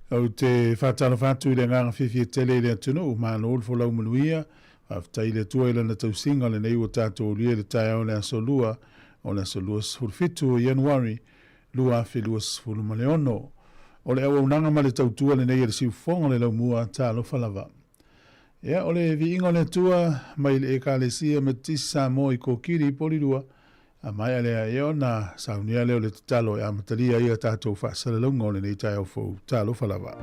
Au te whātalo whātu le nganga whiwhi tele le atunu, mā nōl fo lau manuia, whaftai le tua ila na tausinga le nei o tātou lia le tai au le asolua, o le asolua sfurfitu o Januari, lua awhi lua sfuru maleono. O le au nanga ma le tautua le nei le siufonga le lau mua tālo whalawa. Ia, o le vi ingo le tua, mai le eka le sia me tisi Sāmoa I kōkiri polirua, a mai alea eo na saunia leo le talo e amatalia ia tātou whaasara launga o le nei tai au fau tālo whalawa.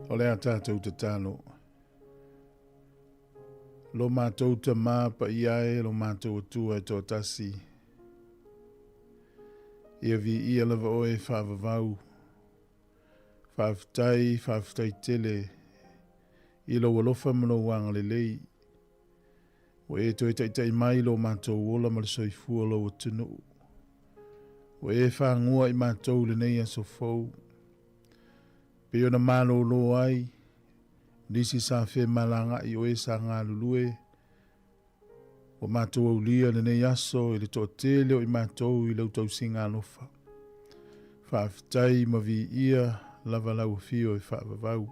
O lea tātou te tāno. Lo mātou te mā pa iae, lo mātou atua e tō tasi. Ia vi ia lava oe whaavavau. Whaaftai tele. I lo walofa mano wanga le lei. O e toi taitai mai lo mātou ola ma le soifua lo atunu. O e whaangua I mātou le nei aso fau. Pe ona malo lo ai, nisi sa fe malanga I oe sa ngā lulue. O mātou au lia le nei aso, I le tō tele o I mātou I lau tau singa alofa. Whaaftai ma vi ia, lava lau fio I whaavavau.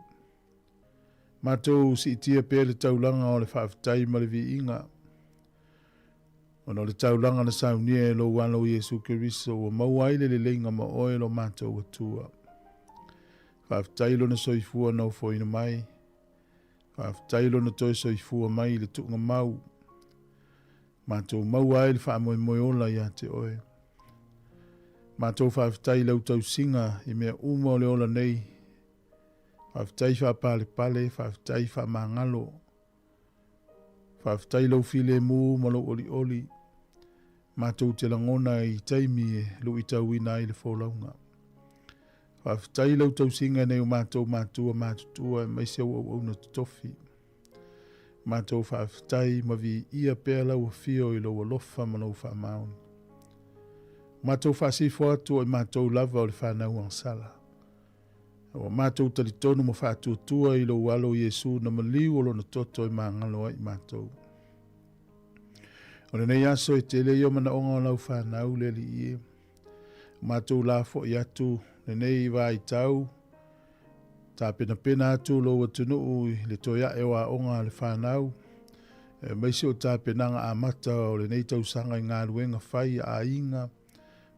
Mātou si itia pē le taulanga o le whaafitai ma le vi inga. Ono le taulanga na saunia e lo wano Yesu Keriso o mauaile le leinga ma oe lo mātou atua. Whaafitai lo na soifua nau foina mai. Whaafitai lo na toi soifua mai le tuunga mau. Mātou mauaile whaamoe moe ola ia te oe. Mātou whaafitai lau tau singa I mea uma o le ola nei. Whaafitai whaapale pale, whaafitai whaamangalo. Whaafitai lau file mu malo oli oli. Mātou te langona I taimi e lu I tau ina I le wholaunga. Whaafitai lau tau singa nei o mātou mātua mātutua e maise au na tofi. Mātou whaafitai mavi ia pēr lau a fio I lau alofa manou whaamaun. Mātou whaasifo atu o mātou lava o le whanau ang sala. O mātou talitonu mo whaatuatua I lo walo Yesu na maliu o lo na toto I māngalo ai mātou. O le nei aso e te leo mana onga o lau whanau le li ie. Mātou la fo I atu le nei wa I tau. Tā pena atu lo watunu ui le toia e wa onga le whanau. Maisi o tā penanga a mata o le nei tau sanga I ngā ruenga whai a inga.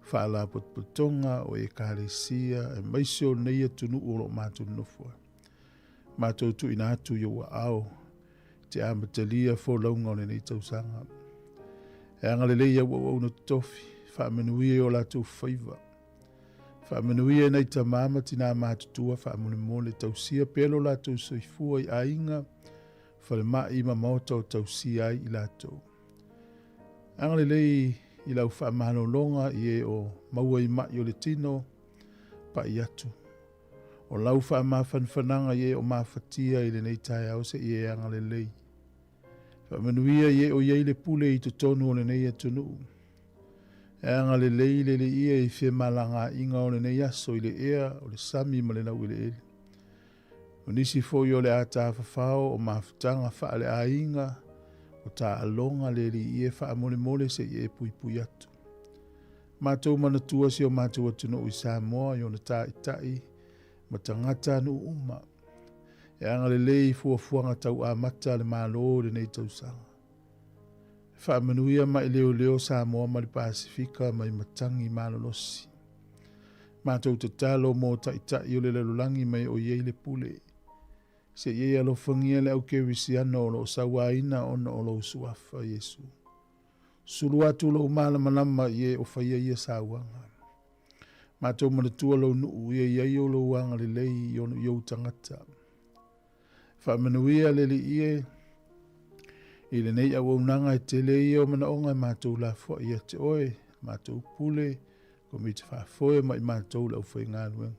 Whaala potpotonga o e kāresia e maisi o nei atunu o lo mātou nofua. Mātou tu ina atu yo wa ao. Te amatalia fo launga o le nei tau sanga. E anga le leia au na tofi. Whaamenuia o la tau whaiva. Whaamenuia nei ta mama tina mātutua whaamune mole tau sia pelo la tau soifua I ainga. Whale mai ma mauta o tau sia I la tau. Anga le lei I lau whaamano longa I e o maua I mai o le tino pa I atu. O lau whaamawhanwhananga I e o mawhatia I le nei tai au se I e anga le lei. Whaamanuia I e o iei le pule I to tonu o le nei atunu. E anga le lei le ia I whia malanga inga o le nei aso I le ea o le sami ma le nau I le ele. O nisi fo I o le ata whawhao o mawhatanga wha le a inga. O tā alonga le li ie wha mole mole se ie pui pui atu. Mātou manatua si o mātou atunu I Sāmoa I ona tā itai, ma tangata nu uma. E anga le lei fuafuanga tau a mata le mālo le nei tau sanga. Wha manuia mai leo leo Sāmoa ma le Pasifika mai matangi malolosi. Mātou te talo mō ta itai o le lalulangi mai o iei le pule. Se ye alo fangia le au ke wisiano o lo sawaina ona o lo suafa Yesu. Sulu atu lo malama ye o faya ye sawanga. Mātou manatua lo nuu ye ye o lo wanga le lei i ono iau tangata. Whamanuia le li ie. I le nei au nanga e te le i o mana onga mātou la fo i te oe. Mātou pule. Ko mi te whafoe mai mātou la ufai ngā luenga.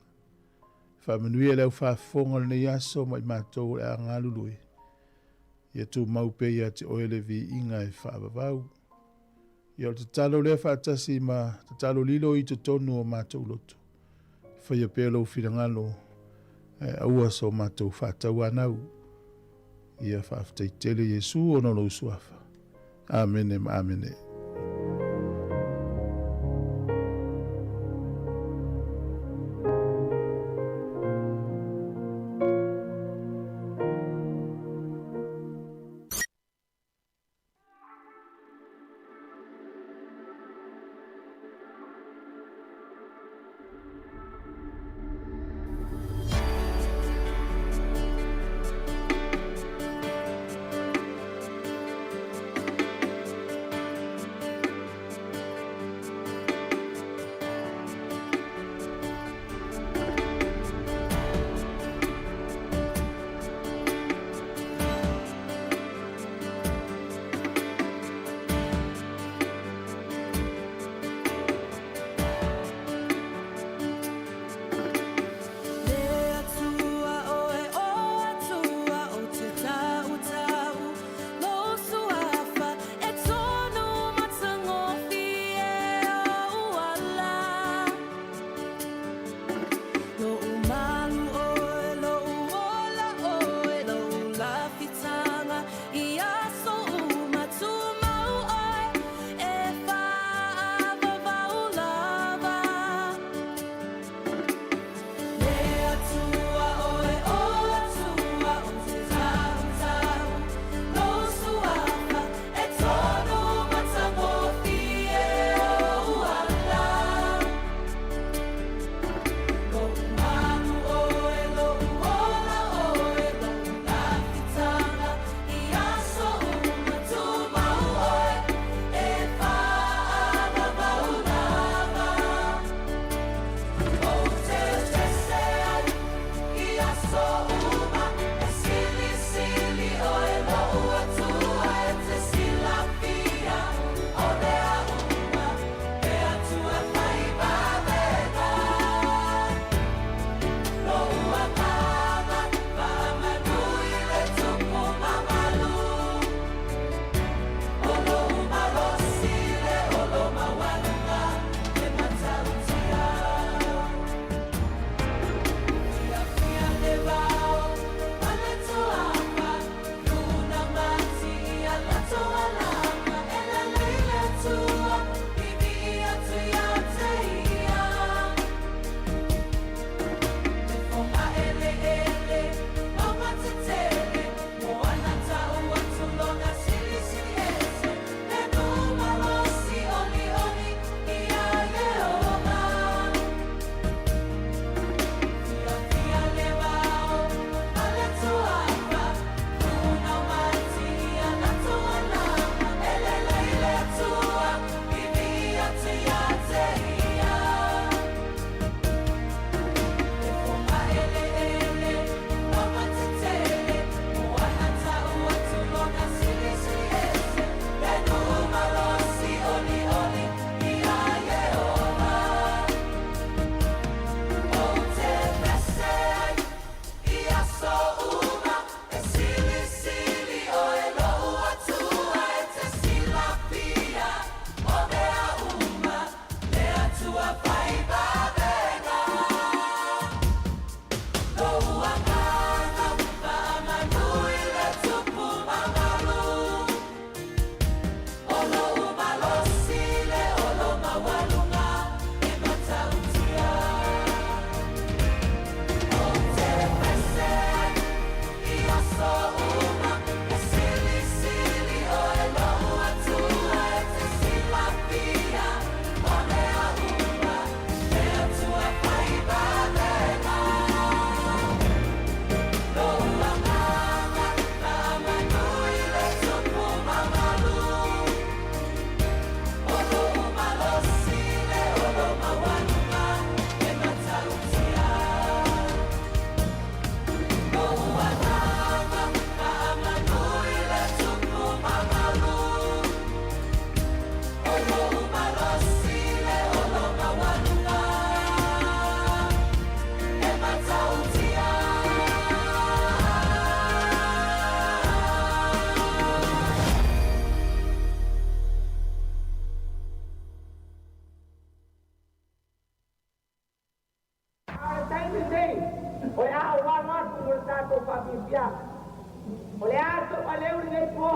Whamanuia leo whafonga le yaso mai mātou le a ngālului. Ia tū maupe ia te oele vi inga e whaavavau. Ia o te talo lea whaatasi ma te talo lilo I te tonu o mātou loto. Whaia pēlo whirangalo aua so mātou whaatau anau. Ia whaafitai tele Yesu o nolo usuafa. Amene ma amene. po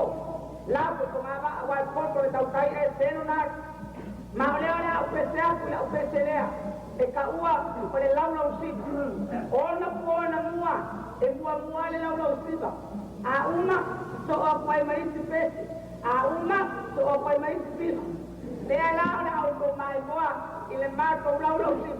la ko tumaba awal foto le tau kai e seno na ma ole ole au pesea ku la peselea e ka ua o le lau lau si ona po na mua e mua le lau lau si a uma so o pai mai si pesi a uma so o pai mai si pesi le ala ole au ko mai moa i le marco lau lau si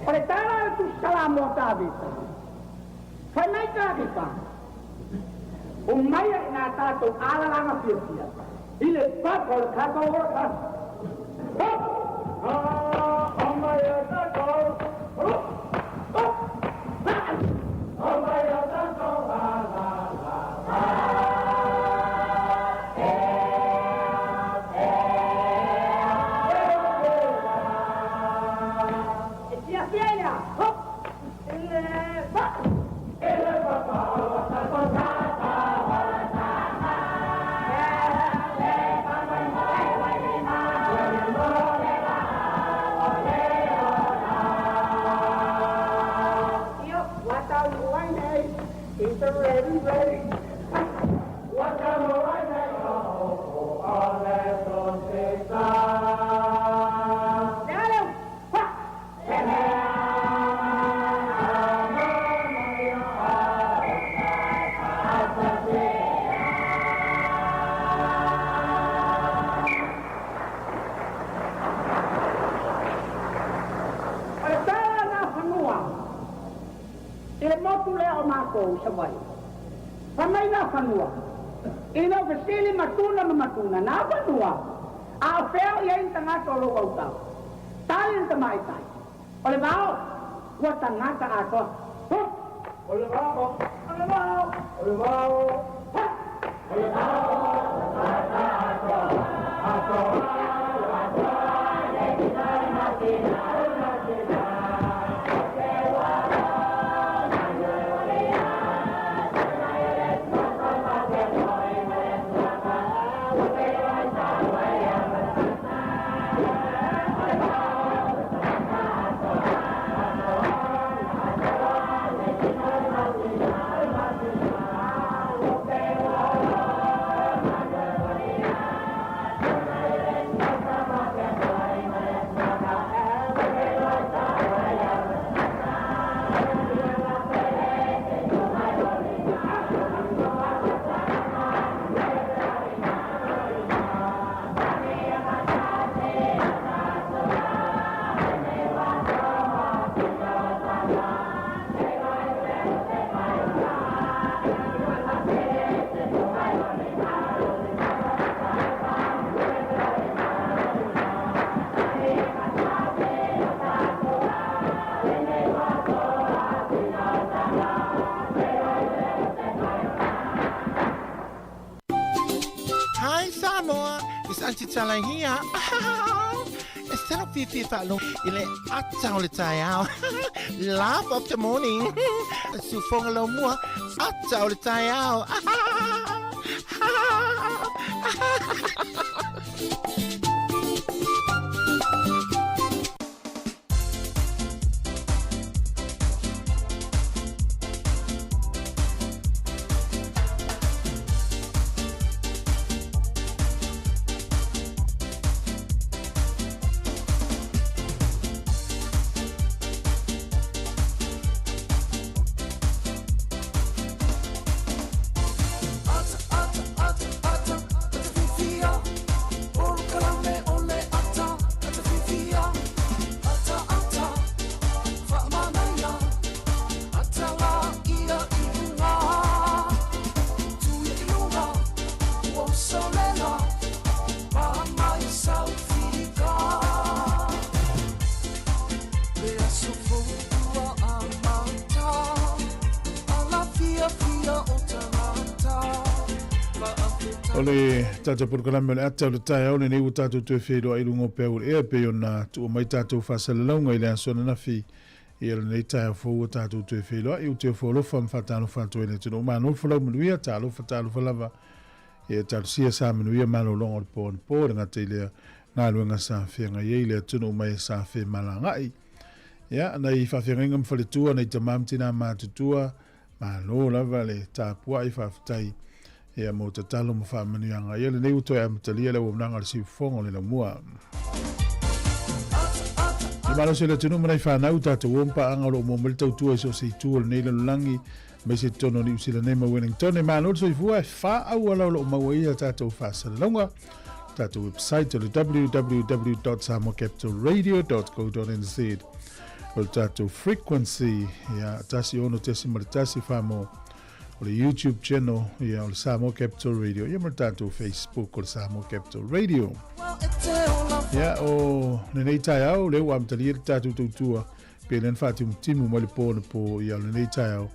Oleh tanah itu Sāmoa tadi. Fanai kaki pak. Umaya na tato ala langa pia. Ile pakol kakao kan. Umaya tato. Umaya tato ready. What time will I take home? All that don't take time. Dale, pa. Ele motule o mako sabay. Pamay na kanua. Ino vesili matuna na fanua. A feo yen tanga tolo auta. Talin ta mai tai. Ole bao, wa tangata ato. Ole bao, ole bao, ole bao. Ole bao, tangata ato. Ato. Hi Sāmoa, it's Auntie Chala here. Instead of Fifi Falo, ile atang le tayao. Laugh of the morning. Sufong lo mua, atang le tayao. Ole tata programa le ata le tai au nei utatu tu fedo ai lungo pe o e pe ona tu mai tatu fa salonga ile sona na fi ile nei tai fo utatu tu fedo ai tu fo lo fam fatano fanto ile tu ma no fo lo mluia talo fatalo falava e tal sia sa mluia ma lo longo pon por nga tele na luenga sa fe nga ile tu no mai sa fe malanga ai ya na I fa fe ngam fa le tua nei tamam tina ma tutua ma lo lava le tapua I fa tai e mo te talo mo fa manuanga ele nei uto e mtalia le wonanga le sifongo le mua e malo se le tunu mai fa na uta te wompa anga lo mo melta tu so se tu le nei langi me se tono ni usila nei ma Wellington e malo so fu fa au lo ma wia tato fa sa longa tato website le www.samocapitalradio.co.nz o tato frequency ya tasi ono tesi tasi fa mo o le YouTube channel ia o le Sāmoa Capital Radio ia martato Facebook o le Sāmoa Capital Radio ia o nenei tai au le wa mtali tatu tutua pe len fatu timu mo le po ia le nei tai au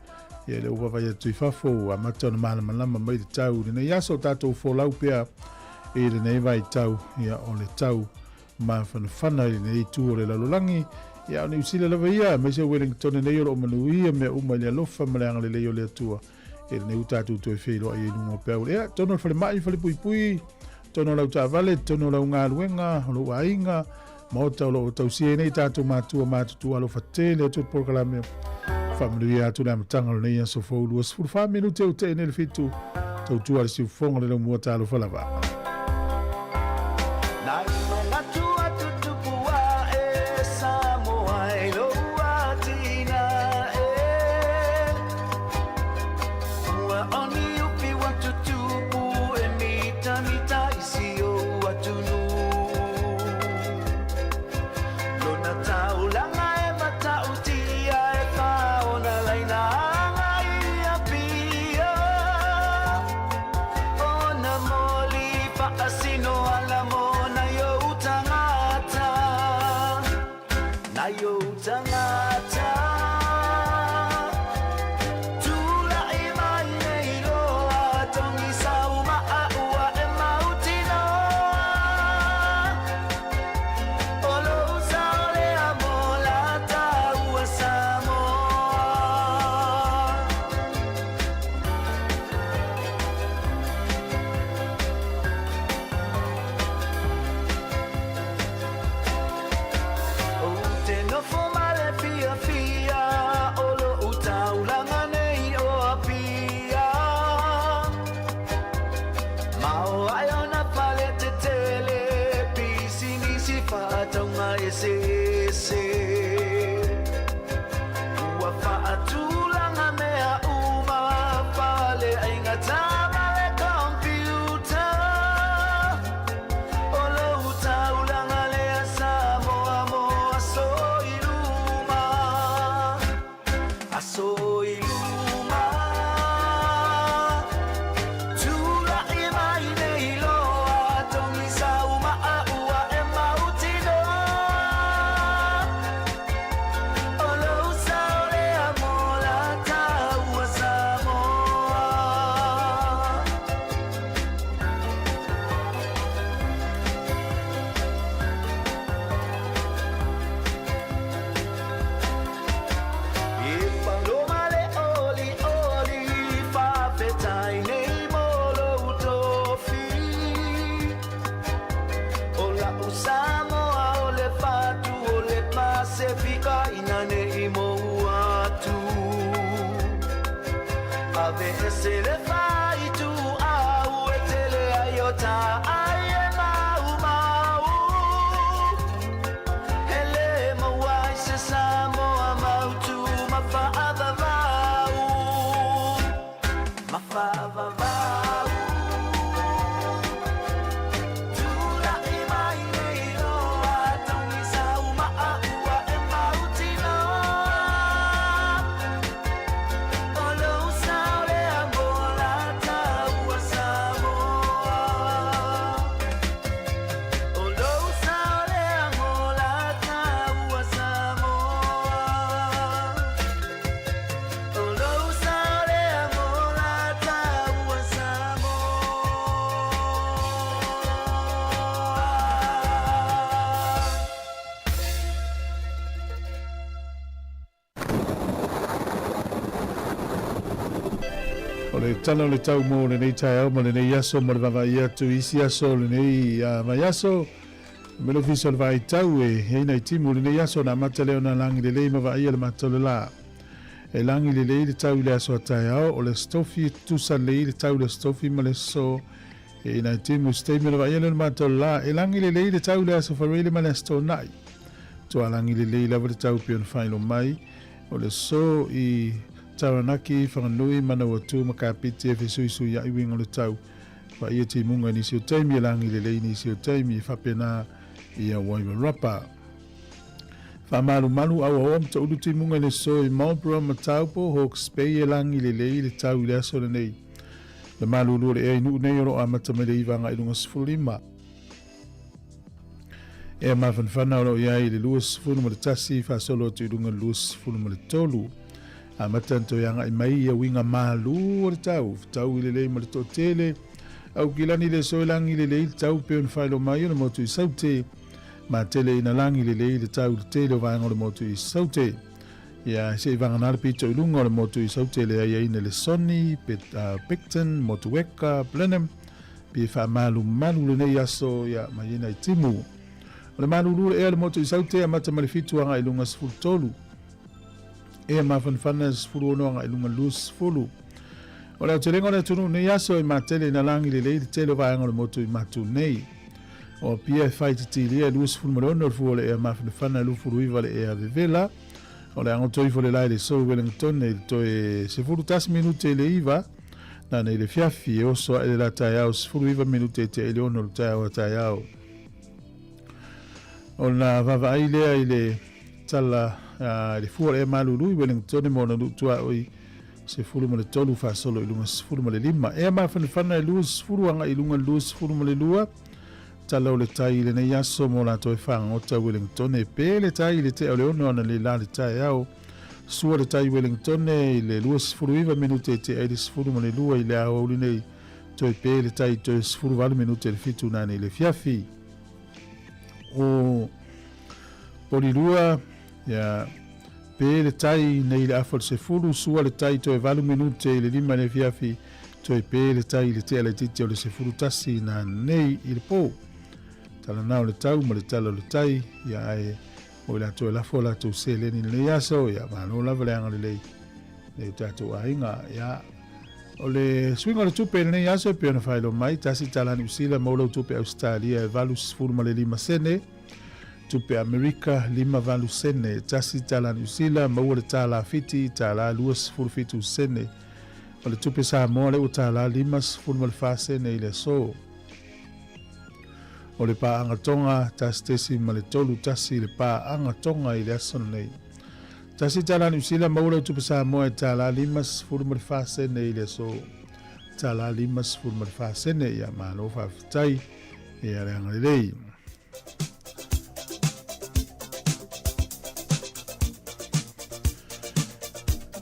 ia le wa vai tu fafo a matona malama mai tau le nei aso tatu fo lau pea e le nei vai tau ia o le tau ma fana le nei tu o le lalolangi ia o ni usile lava ia me se Wellington nei o manuia me uma le lofa malanga le o le tua e ne utatu tu felo ai no pe e tono fale mai fale pui tono lau ta vale tono lau nga luenga lo ainga mo lo tau si nei tatu matu alo fatele tu programa familia tu na mtanga le ia so fo lu so fa minute o te nel fitu tu al si fongo le mo ta lo falava Ona moli taunga ese ua whaatulanga mea uma pale ainga tama e computer o lau taulanga lea Sāmoa mo aso iluma tula i mai nei loa tongi sauma a ua e mautino o lau saolea mo la taua Sāmoa e paloma le oli whawhetai nei molo utofi o la Sāmoa o le whatu o le Pasifika ina nei mo atu ave ese le whaitu au e tele ai o ta ai e mau hele mawai se Sāmoa mautu mawhaavavau tula i mai nei loa tongi sauma a ua e mautino o lau saolea mo la taua Sāmoa o lau saolea mo la taua Sāmoa o lau saolea mo la taua Sāmoa O le tala o le tau mo le nei tai au ma le nei aso ma le vavai atu isi aso le nei mai aso me lo fiso le vai tau e heina i timu le nei aso na mata leo na langi le lei ma vai le mata le la e langi le lei le tau le aso a tai au o le stofi tusa lei le tau le stofi ma le so e ina i timu stei me le vai le mata le la e langi le lei le tau le aso farele ma le sto nai to a langi le lei lava le tau pion failo mai o le so i taranaki whanganui mana watu makapiti e fesui ya iwinga le tau wa ia te munga ni sio taimi langi le lei ni sio taimi whapena i a waiwa rapa whamalu au mta ulu te munga le so i Marlborough mataupo Hawke's Bay e langi le lei le tau le aso le nei le malu ulu le e nu nei oro a matamele i vanga ilunga sifurima e ma whanwhana oro ia i le luas sifuru ma le tasi whasolo tu ilunga luas sifuru ma le tolu a matanto yanga i mai ia winga malu o le tau i le lei ma le totele au kilani le soilangi le lei tau peon whailo mai o le motu i saute ma tele ina langi le lei le tau le tele o vanga o le motu i saute ia se i vanga nare pito i lunga o le motu i saute le aia ina le Sony, Picton, Motueka, Blenheim pi wha malu le nei aso ia mai ina i timu o le malu lule ea le motu i saute a mata malifitu anga i lunga sifuru tolu e ma fanfana sfulu no nga ilunga lus fulu ora te lengo le tunu ne yaso i matele na langi le le tele va ngol moto i matu nei o pia fight ti le lus fulu mo no fulu e ma fanfana lu fulu i vale e avela o le ango toi fole lai le so Wellington e to e se fulu tas minute le iva na ne le fiafi o so e la taya o fulu iva minute te ele ono taya o na va ile tala le fuore e malulu i Wellington e mona lutua oi se fulu male tolu fa solo ilunga fulu male lima e ma fana e lus fulu anga ilunga lus fulu male lua tala o le tai le nei aso mo la toi whanga o ta Wellington e pe le tai le te o le ono ana le la le tai au sua le tai Wellington e le lus fulu iva minute te e fulu male lua i le au li nei toi pe le tai toi fulu vale minute le fitu na nei le fiafi o polilua ya pe le tai nei le afol se fulu sua le tai to e valu minute le lima le fiafi to e pe le tai le te le titi o le se fulu tasi na nei il po tala nao le tau ma le tala le tai ya e o la to la fola to se le ni le yaso ya ma no la vale le tato ainga ya o le swinga le tupe le yaso pe na failo mai tasi tala ni usila mo lo tupe Australia e valu se fulu ma le lima sene tupe Amerika 5 sene, tasi tala New Zealand, maua le tala fiti, tala 2 sene, o le tupe Sāmoa le o tala 5 sene i le so. O le paanga tonga, tasi tesi ma le tolu tasi le paanga tonga i le asana nei. Tasi tala New Zealand, maua le tupe Sāmoa e tala 5 sene i le so. Tala 5 sene ia malo whawhitai e are angarei.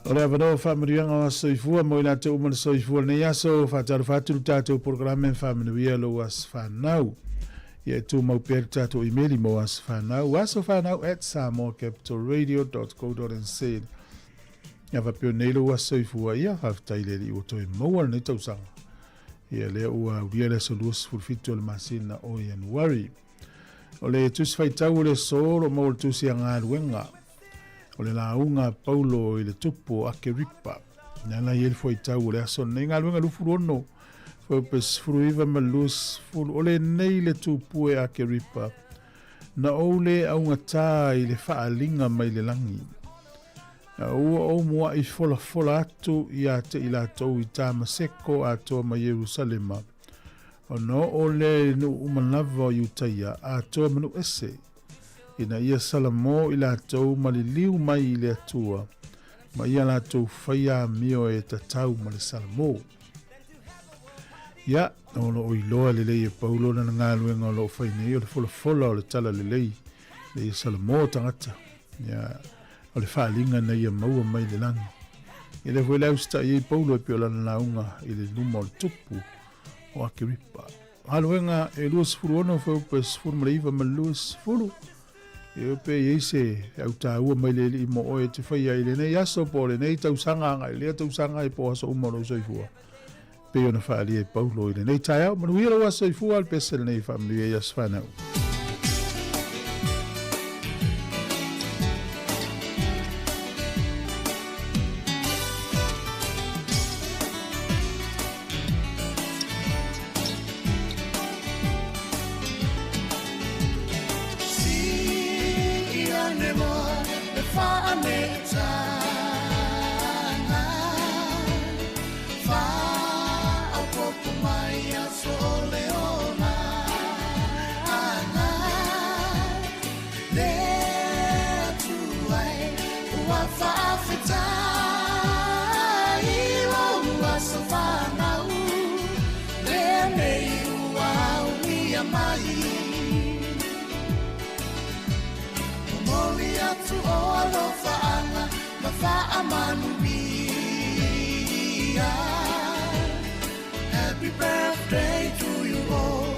O le avanoa whamirianga wa soifua mo ina te umana soifua nei aso whataru whaturu tātou programe whaminuia lo as whanau. Ia tu mau pere tātou imeli mo as whanau. Aso whanau at samoacapitalradio.co.nz. Ia whapio neilo wa soifua ia whawhitai le li o toi maua nei tausanga. Ia lea ua uria le soluas fulfitu le masina o Januari. O le tusi whaitau le soro mo le tusi anga ruenga. O le launga Paulo i le tupo ake ripa. Nana i ele whaitau le aso nei ngā ruenga lufu rono. Whapes furuiva malus fulu. O le nei le tupu e ake ripa. Na o le aunga tā i le whaalinga mai le langi. Ua o mua i fola atu i ate i lātou i tā maseko atoa ma Jerusalema. O no o le nu umanava i utaia atoa manu ese. Ina ia salamo i lātou ma li liu mai i le atua. Ma ia lātou whaia mio e tatau ma le salamo. Ia, ono o iloa le lei e paulo na ngā luenga o lo whainei o le fola o le tala le lei. Le ia salamo tangata. Ia, o le whaalinga nei a maua mai le langi. I le fwele austa i paulo e pio lana naunga i le numa o le tupu o ake ripa. Haluenga e luas furu ono whaupa sfuru mareiva ma luas furu. E ope i eise au tā ua mai le li mo oe te whaia i le nei aso po le nei tausanga anga i lea tausanga i po aso umaro soifua. Pe ona whaali e paulo i le nei tai au manuira wa soifua al pese le nei whamili e as whanau. Happy birthday to you all,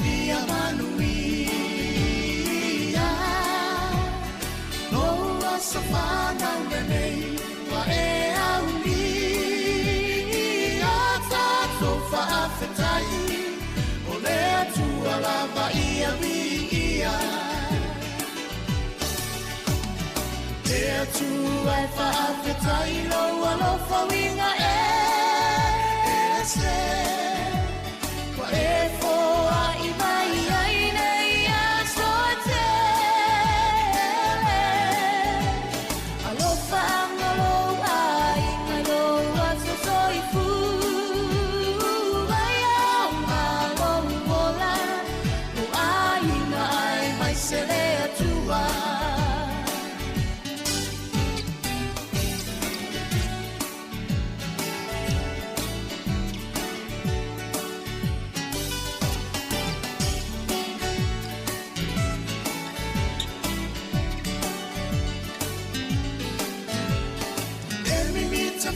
dear Manuia. No wasafana wenei wa e auni. Ata tofa afetai, ole tu alava ia ia. There to I fa lo alofa winga kwa e foa i mai ai nei a soatele. Alofa angalo ai ngalo a sosoifu. Ai au ngalo mola, o ai na ai mai sele atua.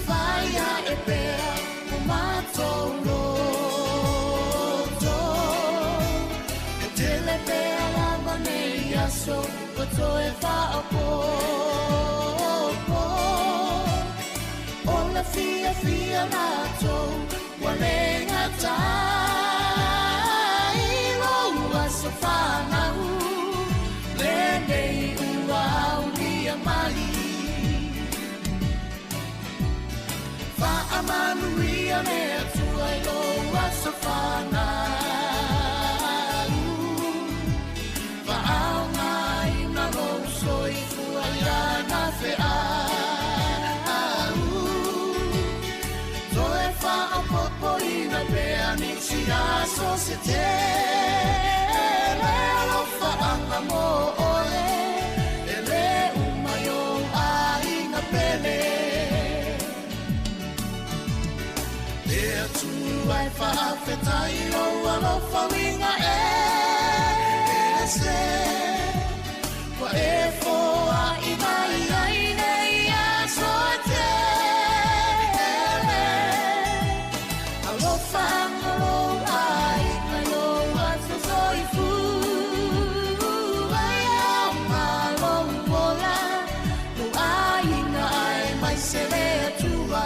Fire e pea o matoloto e tele pea la maneia so o to e fa o popo o la fia nato walenga tai lo waso fana u le nei ua unia mai. Manuia me tua I lo wasafana. Va au mai te alofa anga mo ole ele umayo ainga pele Lea tunu ai whaafetai o alofa winga se Wa e foa i mai ai nei a soa te Alofa angalo ai mai o aso soi fu Ai au malo mola No ai na ai mai se lea tua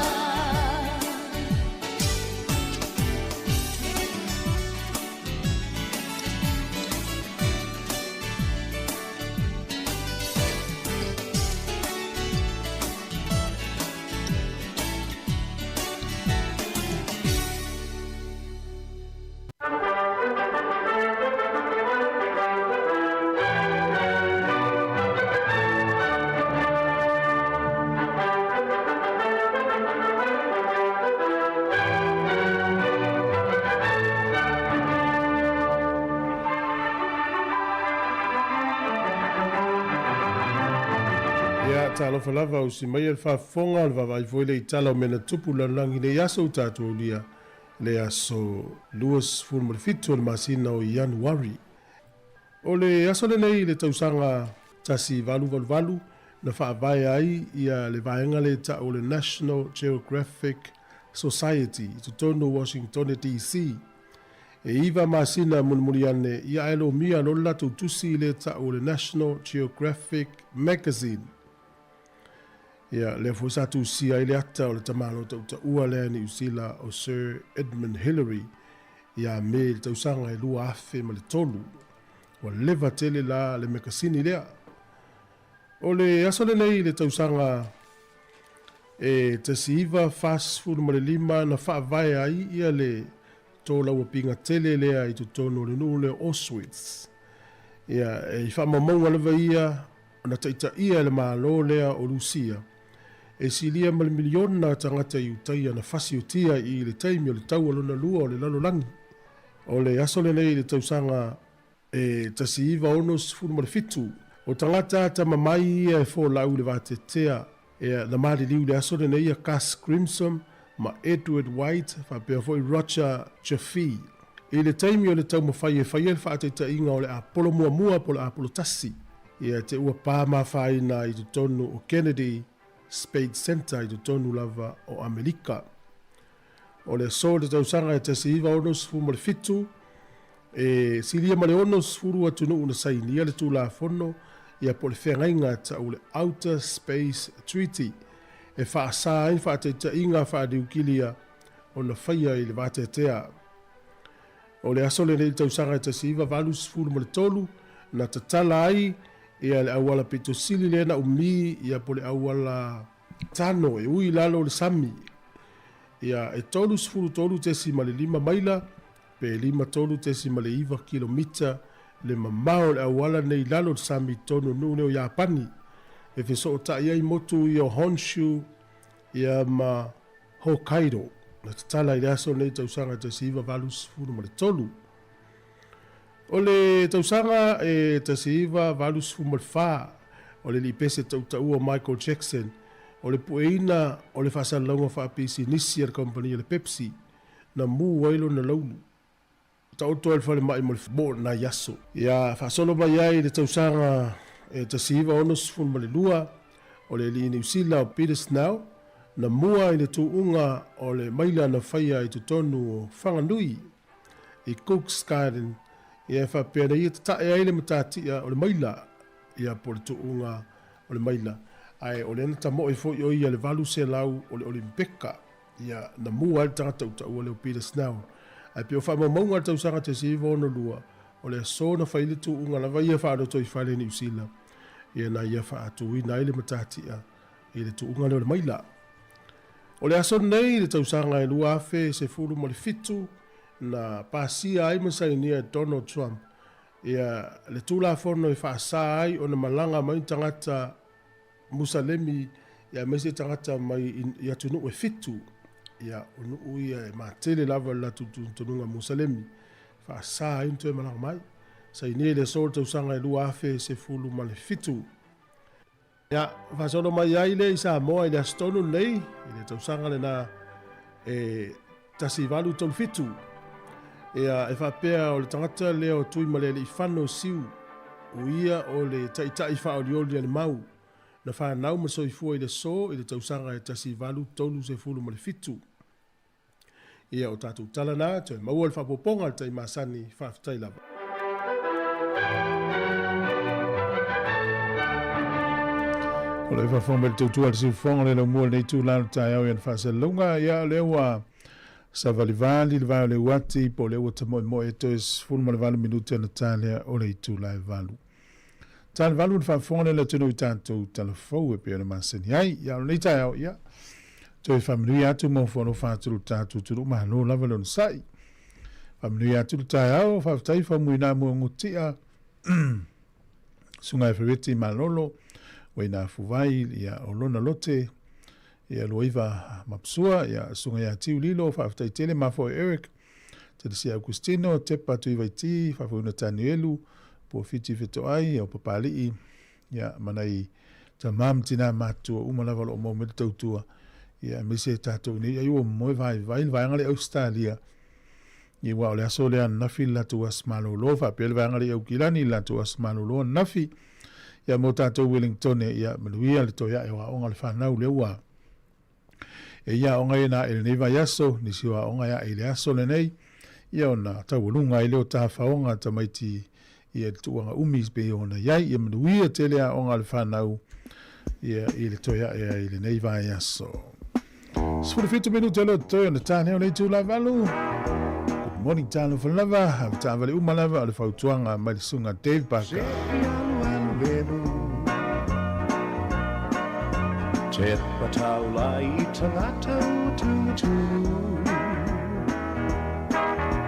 Talofa lava o si mai e whaafonga al vavai foi le itala o mena tupu langi le aso tātou lia le aso luas fulmarifitu le masina o Januari. O le aso le nei le tausanga tasi valu na whaavai ai ia le vaenga le ta o le National Geographic Society to tonu Washington DC. E iwa masina mulmuriane ia elo mia lola tutusi le ta o le National Geographic Magazine. Ia le fusatu sia ile ata o le tamalo ta ua le ni usila o Sir Edmund Hillary ia me le tausanga e lua afe ma le tolu o leva tele la le mekasini lea o le asole nei le tausanga e te siiva fast food ma le lima na whaavai ai ia le tola ua pinga tele lea i tutono le nuu le Auschwitz ia e whaamamonga leva ia na taita ia le malo lea o Lucia e silia ma le miliona tangata i utaia na fasi utia i le taimi o le tau alona lua o le lalolangi. O le asole nei le tausanga e tasiiva ono sifuru ma le fitu. O tangata ta mamai ia e fo lau le vatetea e na maari liu le asole nei a Cass Grimson ma Edward White fa pia foi Roger Jaffe. I le taimi o le tau mawhai e whai e whaataita inga o le apolo mua po le apolo tasi. Ia te ua pā mawhaina i tutonu o Kennedy Space Center i tonu lava o Amerika. O le so le tausanga e te siiva ono sifuru ma le fitu, e silia ma le ono sifuru atunu una sainia le tūla fono, ia po le whengainga ta o le Outer Space Treaty, e whaasa ai whaataita inga whaadiukilia o na whaia i le vatetea. O le asole le tausanga e te siiva valu sifuru ma le tolu, na tatala ai, ia le awala pito sili le na umi ia po le awala tano e ui lalo le sami. Ia e tolu sifuru tolu tesi ma le 5 maila, pe 5 tolu tesi ma le 1 kilomita le mamao le awala nei lalo le sami tonu nune o Japani. E fiso o ta iai motu i o Honshu ia ma Hokkaido. Na tatala i le aso nei tausanga tesi iwa valu sifuru ma le tolu. O le tausanga e tasiiva valus fumalfa o le lipese tautaua Michael Jackson o le pueina o le whasalonga whaapisi nisi ar kompani le Pepsi na mu wailo na launu. Tauto el fale mai mo le fbo na yaso. Ia whasolo mai ai le tausanga e tasiiva onos fumalua o le li New Zealand o Peter Snow na mua i le tuunga o le maila na whaia i tutonu o whanganui i Cook's Garden. Ia fa pena ia ta e ile matatia o le maila ia por tuunga o le maila ai o le ta mo fo yo ia le valu se lau o le Olimpika ia na mua al tanga tau o le Peter Snow ai pe fa mo mo tau sanga te si vo no lua o le so na fa ile tuunga la vai fa do toi fa le New Zealand ia na ia fa tu ina ile matatia ile tuunga le maila o le aso nei le tau sanga e lua fe se fulu mo le fitu na pasia ai masainia Donald Trump ia le tula fono e whaasa ai o na malanga mai tangata Musalemi ia mese tangata mai ia tunu e fitu ia onu ia e matele lava la tununga Musalemi Whaasa into e malanga mai. Sa ine le sol tau sanga e lua afe se fulu ma le fitu. Ia, whasono mai ai le i Sāmoa i le astonu nei, i le tau sanga le na tasi walu tau fitu. Ia, e whapea o le tangata leo tui ma le i whano siu, o ia o le taitai wha o lioli le mau. Na whanau ma soifua i le so, i le tau sanga e tasi walu tolu se fulu ma le fitu. Ia o tātou tala nā, te maua le whapoponga te masani whaftai lava. O le whawhomel te utua le siufonga le mua nei tū lana tai au ian whaselunga, ia lewa sa valivali le vau le wati, po lewa ta moe moe to is fulma le valu minuti ana tālea o le itu lai valu. Tāle valu le whawhonga le tunu i tātou talafou e pia le masani ai, ia nei tai au, ia. Toi whaminui atu mo whono whāturu tātou turu mahano lava lona sai. Whaminui atu le tai au, whawtai whamui nā mua ngutia. Sungai whaweti malolo, wei nā fuwai, ia o lona lote, ia loiva mapsua, ia sungai atiu lilo, whawtai tele mafo Eric, te si Augustino, tepa tui waiti, whawuna Tanielu, po fiti fito ai, o papalii, ia manai ta mam tina matua, umalawa lo mo me tautua, ia mise tātou ni, ai o moe vai ngale Australia, i wao le aso lea nafi latu asmalo lofa, pe le vai ngale au kilani latu asmalo loa nafi, ia mo tātou Wellington, ia manuia le toia e wa onga le whanau le ua. E ia onga e na ele neiva yaso, nisi wa onga ia ele aso le nei, ia ona tau lunga i leo tā whaonga ta maiti ia le tuanga umis be ona iai, ia manuia te lea onga le whanau, ia i le toia e ele neiva yaso. Sifuri fitu minuto lo toi ona tāne o nei tū la valu. Good morning tāno whanava, hawa tāwale umalava, ale whautuanga mai le sunga Dave Barker. Te pataula I tangata utu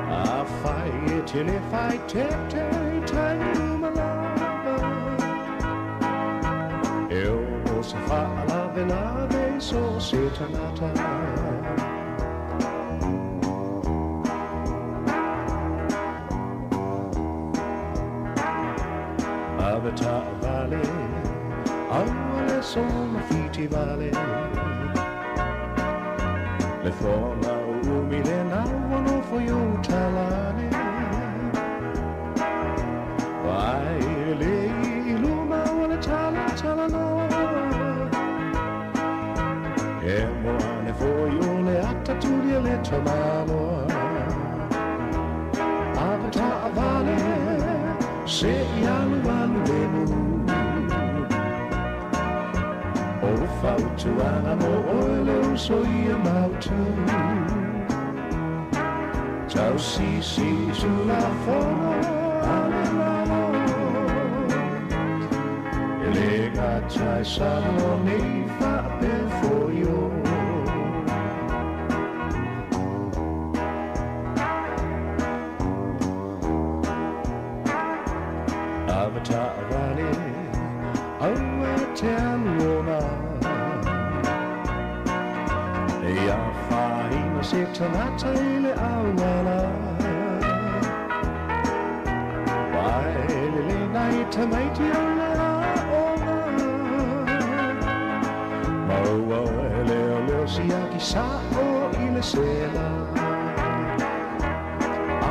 A whai te le whai te tai umalava E o se whaalawe lawe so se tangata Avata vale Awale sono fiti vale Le forma umile nawano for you talane Vai le iluma wale talano E moane for you le attitudine le tomano Avata vale Se yalu vemu O fautu ana mo oile so ia mautu Tau si su la fono ale mano Ele gatai samo nei fa per foio Avatar vale Aua te anuona E a whaina se tanata I le auana Waele le nai tamaiti o le aona Maua e leo leo siaki sa o I le sela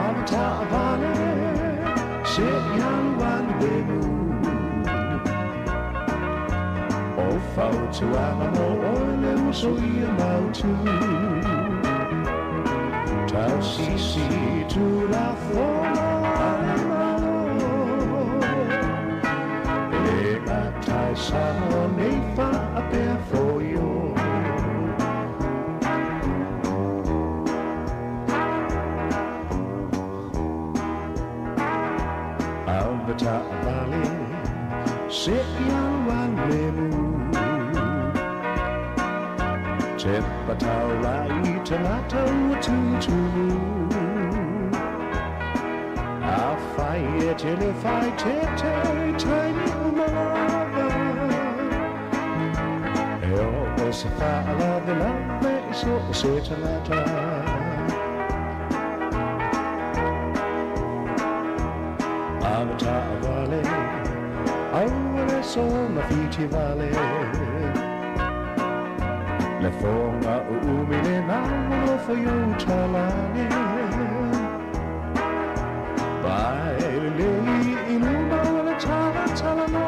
Avatar vale Se ianu aluenu O fautu ama mo oile uso ia mautu Tau sisi tu la fona alemano E gatai samo nei fa a per foio Alvata vale Se iau alemu Te pataula I tangata utu A whai e te le whai te taini umalava E o se whaalawe lawe I so o se tangata so na fiti vale le fonga umile na lo fo yo chalane vai le iluma la chala no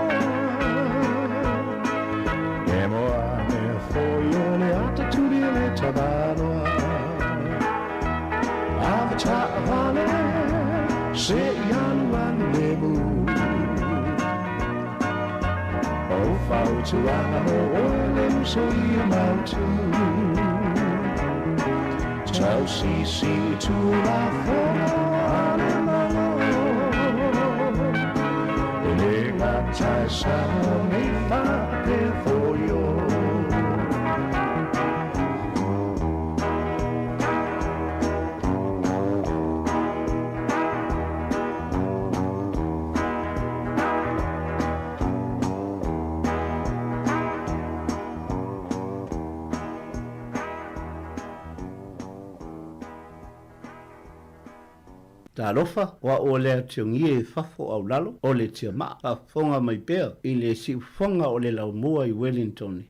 nemo ane fo yo le attitudine le tabano avacha vale se yan nemu oh fau tu amo olem so you mount to ciao si tu la fora le gata sa me fa for you Talofa wa o le tiongi e fafo au lalo o le tia maa pa fonga mai pea i le si fonga o le lau mua i Wellington.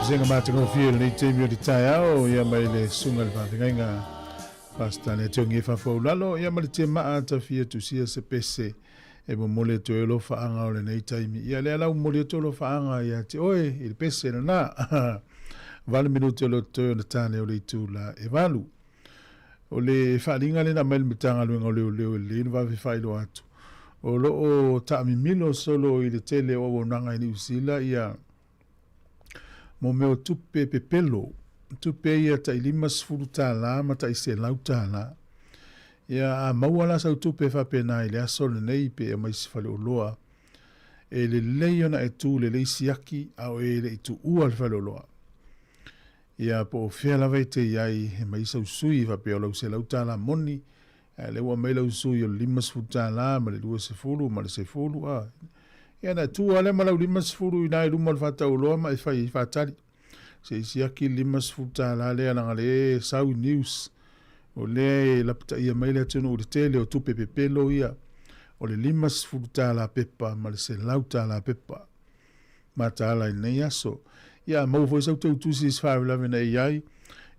senga matingo fia le temi o te tai au ia mai le sunga le whawhingainga pasta le tiongi whawhaulalo ia mai le te maa ta fia tu sia se pese e mo mole to elo whaanga o le nei taimi ia le alau mole to elo whaanga ia te oe i le pese na na vale minuto elo to na tane o le tu la e valu o le whalinga le na mai le mitanga luenga o leo le inu wawi whailo atu o lo o taami milo solo i le tele o wonanga i ni usila ia mo meo tupe pepelo, tupe ia ta ilima sfuru tāla, ma ta ise lau tāla. Ia a mauala sau tupe whapena i le asole nei pe e maisi whale o loa. E le leiona e tū le leisi aki, au e le i tu ua le whale o loa. Ia po o whea lawa te iai, e maisa usui whape o lau se lau tāla moni, e le ua mai lau usui o lima sfuru tāla, ma le lua se fulu, ma le se fulu, ia na tu ale malau lima sfuru ina i luma le whatau loa ma i whai whatari. Se isi aki lima sfuru tā la lea nanga le sau news. O le lapita ia maile atunu o le tele o tupe pepelo ia. O le lima sfuru tā la pepa ma le se lau tā la pepa. Ma tā la i nei aso. Ia mau fo isau tau tusi is whawelawe na iai.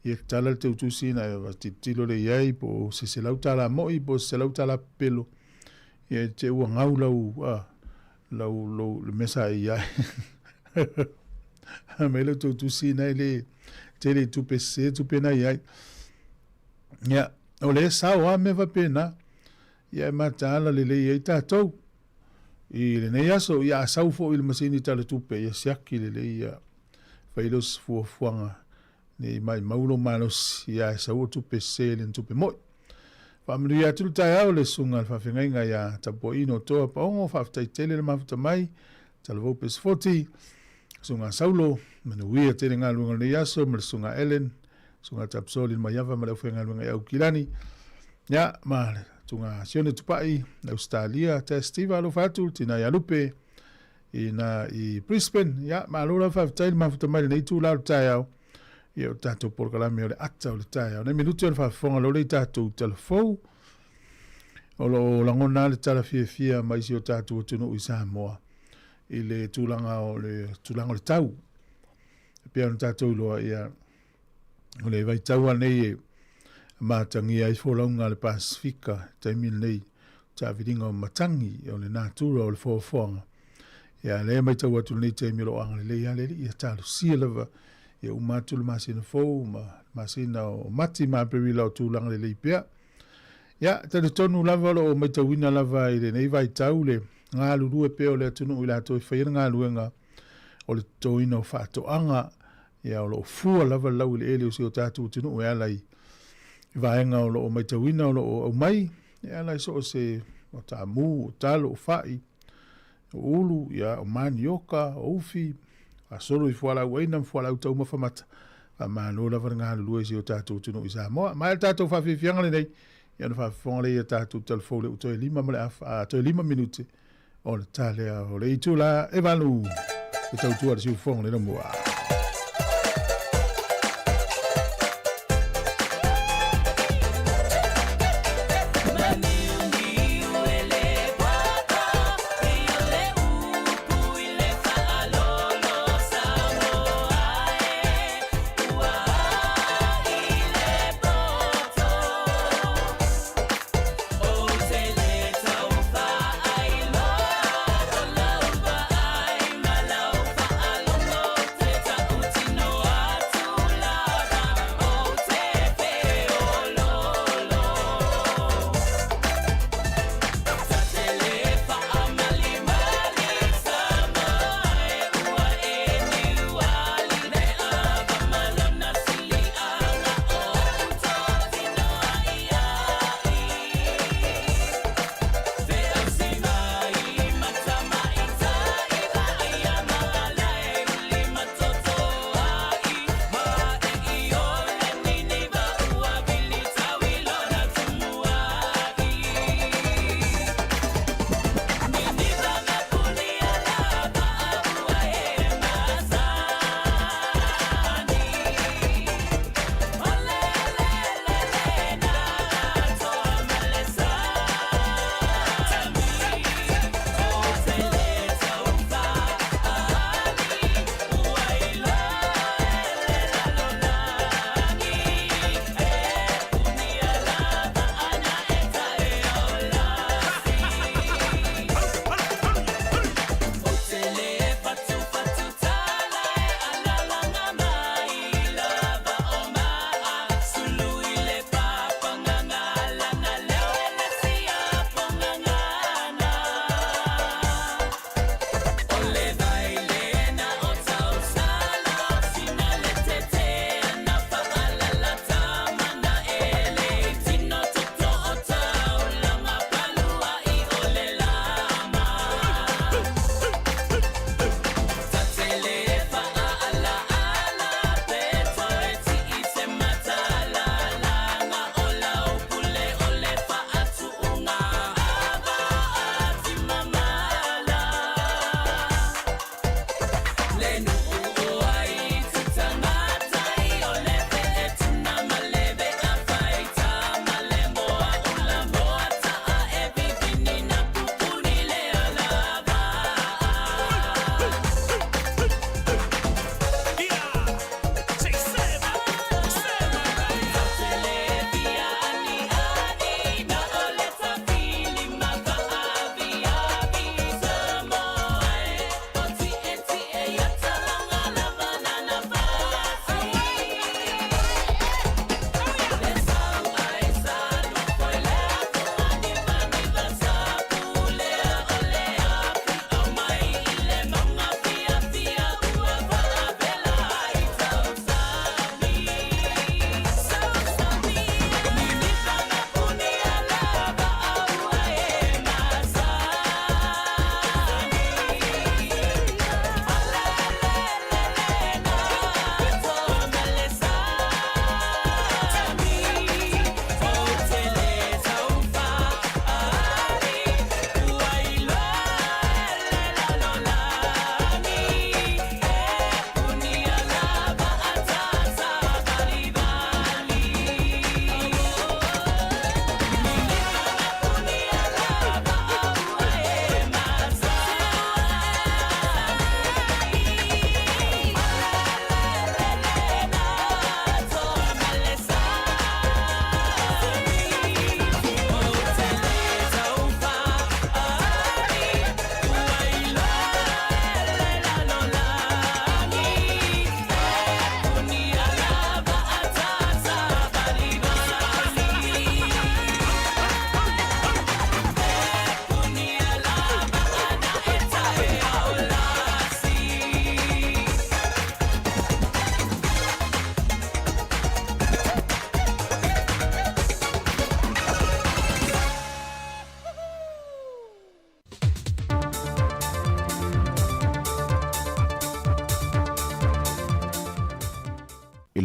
Ia tala tau tusi na titilo le iai po se lau tā la moi po se lau tā la pepelo. Ia te ua ngau lau le mesa ia me le tu si na le tele tu pc tu pena ia ya o le sa o me va pena ia matala le ia tatou i le nei aso ia sa fo il masini tale tu pe ia siaki le ia failos fu fuanga ni mai maulo malos ia sa o tu pc le tu pe mo family ya tu tai au le sunga fa finga ya tapo ino to pa o fa tai tele le mafuta mai talvo pes 40 sunga saulo manuia tele nga lunga le yaso me sunga ellen sunga tapsoli mai ava ma le fenga lunga ya ukilani ya ma tunga sione tupai na Australia testiva lo fatu tina ya lupe i Brisbane ya ma lo fa tai mafuta mai nei tu la tai au ia o tātou porkalame o le ata o le tae. O nei minuti o le whawhonga lo le tātou telefou. O lo langona le tala fia maisi o tātou o tunu i Sāmoa. I le tūlanga o le tau. Pea o tātou loa ia o le vai tau anei e mātangi ai wholaunga le Pasifika taimil nei tā vidinga o matangi o le nātura o le whawhonga. Ia le mai tau atu nei taimil o anga le leia le ia tālu sia lava ia umatu le masina fou, masina o mati mapewila o tūlanga le leipea. Ia, tane tonu lava o maitawina lava i le nei vai tau le ngā lurue peo le atunu i lato i whaira ngā luenga o le toina o whaatoanga. Ia o lo fua lava lau i le ele o si o tātu tunu o alai i vaenga o lo maitawina o lo o mai. Ia alai so o se o tā mū, o talo, o whai, o ulu, ia o manioka, o ufi, a solo i fuala uaina fuala utau mawhamata a mano lava ngā lua si o tātou tunu i Sāmoa mai tātou whawhiwhianga le nei i anu whawhiwhanga le i tātou telefou le utoe 5 minute o le tālea o le itu la e walu e tautua le si ufonga le na mua.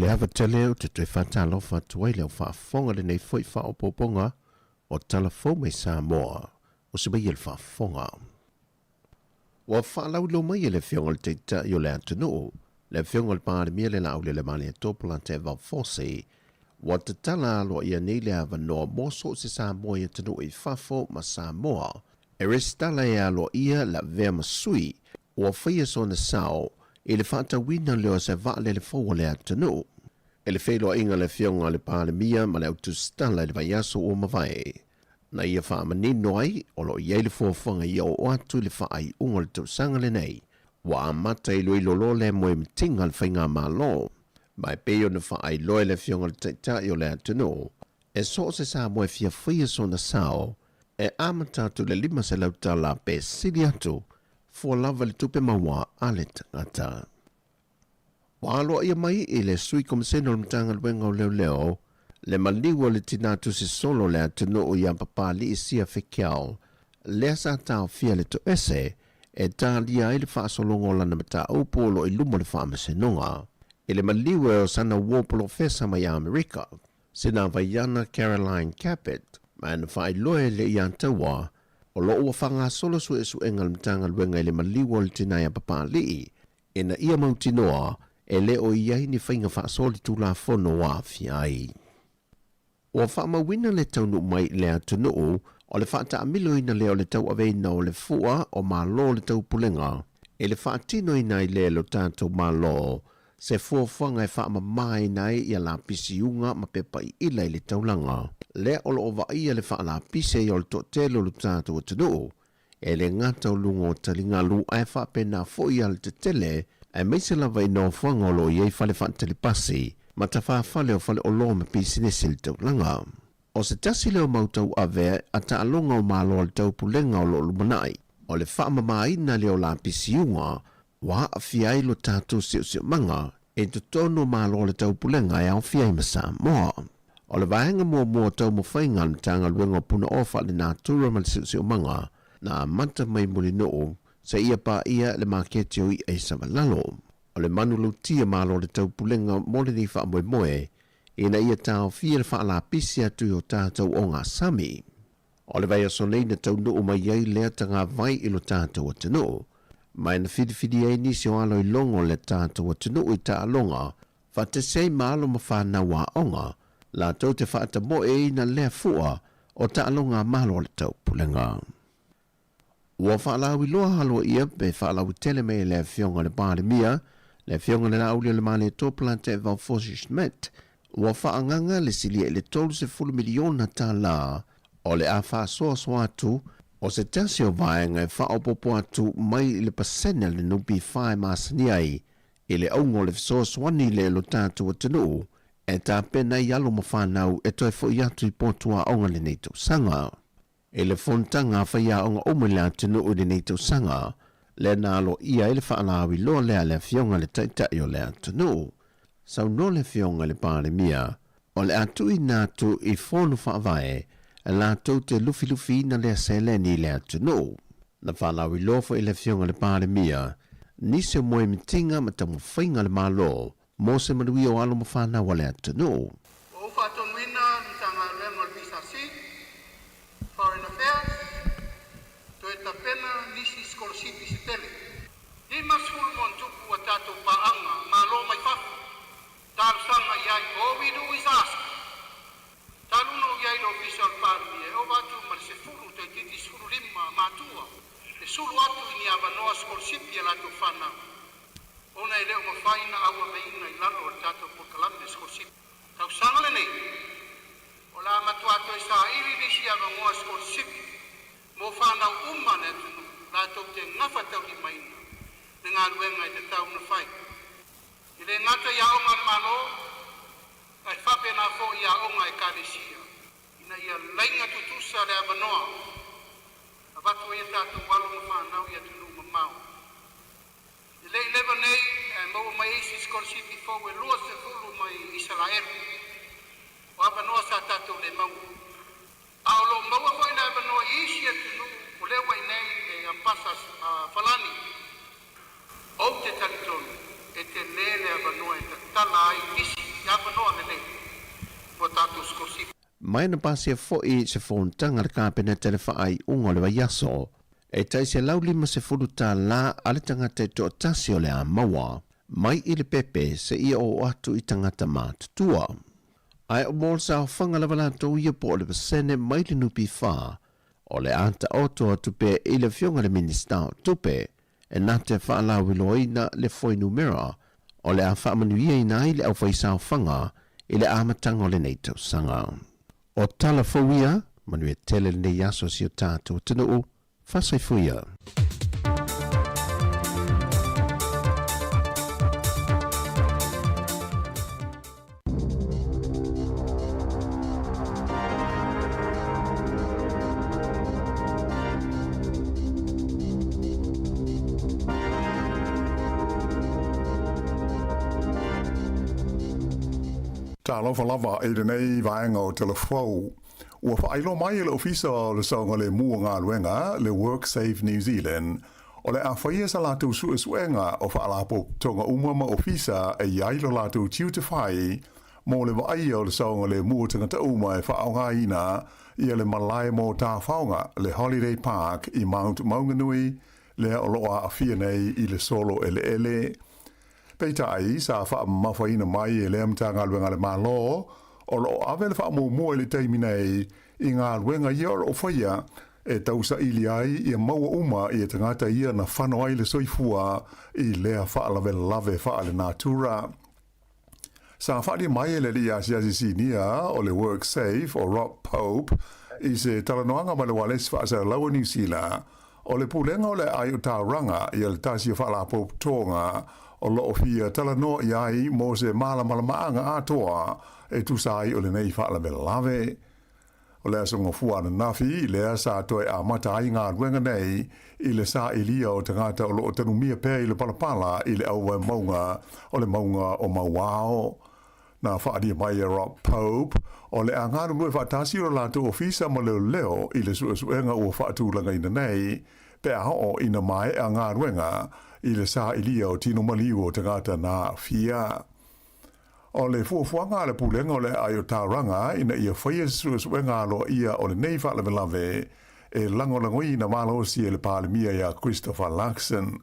le ava tele o te tue whatalofa tuai leo whaafonga le nei fwoi whaopoponga o talafo mai Sāmoa o se mai le whaafonga. Wa whaalau lo mai le whionga le teita i o le atunu, le whionga le pāremia le lau le mani e tōpula te vau fose, wa te tala alo ia nei le ava noa moso se Sāmoa i atunu i whafo ma Sāmoa, e restala e alo ia la vea masui, wa whaia so na sao, e le whata wina leo se vale le fōa le atunu. E le whelo inga le whionga le pāremia ma le autustala le vaiaso o mawai. Na ia whaamanino ai, o lo iei le fōwhanga ia o atu le whaai unga le tausanga le nei, wa amata i loi lolo le moe mtinga le whainga malo. Mai peo na whaai loe le whionga le taitai o le atunu, e so se sa moe fia whia so na sao, e amata tu le lima se lauta la pe sili atu, fua lava le tupe maua ale tangata. Wa alo ia mai i le sui komiseno le mtanga le wenga o leo leo, le maliwa le tinatu si solo le atunu o ia papali i sia whikiao, le sa tau fia le to ese, e tā lia i le whaasolongo lana mata upolo i lumo le whaamasenonga, e le maliwa o sana wopolo fesa mai Amerika, sina vaiana Caroline Capet, ma na whai loe le i antawa, o lo ua whanga solo su esu engal mtanga luenga i le maliwa le tinaya papali, e na ia mautinoa, e le o iai ni whainga whaasoli tula fono wa fiai. O whaamawina le taunu mai le atunu o le whaata amilo ina leo le tau aveina o le fua o malo le tau pulenga, e le whaatino ina i le lo tātou malo, se fuawhanga e whaama mai nai i a la pisiunga ma pepa i ila i le taulanga, le o lo ova ia le wha la pise i o le totelo lo tātou atunu, e le ngata o lungo talinga lu ai whaapena fo i al te tele, e meise lava i no whanga o lo i ei whale whantelipasi, ma ta whaafale o whale o lo me pisinesi le taulanga. O se tasi leo mautau ave a ta alonga o malo le tau pulenga o lo lumanai. O le whaama maina leo la pisiunga, wa a fiai lo tātou sio manga, e te tono malo le tau pulenga e au fiai ma Sāmoa. O le vaenga mua tau mo whainga le tanga luenga puna ofa le nātura ma le sio manga, na manta mai muli noo, se ia pa ia le makete o i eisa malalo. O le manu tia malo le tau pulenga mole ni wha moe, ina ia tau fia le wha la pisi atu o tātou o ngā sami. O le vai aso nei na tau noo mai ei lea tanga vai ilo tātou atanu. Mai na whidi ei nisi o alo i longo le tātou atanu i ta alonga, wha te sei malo ma whanau a onga, la tau te whaata moe ina lea fua o ta alonga malo le tau pulenga. Ua whaalau i loa halo ia pe whaalau tele mei le whionga le pāremia, le whionga le nauli le mane tōpula te vau Fosishmet, ua whaanganga le sili e le tolu se 10 miliona tā la, o le a whaasoa soa atu, o se tasi o vaenga e whaopopo atu mai le pasene le nupi whae maasani ai, i le aungo le fisoa swani le lo tātu atanu, e tā pena i alo ma whanau e toi fo i atu i potua onga le neito sanga. E le fontanga whaia onga ome le atanu o le neito sanga, le nalo ia ele whaalawi loa lea le whionga le taitai o le atanu. Sau no le whionga le pāremia, o le atu i nātu i whonu whaavae, e lātou te lufi na le seleni le atanu. Na whaalawi loa fo i le whionga le pāremia, nise moe mitinga ma tamu whainga le malo, mo se manui o alo ma whanawa le atanu. O whātonuina, mitanga renga visasi, Foreign Affairs, Toeta Pena, Nisi Scholarship i Sitele. Ni masulu mon tupu wa tātou paanga, malo mai whafu. Tārsanga iai, all we do is ask. Tāluno iai lo visual pārmia, o watu mar se furu, te titi suru lima, mātua. E suru atu ini avanoa scholarship i alato whana. Ona i leo mawhaina awa meina i lalo o tātou porkalande scholarship. Tau sangale nei. O la matuato e sa iri nisi avanoa scholarship. Mo whanau umane tunu, la tau te ngawhatau li maina. Ne ngā ruenga i te tau na whai. I le ngata ia onga malo, ai whape nā fo ia onga e kāresia. Ina ia lainga tutusa le avanoa. A watu ia tātou walo ma whanau ia tunu ma mau. I le 11 nei, maua mai isi scholarship i fau e lua se fulu mai Israel. O avanoa sa tātou le mau. Aolo maua mai na avanoa isi e tunu, o lewa i nei e ampasa falani. O te talitonu, e te lele avanoa e te tala ai isi. salatus korsipi. Mai na pasia fo'i se fontanga le kāpena telefa ai unga le waiaso. E tai se lau lima se furu tā la ale tangata i tō tasi o le a maua. Mai i le pepe se ia o atu i tangata mātutua. Ai o mōl sa o whanga lawa lātou ia po o le pasene mai le nupi whā. O le anta oto atu pe i le fionga le minista o tupe. E nā te whaala wiloina le foi numera. O le a whaamanuia i nai le au whaisa o whanga i le amatanga o le nei tau sanga. O tala fawia, manu e tele le nei aso si o tātou tinu u, whasai fuia. Talo lava e nei vaenga o telefou. Ua whaelo mai le ofisa o le saunga le mua ngā luenga, le Work Save New Zealand, o le a whaia sa lātou suenga o whaalapo tonga umama ofisa e iailo lātou tiu te whai, mō le vai o le saunga le mua tangata uma e whaonga ina, ia le malai mō tā whaonga, le Holiday Park i Mount Maunganui, le o loa a whia nei i le solo ele. Peita ai sa wha mawhaina mai e lea mtanga luenga le malo, o lo awe le wha mua le teimi nei i ngā luenga ia o whaia e tausa ili ai i a maua uma i e tangata ia na whano ai le soifua i lea wha lave wha le natura. Sa whaari mai e le li asi sinia o le Work Safe o Rob Pope i se talanoanga ma le wales wha sa laua New Zealand o le pulenga o le ai o tā ranga i le tasi wha la Pope tonga o lo fia talano iai mo se malamaanga atoa e tu sai o le nei whaala me lave. O lea songa fuana nafi, lea sa toi a mata ai ngā ruenga nei i le sa ilia o tangata o lo tanumia pēr i le palapala i le aua maunga o le maunga o mauao. Na whaadia mai e Rob Pope, o le a ngāru mui whaatasi o lātou ofisa ma leo i le suenga ua whaatūlanga ina nei, pe a ho ina mai a ngā ruenga i le sa ilia o tino maliu o tangata nā fia. O le fuafuanga le pulenga o le ai o tauranga ina ia whaia suenga alo ia o le nei whaalawelave e langolangoi na malosi e le pālemia ia Christopher Luxon.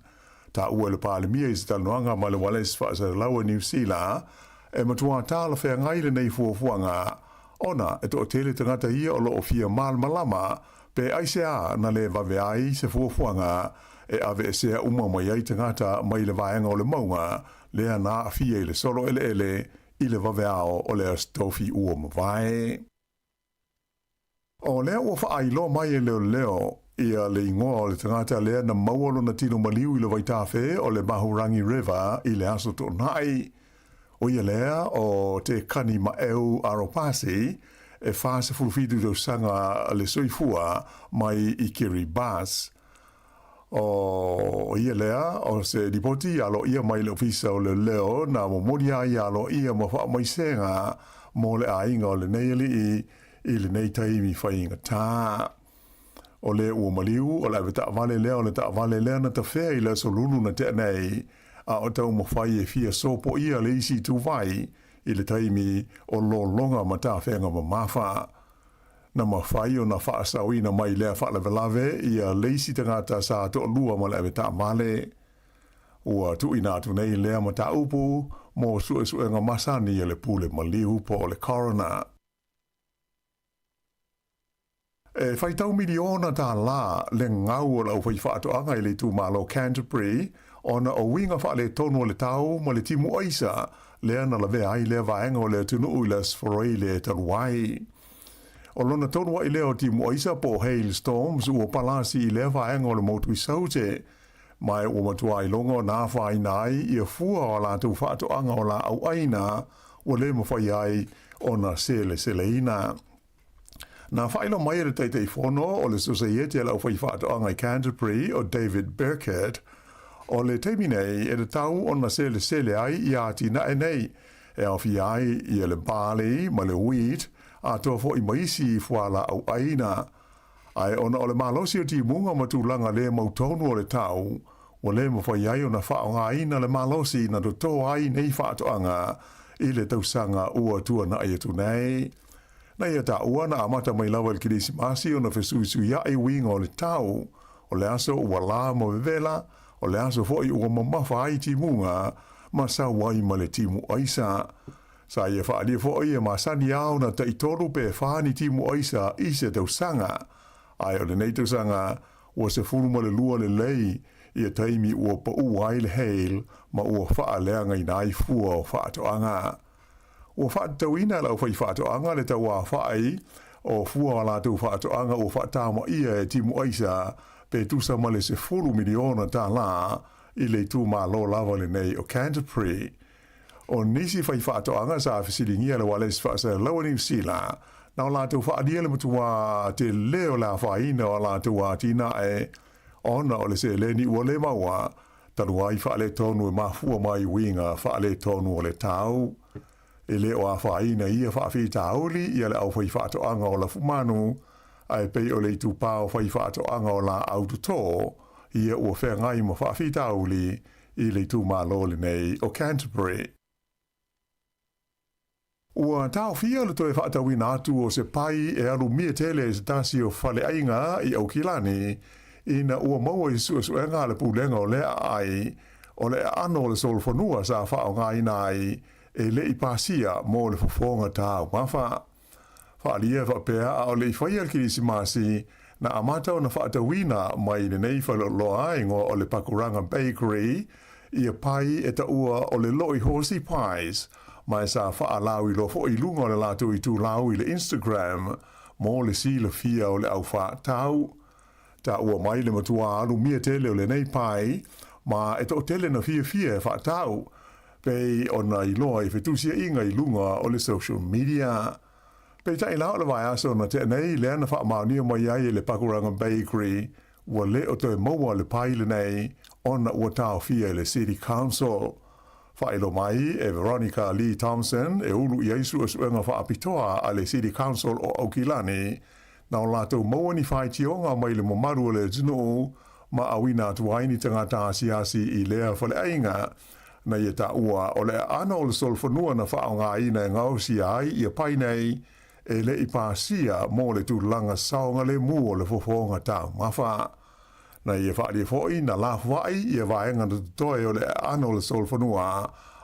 Ta ua le pālemia i se talanoanga ma le wales whaasa laua New Zealand e matua tāla whea ngai le nei fuafuanga ona e to tele tangata ia o lo o fia malama pe aisea na le vave ai se fuafuanga e ave e sea uma mai ai tangata mai le vaenga o le maunga lea na afia i le solo ele i le vaveao o le astofi ua mawai. O lea ua whaailo mai e leo ia le ingoa o le tangata lea na maualo na tino maliu i le Waitafe o le Mahurangi River i le aso tonai. O ia lea o te kani maeu aropasi e whaasa fulfidu do sanga le soifua mai i Kiribati. O ia lea, o se dipoti alo ia mai le ofisa o le leo na mo moria ia alo ia mo wha mai senga mo le ainga o le neili i le nei taimi whainga tā. O le ua maliu, o le ta vale leo le ta vale lea na ta whea i le solunu na te nei a o tau mo whai e fia sopo ia le isi tu vai i le taimi o lo longa ma tā whenga ma mawha. Na mawhai o na whaasawina mai lea whaalawelave ia leisi tangata sa to lua ma lewe ta male. Ua tu inatu nei lea ma ta upu mo suenga masani e le pule maliu po le corona. E whaitau miliona ta la le ngau o lau whai whaatoanga i le tu malo Canterbury ona o winga wha le tonu o le tau ma le timu aisa lea na lawe ai lea vaenga o le tunu uilas foroi le taruai. O lona tonua i leo timu aisa po hailstorms ua palasi i lea vaenga o le motu i saute. Mai ua matua i longo nā whai nai i a fua o la tu whaatoanga o la au aina o le mawhai ai o na sele ina. Nā whailo mai e teitei whono o le Society e lau whai whaatoanga i Canterbury o David Burkett o le teimi nei e le tau o na sele ai i ati na e nei e awhi ai i le barley ma le wheat a toa fo i maisi i fuala au aina. Ai ona o le malosi o ti munga matulanga le mautonu o le tau, o le mawhai ai o na whaonga aina le malosi na do toa ai nei whaatoanga i le tausanga ua tua na ai atu nei. Na ia ta ua na amata mai lawa Kirisimasi o na fesui ia e winga o le tau, o le aso ua la mo vevela, o le aso foi ua mamafa ai timunga, ma sa wai ma le timu aisa. Sa ia whaalia foi e ma sani au na ta itoru pe whaani timu aisa i se tausanga. Ai o le nei tausanga, ua se fulu ma le lua le lei, ia taimi ua pa ua le heil, ma ua wha leanga i nai fua o wha atoanga. Ua wha tawina lau whai wha atoanga le taua whai, o fua la tau wha atoanga o wha tama ia e timu aisa, pe tusa ma le se fulu miliona ta la, i le tu ma lo lava le nei o Canterbury. O nisi whai wha atoanga sa fisiringia le wale se wha sa lawa New Zealand, na o la tau wha adia le mutua te leo la whaina o la tua tina e, ona o le se leni ua le maua, talu ai wha le tonu e mafua mai winga wha le tonu o le tau. E leo a whaina ia wha whi tauli, ia le au whai wha atoanga o la fumanu, ai pei o le tu pao whai wha atoanga o la autotō, ia ua whea ngai mo wha whi tauli, i le tu malo le nei o Canterbury. Ua tau fia le toe whaatawina atu o se pai e alu mia tele e se tasi o whale ainga i au kilani, ina ua maua i suenga le pulenga o lea ai, o lea ano le solfonua sa whao ngā ina ai, e le i pasia mo le fofonga tau mawha. Whaalia whapea o le i whaia Kirisimasi, na amata o na whaatawina mai le nei whaloloa ingo o le Pakuranga Bakery, ia pai e ta ua o le loi horsey pies, mai sa whaalau i lo fo i lunga o le lato i tu lau i le Instagram, mo le sila fia o le au wha tau. Ta ua mai le matua alu mia tele o le nei pai, ma e to tele na fia e wha tau, pei o na i loa i fetusia inga i lunga o le social media. Pei ta ila o le vai aso na te nei lea na wha maunia mai ai le Pakuranga Bakery, ua le o te maua le pai le nei, ona ua tau fia le City Council. Whaelo mai e Veronica Lee Thompson e ulu i aisu o suenga whaapitoa a le City Council o Aukilani, na o lātou maua ni whai tionga mai le momaru o le tunu, ma awina tuaini tangata asiasi i lea whale ainga, na ia ta ua o le ana o le solfonua na whao ngā ina e ngausi ai i a painei, e le i pāsia mō le tūlanga saonga le mu o le fofonga tau mawha. Na ia whaari fōi na la whai i a vaenga na tutoe o le ana o le solfonua,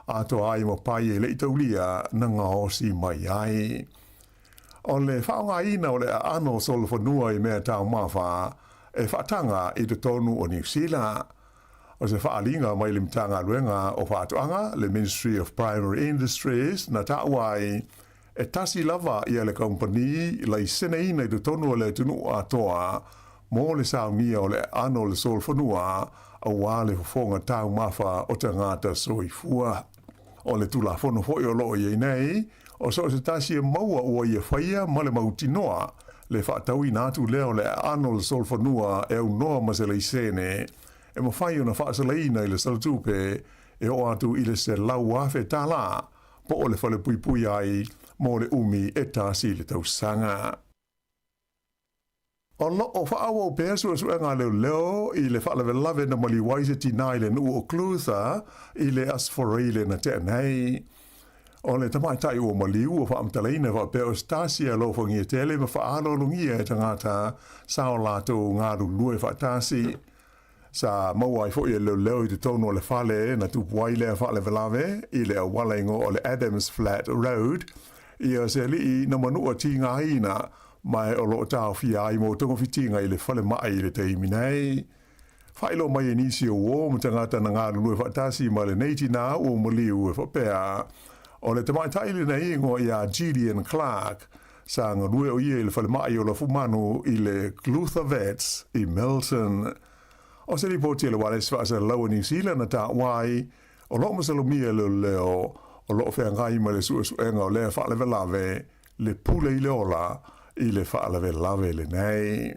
a to ai mo pai e le i taulia na ngaosi mai ai. O le whaonga ina o le ana o solfonua i mea tau mawha, e whaatanga i te tonu o New Zealand. O se whaalinga mai le mtanga luenga o whaatoanga, le Ministry of Primary Industries, na tauai, e tasi lava i le company lai sene ina i te tonu o le tunu atoa, mo le saunia o le ano le solfonua, a wale fofonga tau mawha o te ngata soifua. O le tula fono hoi o loo i nei, o so se tasi e maua ua i e whaia ma le mautinoa, le whaataui nātu leo le ano le solfonua e au noa ma se le sene, e ma whai o na whaasaleina i le saltupe, e o atu i le se lau afe tā la, po o le whale pui pui ai, mo le umi e tasi le tausanga. O lo o whaawa o pēsu e suenga leo i le whaalawe lawe na mali waise tinai le nuu o klutha i le asforeile na te nei. O le tamaitai o maliu o whaamtaleina wa pēo stasia lo whangia tele ma whaalo lungia e tangata sao lato ngāru lue whaatasi. Sa maua i fwoi e leo i te tono o le whale na tupuai lea whaalawe lawe i le awalengo o le Adams Flat Road i a se li na manua ti ngā ina mai o lo tau fia ai mo tongo fitinga i le whale mai i le teimi nei. Whaelo mai e nisi o o mo tangata na ngā lue whaatasi ma le neiti nā o maliu e whapea. O le tamaitai le nei ingo i a Gideon Clark sa ngā lue o ie le whale mai o la fumanu i le Glutha Vets i Melton. O se li poti le wale svasa lawa New Zealand na ta wai, o lo masalomia leo, o lo whea ngai ma le suenga o lea whaalewe lawe, le pule i leola, i le whaalewe lawe le nei.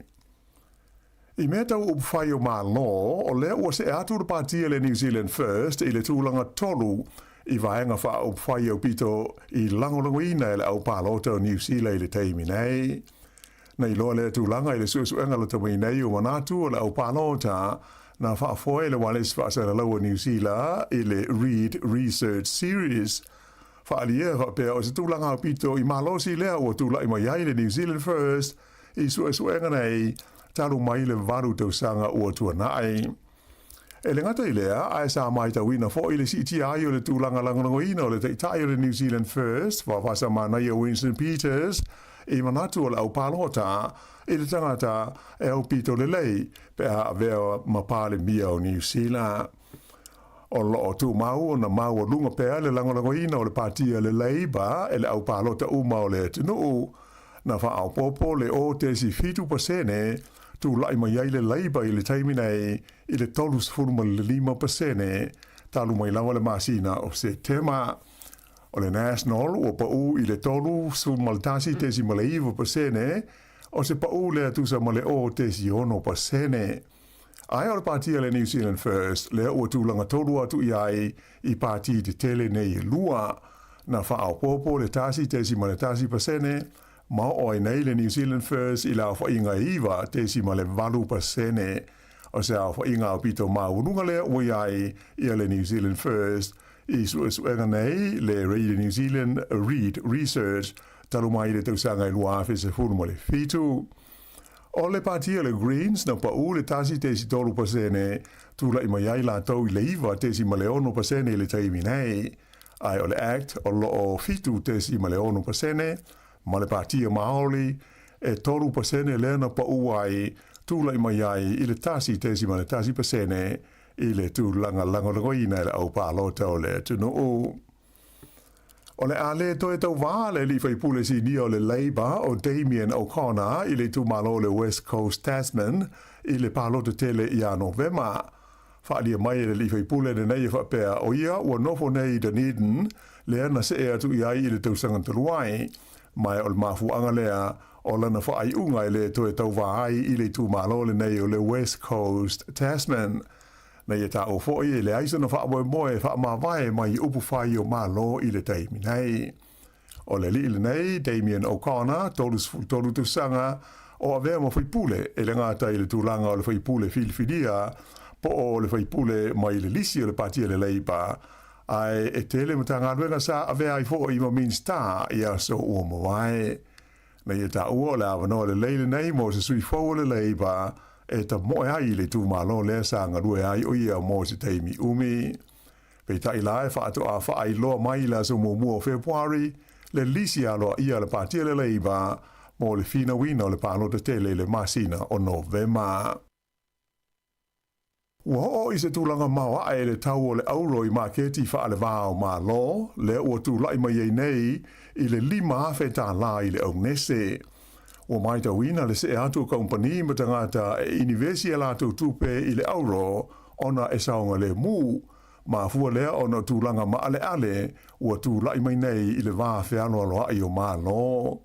I mea tau upwhai o maa lo, o lea ua se atu le pātia le New Zealand First, i le tūlanga tolu, i vaenga wha upwhai au pito i langolangoina le au pālota o New Zealand i le teimi nei. Nei loa le tūlanga i le suenga le tamai nei o manatu o le au pālota, na whaafoe le wales whaasara laua New Zealand i le Read Research Series. whaalia pe o se tūlanga o pito I malosi lea o tūlai mai ai le New Zealand First I suenga nei talu mai le varu tausanga o tuanai. E le ngata I lea, ai sa mai tawina fo I le siti ai o le tūlanga langoina o le teitai o le New Zealand First, wawasa mana I o Winston Peters, I manatu o le au palota, I le tangata e au pito le lei, pe a veo mapale mia o New Zealand. O lo tu mau na mau o lunga pea le langoina o le partia le Labour e le au palota uma o le tunu na fa au popo le o te si fitu pasene tu lai mai ai le Labour I le taimi nei I le tolus furma le 5% talu mai lawa le masina o se tema o le National o pa u I le tolu furma le tasi te si male 5% o se pa u le atusa male o te si 1%. Ai o le partia le New Zealand First, le o tūlanga tolu atu iai I parti te tele nei lua, na wha popo le tasi tesi ma le tasi pasene, ma o nei le New Zealand First I la wha inga iwa tesi ma le 8%, o se a wha inga o pito maununga le o iai I le New Zealand First, I suenga nei le Radio New Zealand Read Research, talu mai le tausanga I lua afe se furu ma le fitu. O le partia le Greens na pa u le tasi tesi tolu pasene tu la ima iai la tau I le iwa tesi ma le 1% le taimi nei. Ai o le Act o lo o fitu tesi ma le 1% ma le partia Maori e tolu pasene le na pa u ai tu la ima iai I le tasi tesi ma le tasi pasene I le tu langa langoina le au palota o le tunu u. O le ale to e tau wāle li whai pule si ni o le Labour o Damien O'Connor I le tu malo le West Coast Tasman I le palota tele I a Novema. Whaalia mai le li whai pule ne nei whapea o ia ua nofo nei Dunedin le ana se e atu I ai I le tausanga taluai. Mai o le mafuanga lea o lana whaai unga I le to e tau wāai I le tu malo le nei o le West Coast Tasman. Na ia ta o foi le aisa na fa moe fa ma vai mai upu fai o malo I le taimi nei. O le li nei Damien O'Connor tolu tu sanga o avea mo fai pule e le ngata I le tūlanga o le fai pule filfidia po o le fai pule mai le lisi o le partia le Labour ai e tele matanga luenga sa avea I fo I ma min sta ia so o mo vai. Na ia ta o le avano le leile nei mo se sui fo le Labour e ta moe ai le tu malo le sa ngarue ai o ia mo se taimi umi. Pe ta ila e whaato a whaai loa mai la so mo February le lisi alo ia le partia le Labour mo le fina wina o le palo te tele le masina o Novema. Ua o I se tūlanga maua e le tau o le auro I maketi wha ale vāo malo le ua tūlai mai ei nei I le 5 awheta la I le au nese. O mai ta wina le se atu kompani ma tangata e universia la tu tupe I le auro ona e saonga le mu ma fua lea ona tūlanga ma ale ua tūlai mai nei I le vā whiano aloa I o malo.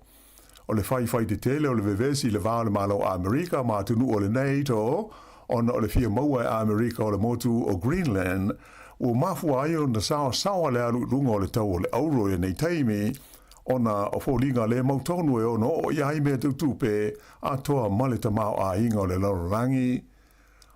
O le fai te tele o le vevesi le vā le malo a Amerika ma tunu o le NATO ona o le fia maua a Amerika o le motu o Greenland ua mafua ai o na sawa le alu runga o le tau o le auro e nei taimi ona o fōlinga le mautonu e ono o iai mea tutupe a toa male tamau a inga o le laurangi.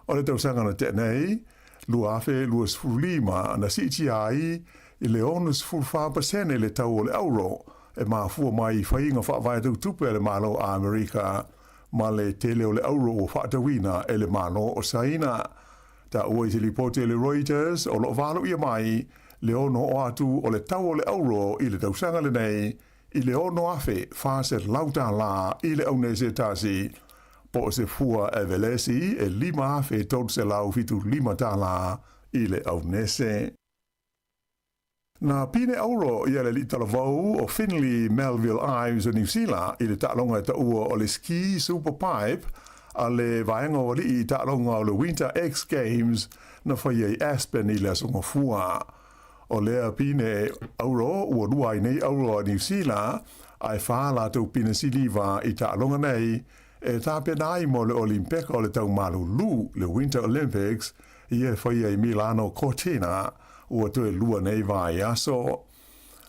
O le tausanga na tenei, lua afe lua sfurlima na siti ai I le onu sfurfa pasene le tau o le auro e mafua mai whainga whaavai tutupe le malo a Amerika ma le tele o le auro o whaatawina e le malo o saina. Ta ua I te lipote le Reuters o lo valo ia mai le ono o atu o le tau o le auro I le tausanga le nei, I le ono afe whase lauta la I le aune se tasi, po se fua e velesi e 5 afe tot se lau fitu 5 tala I le aune se. Na pine auro I le li talavau o Finley Melville Ives o New Zealand I le talonga ta ua o le ski super pipe a le vaenga o li I talonga o le Winter X Games na whai Aspen I le songa fua. O lea pine auro ua lua I nei auro a New Zealand ai whaala tau pine siliva I talonga nei e tape nai mo le Olimpeka o le tau malulu le Winter Olympics I e whai Milano Cortina ua tue lua nei vai aso.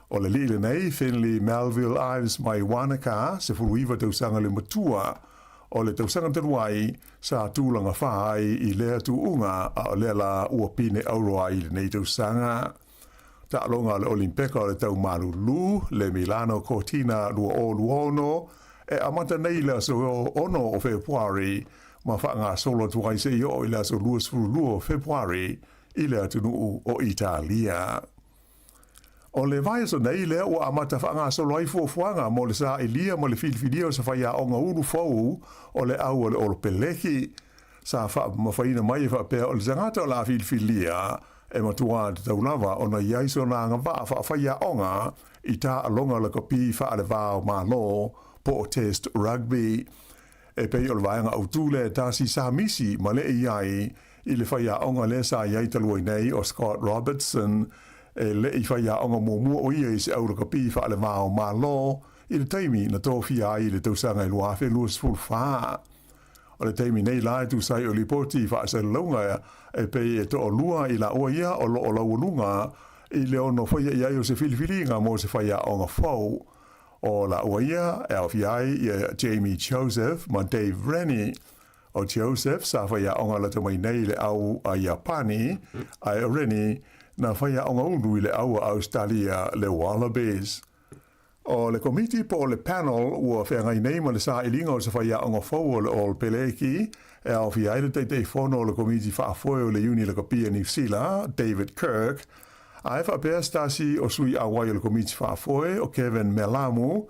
O le lile nei Finley Melville Ives mai Wanaka se furuiva tau sanga le matua o le tau sanga tenuai sa tūlanga whai I lea tu unga a o lea la ua pine auro ai le nei tau sanga. ta longa le Olimpeka o le tau malulu, le Milano Cortina lua o luono, e amata nei la so ono o Februari, ma fa ngā solo tuai se i o i la so luas fulu o Februari, i le atunu o Italia. O le vai so nei le o amata fa ngā solo ai fuafuanga mo le sa ilia mo le filfilia o sa whaia o ngā uru fau o le au o le olo peleki, sa fa mawhaina mai fa pēr o le zangata o la filfilia, e matua te taulawa o na iaiso na ngā waa fa whaia onga i tā alonga le kopi fa ale vāo mālo po o test rugby. E pei o le vaenga au tūle tāsi sa misi ma le iai i le whaia onga le sa iai talua nei o Scott Robertson e le i whaia onga mua o ia i se au le kopi fa ale vāo mālo i le taimi na tōwhia i le tausanga i luafe luas fulfaa. O le taimi nei lai tu sai o li poti fa se longa e pei e to o lua i la oa ia o lo o la ulunga i le ono whaia iai o se filifilinga mo se whaia onga fau. O la oa ia e au fiai i Jamie Joseph ma Dave Rennie. O Joseph sa whaia onga la tamai nei le au a Japani a Rennie na whaia onga unu i le au a Australia le Wallabies. O le komiti po le panel ua whengai nei ma le sa ilinga o se whaia onga fau o le All Peleki e au fiai le teitei whono o le komiti whaafoe o le uni le kapia New Zealand, David Kirk, a e whapea stasi o sui awai o le komiti whaafoe o Kevin Melamu,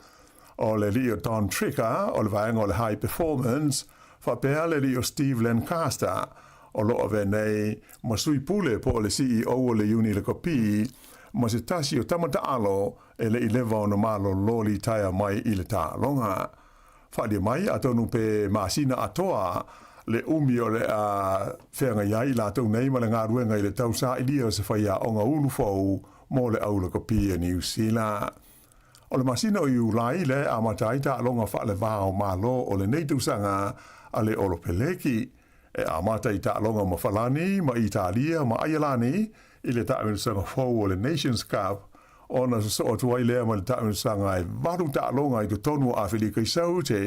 o le li o Don Tricker, o le vaenga o le High Performance, whapea le li o Steve Lancaster, o lo o venei ma sui pule po o le CEO o le uni le kapia, ma se tasi o tamata alo e le ilewa o na malo loli taia mai i le tā longa. Whadia mai a tonu pe maasina atoa le umi o le a whenga iai la tau nei ma le ngā ruenga i le tau sa ilia o se whaia o ngā ulu fau mo le aula kopia New Zealand. O le masina o iu lai le a matai tā longa wha le vāo malo o le nei tausanga a le olo peleki e a matai tā longa ma Falani, ma Italia, ma Ayalani i le tāmirisanga fau o le Nations Cup o na so o tuai lea ma le tāmirisanga e varu tālonga i tu tonu a Whilika i saute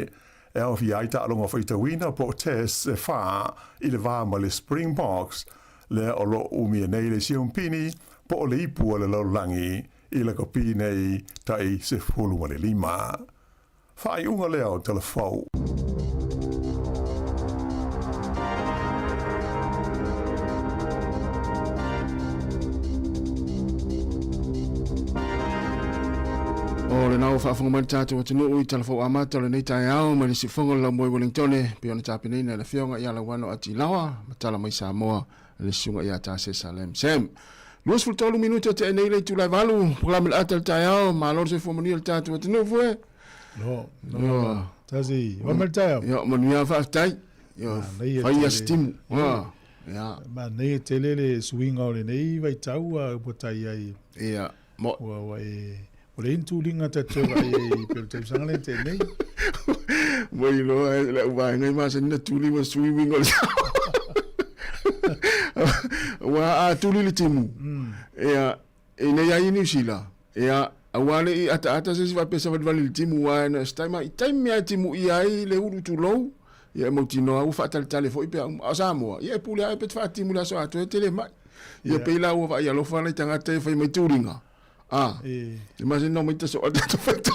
e au fi ai tālonga whaitawina po test e wha i le vā ma le Springboks le o lo umia nei le siumpini po o le ipu o le laulangi i le kopi nei tai se fulu ma le 5. Whai unga lea o telefau. O le nau whaafonga mai tātou atu nuu i talafo amata le nei tai au ma le si whonga la moi Wellingtone pe ona tāpinina le whionga i ala wano ati lawa matala mai Sāmoa le sunga i ata se Salem Sam. Luas fultolu minuta te nei le tūlai valu programa le ata le tai au ma lor se fomani le tātou atu nuu fue. No. Tazi, wamel tai au? Yo, manuia whaafitai. Yo, whaia stimu. Ya. Ma nei te lele swing au le nei vai tau a upotai ai. Ia. Mo. Wa o le intulinga te tora i pelo te usanga te nei. Moi lo le vai ngai ma se na tuli ma swimming o. Wa a tuli le timu. Ia e nei ai New Zealand. Ia awale i ata se va pesa va le timu wa na staima i taimi a timu i ai le uru tu lo. Ia mo tino au fa tale fo i pe a Sāmoa. Ia pule ai pe fa timu la so ato e tele mai. Ia pe la o va ia lo fa le tanga te fa mai turinga. Imagina mai te so ata to feto.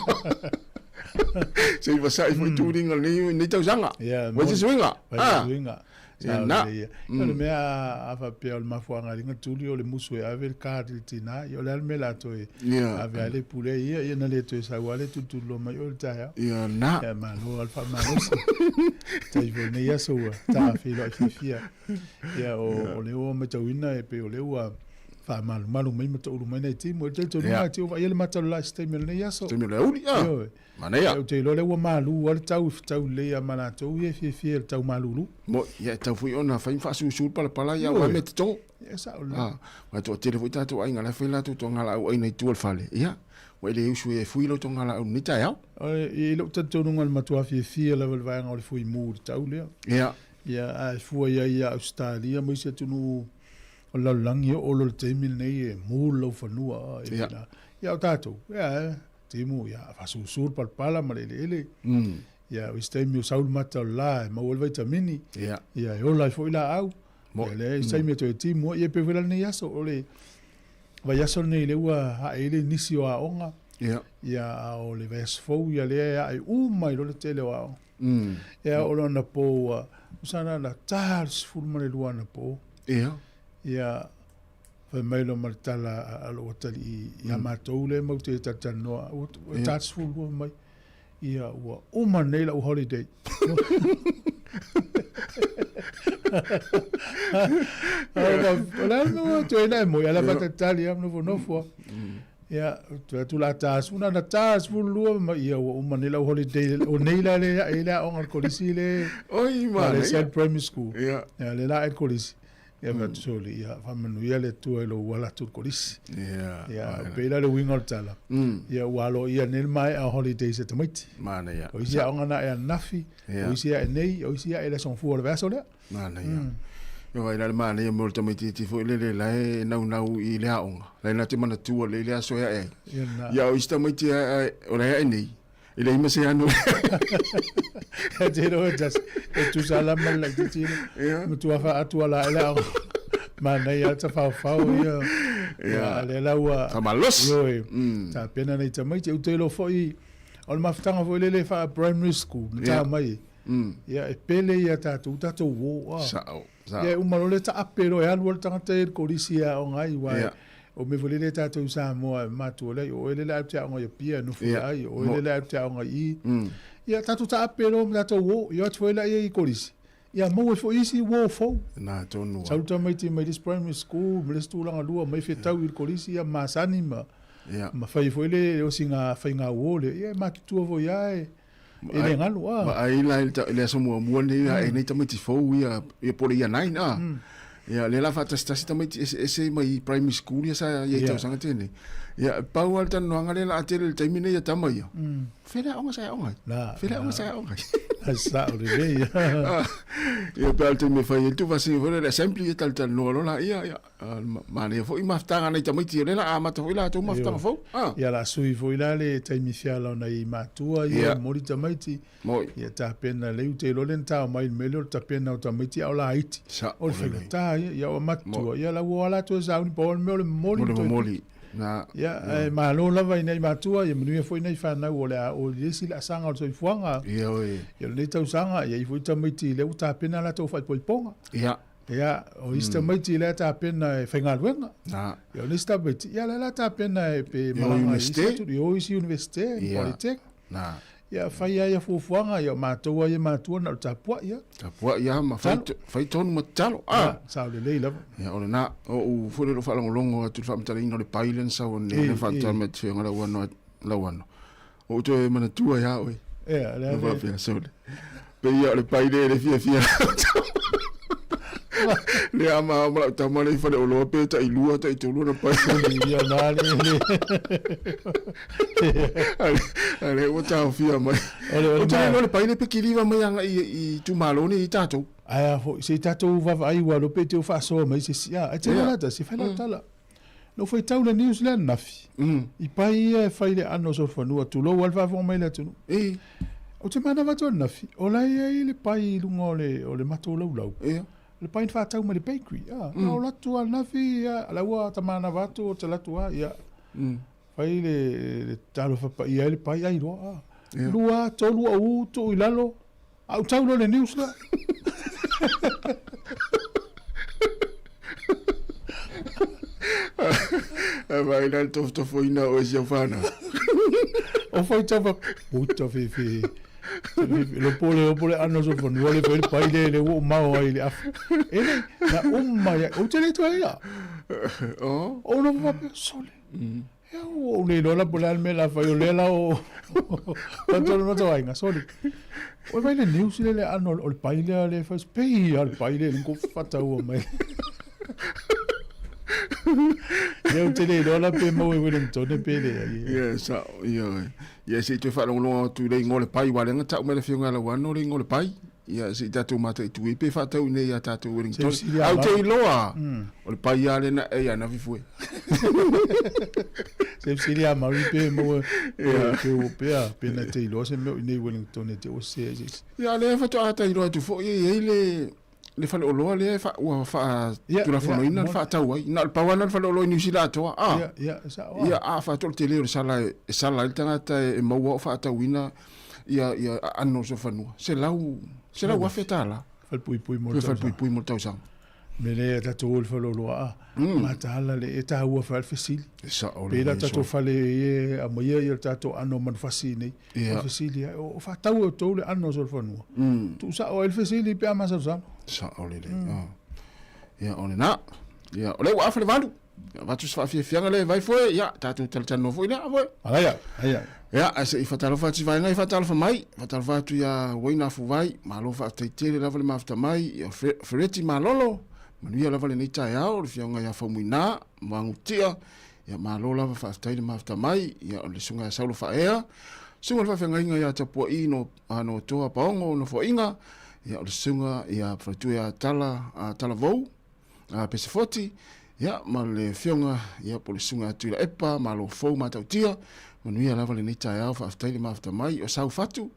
Sei va sai foi turinga ni tau sanga. Wa se swinga. Swinga. Na. Le mea ava pe o mafuanga ringa tuli o le musu e ave card tina yo le mela to e ave ale pule ia na le to sa wale tu lo mai o taia. Ia na. Ya ma lo alfa ma lo. Tai vo ne ya so ta fi lo fia. Ya o le o matawina e pe o le o fa malu mai mata uru mai nei timo te to nunga te o ele mata la steme le yaso te le uri ya manea te lo le wa malu o tau le ya mana to ye fi tau malu mo ya tau fu ona fa fa su pala ya wa met to ya sa o ma to te fu tatu ai ngala fa la to ngala ai nei tu fale ya wa le usu e fu lo to ngala ni ta ya e lo to nunga matua fi level va ngol fu mu tau le ya a fu ya Australia mo se tu no o la langi o lo te mil nei e mo lo fanua e na ya tato ya te mo ya fa sur pala ma le ya we stay mi saul mata la ma o vitamini ya o la fo la au mo le sai mi to te mo e pe vela nei aso o le vai aso nei le ua haele nisi o aonga. Ia o le vesfou ia lea ai uma i lo le tele o aonga. Ia o lona po usana na tars fulma le lua na po. Ia fa mailo martala alo otali ia matou le mau te tatanoa o tars fulma mai. Ia ua uma nei la o holiday. Ola no tu ena mo ala fatatali am no nofo. Ya tu la tas una na tas fulu ma ia o manila holiday o neila le ila on kolisi le. Oi ma le Saint Primary School. Ya le la kolisi. Ya va soli ya fa manu ia le tu elo wala tu kolisi. Ya pela le wingol tala. Ya walo ia nel mai a holidays at mait. Mana ya. O isia on na ya nafi. O isia nei o isia ele son fu le vaso Mana ya. Yo vai la mana ia molto mai ti fo le la nau i le aonga. La na te mana tu le le aso e. Ya o ista mai ti o la e nei. Ile ima se anu. Te ro just tu sala mal la ti. Tu afa atu ala ela. Mana ia ta fa ia. Ya le la wa. Tamalos. Ta pena nei ta mai te utelo foi. O maftanga foi le fa primary school. Ta mai. Ya e pele ia ta tu wo. Sao. Ya umalole ta apero e alu tanga te kolisia o ngai wa. O me volele ta tu Sāmoa matole o ele la ta ngo pia no ai o ele la ta ngo I. Ya ta tu ta apero na to wo yo tu la i kolisi. Ya mo fo isi wo fo. Na tonu. Sa tu mai ti mai dis primary school, me stu langa lua mai fe tau I kolisi ya masani ma. Ma fai fo ele o singa fai nga wo le. Ya ma tu vo ya e. Ele ngalo a. Ma ai la le so mo mo ne ya e nei ta mai ti fo ya pole ya 9 Ya le la fata sta sta mai ese mai primary school ya sa ya tau sanga tene. Ya pau alta no ngale la atele te mine ya tama ya. Fela onga sa onga. Fela onga sa onga. Asa o le ya. Ya pau te me fai tu vasi vole le sempre ya tal no la ya ma ne fo I maftanga nei ta mai ti le la ama to ila to maftanga fo. Ya la sui fo ila le te mi fiala na I matua ya mori ta mai ti. Ya ta pena le te lo lenta mai melhor ta pena o ta mai ti ala iti. O le ta ya o matua ya la wala to za un po moli na ya ma lo la vai nei matua ya menu foi nei fa na o lesi la sanga o soi fuanga ya le tau sanga ya I foi ta mai ti le uta pena la to fa ponga ya o ista mai ti le ta pena fenga luenga ya le sta bet ya la ta pena pe malanga o isi universite politek ya fai ya fuanga ya matua na tapua ya ma fai ton matalo sa le leila ya ona na o fole lo fala longo tu fa mtali no le pailen sa o ne fa ta met fe ngala wano o to e mana tua ya oi le va bien sole pe ya le paile le fia le ama ma ta ma le fa le lo pe ta ilua ta tu lo na pa ya na le ale o ta fia mai o ta no le paile pe kiliva mai anga I tu malone I tato aya fo se tato va ai wa lo pe te fa so mai se ya te la ta se fa la tala no foi tau le New Zealand nafi I pai fai le anno so fa no tu lo wal va vo mai le tu o te mana va to nafi o la I le pai lungo o le mato lau le pai fa tau mai le bakery o la tu al nafi la wa ta mana va to te la tu ya fai le talo fa pa ia le pai ai roa lua tolu au to ilalo au tau le news la vai la to foi na o sia fana o foi tava puta fi lo pole anno so fon vole per pai le o mau ai le ele na umma ya o tele to ia o no va per sole o ne lo la pola me la fa yo le la o tanto no to ai sole o vai le news le anno o pai le fa spei al pai le ko fata o mai eu tele lo la pe mo e Wellington ne pele ya sa ya se te fa lo tu le ngole pai wa le ngata me le fiunga la wa no le ngole pai ya se ta tu mata tu pe fa ta ne ya ta tu Wellington au te loa o le pai ya le na e ya na fifue se siria mari pe mo pe o pe na te lo se me ne Wellington te o se ya le fa ta ta lo tu fo ye le le fa o lo le fa wa fa tu la fono ina fa tau ai na pa wana fa lo ni sila to ya a fa to tele sala il tanga ta e mo fa tau ina ya anno so fanua se la wa fetala fa pui mo tau sang me le ta to fa lo ma ta la le ta wa fa fasil pe la ta to fa le a mo ye ta to anno man fasini fasili o fa tau to le anno so fanua tu sa o el fasili pe ma sa ole le ya ole na ya ole wa fa le valu va tu fa fianga le vai foi ya ta tu tel no foi na foi aya ya ase I fatalo fa ti vai na I fatalo fa mai fatalo fa tu ya waina fu vai ma lo fa te la vale ma fa mai ya freti ma lolo manuia la vale nei tai ao le fianga ya fa muina mangutia ya ma lo la fa tai ma fa mai ya le sunga sa lo fa ea sunga fa fenga inga ya tapo ino ano toa paongo no fo inga ya le sunga ya fa tu ya tala vou pese 40 ya ma le fianga ya po le sunga tu la epa ma lo fo ma tautia manuia lava le nita ya fa aftai ma afta mai o sau fatu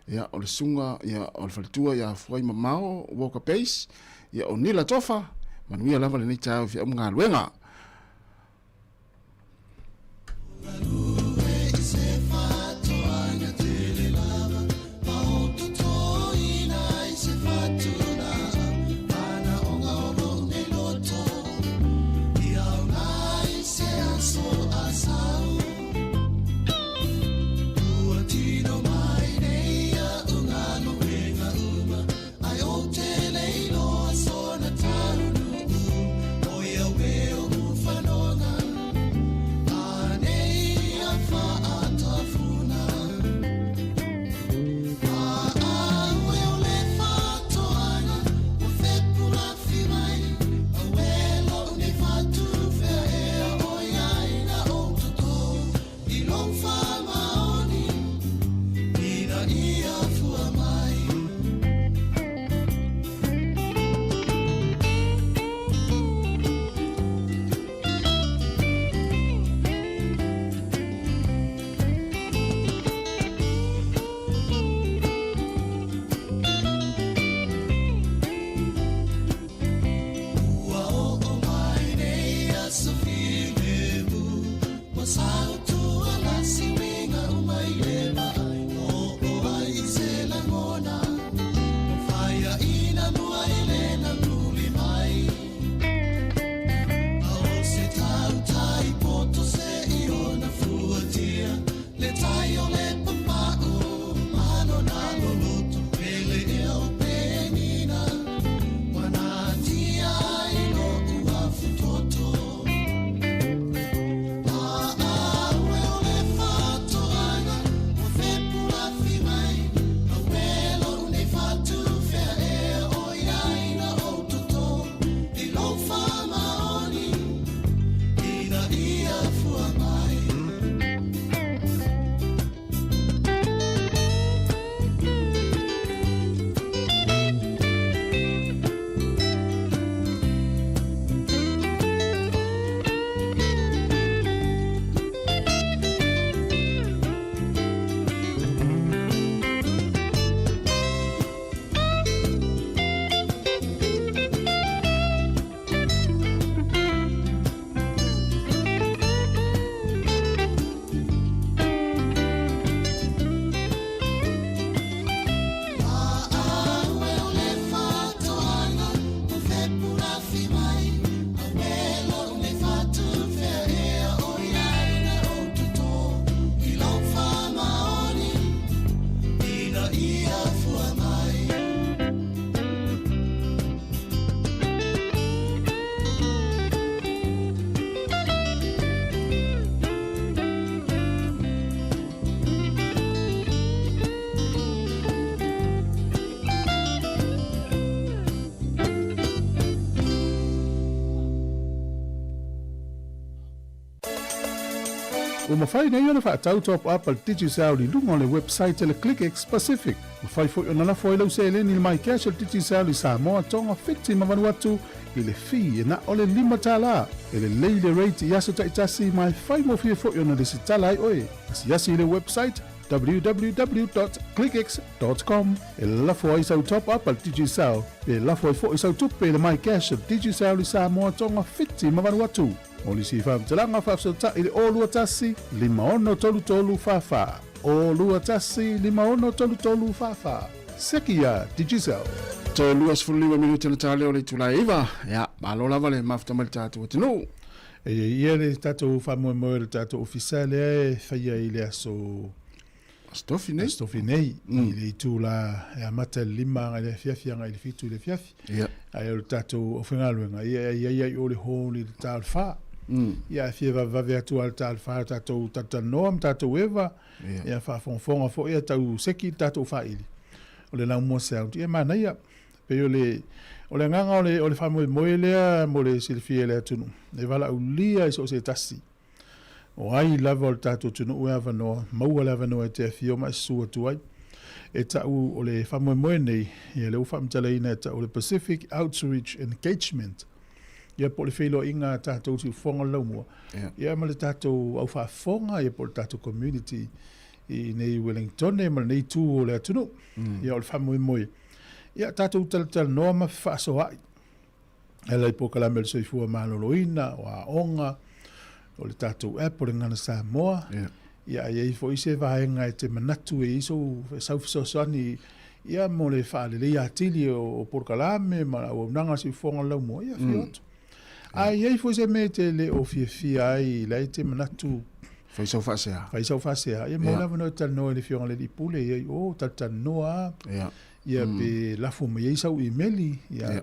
ya o le sunga ya o le faltua ya foi mamao walk pace ya o nila tofa manuia lava le nita ya fi nga luenga O mawhai nei ana whaatau top up al Titi Sauri lunga o le website le ClickX Pacific. Mawhai fo iona lafo e lau se eleni le mai cash al Titi Sauri Sāmoa tonga whiti mawanu atu i le fi e na o le lima tala. E le leile rate i aso taitasi mai whai mo fie fo iona le sitala ai oe. Asi i le website www.clickx.com. E lafo ai sau top up al DigiSal. E lafo ai fo i sau tupe le mai cash al DigiSal i Samoa tonga fiti mawanu atu. O li si whamtalanga whafsota i le olua tasi, 5 fafa. Olua tasi, 5 fafa. Sekia DigiSal. Luas fulima minuti na tale o le tulaiva. Ya, malo lava le mafta mal tatu o tinu. E ia le tatou whamoemoe le tatou ofisale e whaia i le aso Stofi nei. Stofi nei. I le itu la e amata lima ngai le fiafi ngai le fitu le fiafi. Ia. Ai o le tatou ofengaluenga. Ia o le honi le tal wha. Ia fie vave atu al tal wha tatou tatanoa tatou eva. Ia whafonfonga fo ia tau seki tatou whaili. O le lau mua sound. Ia mana ia. Pe o le nganga o le whamoemoe lea mo le silfie lea tunu. E wala ulia iso se tasi. O ai lava o le tātou tunu ue awanoa, maua le awanoa e te awhio ma sua tuai. E tau o le whamoemoe nei, ia le ufamtaleina e tau o le Pacific Outreach Engagement. Ia po le whilo inga tātou si whonga laumua. Ia ma le tātou au whafonga, ia po le tātou community i nei Wellington, ma le nei tū o le atunu. Ia o le whamoemoe. Ia tātou tal noa ma whaasoai. Ela i po kalamel soifua maloloina, o a onga, o le tātou app o le ngana Sāmoa. Ia i fo ise vaenga e te manatu e iso saufisosani. Ia mo le whaalele i atili o porkalame, ma o nanga si fonga lau mo. Ia fiotu. Ia fo ise me te le o fia ai, la i te manatu. Faisau whaasea. Faisau whaasea. Ia mo lava no tal noa le fionga le dipule. Ia o tal noa. Ia pe lafo me isau i meli. Ia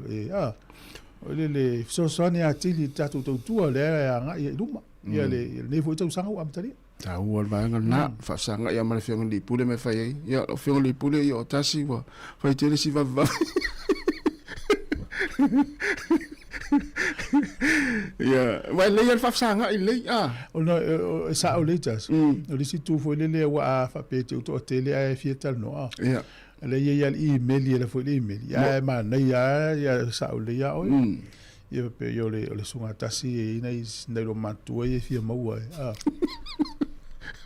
le sosoani atili tatu tautua le anga ia luma. Ia le nefo tau sanga o amtari. Tau al vaenga na whaasanga ia mara fionga li pule me whai ei. Ia o fionga li pule i o tasi wa whai tere si vava. Ia, wai lei al whaasanga i lei. O no, e sa o lei tas. O lisi tu fo le wa a whapete uto o tele a e fietal no. Ia. Le ia email ia foi email. Ia ma nei ia sa o le ia o. Ia pe yo le sunga tasi e nei lo matu e fia maua.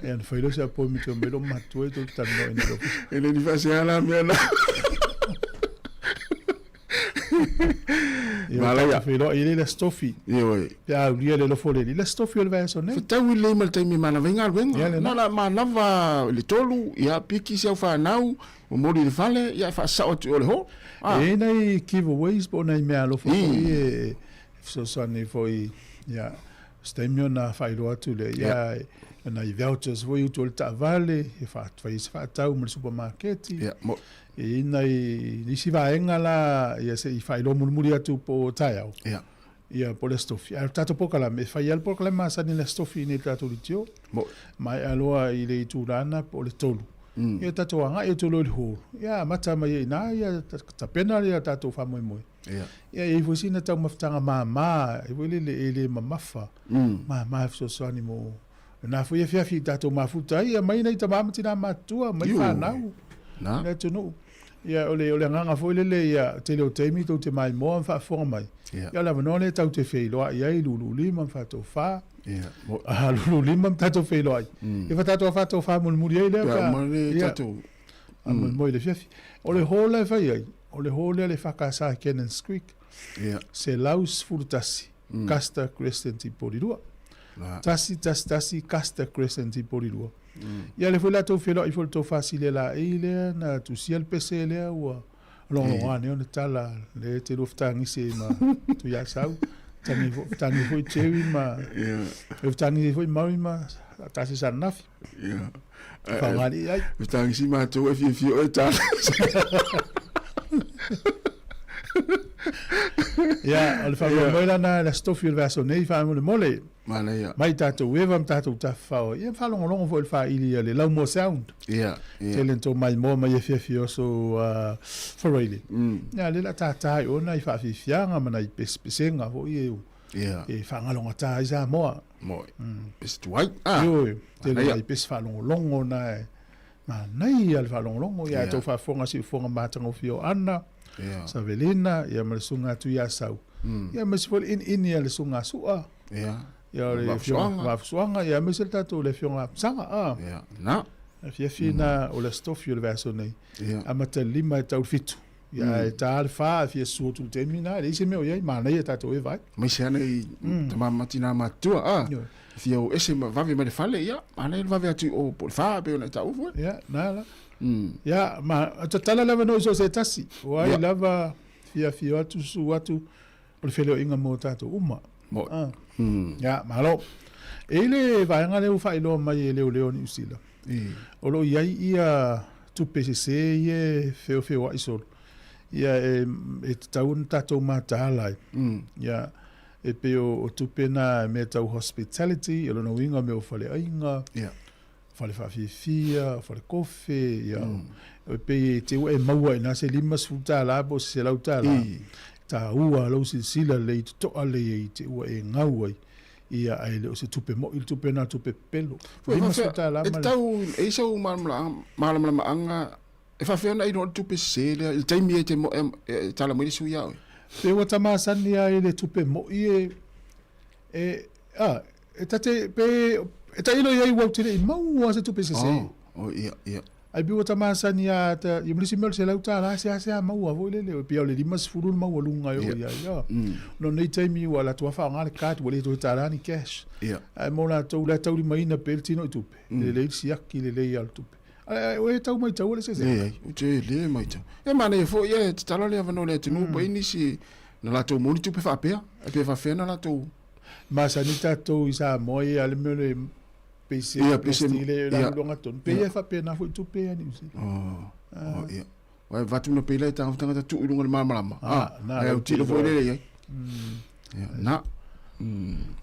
E an foi lo se po mi to me lo matu e to tan no en lo. Ele ni fase ala me na. Ia foi lo ile le stofi. Ia oi. Ya ria le lo fole le stofi o vai so nei. Tau le mal tai mi mana venga venga. Na la ma lava le tolu ia piki se fa nau. O mori le fale ia fa sa o le ho. E nei giveaways po nei mea lo foi e so sani foi ia stemio na failo atu le ia na i vouchers foi uto le tavale e fa tau mo supermarket. E nei nisi vaenga la ia se i failo murmuri atu po taiao. Ia po le stofi. Ia tato pokala me fai al pokala ma sa ni le stofi ni tato litio. Mai aloa i le iturana po le tolu. Ia tato anga ia tolo le horo. Ia mata mai ina ia tapena ia tato whamoemoe. Ia i fusina tau maftanga mama, i wele le mamafa. Mama so sani mo. Na fu ia fiafi tato mafuta ia mai nei tamama tina matua mai whanau. Na tunu. Ia ole nganga fo le ia tele o teimi to te mai mo fa fonga mai. Ia la vanone tau te feilo ia i lulu lima fa to fa. Ia lulu lima tato feilo ai. Ia fa to fa mo muri ile ka. Ia tato. Mo le fiafi. Ole hola fa ia. Ole hola le fa ka sa Kenan Creek. Ia. Se laus furtasi. Casta Crescent i porirua. Tasi Casta Crescent i porirua. Ia le fula to felo i fol to facile la ile na tu siel pese le wa long ane on tala le te loftangi se ma tu ya sau tani foi chewi ma tani foi mai ma tasi sanaf fangani ai tani si ma to fi o ta Ja, al fa mo na la stofi verso nei fa mo mole. Malaya. Mai tato weva tato ta fa. Ia fa long fo fa ili le la mo sound. Ia. Telento mai mo mai fi so for really. Ja, le la ta ona i fa fi fianga mana i pesenga fo ie. Ia. E fa ngalonga ta isa mo. Mo. Pes tuai. Yo, tele ai pes fa long ona. Ma nei al fa long ia to fa fonga si fonga matango fio ana. Savelina ia me sunga tu ia sau. Ia me se in ia le sunga sua. Ia. Ia le fiona va suanga ia me se tato le fiona sanga Ia. Na. Fia o le stofi o le vaso nei. Ia. A mata lima e tau fitu. Ia e tā le wha fia sua tu te mina. Le ise meo iai, mana ia tātou e vai. Mai se ana i tamatina matua. Fia o ese vave ma le fale, ia. Ana le vave atu o po le wha pe ona tau fua. Ia, nala. Ia, ma tatala lava no iso se tasi. O ai lava fia atu su atu. O le wheleo inga mo tātou uma. Mo. Ia, malo. E le vaenga leo whaeloa mai e leo ni usila. O lo iai ia tupe se ie feo aisolo. Ia e taun tātou mātālai. Ia e pe o tupe na me tau hospitality, e lo na winga me o whale ainga, whale whawhiwhia, whale kofe, ia. E pe te ua e maua e nase lima suta labo se lau tāla. Tā ua lau si sila lei te toa lei e te ua e ngau ai. Ia ai le o se tupe mo, il tupe na tupe pelo. Lima suta lama. E tau, e isa u malamala anga, e whawhiona i no tupe se lea, il taimi e te mo, e tala mwere sui au. Pe ua tamasani ai le tupe mo i e tate, e ta ilo iai wau tine i maua se tupe se se. Oh, ia. Ai bi ua tamasani a ta, i mlisi mel se lau ta la se a maua vo le pia o le limas furul maua lunga yo ia. No nei taimi ua la tua wha ngale kati wale to ta ni cash. Ai mo la tau la tau li maina pel tino i tupe. Le le siaki le le al tupe. O e tau mai tau le se se. O te le mai tau. E mana e fo, ia, te tala le avano le tinu, pa ini si, na la tau moni tupe whapea, e pe whawhena la tau. Masa ni tatou i Sāmoa e ale meo le pese pestile la longa ton. Pe e whapea na fo i tupe ani usi. Ia. Wai vatu na pele ta tangata tu i lunga le malama. Ai au tilo fo le ia. Na.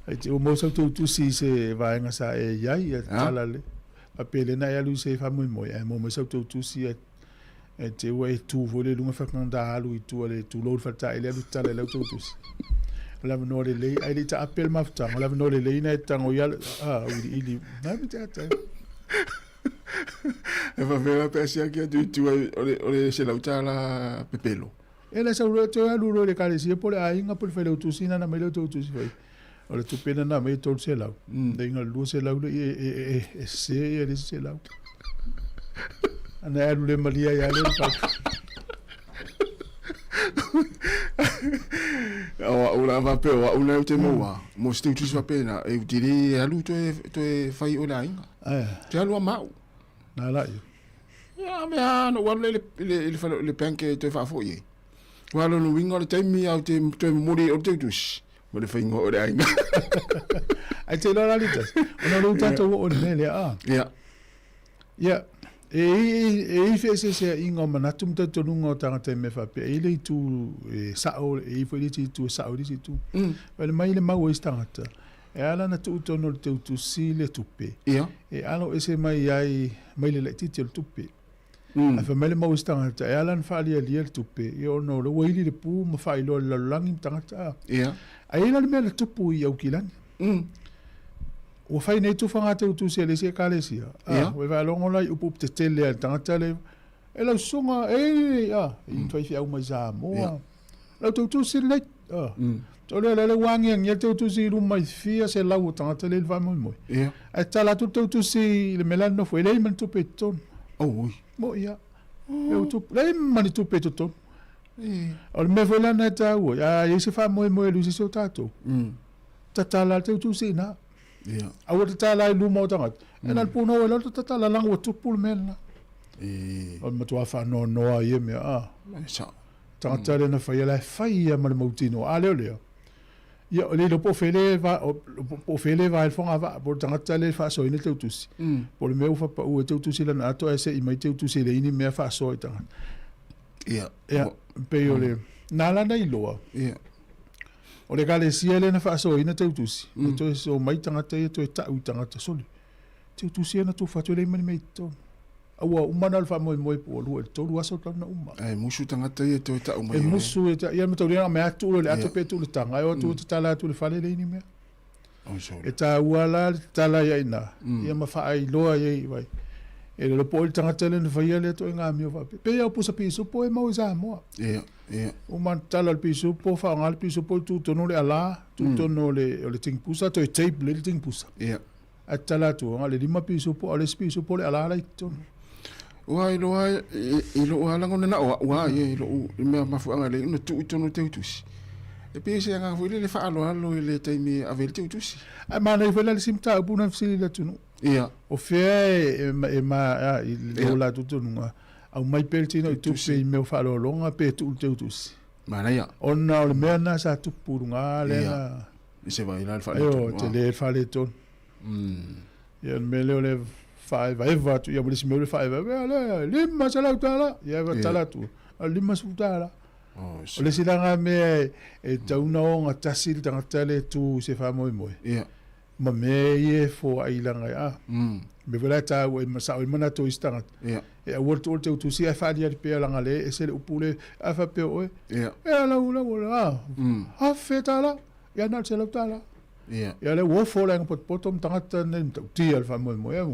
Ai te o mo sa tu si se vaenga sa e iai e tala le. A pele na alu se fa moi e mo sa tu si e te ua tu vo le lunga whakanda alu i tu ale tu lor fata ele alu tala le tu si. La no le lei ai le ta apel mafta, la no le lei na tango ia ili na me ta. E va vera pesia que tu ole se la utala pepelo. Ela sa ro te alu le kale si pole ainga por fele tu sina na mele tu si vai. Ole tu pena na me to se la. Denga lu se la e se e se la. Ana alu le malia ya le pa. Ora va pe o una te moa. Mo stiu tu va pena e diri alu to e fai o ainga. Te alu mau. Na la io. Ya me no wa le penke to fa fo ye. Wa lo winga le taimi au te mori o te tus. Mo le fai o ainga. Ai te la litas. Ona lo tato o nele a. Ya. E se inga manatum te tonunga o tangata me whape. E le tu sao, e fo le tu sao le tu. Wale mai le mau e tangata. E ala na tu tono le teu tu si le tupe. E ala o ese mai ai, mai le titi le tupe. A fa mai le mau e tangata. E ala na whaali a lia le tupe. E ono le waili le pu ma whailo le lalangi tangata. A ela le mea le tupu i au kilani. O fai nei tu fanga te utu se le se kale sia. We va longo lai upu te tele al tangata le. E lau songa i toi fi au mai Sāmoa. Lau te utu se le. To le wangi ang te utu se rumai fia se lau tangata le va moi moi. E tala tu te utu se le melano fo le man tu peton. Mo ia. E utu le man tu peton. O me fo la na ta o. Ya se fa moi moi lu se so tato. Tatala te utu se na. Awa te tala i luma o tangat. E nal puno e lalto te tala lango tupul mena. O matua wha noa i e mea. Tangata le na whai ala whai a mara mautino. A leo leo. Ia o le lo po fele va il fonga va. Po tangata le wha soine te utusi. Po le meu whapa ue te utusi lana ato e se i mai te utusi le ini mea wha soi tangat. Ia. Pe o le. Nalana i loa. O le kale sia le na whaaso ina te utusi. To e so mai tangata e to e tau tangata soli. Te utusi e na tu whatu le mani mei tō. Aua umana alfa moi po lua e tōru aso tana uma. Musu tangata e to e tau mai. Musu e ta ia me tau rea me atu le ato pe tu le tanga. E o tu te tala atu le whale le ini mea. E ta ua la tala ia ina. Ia ma wha ai loa ia vai. E le po il tangata le na whaia le to e ngā mio whape. Pe au pusa piso po e mau i Sāmoa. O man tala le piso po wha ngal piso po tu tono le ala. Tu tono le ting pusa to e tape le ting pusa. atala tu nga le 5 piso po ale piso po le ala tonu Ua ilo ala ngona na ua ilo me mafuanga le no tu tonu te utusi. E pe se nga fu le fa alo le taimi avel te utusi. A mana i fela le simta buna fsili la tunu. Ia. O fe e ma le la tu tunu nga. Au mai peltino i tu pe me fa alo longa pe tu te utusi. Mana ia. Ona o le mena sa tu purunga le na. Se va ila le fa le. Yo te le fa le ton. Ya mele le Eva tu ya boleh semua Eva lima salah utara ya Eva tala tu lima utara oleh silang me tahu naong atasil tang tele tu se famo mo ya mame ye fo ailang ya me vela ta o masa o mana to istang ya e worto orto tu si fa dia pe lang ale ese upule afa pe o ya la ha fetala ya na sela utara ya le wo fo lang potom tangata nen ti al famo mo ya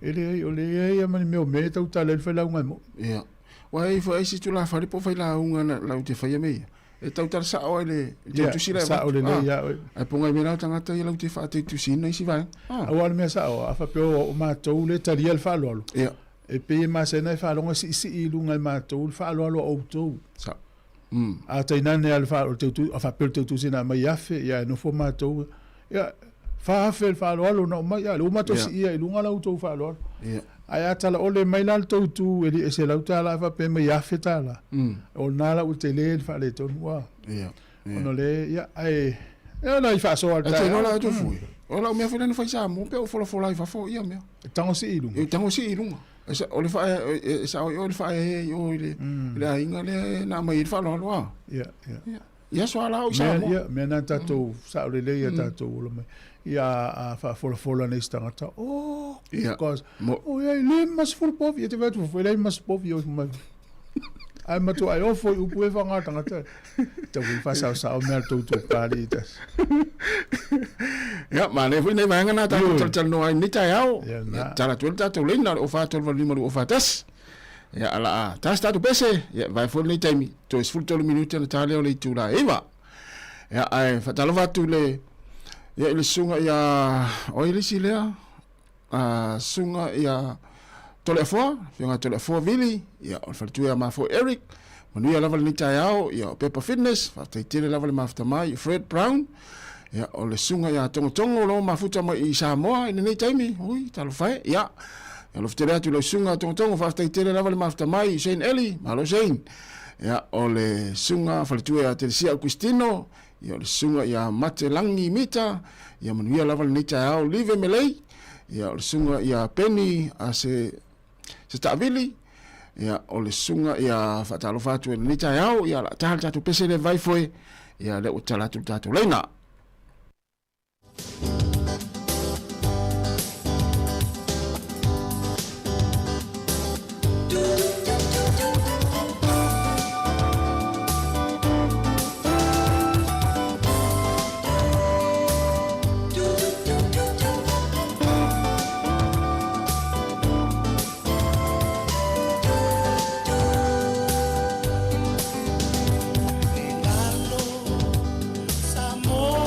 Ele ia mani meu me tau tala fa la mo. Ia. Wa ai fa isi tu la fa po fa la unga na la te fa me. E tau tala sa o ele te tu sila. Sa o le ia. Ai ponga me la tanga ta ia la te fa te tu sina isi vai. Awal me sa o afa pe o ma tau le tali al fa lo. Ia. E pe ma se na fa lo si i lunga ma tau fa lo o tau. Sa. A te nane al fa o te tu afa pe te tu sina ma yafe ia no fo ma tau. Ia. Fa fa lo no ma ya lo ma to si ia lunga la to fa lo ia aya tala ole mai la to tu eli ese la tala fa pe me ya fetala o na la u tele fa le to wa ia ono le ya ai e na fa so alta e no la to fu o la me fa na fa sa mo pe o fo la fa fo ia me tango si ilunga esa o le fa esa o le fa yo le la inga le na mai fa lo wa ia ia so ala o sa mo ia me na tato sa le le tato lo me ia fa fola nei stangata because ia le mas for pov ia te vet for le mas pov ia ma ai ma tu ai o foi u pue fa ngata ngata te vi fa sa me tu palitas ya ma le foi nei manga na ta tal no ai ni ta yao tala tu ta tu le na o fa tu lima o fa tas ya ala tas ta tu pese ya vai for nei taimi to is full 12 minutos na tale o le tu la eva ya ai fa talo va tu le ya ile sunga ya o ile silea sunga ya telefon fianga telefon vili ya o fatu ya ma fo Eric manu ya level ni tayao ya Pepper Fitness fa tele level ma after mai Fred Brown ya o le sunga ya tongo lo ma futa mai Sāmoa ni taimi ui talo fai ya lo ftera tu le sunga tongo fa tele level ma after mai Shane Ellie malo Shane ya o le sunga fatu ya Teresa Cristino ya le sunga ya Matelangi Mita ya manuia lava ni tau live melei ya le sunga ya Penny se tavili ya o le sunga ya fatalo fatu ni tau ya la tatu pese le vai foi ya le utala tu tatu lena Sāmoa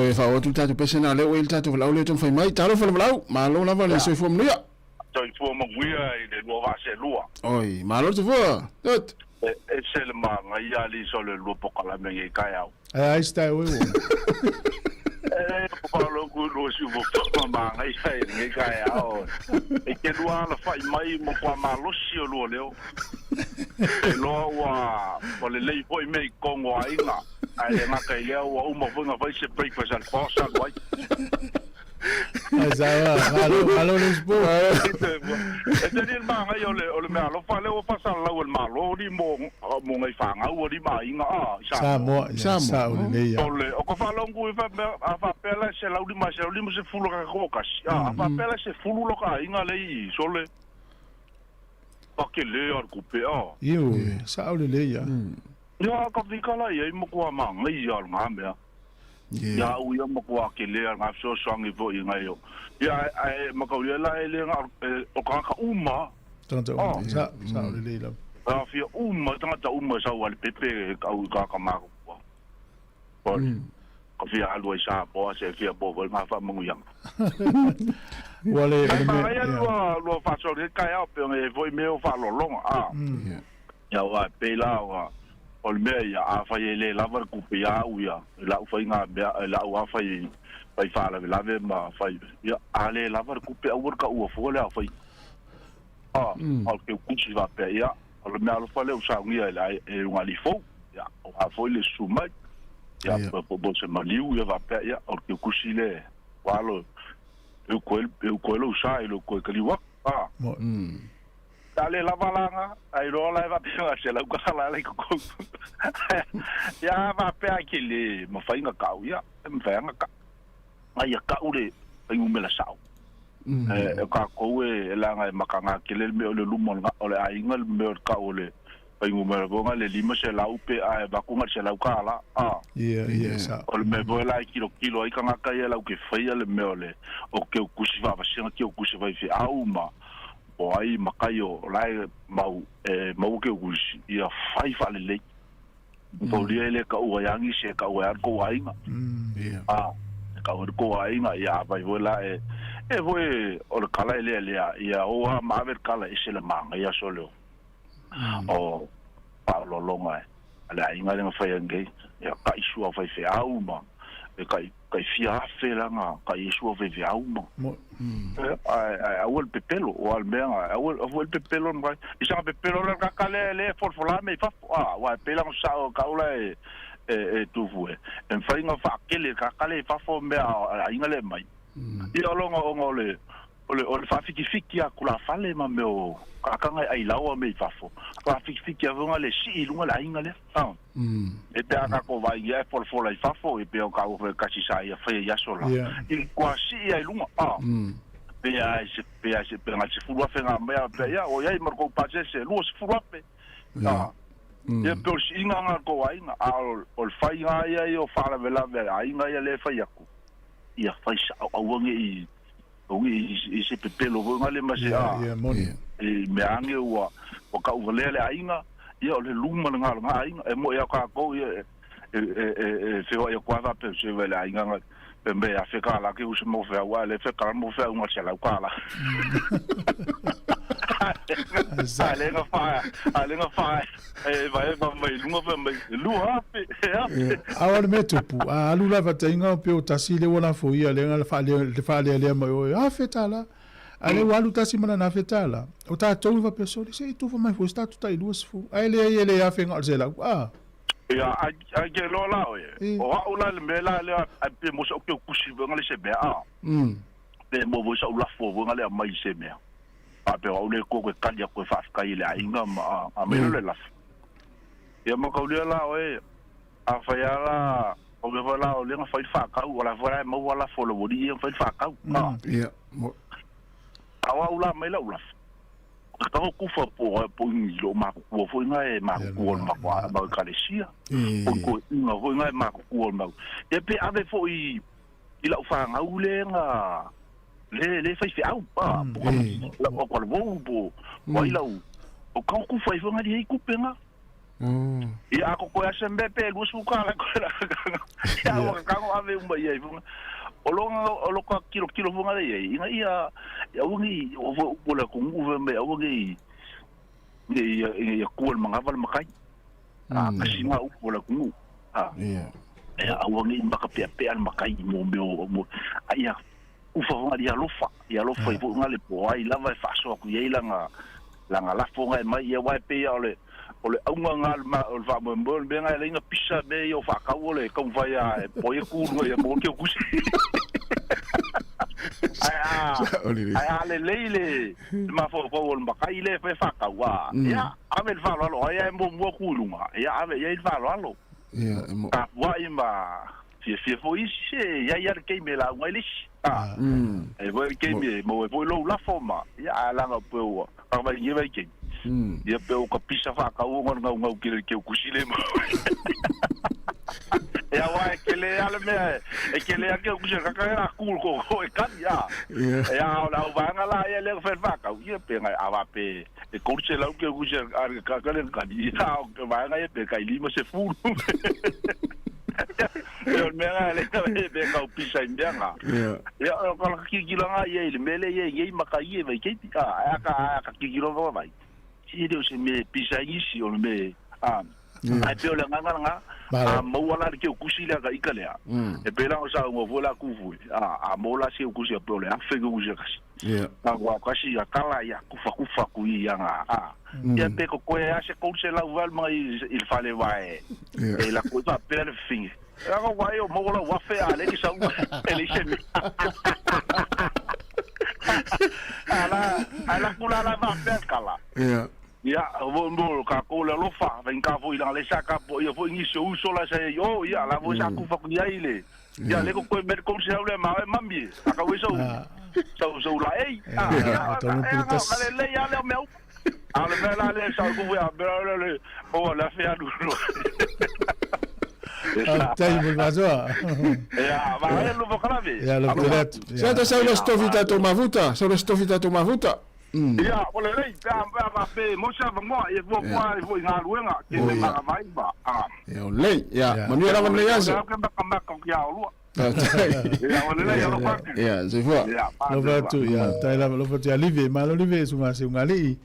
e fa o tu tatu pesena le o il tatu la o le ton fai mai talo fa lau ma lo lava le so fo mnia toi fu mo guia i le nuova se lua oi ma lo tu fo tot e se le manga ia li so le lupo kala me ngai kai au Ai stai o. Paulo Gulo si vo manga i sai ngai kai au e ke lua la fai mai mo kwa malo si o lo leo e lo wa le lei foi me kongo ainga ai le maka i leo wa uma funga vai se breakfast and pasta vai Aialo Lisbo. E te ni manga yo le o le me alo fa le o pasa la o malo di mo ngai fanga o di mai inga Sāmoa le ia. Ole o ko fa longu fa fa pela se la ultima se fulo ka kokas fa pela se fulo lo ka inga le i sole pa ke le ar kupe Io sa le ia. Ya ka vikala ia mo ko manga ia ngame ya u ia mo ko ke le nga so songi vo inga yo ya ai mo ko le le o ka uma Tanta sa le ia. Fia tangata sa wale pepe ka ma ko ko fia alwa sa bo se fia bo ma fa mo yang wale lo fa so de kai au pe me foi me o fa lo long ya wa pe la wa o me ya a fa le la va ku pe ya u ya la fa nga la wa fa pai fa la ve ma fa ya ale la va ku pe u ka u fo le fa al ke ku si va pe ya o me alo fa le u sa ngia la e un ali fo ya o ha foi le suma ya po se maliu ya va pe ya o ke ku si le walo eu ko lo sa lo ko ke liwa dale la balanga ai ro la va pe se la ka la le ko ya va pe akile mo fa inga ka ya me fa nga ka ai ka ule ai un me la sa ka ko e la nga makanga ke le me le lumon ga ole ai ngal me ka ole ai un me go le lima se la upe ai ba ku ngal se la ka la sa ole me bo la kilo ai ka nga ka ya la ke fa ya le me ole o ke ku si va se nga ke ku si va fi auma o ai makayo lai mau ke ku si ya fai fa le po le ka o yangi se ka o ko ai nga ka o ko ai nga ya vai vola voi o kala ele ia o ma ver kala ese le manga ia solo o Paulo longa ala inga le fa yangi ya ka isu fa fe auma e kai fia fela nga ka isu fa fe auma ai o pepelo o almenga o pepelo no isa pepelo la ka le for la me fa wa pela sa ka ola tu fue en fa inga fa kele ka le fa fo me inga le mai I longa ole fa fiki a kula fale ma me o ka kanga ai lawa me fafo fa fiki a vonga le si lunga la inga le e te aka ko vai ia for la fafo e pe o ka o ka si sa ia fa ia sola I kwa si ai lunga pe se nga se fu fa nga me pe ia o ia marco pa se lu se fu pe e pe si nga ko ai nga o fa ia o fa la vela ai nga ia le fa ia ia faz awangi i se pepelo go ngale ma se me ange o ka uvalele ainga ia o le luma nga ainga e mo ia ka ko e fe o ia kwa va pe se vele ainga pe me a fe ka la ke us mo fe wa le fe ka mo fe un se la ka la alenga fa vai mai lunga fa mai lu hape Awa me tupu alu la vatenga pe o tasile wona fo ia le fa le mai o fetala ale walu tasi mana na fetala o ta tou va pessoa se tu vai fo sta tu tai duas fo ele ia fenga se la ya a ke lo la o la le mela le a pe mo so ke kusi ngale se be pe mo vo sa la fo ngale mai se me pe o le ko ka dia ko fa ka ile ainga a me le la ya mo ka le la a fa ya la o le la o le fa ka o la fa mo wala fo lo di fa ka ya mo awa ula me la ula ka ko fa po ni lo ma ko fo nga ma ko ma ka le sia ko nga fo nga ma ko ma e pe ave fo I la fa nga ule nga le fai fe au pa o ko bo bo wa ila o ka ku fai nga di ku penga Ia ako ko asembe pe lu suka la ko. Ia wa ka ko ave umba ia. Olo ka kilo funga le ia. Ia ungi o bola ko nguve me ungi. Ia ko manga val makai. Kasi nga bola ko ngu. Ia ungi mbaka pe al makai mo ia ufa funga dia lofa. Ia lofa ipo ngale po ai lava fa so ku ia langa la funga mai ia wa pe ole aunga ngal ma o fa mo benga lenga pisa be yo fa ka ole ka vai a po ye ku no ye mo ke ku ai le ma fo ol ma kai le fa ka wa ya ave fa lo ya mo ku lunga ya ave ya fa lo ya mo ka wa ima fie fo isi ya ke me la ngeli e vo ke me mo vo lo la forma ya la nga po ka va ye va ke ia pe o ka pisa fa ka o ngau ke kusile mo ya wa ke le ale me ke le ke kusile ka era cool ko e kan ya la va ngala ya le fa ka ia pe nga ava pe e kusile la ke kusile ka le ka ya ke va nga pe ka lima se fu yo me nga le ka pe ka pisa indenga ya ka ki nga ye le mele ye maka ye va ke ka ki va vai si deu se me pisa isi o me ai pe le nga mo wala ke kusila ka ikalea e pe la o sa ngo vola ku fu mo la se kusia pe le a fe ku kusia kasi wa kasi ya kala ya kufa ku ya nga ya pe ko ya se ko se la val mai il fallait vai e la cosa per fin ko wa yo mo la wa fe ale ki sa ele se ala kula la va pe kala ya vo mo ka ko le lo fa ven ka vo ila le saka po yo vo ni so la se yo ya la vo sa ku fa ku ya ile ya le ko met ko se le ma mambi ka we so la ei le ya le meu ale me la le sa ku ya le o la fe adu Taibu mazua. Ya, va lo vocalavi. Ya lo direto. Senta sa lo stovita to mavuta, so lo stovita to mavuta. Ya, ole lei, va pe mo sa mo e vo nga luenga, ke me ma vai ba. Ya ole, ya, manuela va le yaso. Ya, lo. Ya ole lei, lo fa. Ya, se fa. Lo va tu, ya, taila lo fa tu alive, ma lo live sunga se ngali.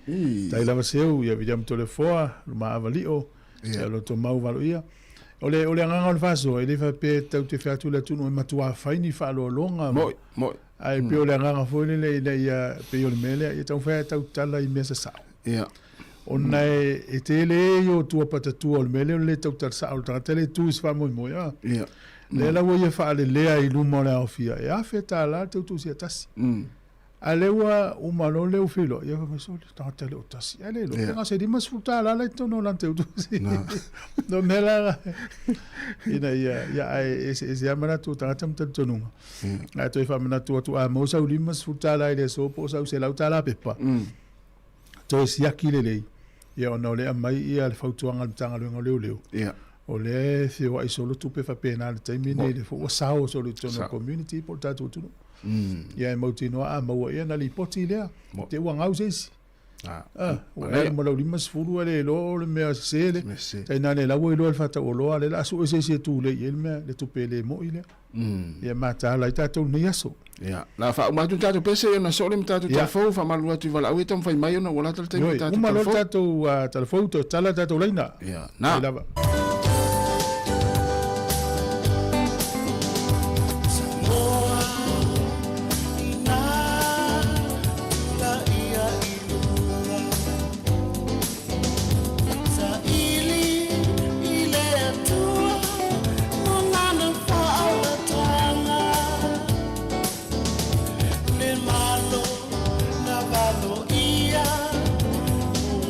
Taila va seu, ya viam telefoa, ma avalio. Ya lo to mau valo ia. Ole nganga on faso ele fa pe tau te fa tu la tu no matua faini fa lo longa mo ai pe ole nganga fo le ia pe ole mele ia tau fa tau tala i mesa sa ia ona e tele yo tu pata tu ole mele le tau tala sa o tele tu is fa mo ya ia le la wo ia fa le i lu mo la ofia ia fe tala tu si atasi alewa umalo le ufilo ia fa so ta tele otasi ale lo nga se di mas futa la to no lan te tu si no mela ina ia ai ese amana tu ta tam tu no ai to fa mana tu a mo sa uli mas futa la ile so po sa se la uta la pepa to si akile le ia no le mai ia le fautu anga tanga le ngoleu ia o le se wa isolo tu pe fa pena le taimi ne le fo sa o so le tono community por ta tu ia e mauti no a mau ia na li poti lea te ua ngau seisi mo lau lima sefulu le lo le mea sele tai na le lau ilo le fata o loa le la su e seisi e tu le i le mea le tupe le mo i lea ia mata la i tatou nei aso ia la fa umatu tatou pese ia na so le mtatu telefou fa malu atu vala au e tam fai mai ona wala tal taimi tatou uma lo tatou telefou to tala tatou laina ia na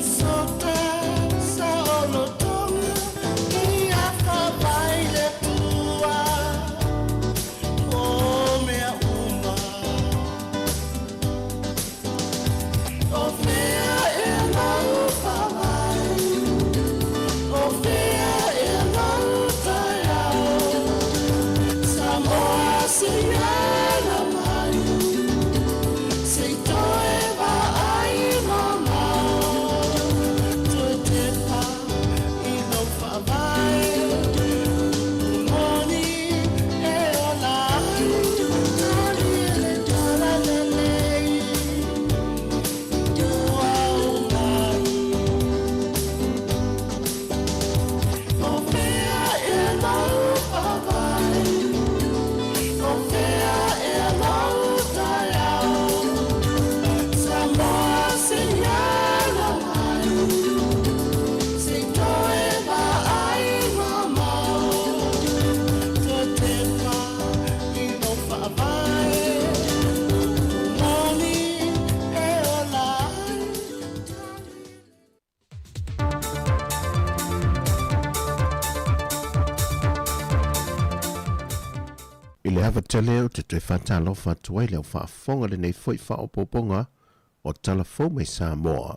Sota sa olo tonga hava tele o te tui whatalofa tuai leo whaafonga le nei fwoi whaopoponga o talafo mai Sāmoa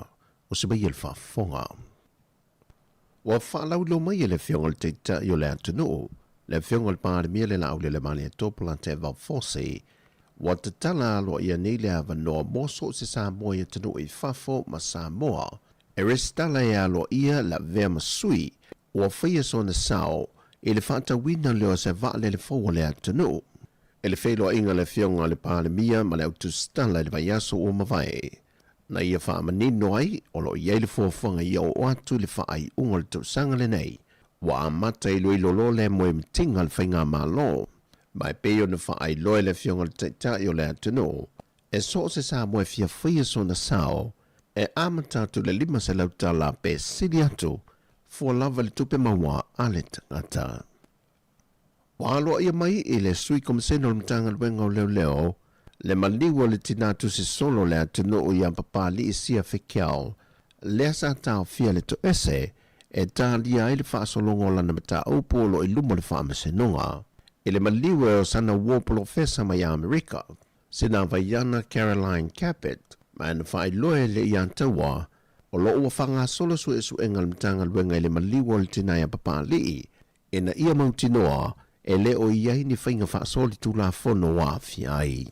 o se mai il whaafonga. Wa whaalau lo mai le fionga le teita i o le atunu, le fionga le pāre mia le lau le mani e tōpula te vau fosi, wa te tala alo ia nei le ava noa moso se Sāmoa i atunu i whafo ma Sāmoa, e restala e alo ia la vea masui, wa whaia so na sao, e le whata wina leo se vale le fōa le atunu. E le whailo inga le fionga le pāre mia ma le autustala le vaiaso o mawai. Na ia wha manino ai, o lo iei le fōwhanga i au atu le wha ai unga le tausanga le nei. Wa amata i loi lolo le moe mtinga le whainga malo. Mai peo na wha ai loe le fionga le taita i o le atunu. E so se sa moe fia whaia so na sao, e amata tu le lima se lauta la pe sili atu, fua lava le tupe maua ale tangata. Wa aloa ia mai i le sui komiseno le mtanga luenga o leo leo, le maliwa le tinatu se solo le atunu o ia papali i sia fekiao, le asa tau fia le to ese, e ta lia i le whaasolongo lana mata upolo i lumo le whaamasenonga. I le maliwa o sana wopolo fesa mai Amerika, sina vaiana Caroline Capet, ma ena whai loe le i antawa, o lo ua whanga solo su esu enga le mtanga luenga i le maliwa le tinaya papali, ena ia mautinoa, e le o iai ni whainga whaasoli tula fono wa fiai.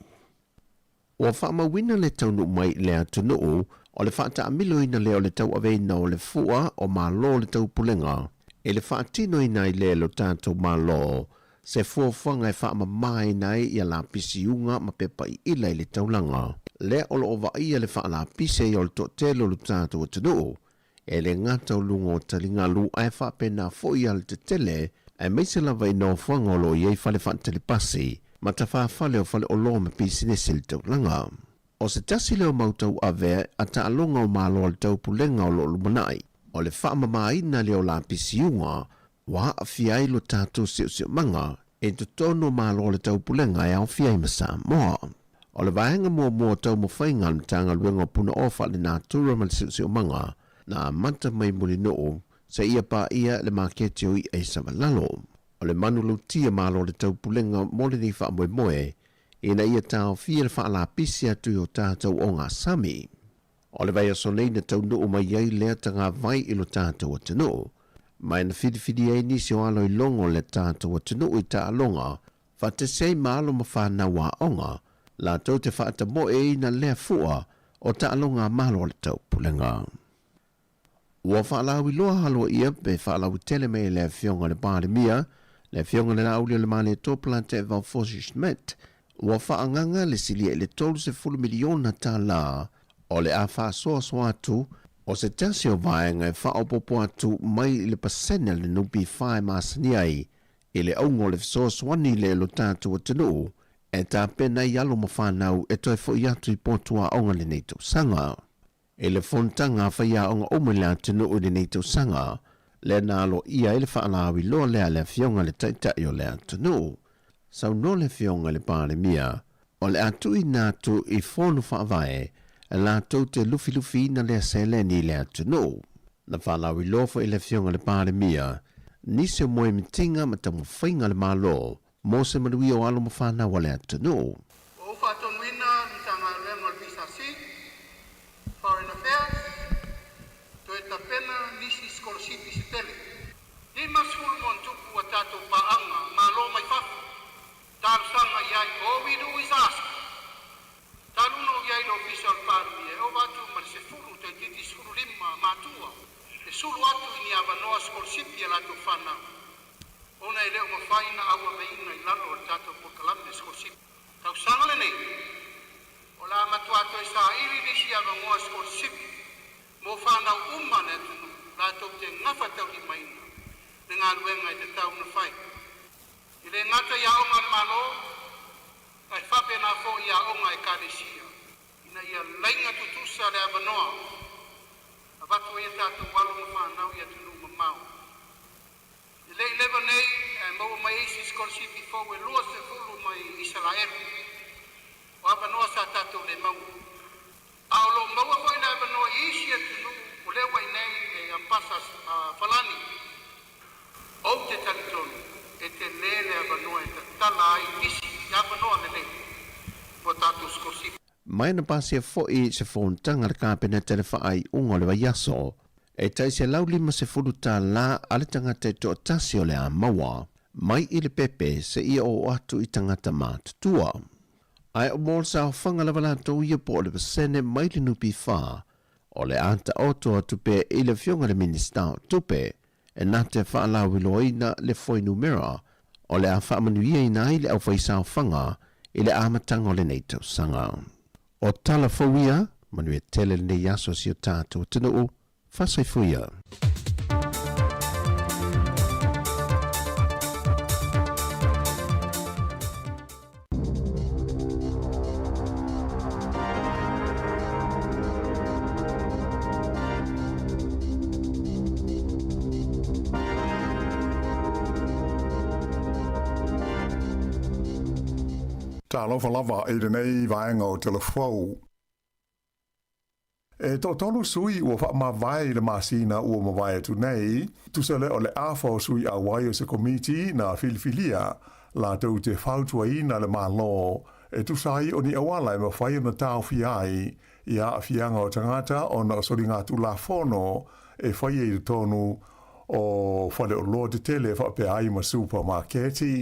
Wa whaamawina le taunu mai le atunu o le whaata amilo ina leo le tau aveina o le fua o malo le tau pulenga, e le whaatino ina i le lo tātou malo, se fuawhanga e whaamamai nai i la pisiunga ma pepa i ila i le taulanga. Le olo o ia le whaala pise i o le totelo lo tātou atunu, e le ngata o lungo talinga lu ai whaapena fo i al te tele, e meise lava i no whangolo i ei whale whantele pasi, ma ta whaafale o whale o loa ma pisinesi le taulanga. O se tasi leo mautau ave a ta alonga o malo al tau pulenga o lo lumanai, o le whaamamaina leo la pisiunga, wa a fiai lo tātou sio manga, e to tono malo le tau pulenga e au fiai ma Sāmoa. O le vaenga mua tau mo whainga le tanga luenga puna ofa le nātura ma le sio manga, na manta mai muli noo, se ia pa ia le makete o i e savalalo. O le manu tia malo le tau pulenga mole ni wha moe, ina ia tau fia le wha la pisi atu o tātou o ngā sami. O le vai aso nei na tau noo mai iei lea tanga vai ilo tātou o tano. Mai na whidi e nisi o alo i longo le tātou o tano i ta alonga, wha te sei maalo ma whana wa onga, la tau te whaata mo e ina lea fua o ta alonga malo le tau pulenga. Ua whaalawi loa halo ia pe whaalawi tele mei le fionga le pāre mia, le fionga le nauli le mani tōpula te vau fosishmet, ua whaanganga le sili e le tolu se 10 miliona tā la, o le a whaasoa soa atu, o se tasi o vaenga e whaopopo atu mai le pasene le nupi whae maasani ai, e le aungo le fisoa swani le lo tātu o tenu, e tā pena i alo ma whanau e toi fo i atu i potua onga le neito sanga. E le fontanga whaia onga omele atenu o le neito sanga, le nalo ia ele whaalawi loa lea le fionga le taitai o le atenu. Sau no le fionga le pāre mia, o le atu i nātu i whonu whaavae, e la tau te lufi na le sele ni le atenu. Na whaalawi loa fo i le fionga le pāre mia, nisi o moe mitinga ma tamu whainga le malo, mo se manui o alo ma whana wa le atenu. O whātonuina ni tanga rengo le visasi, Foreign Affairs, toeta pena nisi skolosipi si tele. Ni masulu mon tupu a tātou paanga, malo mai whafu. Tālu sanga iai, all we do is ask. Tālu no iai lo official parmi, e o watu mani se furu, te titi suru lima, mātua. E suru atu ini avanoa skolosipi e lato whana. Ona e leo mawhaina awa veina i lalo o tātou pokalame skolosipi. Tau sanga le nei. O la matuato e sa iri nisi avangoa skolosipi. Mo whanau umane tunu, la tau te ngafa tau ki maina. Ne ngā ruenga i te tau na whai. I le ngata ia onga le malo, ai whape nā fo ia onga e kāresia. Ina ia lainga tutusa le avanoa. A watu e tātou walu mo whanau ia tunu ma mau. I le 11 nei, maua mai eisi skolosipi fau e lua se fulu mai Israel. O avanoa sa tātou le mau. Aolo maua foi na avanoa isi e tunu, o lewa i nei e ampasa falani. O te talitonu, e te lele avanoa e te tala ai isi mai na pasia fo'i se fontanga le kāpena tele whaai unga le waiaso. E tai se lau 50 tā la ale tangata to tasi o le a maua. Mai i le pepe se ia o atu i tangata mātutua. Ai o mōl sa o whanga la wala tau ia po le pasene mai le nupi wha. O le anta oto atu pe i le fionga le minista o tupe. E nate wha la wiloina le foi numera. O le a wha manuia ina i le au whaisa o whanga i le amatanga o le nei tau sanga. O tala fawia, manuia tele le nei aso si o tātou tino o, whasai fuia. Talofa lava i le nei vaenga o telefou. E tolu sui ua wha mawai le masina ua mawai atu nei, tusale o le afo sui a wai o se komiti na filifilia, la tau te whautua ina le malo, e tusai o ni awala e mawhai na tau fiai, ia a fianga o tangata o na sori ngā tu la fono, e whai e tonu o whale o loa te tele wha pe ai ma supermarketi.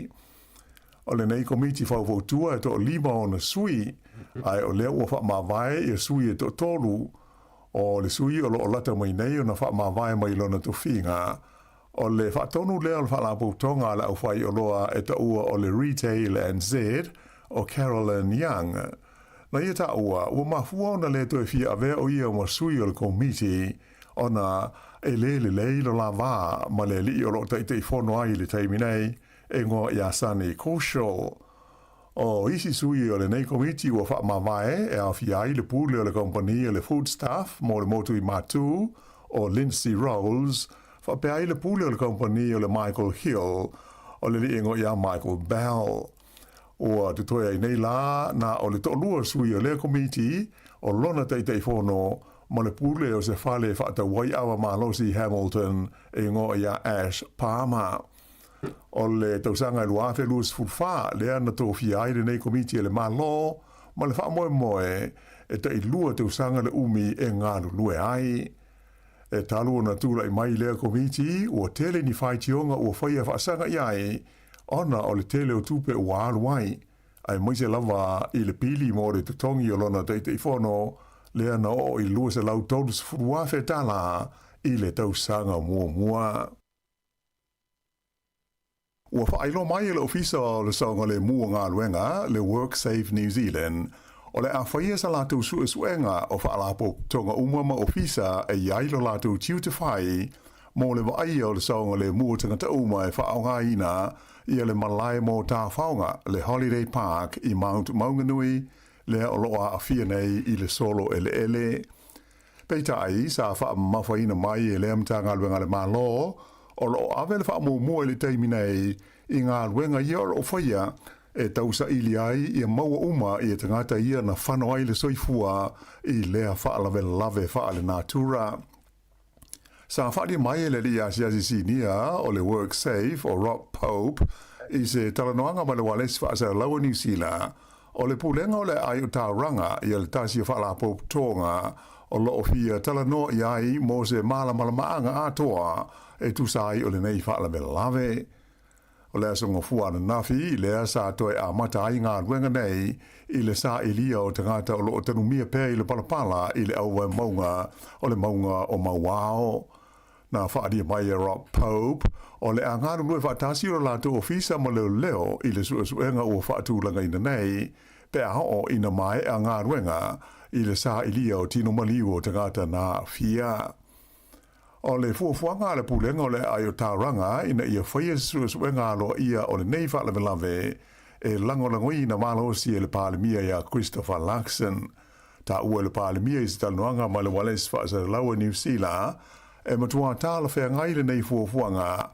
O le nei komiti whautua e to 5 o na sui, ai o lea ua wha mawai e sui e to tolu, o le sui o lo lata mai nei o na wha mawai mai lona to whinga. O le wha tonu lea o wha la poutonga la au whai o loa e ta ua o le Retail and Z o Carolyn Young. Na ia ta ua mafua o na le to e fia avea o ia o ma sui o le komiti, o na e le lo la wā ma le li o lo taitei whono ai le taimi nei, e ngoa ia sani kosho. O isi sui o le nei komiti ua wha mawai e a fiai le pūle o le kompani o le food staff mo le motu i matu o Lindsay Rolls, wha pe ai le pūle o le kompani o le Michael Hill o le li ingo ia Michael Bell. Ua tutoia i nei la na o le to'lua sui o le komiti o lona teitei whono ma le pūle o se whale whaata wai awa malosi Hamilton e ingo ia Ash Palmer. O le tausanga i luafe luas fulfa lea na tō fiai le nei komiti e le malo, ma le wha moe e ta i lua tausanga le umi e ngānu lue ai. E talu na tūla i mai lea komiti, ua tele ni whai tionga ua whaia whaasanga i ai, ona o le tele o tupe ua alu ai, ai maise lava i le pili mo le tutongi o lona teitei whono, lea na o i lua se lau tōlus furuafe tala i le tausanga mua. Ua whaelo mai le ofisa o le saunga le mua ngā luenga, le WorkSafe New Zealand, o le a whaia sa lātou suenga o whaalapo tonga umama ofisa e iailo lātou tiu te whai, mō le vai o le saunga le mua tangata uma e whaonga ina, ia le malai mō tā whaonga le Holiday Park i Mount Maunganui, le o loa a whia nei i le solo ele. Peita ai sa wha mawhaina mai e le amta ngā luenga le malo, o lo ave le wha mua le teimi nei i ngā luenga ia o whaia e tausa ili ai i a maua uma i a tangata ia na whano ai le soifua i lea whaalawe lave whaale nātura. Sa whaari mai e le li a siasi nia o le WorkSafe o Rob Pope i se talanoanga ma le wales whaasa laua New Zealand o le pulenga o le ai o tāuranga i a le tasi o whaala Pope tonga o lo ofia talanoa i ai mo se malamaanga atoa e tusai o le nei whaalawe lave. O lea songa fuana nafi, lea sa toi a mata ai ngā ruenga nei, i le sa ilia o tangata o lo o tanumia pēr i le palapala i le aua maunga o le maunga o mauao. Na whaadia mai a Rob Pope, o le a ngāru nui whaatasi o lātou ofisa ma leo i le suenga o whaatūlanga ina nei, pe a ho ina mai a ngā ruenga i le sa ilia o tino maliu o tangata na fia. O le fuafuanga le pulenga o le ai o tāuranga ina ia whaia suenga alo ia o le nei whaalawe e langolangoi na malosi e le pālemia ia Christopher Luxon. Ta ua le pālemia i se taluanga ma le wales whaasa laua New Zealand e matua tāla whea ngai le nei fuafuanga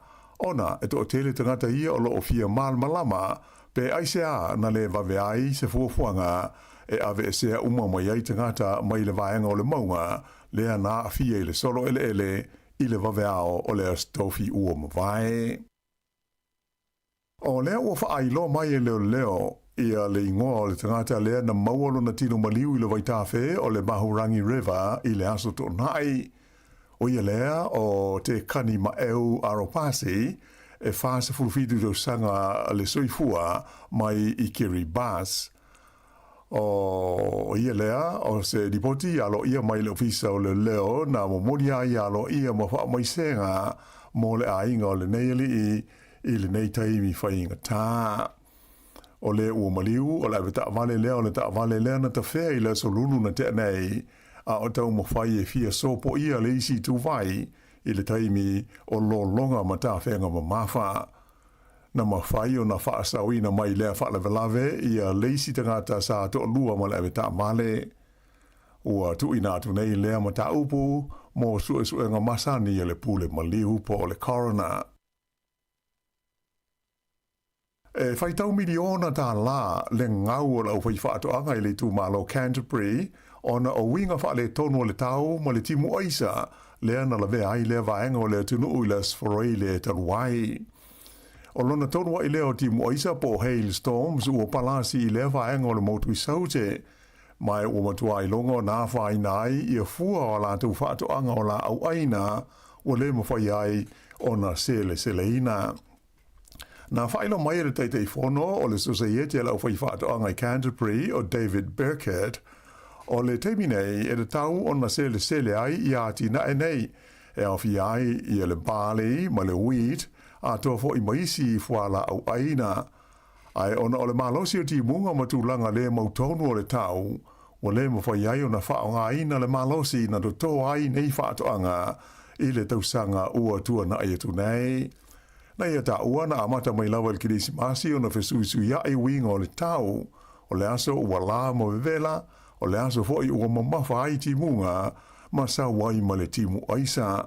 ona e to tele tangata ia o lo o fia malama pe aisea na le wawe ai se fuafuanga e ave e sea uma mai ai tangata mai le vaenga o le maunga lea na fia i le solo ele i le waweao o le astofi ua mawai. O lea ua whaai lo mai e leo ia le ingoa o le tangata lea na maualo na tino maliu i le Waitafe o le Mahurangi River i le aso tō nai. O ia lea o te kani maeu Aropasi e whaasa fulfidu tau sanga le soifua mai i Kiribati. O ia lea o se dipoti alo ia mai le ofisa o le leo na momoria ia alo ia ma wha mai senga mo le ainga o le neili i le nei taimi whainga tā. O le ua maliu o le awe ta vale lea o le ta vale lea na ta whea i le solunu na te nei a o tau ma whai e fia sopo ia le isi tu vai i le taimi o lo longa ma ta whenga ma mawha. Na mawhai o na whaasau na mai lea whaalavelave ia leisi tangata sa to lua ma le awe ta male. Ua tu ina atu nei lea ma ta upu mo sue nga masani i le pule maliu po le coroner. E whaitau miliona tā la le ngau o lau whai whaatoanga i le tū malo Canterbury ona o winga wha le tonu o le tau ma le timu aisa lea na la vea ai lea vaenga o le tunu uilas foroi le taruai. O lona tonu i lea o timu aisa po hailstorms ua palasi i lea vaenga o le motu i saute mai ua matua i longo nā whai nai i a fua o la tau whaatoanga o la au aina o le mawhai ai o na sele ina. Na whaila mai re teitei whono o le Society lau whai whaatoanga i Canterbury o David Burkett o le teimi nei e le tau o na sele ai i ati na e nei e awhi ai i le barley ma le wheat a toa fo i maisi i whala au aina. Ai ona o le malosi o ti munga matulanga le mautonu o le tau o le mawhai ai o na whaonga aina le malosi na do toa ai nei whaatoanga i le tausanga ua tua na aiatu nei. Na ia ta ua na amata mai lawa il Kirisimasi o na fesuisu ia e winga o le tau, o le aso ua la mo vevela, o le aso foi ua mamafa ai ti munga, ma sa wai ma le timu aisa.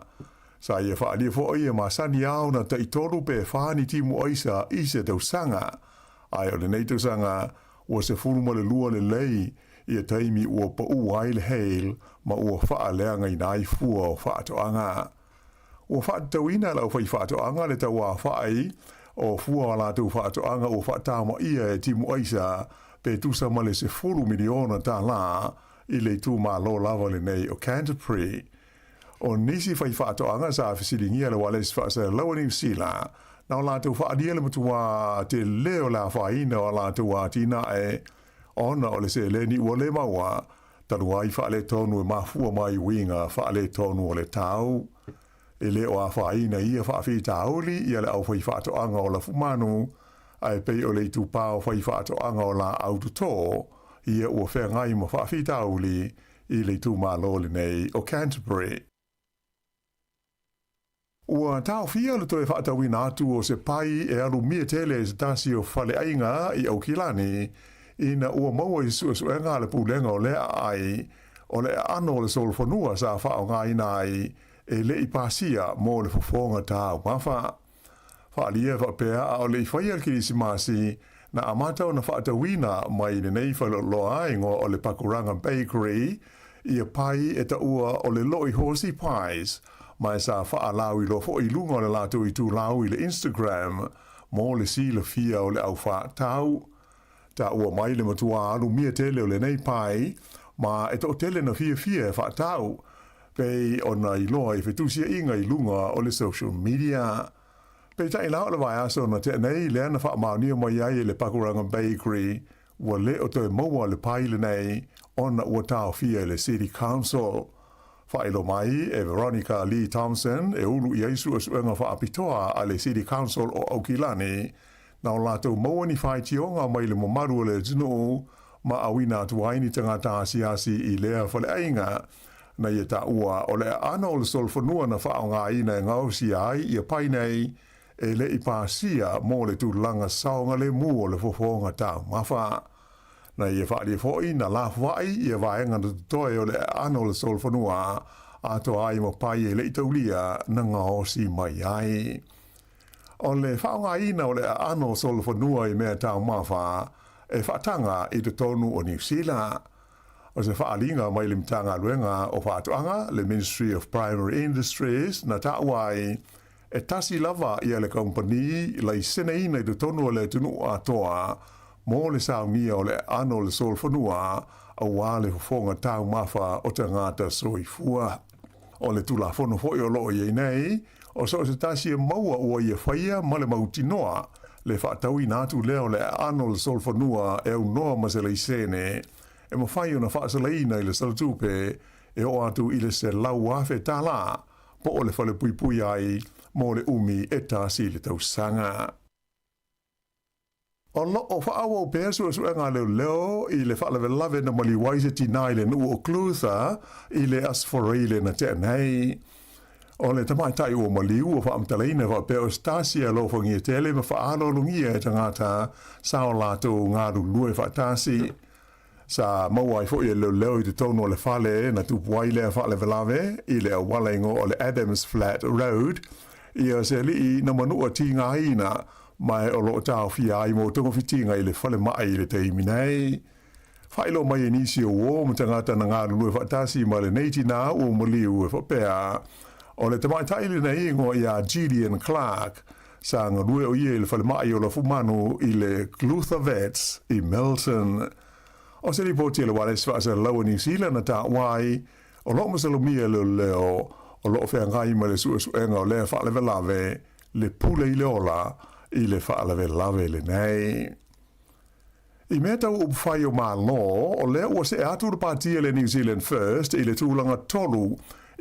Sa ia whaalia foi e ma sani au na ta itoru pe whaani timu aisa i se tausanga. Ai o le nei tausanga, ua se furu ma le lua le lei, ia taimi ua pa uai le heil, ma ua wha leanga i nai fua o whaatoanga. Ua whaatauina lau whai whaatoanga le tau a whai o fua la tau whaatoanga o whaatama ia e timu aisa pe tusa male se furu miliona tā la i le tū mā lo lava le nei o Canterbury. O nisi whai whaatoanga sa whisiringia le wales whaasa lawa New Zealand na o la tau whaadia le matua te leo la whaina o la tau a tina e ona o le se leni ua le maua taruai whaale tonu e mafua mai winga whaale tonu o le tau. E le o a whaina ia whaafi tauli ia le au whai whaatoanga o la fumanu ai pei o le tupao whai whaatoanga o la autotō ia ua whengai ma whaafi tauli i le tūmālole nei o Canterbury. Ua tau fia le toe whaatawina atu o se pai e alu mia tele e se tasi o whale ainga i au kilani ina ua maua i suenga le pūlenga o lea ai o le ano le solfonua sa whaonga ina ai e le i pasia mo le fofonga tā umafa. Whaalia whapea o le i whaia Kirisimasi na amata o na whaatawina mai le nei whaloloa ingo o le Pakuranga Bakery i a pai e ta ua o le loi horsey pies mai sa whaalau i lofo i lunga o le lato i tū lau i le Instagram mo le sila fia o le au whaatau. Ta ua mai le matua alu mia tele o le nei pai ma e to tele na fia e whaatau pei ona i loa i whetusia inga i lunga o le social media. Pei tai lao le vai aso na te nei lea na wha maunia mai ai le Pakuranga Bakery ua le o toi maua le paile nei ona ua tau fia le City Council. Whaelo mai e Veronica Lee Thompson e ulu i aisu suenga wha apitoa a le City Council o Aukilani na o lato maua ni whai tionga mai le momaru le tunu ma awina tuaini tangata asiasi i lea whale ainga na ia ta ua o le ana o le solfonua na whaonga ina e ngausi ai i a painei e le i pāsia mō le tūlanga saonga le mū o le fofonga tā mawha. Na ia whaalia fōi na la whai i a vaenga na tutoe o le ana o le solfonua a to ai mo pai e le i taulia na ngausi mai ai. O le whaonga ina o le ana o solfonua i mea tā mawha e whaatanga i te tonu o New Zealand. O se whaalinga mai le mtanga luenga o whaatoanga le Ministry of Primary Industries na tauai e tasi lava i le company lai sene ina i te tonu le tunu atoa mo le saungia o le ano le solfonua a wale fonga tau mafa o te ngata soifua. O le tula fono foi o loo ye nei, o so se tasi e maua ua ia whaia ma le mautinoa, le whaatau i nātu leo le ano le solfonua e au noa ma se le isene, e ma whai o na whaasaleina i le salatupe, e o atu i le se lau afe tala, po o le whale pui pui ai, mo le umi e tasi le tausanga. O lo o whaawa o pēr sua ngā leo i le whaalewe lawe na mali waise tinai le nuu o klutha i le asforeile na te nei. O le tamai tai o maliu o whaamtaleina wa pēr o stasia lo whangia tele ma whaalo lungia e tangata sao lato ngā lue whaatasi. Sa mauai fo i leo i te tono le whale na tupuai le whaalewe lawe i le awalengo o le Adams Flat Road i a se li na manua ti ngā ina mai o lo tau fia ai mo tongo fitinga i le whale mai i le teimi nei. Whailo mai e nisi o o mo tangata na ngā lue whaatasi ma le neiti nā o maliu e whapea. O le tamai taile nei ingo i a Gideon Clark sa ngā lue o ie le whale mai o la fumanu i le Luther Vets i Melton. O se li poti le wale sfasa laua New Zealand na ta wai o lo masalomia leo o lo whea ngai ma le suenga o lea whaalewe lawe le pule i le ola i le whaalewe lawe le nei. I mea tau upwhai o mā lo, o lea ua se atu le pātia le New Zealand First i le tūlanga tolu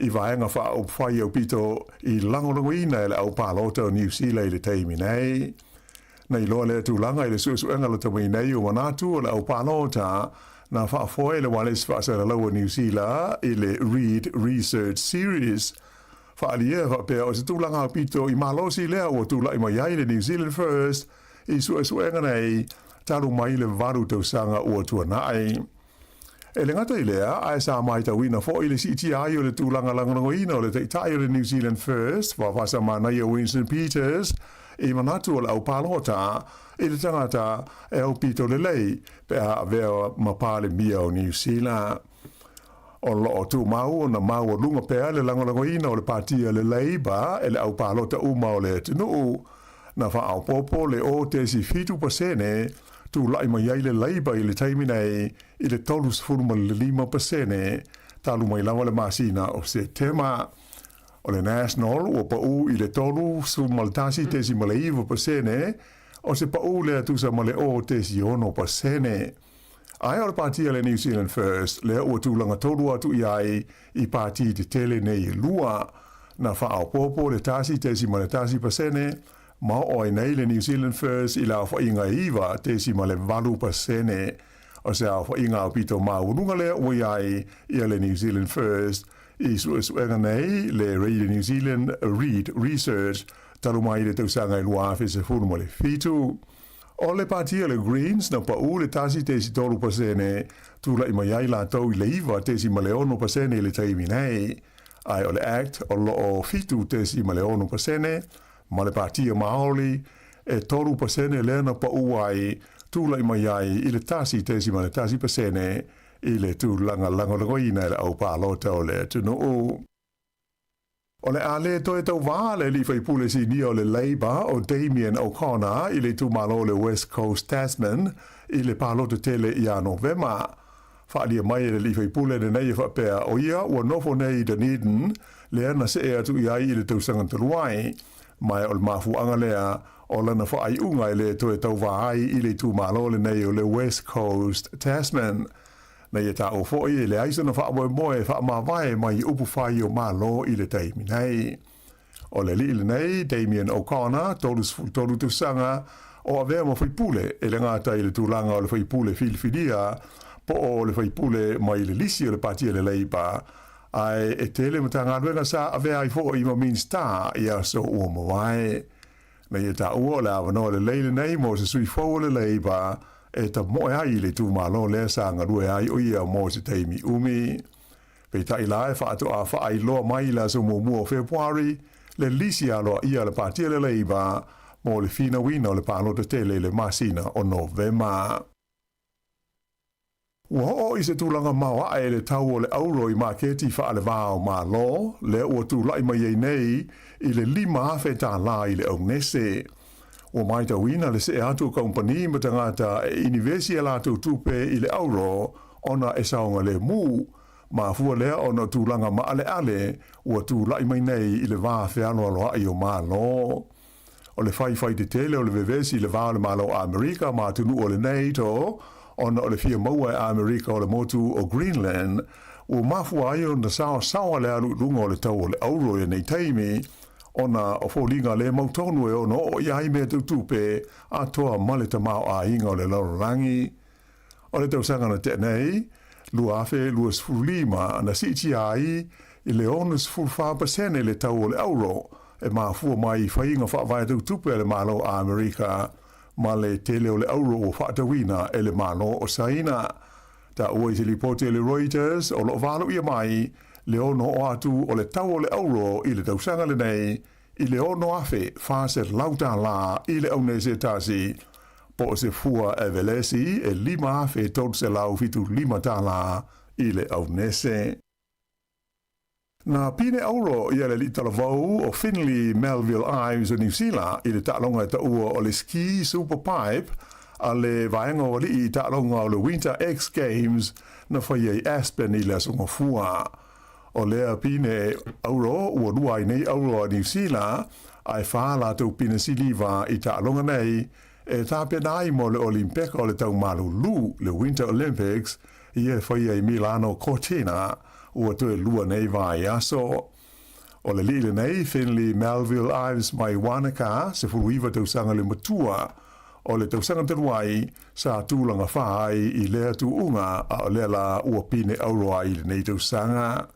i vaenga wha upwhai o pito i langolangoina i le au pālota o New Zealand i le teimi nei. Nei loa le tūlanga i le suenga le tamai nei o manatu o le au pālota na whaafoe le wales whaasara laua New Zealand i le Read Research Series. Whaalia whapea o se tūlanga o pito i malosi lea o tūla i mai ai le New Zealand First i suenga nei taru mai le varu tausanga o tuanai. E le ngata i lea, ai sa mai tawina fo i le siti ai o le tūlanga langolangoina o le teitai o le New Zealand First, wawasa manai o Winston Peters, i manatu o le au palota, i le tangata e au pito le lei, pe a vea mapale mia o New Zealand. O lo tu mau na mau o lunga pea le langolangoina o le patia le Labour e le au palota uma o le tunu na wha au popo le o te si fitu pasene tu lai mai ai le Labour i le taimi nei i le tolus furuma le 5% talu mai lawa le masina o se tema o le National o pa u i le tolu furuma le tasi te si male 5% o se pa u le atu sa male o te si 1%. Ai o le patia le New Zealand First, le ua tūlanga tolu atu i ai i pati te tele nei lua, na whaau popo le tasi tesi ma le tasi pasene, ma oi nei le New Zealand First i lau whainga iwa tesi ma le valu pasene, o se au whainga o pito maurunga le ui ai i le New Zealand First, i suenga nei le Radio New Zealand Read Research, talu mai le tausanga i lua awhi se funu ma le fitu. O le patia le Greens na pa u le tasi tesi tolu pasene tula i mai ai la tau i le iwa tesi ma le 1% le taimi nei. Ai o le Act o lo o fitu tesi ma le 1% ma le patia maoli e tolu pasene le na pa u ai tula i mai ai i le tasi tesi ma le tasi pasene i le tūlanga langolangoina le au pālota o le tunu u. O le ale to e tau wāle li whai pule si ni o le Labour o Damien O'Connor i le tūmalo le West Coast Tasman i le pālota tele i a Novema. Whaalia mai le li whai pule ne nei whapea o ia ua nofo nei Dunedin le ana se e atu i ai i le tausangan taluai. Mai o le mafuanga lea o lana whaai unga i le to e tau wāai i le tūmalo le nei o le West Coast Tasman. Nei e ta o foi le aisa na wha moe wha mawai mai upu whai o malo i le teimi nei. O le li nei, Damien O'Connor, tolu tu sanga, o a vea ma whaipule e le ngata i le tūlanga o le whaipule filfidia, po o le whaipule mai le lisi o le patia le Labour, ai e tele mata ngā ruenga sa a vea i fo i ma min star i a so ua mawai. Nei e ta ua le awanoa le leile nei mo se sui fo le Labour, e ta moe ai le tu malo le sa ngarue ai o ia mo se teimi umi. Pei ta ilae wha atu a wha ai loa mai la so mua o Februari, le lisi aloa ia le patia le Labour, mo le fina wina o le pālota tele le masina o Novema. Ua ho i se tūlanga maua e le tau o le auro i maketi wha ale vāo malo, le ua tūlai mai ei nei i le 5 awhi tā la i le aunese. O mai ta wina le se atu kompani ma tangata e universia la tu tupe i le auro ona e saonga le mu ma fua lea ona tūlanga ma ale ua tūlai mai nei i le vā whianoa loa i o mālo. O le whai te tele o le vevesi i le vā o le mālo a Amerika ma tunu o le nei to ona o le fia maua e Amerika o le motu o Greenland ua mafua ai o na sawa lea lunga o le tau o le auro e nei taimi ona o fōlinga le mautonu e ono o iai mea tutupe a toa male tamao a inga o le laurangi. O le tausanga na te nei, lua afe lua sfurulima na siti ai i le ono sfurfāpasene le tau o le auro e mafua mai whainga whaavai tutupe le malo a Amerika ma le tele o le auro o whaatawina e le malo o Saina. Ta ua i te lipote le Reuters o lo valo ia mai le ono o atu o le tau o le auro i le tausanga le nei i le ono afe whāse lauta la i le aunese tasi po se fua e velesi e lima afe tot se lau fitu lima tala i le aunese. Na pine auro i le li talavau o Finley Melville Ives o New Zealand i le ta'longa ta ua o le ski superpipe a le vaenga o li i ta'longa o le Winter X Games na whai Aspen i le asunga fua. O lea pine auro ua nuai nei auro a New Zealand ai whaala tau pine siliva i ta'longa nei e tāpe nai mo le Olimpeka o le tau malulu le Winter Olympics i e whai Milano Cortina ua tue lua nei vai aso. O le lile nei Finley Melville Ives mai Wanaka se furuiva tau sanga le matua o le tau sanga teruai sa tūlanga whai i lea tu unga a o lea la ua pine auro i le nei tau sanga.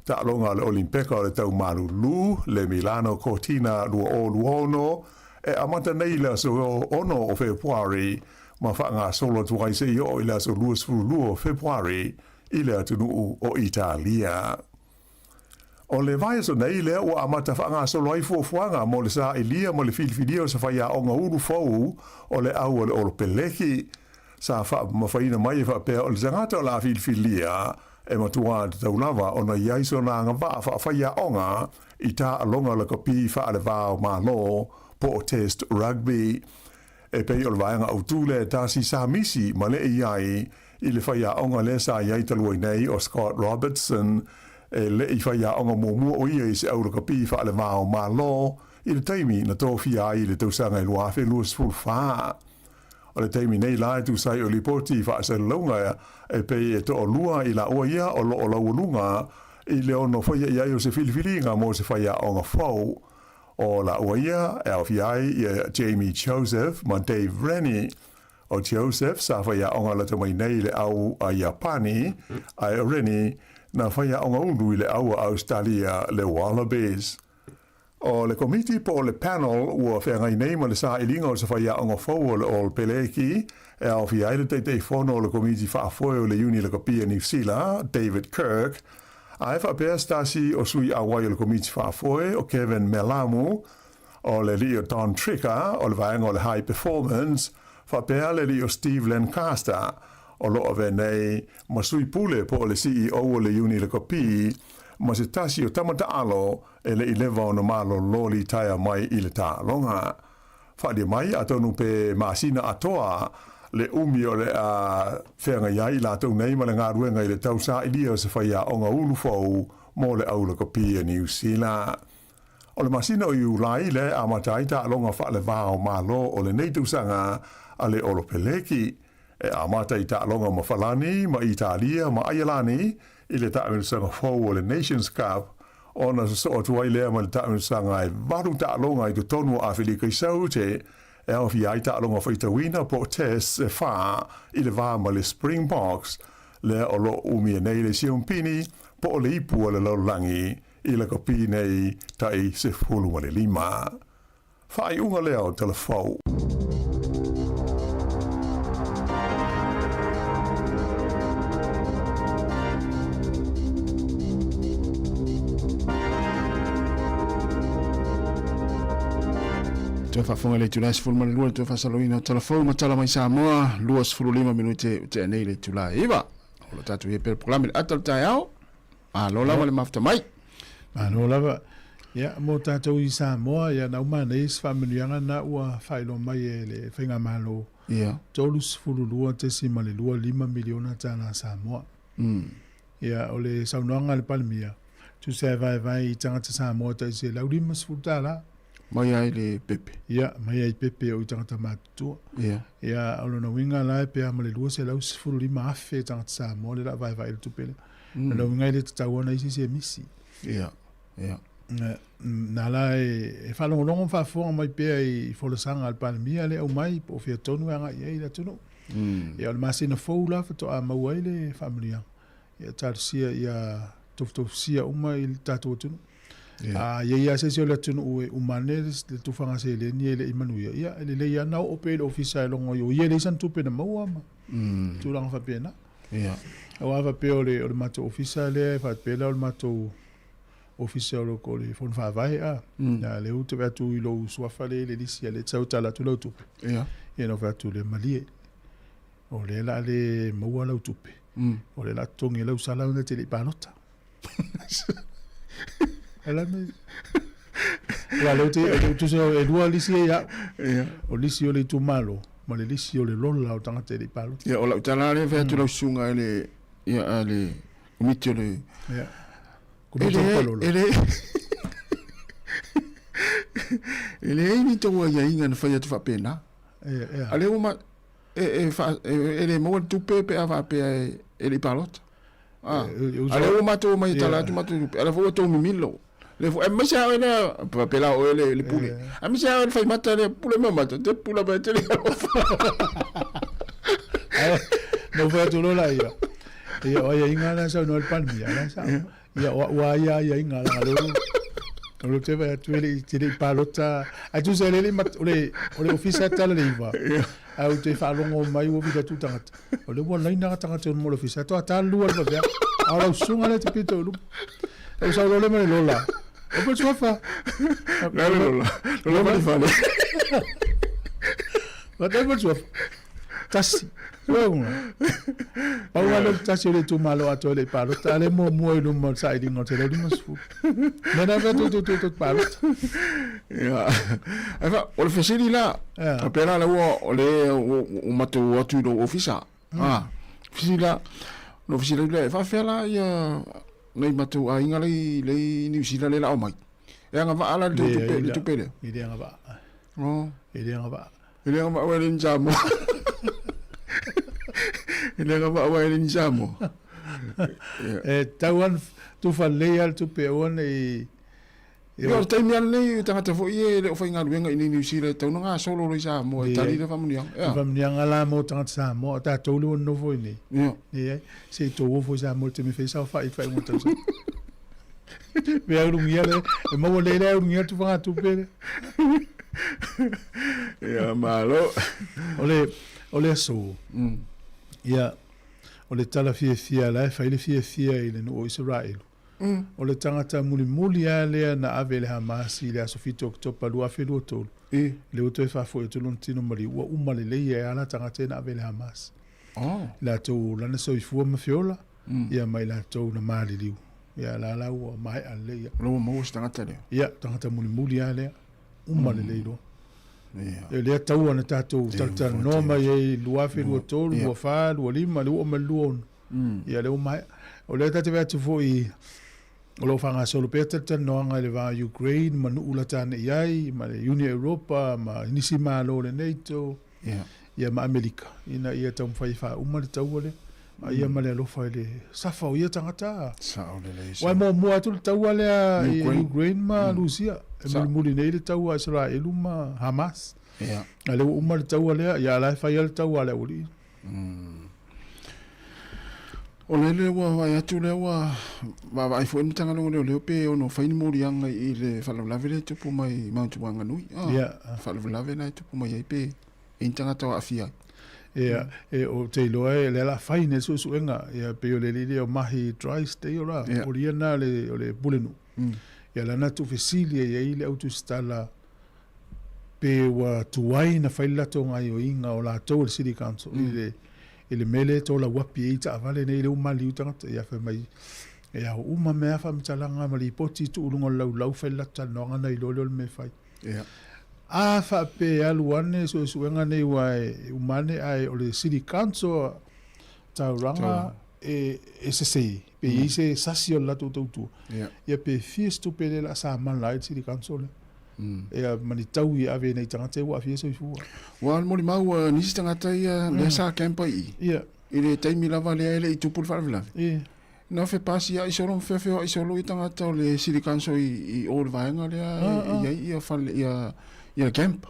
Ta longa le Olimpeka o le tau malulu le Milano Cortina lua o luono e amata nei le aso ono o Februari ma whaanga solo tuai se i o i le aso luas furu o Februari i le atunu o Italia. O le vai so nei le o amata whaanga solo ai fuafuanga mo le sa ilia mo le filfidio sa whaia o ngā uru fau o le au o le oropeleki sa wha mawhaina mai e whapea o le zangata o la filfilia e matua te taulawa o na iaiso na ngā wha whaia onga i tā alonga le kopi wha ale wāo mā lo po o test rugby. E pei o le vaenga au tūle tāsi sa misi ma le iai i le whaia onga le sa iai taluai nei o Scott Robertson e le i whaia onga mua o ia i se au le kopi wha ale wāo mā lo i le taimi na tōwhi ai le tausanga i luafe luas fulwha. O le taimi nei lai tu sai o lipoti wha se launga e pei e to o lua i la ua ia o lo o laualunga i le ono whaia iai o se filifilinga mo se whaia onga whau. O la ua ia e au fiai i Jamie Joseph ma Dave Rennie. O Joseph sa whaia onga la tamai nei le au a Japani ai Rennie na whaia onga unu i le au a Australia le Wallabies. O le komiti po le panel ua whengai nei ma le sa ilinga o sa whaia onga whau o le All Peleki e au fiai le teitei whono o le komiti whaafoe o le uni le kapia New Zealand, David Kirk. A e whapea stasi o sui awai o le komiti whaafoe o Kevin Melamu o le li o Don Tricker o le vaenga o le High Performance whapea le li o Steve Lancaster o lo ave nei ma sui pule po o le CEO o le uni le kopi ma se tasi o tamata alo e le ileva o na malo loli taia mai i le tā longa. Whadia mai atonu pe masina atoa le umi o le whenga iai la tau nei ma le ngā ruenga i le tau sa ilia o se whaia o ngā ulu fau mo le aula kopia New Zealand. O le masina o iulai le amatai ta longa wha le vāo malo o le neitu sanga a le oropeleki e amatai ta longa ma Falani, ma Italia, ma Ayalani i le ta sanga fau o le Nations Cup o na so o tuai lea ma le ta sanga e varu ta longa i tu tonu a Filika i saute e au fi ai ta longa whaita wina po test e wha i le vā ma le Springboks le o lo umi e nei le siumpini po o le ipu o le laulangi i le kopi nei tai se fulu ma le lima. Whai unga lea o telefau. Te whafonga le tulai sifuru mani lua, te whasaloina o telefau, matala mai Sāmoa, lua sifuru lima minute te anei le tulai. Iwa, o lo tatu e pere programe le atal tai au, a lo lava le mafta mai. A lo lava, Ia, mo tātou I Sāmoa, ia na uma nei whamanuanga na ua whaelo mai e le whainga malo. Ia. Tolu sifuru lua te si male lua 5 miliona tāna Sāmoa. Ia, o le saunoanga le palimia. Tu se vai I tangata Sāmoa ta se lau 5 sifuru tāla. Mai ai le pepe. Ia, mai ai pepe o I tangata mātua. Ia. Ia, o lona winga lai pea male lua se lau sifuru 5 afe tangata Sāmoa le la vai le tupele. Na winga le tatawana isi se misi. Ia, ia. Na la e whalongolongo whafonga mai pea I wholesanga al palimia le au mai po fia tonu anga I la tonu. Ia o le masina fōu la whato a mauai le whamalia. Ia tātusia ia toftofusia uma I tātua tunu. Ia se se le tunu ue umane le tufanga se le ni le imanuia. Ia le ia nau ope le ofisa e longo yo. Ia le isan tupe na maua ma. Tūranga whapena. Ia. Au awa peo le o le mato ofisa le whapela o le mato ofisa o ko le fon whawai a. Na le utu vatu I lo suafa le lisi le tau tala tu lau tupe. Ia. Ia no vatu le malie. O le la le maua lau tupe. O le la tongi lau sala una te le panota. Ela me. Ia le tu se e dua lisi ia. Ia. O lisi o le tu malo. Ma le lisi o le lola o tanga te le panota. Ia o lau tala le vatu lau sunga ele ia le umiti o le. Ia. Ele ni to wa inga na faya tu fa pena. Ale uma ele mo tu pepe ava pe ele palot. Ale uma to mai tala tu matu ale fo to mimilo. Le fo ma sa ena pela o ele pule. A mi sa fa mata le pule ma mata te pula ba te le. No fue tu lola ia. Ia o inga na sa no el palmia na sa. Ia wa ia inga la lo lo te va tu ele te palota a tu se le mat ole ofisa tala le va au te fa longo mai o vida tu tanga ole mo lai na tanga te mo ofisa to ata lu al va ala sunga le te pito lu o sa lo le me lola o po sofa lola ma fa le va te po sofa tasi Well, I touch it to malo at all parrot. I am more no side in hotel. Then I went to parrot. Yeah, I thought, all facility la. A pera la ole umato watu do ofisa. Fisila, no fisila le fa fela ya nei matu a inga le ni fisila le la o mai. E nga va ala le tu pele. Ide nga va. Oh, ide nga va. Ide nga va wel in Sāmoa. Ele nga va wel in Sāmoa. Tauan tu fa leal tu pe on e Yo te mi ale tanga fo ye le fa inga wenga ini ni sile tau nga solo le Sāmoa tali le famuni ya. Famuni ala mo tanga Sāmoa ta tolu no fo ni. Ye se to fo Sāmoa te mi fe sa fa fa mo tau. Be a rungia le mo le le rungia tu fa tu pe. Ya malo. Ole so. Ia ole tala fia la fa ile fia ile no Israel. O le tangata muli ale na avele Hamasi le asofito oktopa lua felu tolu. Le uto e fa fo e tolu ntino mali ua umale le ia ala tangata na avele Hamas. La to la na so ifu ma fiola. Ia mai la to na mali liu. Ia la ua mai ale ia. Lo mo tangata le. Ia tangata muli ale umale le do. Ia le tau ana tato tata no mai lua felu tolu lua fa lua lima lua maluon. Ia le mai o le tata ve tu fo I o lo fanga solo peta no nga le va Ukraine manu ulata ne yai ma le Union Europa ma nisi ma lo le NATO ia ma America ina ia tam fai fa uma le tau le ma ia ma le lo fa le safa o ia tangata sa o le wa mo atu tau le Ukraine ma Rusia e muli nei le tau Israel ma Hamas ale uma le tau le ia la fa ia le tau le uri o le wa ya tu le wa va ai foi tanga no le pe o no fai mo rianga I le fa la vele tu pu mai ma tu wanga nui fa la vele na tu pu mai pe tanga to afia e o te loe le la fai ne su enga ia pe o le le o mahi dry stay ora o le na le bulenu ia la na tu fesilia ia ile auto stala pe wa tuai na fai la to ngai o inga o la to city council ile ele mele to la wapi ita avale nei le umali utanga ia fa mai E au uma mea whamitalanga ma li poti tu ulunga lau whaila tanoanga nei lolo me whai. A whape alu ane so suenga nei wai umane ai o le City Council tauranga e se sei. Pe i se sasi o latu tautu. Ia pe fies tu pele la sa man lai City Council. E mani tau i ave nei tangata ua fies o i fua. Wa mori mau nisi tangata ia le sa kempa i. I le taimi lava le ele i tupul whalavila. Na fe pasi ia isolo mfefeo isolo i tangata o le City Council i o le vaenga lea ia fale ia kempa.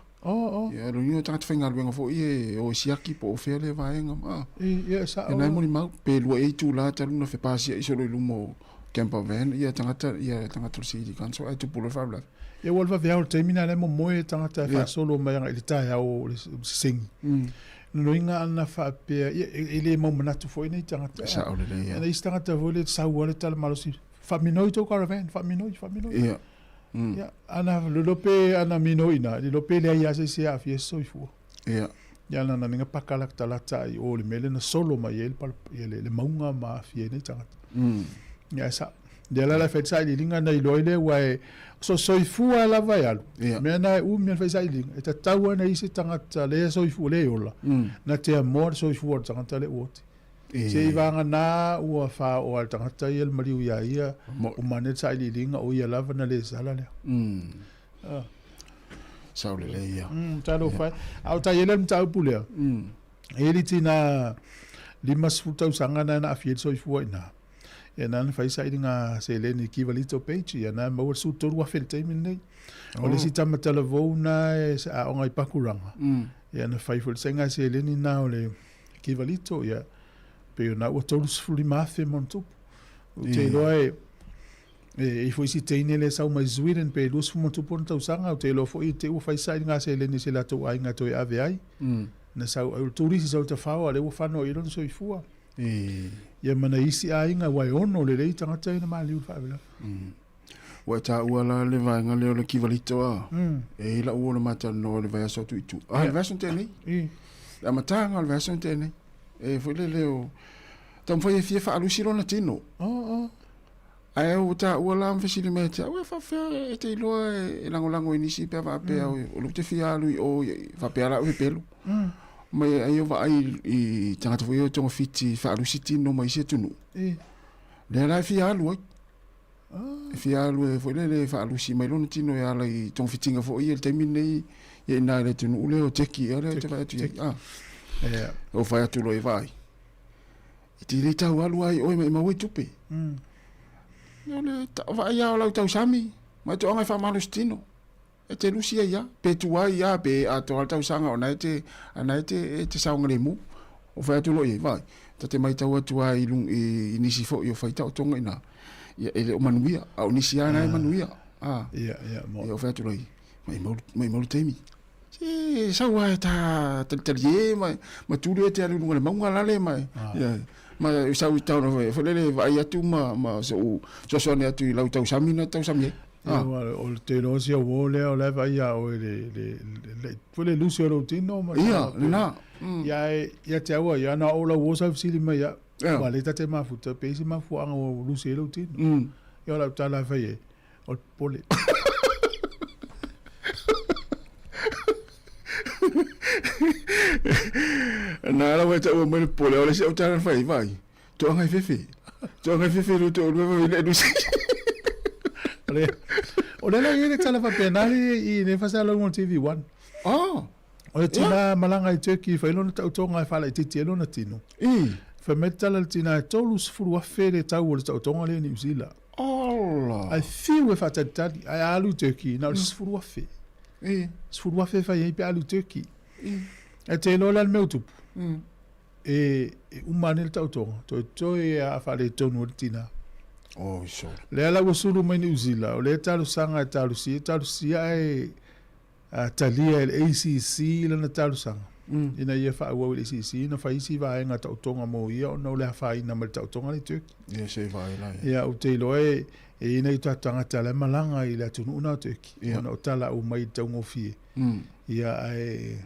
Ia runio tangata whainga luenga fo i o siaki po o fea le vaenga ma. Ia sa o. Nai mori mau pe lua e tu la taluna fe pasi ia isolo i lumo kempa vaenga ia tangata o City Council ai tupul whalavila. Ia walva vea o le taimina le mo moe tangata wha solo mai anga i le tae au le singi. No inga ana whaapea, ele mau manatu fo ina i tangata. Sa o le ia. Ana i tangata fo le saua le tala malosi. Whaminoi tau caravan, whaminoi. Ia. Ia, ana lulope ana minoina, lulope le ai ase se a fie soifua. Ia. Ia ana ninga pakalak talata i o le mele na solo mai le maunga ma fie ina i tangata. Ia sa. Dia la fetsa i linga na i loile wai so soifua la vai alu. Mea na mian fai sailing. E ta taua na isi tangata le soifua le ola. Na te amor soifua tangata le ote. Se i vanga na ua wha o al tangata i el mariu ia ia. Umane sailinga o ia lava na le sala lea. Saule le ia. Talo fai. Au ta iele mta upulea. Eli tina limas futau sangana na afiet soifua ina. E nana fai sailinga se le ni kivalito page. Ia na maua su toru a fel teimin nei. O le si tamatala vou na e a onga i pakuranga. Ia na fai ful senga se le ni na o le kivalito. Ia pe na ua toru sfuli mafe montupu. O te loa e foi si teine le sau mai Sweden pe lus fu montupu na tausanga. O te loa fo i te ua fai sailinga se le ni se la tau ainga toi ave ai. Na sau au turisi sau ta whao a le ua whano i lon so i fua. Ia mana isi a inga wai ono le rei tangata ina maa liu whaavela. Wai ta ua la le vaenga leo le kivalito a. E ila ua le mata no le vai aso tu itu. Le vai aso tēnei. La matanga le vai aso tēnei. E fwoi le leo. Tam fwoi e fie whaalusi rona tino. Ai au ta ua la mwhesili me te. Ua whawhea e te iloa e lango inisi pia whapea. O lup te fia alu i o whapea la ue pelu. Mai ai o vai I tangata fwoi o tonga fiti whaalusi tino mai se tunu. Le la fia alu ai. Fia alu e fwoi le whaalusi mai lona tino e ala I tonga fitinga fwoi e le taimi nei e nai le tunu ule o teki e le te vai atu i. O whai atu lo e vai. I te le tau alu ai oi mai mawai tupe. Nau le vai au lau tau sami. Mai to angai whaamalu tino. E te lusi ia, pe tua ia, pe a to altau sanga o nai te saunga le mu. O whai atu lo e vai. Ta te mai tau atua I lung I nisi fo I o whai tau tonga ina. Ia ele o manuia, au nisi ana e manuia. Ia, mo. Ia o whai atu lo e. Mai malu teimi. Si, sau ai ta tali mai tūru e te alu lunga le maunga lale mai. Ia. Ma sau I tau na whai. Whalele vai atu ma so ne atu I lau tau sami na tau sami e. O te nosi a wole o leva ia o le lusi o tino ma ia na ia te aua ia na ola wosa fsili ma ia ma le tate mafuta pe isi mafu anga o lusi o tino ia la tala fai o pole na la weta o me pole o le se o tala fai vai to anga fefe lo to le lusi o le le tala fa penali I ne fa sala on TV1 o le tina malanga I Turkey fa ilona tau tonga fa la titi ilona tino fa metala le tina tolu sfuru afe le tau o le tau tonga le New Zealand ai fiu e fa tatati ai alu Turkey na le sfuru afe sfuru afe fa i pe alu Turkey e te lola le meu tupu e umane le tau tonga to e a fa le tonu le tina so. Le ala wasulu mai New Zealand, o le talu sanga talu si ai talia el ACC le na talu sanga. Ina ia fa wa le ACC na fa isi va nga tau tonga mo ia o no le fa ina mal tau tonga le Turkey. Ia se va ila. Ia o te loe e ina I tanga tala malanga I le tunu na Turkey. Ona o tala o mai tau ngofie. Ia ai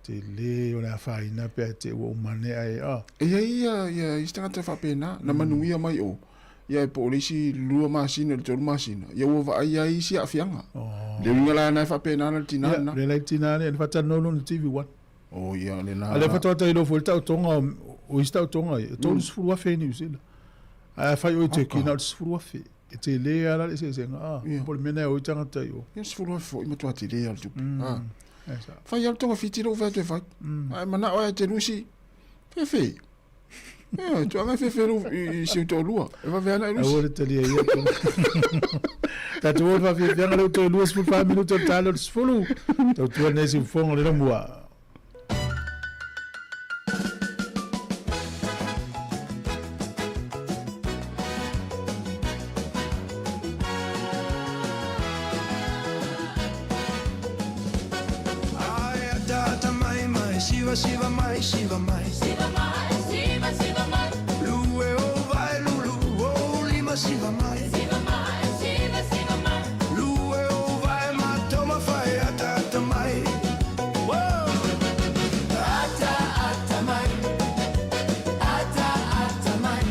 te le o le fa ina pe te o mane ai Ia istanga te fa pena na manuia mai o. Ia polisi lua masina le tolu masina. Ia ua vai ai si afianga. Le winga la na fa pena na tinana. Le tinana le fata no no TV1. Oh ia le na. Ale fata ta ilo volta tonga o ista tonga. Tolu sfuru fe ni usila. A fa yo te kina sfuru fe. Te le ala le se nga. Pol mena o tanga ta yo. Ia sfuru fo ima tu ati le al tu. Fa ia tonga fitiro fa te fa. Ai mana o te rusi. Fe. Tu anga feferu si to lua. E va vena ilus. Ora tali ia. Tu va vena le to lua por 5 minutos talo sfulu. Tu nesi fongo le mua. Shiva mai, Shiva mai, Shiva mai, Shiva Shiva mai. Lue o vai lulu, o lima Shiva mai, Shiva mai, Shiva Shiva mai. Lue o vai ma toma fai ata mai. Ata mai, ata mai,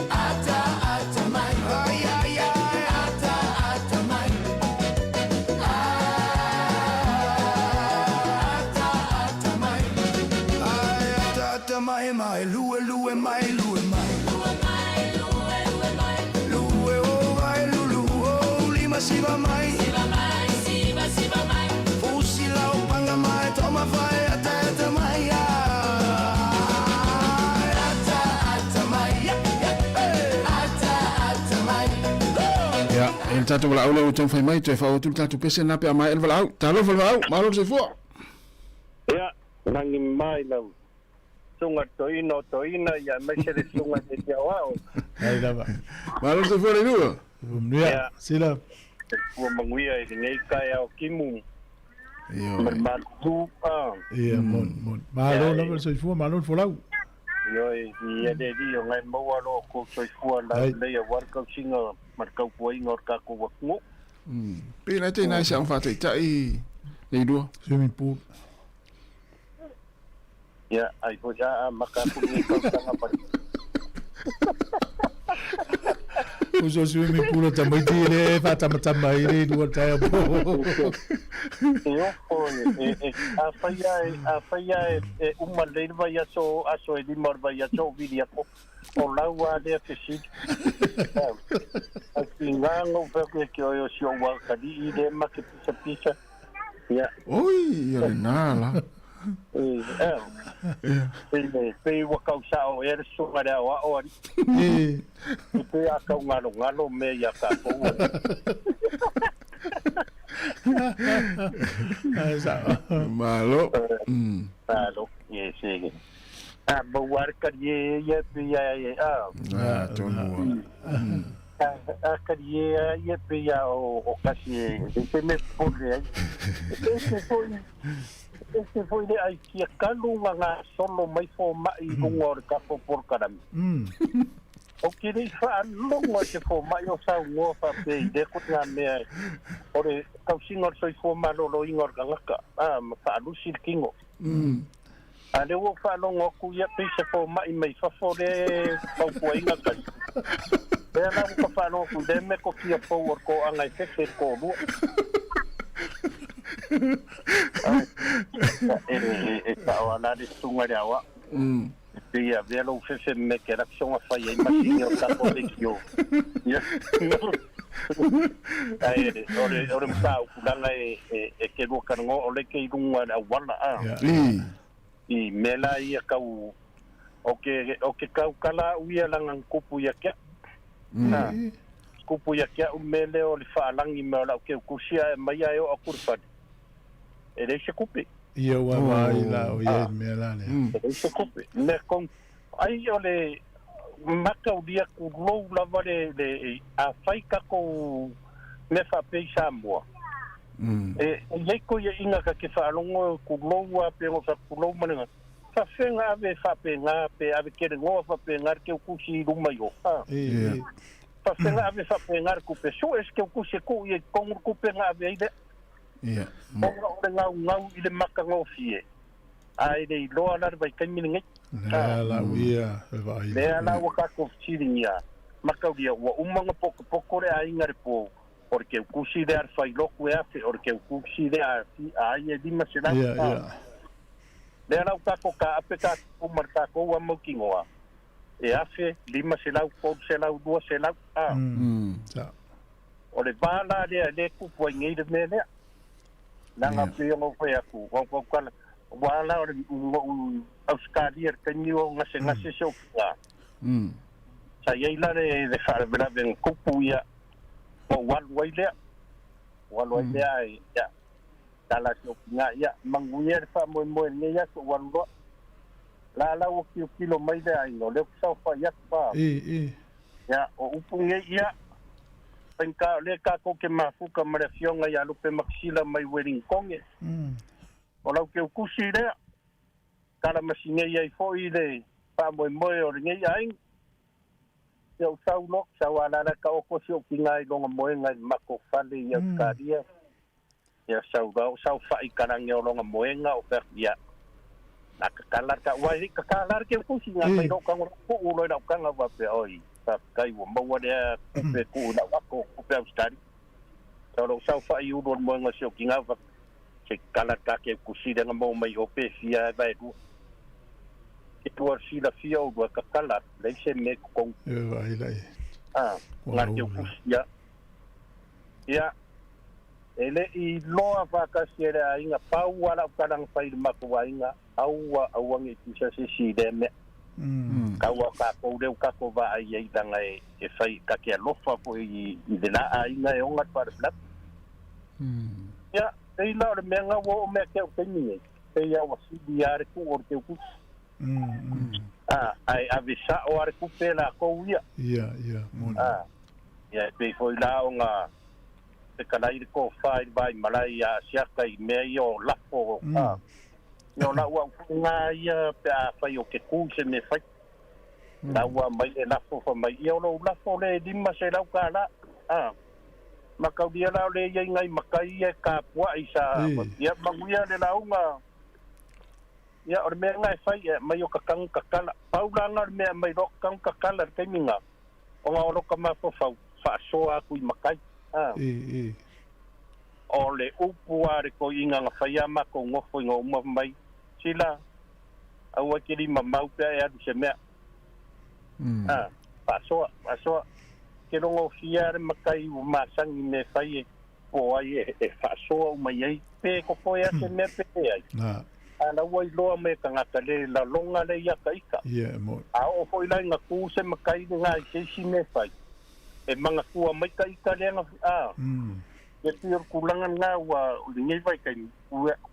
ata mai. Ay ay ay, ata mai. Mai lue lue mai lue mai lue mai lue mai lue o vai lulu o lima siva mai siva mai fusi la o panga mai toma vai ata mai ata mai ata mai ya el tatu la aula o ton fai mai te fa o tu tatu pese na pe mai el vala talo vala malo se fo ya nangi mai la sunga toina ya mesele sunga de tiawao ai lava malo se fo le lua ya sila o manguia e ngai kai ao kimu mal tu ia mon malo lava se fo malo fo lau yo e de di ngai mo lo ko so fo la le ya warka singa marka ko ingor ka ko wakmu pena te na sa fa te tai le lua swimming pool. Ya, ai po ya makapuni ko tanga pa. Uso swimming pool tamai tile fa tama ile dua taya po. Yo po afaya uma le va ya so aso di mor va ya so vidia po. O la wa de fisi. Akingango fa ke yo sio wa kadi ide makipisa pisa. Ya. Oi, ya nala. Pe wakau sao e so ngara wa o pe aka ngalo me ya ka po malo yes bawar ka ye pe ya tonu ye pe ya o kasi pe me por ese foi de ai que calunga nga solo mai fo mai ngor ka por karam o que dei fa longo se fo mai o sa ngo fa pe de ko na me ore ka singor soi fo malo lo ingor ka ka ma fa lu sil kingo ale wo fa longo ku ya pe se fo mai fa fo de ko ko inga ka pe na ko fa no ku de me ko ki fo wor ko anga se ko bu esta ona de sunga de agua ya velo se me queda son a falla imagino ta por yo ore mpa kulanga ke do kango ole ke dunga na wala i mela ia kau oke kau kala uia langan kupu ya kia kupu ya kia umele o le faalangi me ola ke kusia mai ai o kurfad ele se kupe ia wa vai la o ia me la ne ele se kupe me con ai ole maka o dia ku lo la vale le a faika ko me fa pe Sāmoa e ko ia inga ka ke faalongo ku lo wa pe o fa ku lo mananga fa fenga ave fa pe nga pe ave ke ngo fa pe ngar ke ku si luma yo fa fenga ave fa pe ngar ku pe so es ke ku se ku ye kon ku pe nga ave ide mo nga ile maka ngo fie ai dei lo ala vai kan mi ngai la wia vai le ala wa ka ko chiringa Makauria ua umanga poko le ainga re po porque kusi de ar fai loku e afe porque kusi de ar ai e dima se la le ala ka ape ka umarta ko wa mokingoa e afe lima se la ko se la dua se la o le bala le ku po ngai de mele nanga pe ngo pe aku ko kala wala o australia tenio ngase so sa yeila de far bela ben kupu ya o walwaile ya dala so nga ya manguyer fa mo ne ya so walwa la o kilo mai de ai no le sa fa ya pa ya o upunge ya penka le ka ko ke mafuka marafionga ya lupe maxila mai wedding konge o lau ke kusi le kala masinge ya foi de pa mo o nge ya ai ya saulo sawala ka o ko sio kingai longa moenga mako fale ya kadia ya sauga sau fa ikarang yo longa moenga o per ya nakakalar ka wai kakalar ke kusi nga mai do kang ko ulo na kang wa pe oi ta kai wo mo de pe ku na wa ko pe stari sau fa yu do moenga sio kinga va se kalar ka ke kusi de mo mai o pe fia vai du tua si la fia o ka kala le se me con ngati o kusia ya ele I loa vaka sera inga pau wala kadang pai mako inga au ngi tisa si de me kawa ka ko de ka ko va ai danga e fai ka ke lofa po I de la inga e onga para bla ya e la de menga wo me ke o teni e ya wasi diare ku o te ku ai avisa o ar kupela ko ia ya pe foi la nga te kalai ko fai bai malai ya siaka I me yo lafo no la wa nga ia pe fai o ke ku se me fai la wa mai e lafo fa mai yo lo lafo le dimma se la kala makau dia la le ia ngai makai e ka pua isa ya manguia le la nga ya or me ngai fai mai o kakang kakala paula ngar me mai ro kang kakala te minga o nga ro kama fo fa so aku I makai o le upu are ko inga nga fai ama ko ngofo ngo uma mai sila au akiri mamau pe ya du se me fa so ke rongo fiar makai u masang me fai o ai fa so mai ai pe ko po ya se me pe ai ana wai loa me kangata le la longa le ia kaika mo o foi la nga ku se makai nga se si me fai e manga ku mai kaika le nga e pio kulangan nga wa lingai vai kai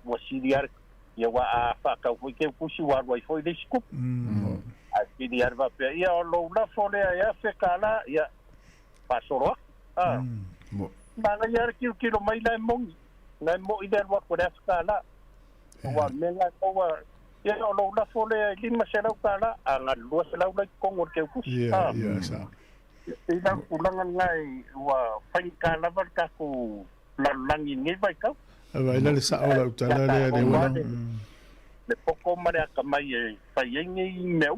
wa siriar ia wa fa ka foi ke ku si wa wai foi de skup a siriar va pe ia lo la fole ia fe kala ia pasoro mo manga ia kilo mai la mongi na mo ide wa ko da kala wa menga ko wa ya lo la fole lima se la kala anga lo se la ko ngor ke ku sa ina kulangan ngai wa fai kala va ka ku la langi ngai vai ka vai la sa ola utala le de wa le poko mare ka mai fai ngai meu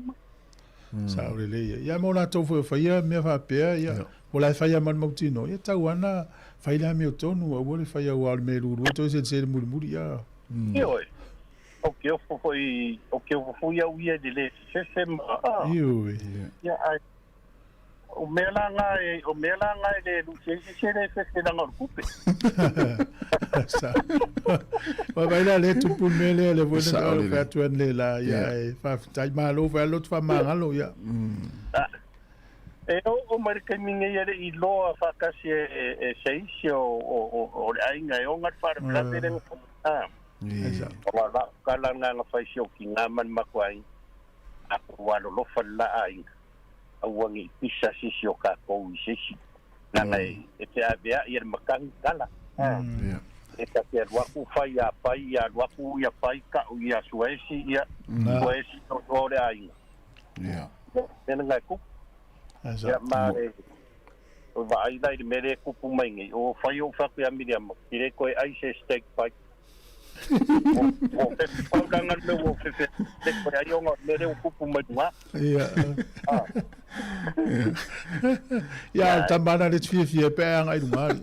sa ole le ya mo la to fo ya me fa pe ya o la fa ya man mo tino ya ta wana fa la me tonu o le fa ya wa me ru to se muri ya o que eu fui ao ia de le ya o melanga le luce se le se na no kupe wa baila le tu pun mele le bona o fa tu le la ya fa tai malo fa lo fa mangalo ya o marca minha ia I loa fa kasi se o ainga o ngat fa bla beren wala kala nga fai sio ki ngaman makwai aku walo lo falla ai awangi pisa si sio ka ko sisi nga e te avea ia makang kala e ta ke waku fai ya waku ya fai ka u ya suesi ya suesi to ore ai nga ku ya mare o vai dai mere ku pu mai o fai o fa ku ya mi dia mo kire ko ai se steak fai Paudangan me wo fe fe ko ya yo me re kupu madua. Ia. Ia tambana le fie pe anga i mari.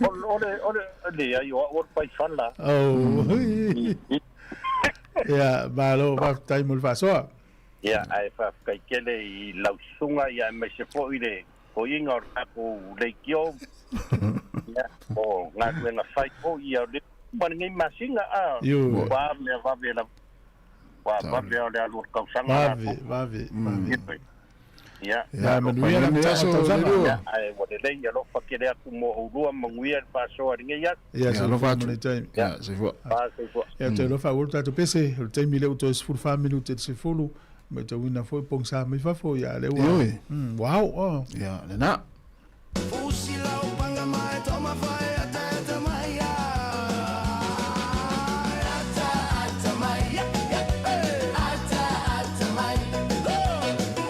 Ole le ya yo o pai fala. Oh. Ia, malo va tai mul fa so. Ia, ai fa kai kele I lausunga ia me se fo ile. Ko inga ko le kio. Ia, o nga fai ko ia le ban ngai masinga a. Wa me va vela. Wa va vela le alu ka sanga. Va vi. Ya. Ya, manuia na taso ya. Ai wa le ya lo fa kele aku mo ulua manguia pa so ringa ya. Ya, se lo fa tu. Ya, se fo. Ya, te lo fa ulta tu pese, el te mile uto es full family te se fulu. Me te wina foi pong sa me fa fo ya le wa. Wow, oh. Ya, le na. Usila upanga mai toma fai ata mai ya. Ata mai ya. Ata mai.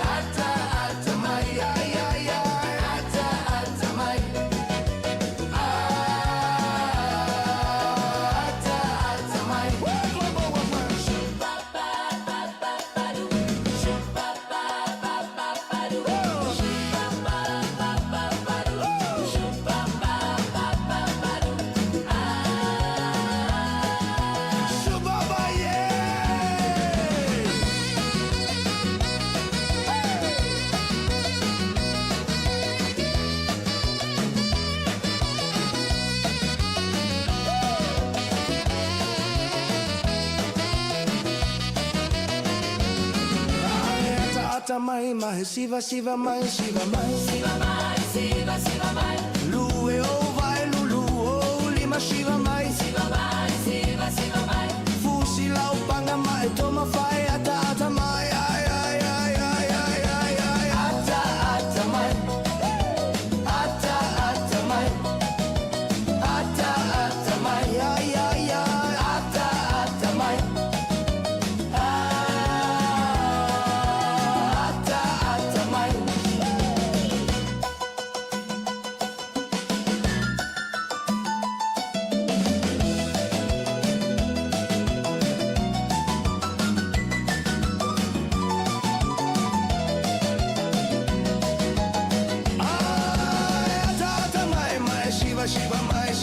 Ata mai ya ya ya. Ata mai. Ata mai. Mai mai siva mai Lue o vai lulu o lima siva mai Fusi la upanga mai toma fai ata mai ai ai ai ai ai ai ai ata mai ata mai ata mai ai ai ai ata mai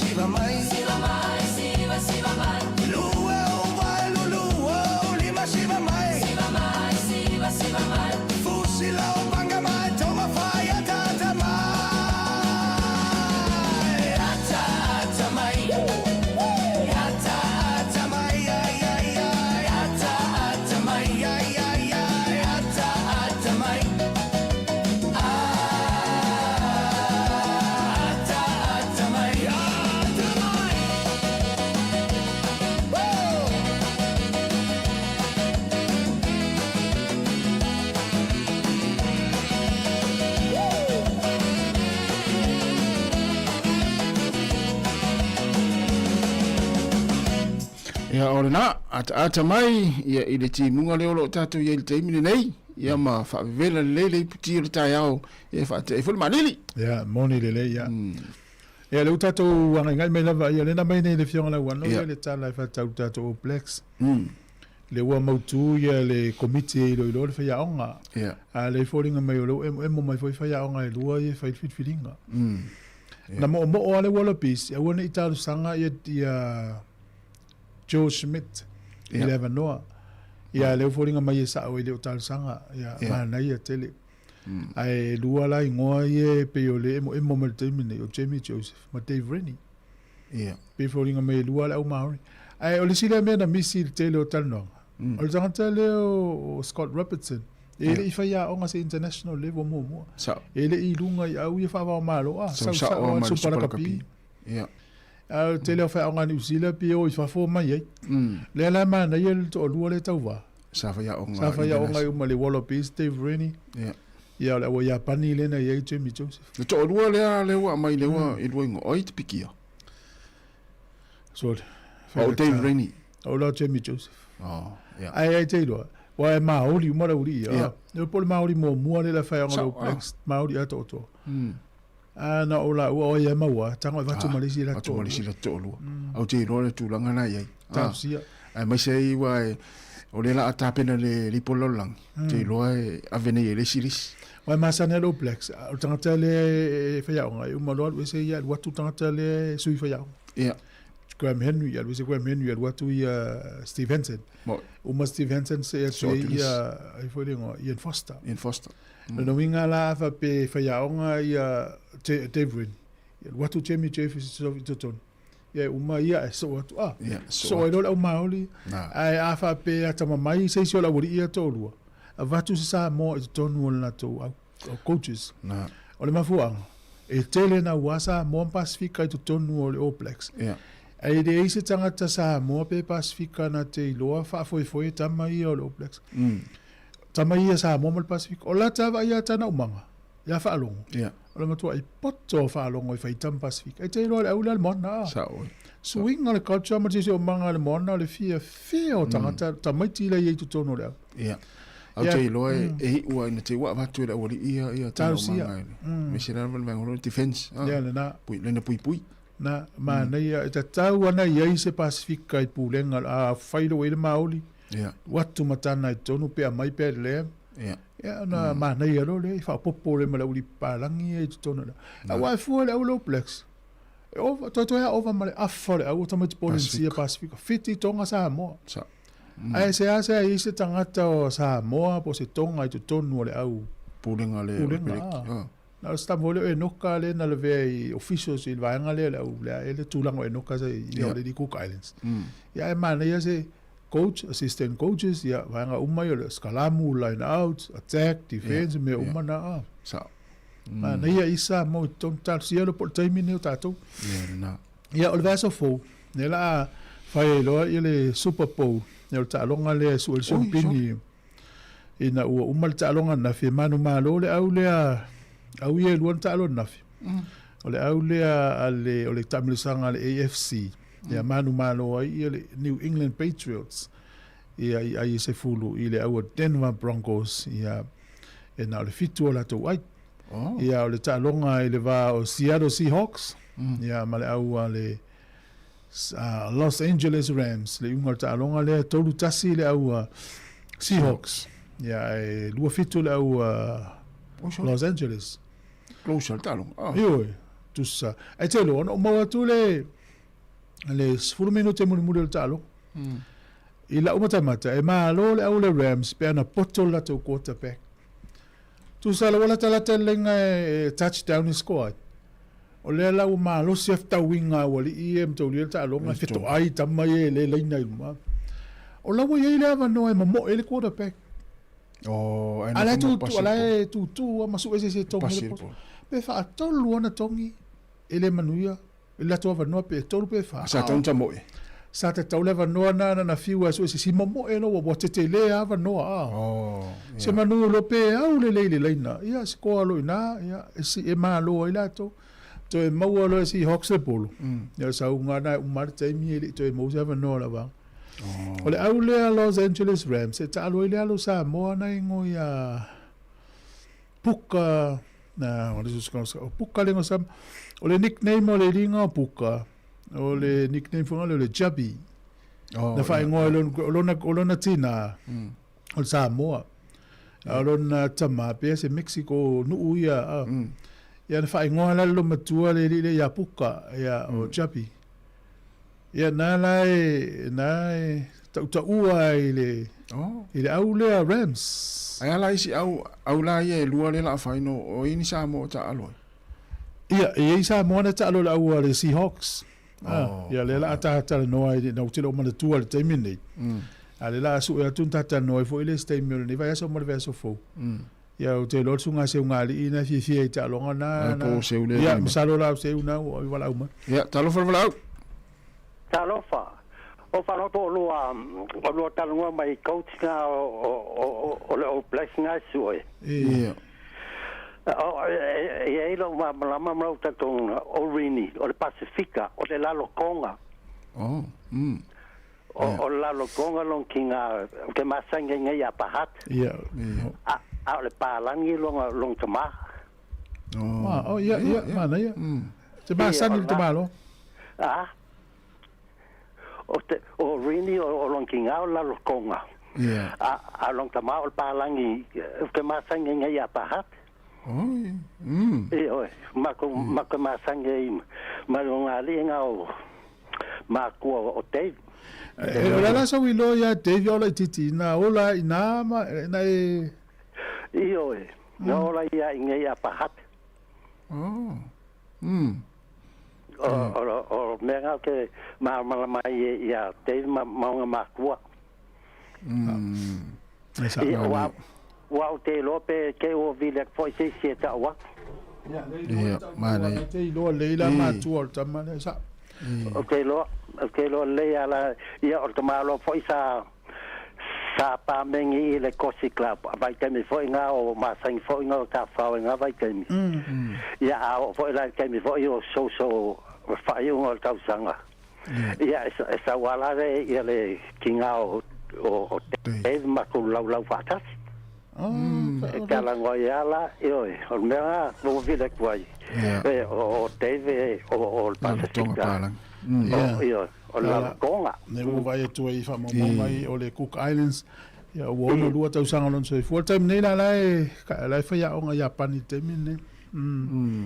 Shiva mai Lue o vai lulu o lima shiva mai Fusi la upanga mai toma fai ata mai ata mai ata mai ai ai ai ata mai ai ai ai ata mai Ya ora na ata mai ia ile ti munga le lo tatu ia le taimi nei ia ma fa vela le puti le tai au ia fa te ful manili ya moni le ya ya le tatu wanga ngai me lava ia le na mai nei le fiona la wana le tala fa tatu plex le wa mautu ia le committee lo le fa ya onga a le foringa mai lo e mo mai fa ya onga le lua ia fa fit filinga na mo o le wala pis ia wona italu sanga ia Joe Schmidt, 11 noa. Ia leo foringa mai sa o leo tal sanga ia mana ia tele. Ai lua la ingoa ia pe o le mo mal termine o Jamie Joseph, ma Dave Rennie. Ia. Pe foringa mai lua la o Maori. Ai o le sila me na misi tele o tal no. O le tangata leo Scott Robertson. Ele I faia onga se international level mo. Ele I lunga I au ia fa va malo sa o para kapi. Ia. Tele fa onga New Zealand pe o I fa fo mai ai. Le la mana ia to lua le tau va. Sa fa ia onga. Sa fa ia onga o le Wallabies Dave Rennie. Ia. Ia le o ia pani le na ia Jamie Joseph. Le to lua le wa mai le wa I luingo o it pikia. So. O Dave Rennie. O la Jamie Joseph. Oh, ia. Ai te lo. Wa e Maori ia. Le pole Maori mo le la fa onga lo Plex Maori ato to. Na ola o ia maua tanga va tu malisi la tu malisi la to lu au te role tu langa na ye sia ai mai sei wa o le la atapena le lipololang te loe avene le siris wa masane lo plex o tanga le fa ya nga u malo we se ya wa tu tanga le sui fa ya ya Graham Henry ya we se Graham Henry ya wa tu ya Steve Henson o ma Steve Henson se ya ai foi ngo Ian Foster no winga la fa pe fa ya nga ya David ya wa tu Jamie Jeffries so ton ya uma ia so watu so ai lo maoli ai afa pe atama mai se so la wori ia to lu avatu sa mo ton wala to coaches na ole mafua e tele na wasa mo Pacifica to ton wala oplex ai de ise tanga ta sa mo pe Pacifica na te lo fa foi tama ia oplex tama ia sa mo Pacifica ola tava ia tana umanga ya fa longo ole matua I poto fa longo I fa tam Pacific ai te lo au la mona swing ale culture ma te o manga le mona le fia o tangata ta mai ti le i tu tono le au te lo e ua ina te wa tu le ori ia ta manga me se la va defense le na pui na ma nei ta tau ana i se Pacific kai pulenga a failo we le maoli watu matana I tonu pe mai pe le na ma nei ro le fa popo le mala uli palangi e tonu a wa fu le au plex over to over male afore au tamati policia Pacific fiti tonga Sāmoa ai se i se tangata o Sāmoa po se tonga I tonu le au pulenga le na sta vole e noka le na le ve officials I vaanga le au le tulango e noka se I le di Cook Islands ya ma nei se coach assistant coaches ya vaanga umai le skalamu line out attack defense me umana ma nei isa mo tonta sielo por 3 minutos tato ya o vaso fo nela fai lo ile Super Bowl ne ta longa le su pini ina o umal ta longa na fi manu malo le au le au ye luan ta lo na fi o le au le ale o le tamilisanga le AFC ya manu malo ai le New England Patriots ia ai se fulu ile au Denver Broncos ia na le fitu la to ai ia o le ta longa ile va o Seattle Seahawks ia male au le Los Angeles Rams le unga ta longa le tolu tasi le au Seahawks ia e lua fitu le au Los Angeles closer talo io tu sa e te lo no mo tu le fulu minuto mo mo le talo ila umata mata e ma lo le au le Rams pe na poto la to quarterback tu sa wala tala telenga touchdown score o le la ma lo se fta winga wali em to le ta longa fito ai tama ye le leina ma o la wo ye le va no e mo ele quarterback ala tu ma su ese to pe fa to luona tongi ele manuia ele to va no pe to pe fa sa tonta mo sa te tau leva noa na fiua so si momo e no wa te le ava noa se manu lo pe au le leina ia se ko alo ina ia si e malo ila to e mau alo si Hawks polo ia sa unga na umar te mi ele to e mo se ava noa la va ole au le Los Angeles Rams se ta alo ile alo Sāmoa na ingo ia puka na what is this puka le ngosam ole nickname ole ringa puka o le nickname fonga le Chubby na fai ngoi lona tina o Sāmoa a lona tama pe se Mexico nu ia ia na fai ngoi la lo matua le ya puka ya o Chubby ia na lai ta ua ile au le Rams ai ala isi au la ye lua le la fai no o ini Sāmoa ta alo ia Sāmoa na ta alo la ua le Seahawks ia le la ta no ai no te lo mana tua le terminate ale la su e tun ta no fo ile stay me ni vai so mo verso fo ia o te lo sunga se unga li ina fi ta longa na ia misalo la se una o wala uma ia talo fa wala talo fa o fa no to lo ta lo mai coach na o blessing ai su ia e lo ma ta tong Orini o le Pacifica o le Lalo Konga o Lalo Konga long kinga ke masanga ngai apa hat ia a le palangi long tama Oh, iya, mana ya? Te masani te malo. O rini o lonkinga o la lokonga. Yeah. A long tama o palangi ke masangi ngai apahat. Oi, mako masangi malongali ngao. Mako o te. Ola sa wilo ya te viola titi na ola ina ma na Oi. No ola ya ngai apahat. O menga ke ma ya te ma makua. Wa te lope ke o vile foi se ta wa. Ya, mana. Te lo leila ma tu o tamana sa. Okay lo le ala ya o tamalo foi sa pa mengi le cosi club vai te mi foi nga o ma sang foi nga ta fa nga vai te mi. Ya o foi la te mi foi o so fa yo o ta sanga. Ya esa wala le le kinga o ma ko lau fatas. Kala ngoyala o mea o vile kwai. O teve o Pacifica. O la konga. Ne mo vai tu ai fa mo mai o le Cook Islands. Ya o no lua tau sanga lon so full time nei la fa ya o nga Japan te mine.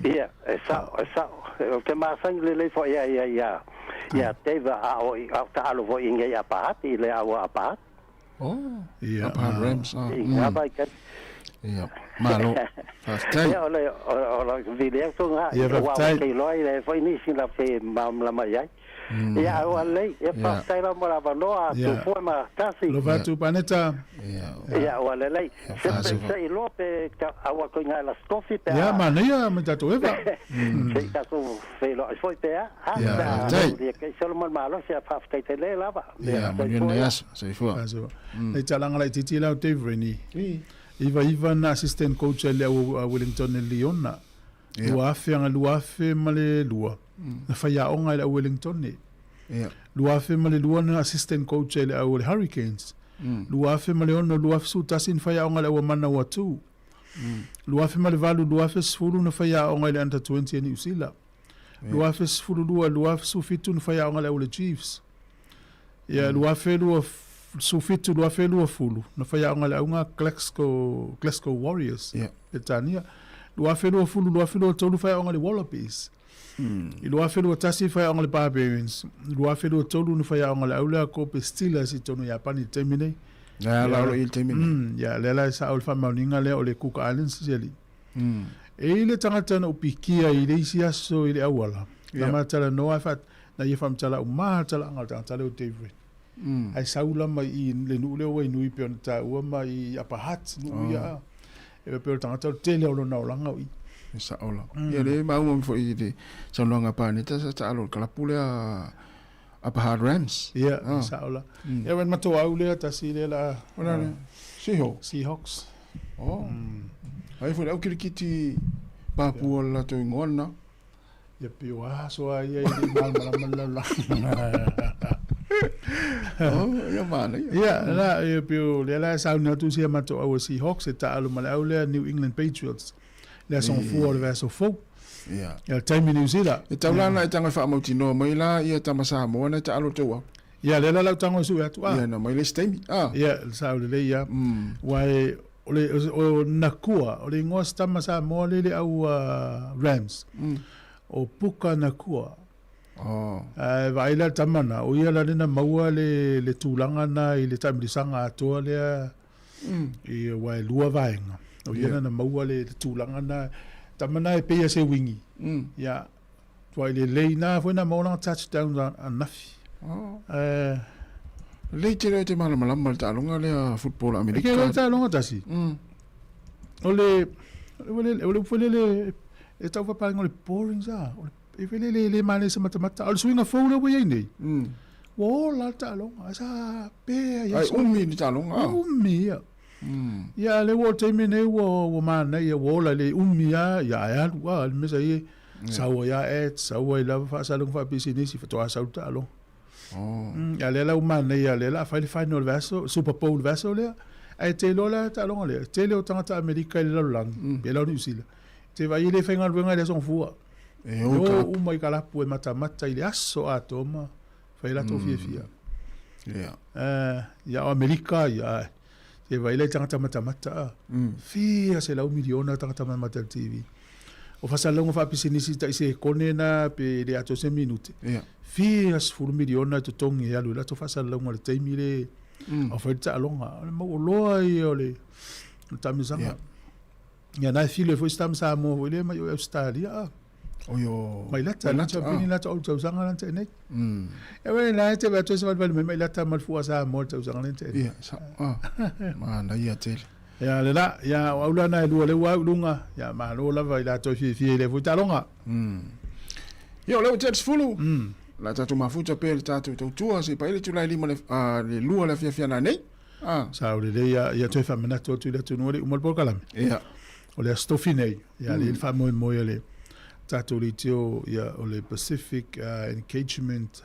Ya, esa o ke ma sang le fo ya teve o ta alo vo inga ya pa ti le awa pa. Iya, Rams. Iya, baik kan. Iya, malo. Fastai. Ya, oleh video tu ngah. Ya, fastai. Kiloi le, foi ni sin la fe mam la mai. Ya, oleh, ya fastai la mora vanoa, tu foi ma kasi. Lo va tu paneta. Ya, oleh le. Sei lope awa ko ngah la stofi pe. Ya, mana ya, meta tu eva. Sei ta ko fe lo foi pe. Ya, tai. Ya, ke Solomon malo se fastai te le lava. Ya, mungkin yas, sei fua. Nei talanga lai titi lau te vreni. Iva na assistant coach le a Wellington e Leona. Luafe anga luafe male lua. Na whaia onga le a Wellington ne. Luafe male lua na assistant coach le a Hurricanes. Luafe male ono luafe su tasin whaia onga le a Mana Watu. Luafe male valu luafe sfuru na whaia onga le Under 20 ni usila. Luafe sfuru lua luafe su fitu na whaia onga le a Chiefs. Luafe lua sufitu lua felu fulu na faya ngala unga Glasgow Warriors Etania lua felu fulu lua felu tolu faya ngala Wallabies lua felu tasi faya ngala Barbarians lua felu tolu na faya ngala aula ko Steelers itonu Japani termine ya la il termine ya lela sa ul fama ninga le ole Cook Islands jeli ile tangata na upikia ile isia so ile awala na matala no afat na yefam tala uma tala ngal tala David ai saula mai I le nu le wai nui pe ta ua mai apahat nu ia e pe tanga tele o na olanga I sa ola ia le ma mo fo I de sa longa pa ni ta sa alo kala pule apahat Rams ia sa ola e wen mato au le ta si le la ona Seahawks ai fo au kirikiti Papua la to ngona ia pe wa so ai I mal ya mana ya la e pio le la sa na tu sia mato au Seahawks ta alu mala au le New England Patriots le son fu le verso fo ya time New Zealand e taula na tanga fa mo tino mai la ia tama Sāmoa na ta alu te wa ya le la tango su ya tu ya na mai le stemi ya sa le ya wai o nakua o le ngos tama Sāmoa le au Rams o puka nakua vai la tamana o ia la na maua le tulanga na I le tamilisanga atoa le I wai lua vaenga o ia na maua le tulanga na tamana e pe se wingi ya wai le leina foi na mauna touchdown anafi le te mala mal ta longa le football americano ke ta longa tasi ole e tau fa pa ngole boring za e vele le mane se mata al swinga fona we nei wo la ta lo asa pe ya ai ummi ni ta lo ummi ya le wo te mine wo mana ya wo la le ummi ya wa me sai sawa ya sawa la fa sa lo fa business fa to asa ta lo ya le la umana ya le la final verso Super Bowl verso le ai te lo la ta lo le te le o tanga America le lo lang be lo ni sila te vai le whenga ruenga le song fua. E o mai kalapu e mata i le aso a toma. Whai lato fia. Ia o Amerika, ia. Te vai le tangata mata. Fia se lau miliona tangata mata TV. O fasalongo fa pisinisi ta ise kone na pe le ato se minute. Fia se fulu miliona to tongi e alu. Lato fasalongo le teimi le. O whai ta alonga. Mau loa i o le. Tamisanga. Ia nai filo e fo stam Sāmoa o le mai o Australia. Oyo. Mai lata pini lata o tausanga lanta nei. E wei nai te bato se valvale mai lata mal fuwa Sāmoa tausanga lanta nei. Mana ia tele. Ia le la, ia aula nai lua le wau lunga. Ia mahalo lava i lato fie le futa longa. Ia leo te fulu. La tatu mafuta pe le tatu tautua se pa ile tulai lima le lua le fia na nei. Sa o le ia te fa mena to tu le tu no le umal por kalame. Ia. O le stofi nei. Ia le fa mo le tatu le tio ia o le Pacific engagement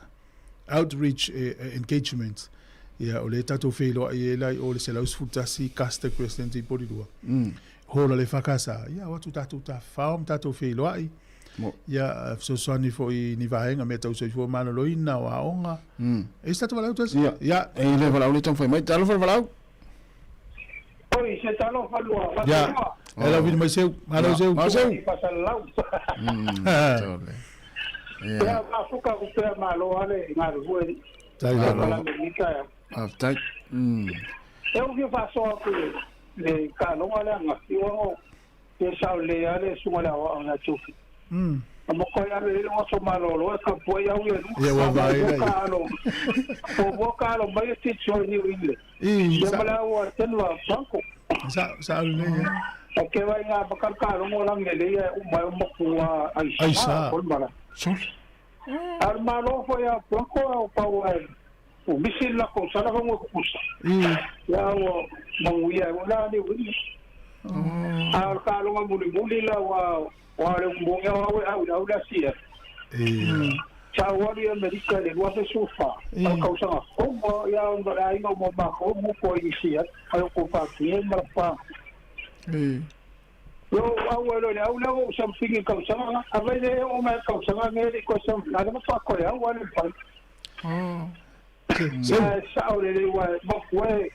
outreach engagement. Ia o le tatu felo ia lai o le selaus futasi casta president i polidua. Hola le fakasa. Ia watu tatu ta faum tatu felo ai. Ia so soni fo i ni vaenga me tau so fo mano loina o aonga. E sta valau tos? Ia, e le valau le ton foi mai talo valau. Oi, se talo falua. Ia. Ela vini mai seu, malo seu. Malo seu. Pasalau. Ia, afuka ku pe malo ale ngaru foi. Tai la. Tai. Eu vi faço ku le kalong ale ngati o ke saule ale sumala o na chufi. Amo ko ya le lo so malo ka po ya u ya wa vai o kalo mai ti cho ni wile ya mala o tenwa banco sa le ya ke vai nga bakal kalo mo lang le ya u mai mo kuwa aisa ko mala so al malo fo ya banco o pa o bisil la ko sala mo kusa ya o mo ya wala ni wile al kalo mo muli la wa wale mbonga wawe au la sia chawali Amerika le wape sofa kausa ko ya ndo ai no mo ba ko mo ko isia ai ko pa ki marfa yo awalo le au la o something kausa avele o ma kausa ngere ko som la mo pa ko ya wale pa sa o le wa mo we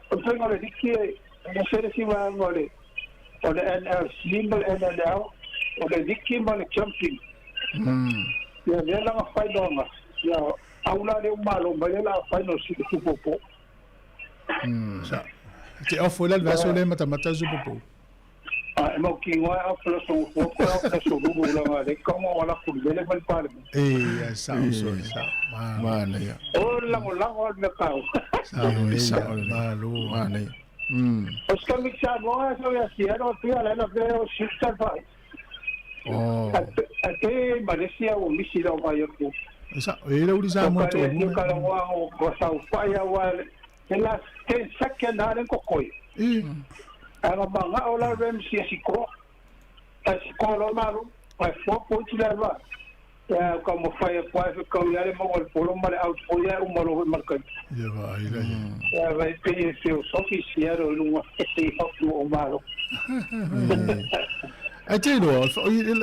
o tengo le dikie no sé si va ngole o le NL symbol NL o le diki ma le jumping ya le la fai doma ya aula le malo ma le la fai no si tu popo sa te ofo le vaso le mata su popo mo ki wa a pro so popo a so lu la le como wala ku le le pa ya sa ma ya o la mo me ka sa malo ma os ka mi sa mo so ya si no tu ala no veo shifter vai Ate Malaysia o misi la wa yo. Esa era uri sa mo to. Yo kala wa o ko sa pa ya wa ela ke sakya na ren ko koi. Ara banga ola rem si ko. Asi ko lo maru. Pa fo po ti la va. Ya como fai pa ko ya le mo el polo male out o ya o mo marca. Ya va ira ya. Ya va pe se o oficial o no se o maru. Ai te no,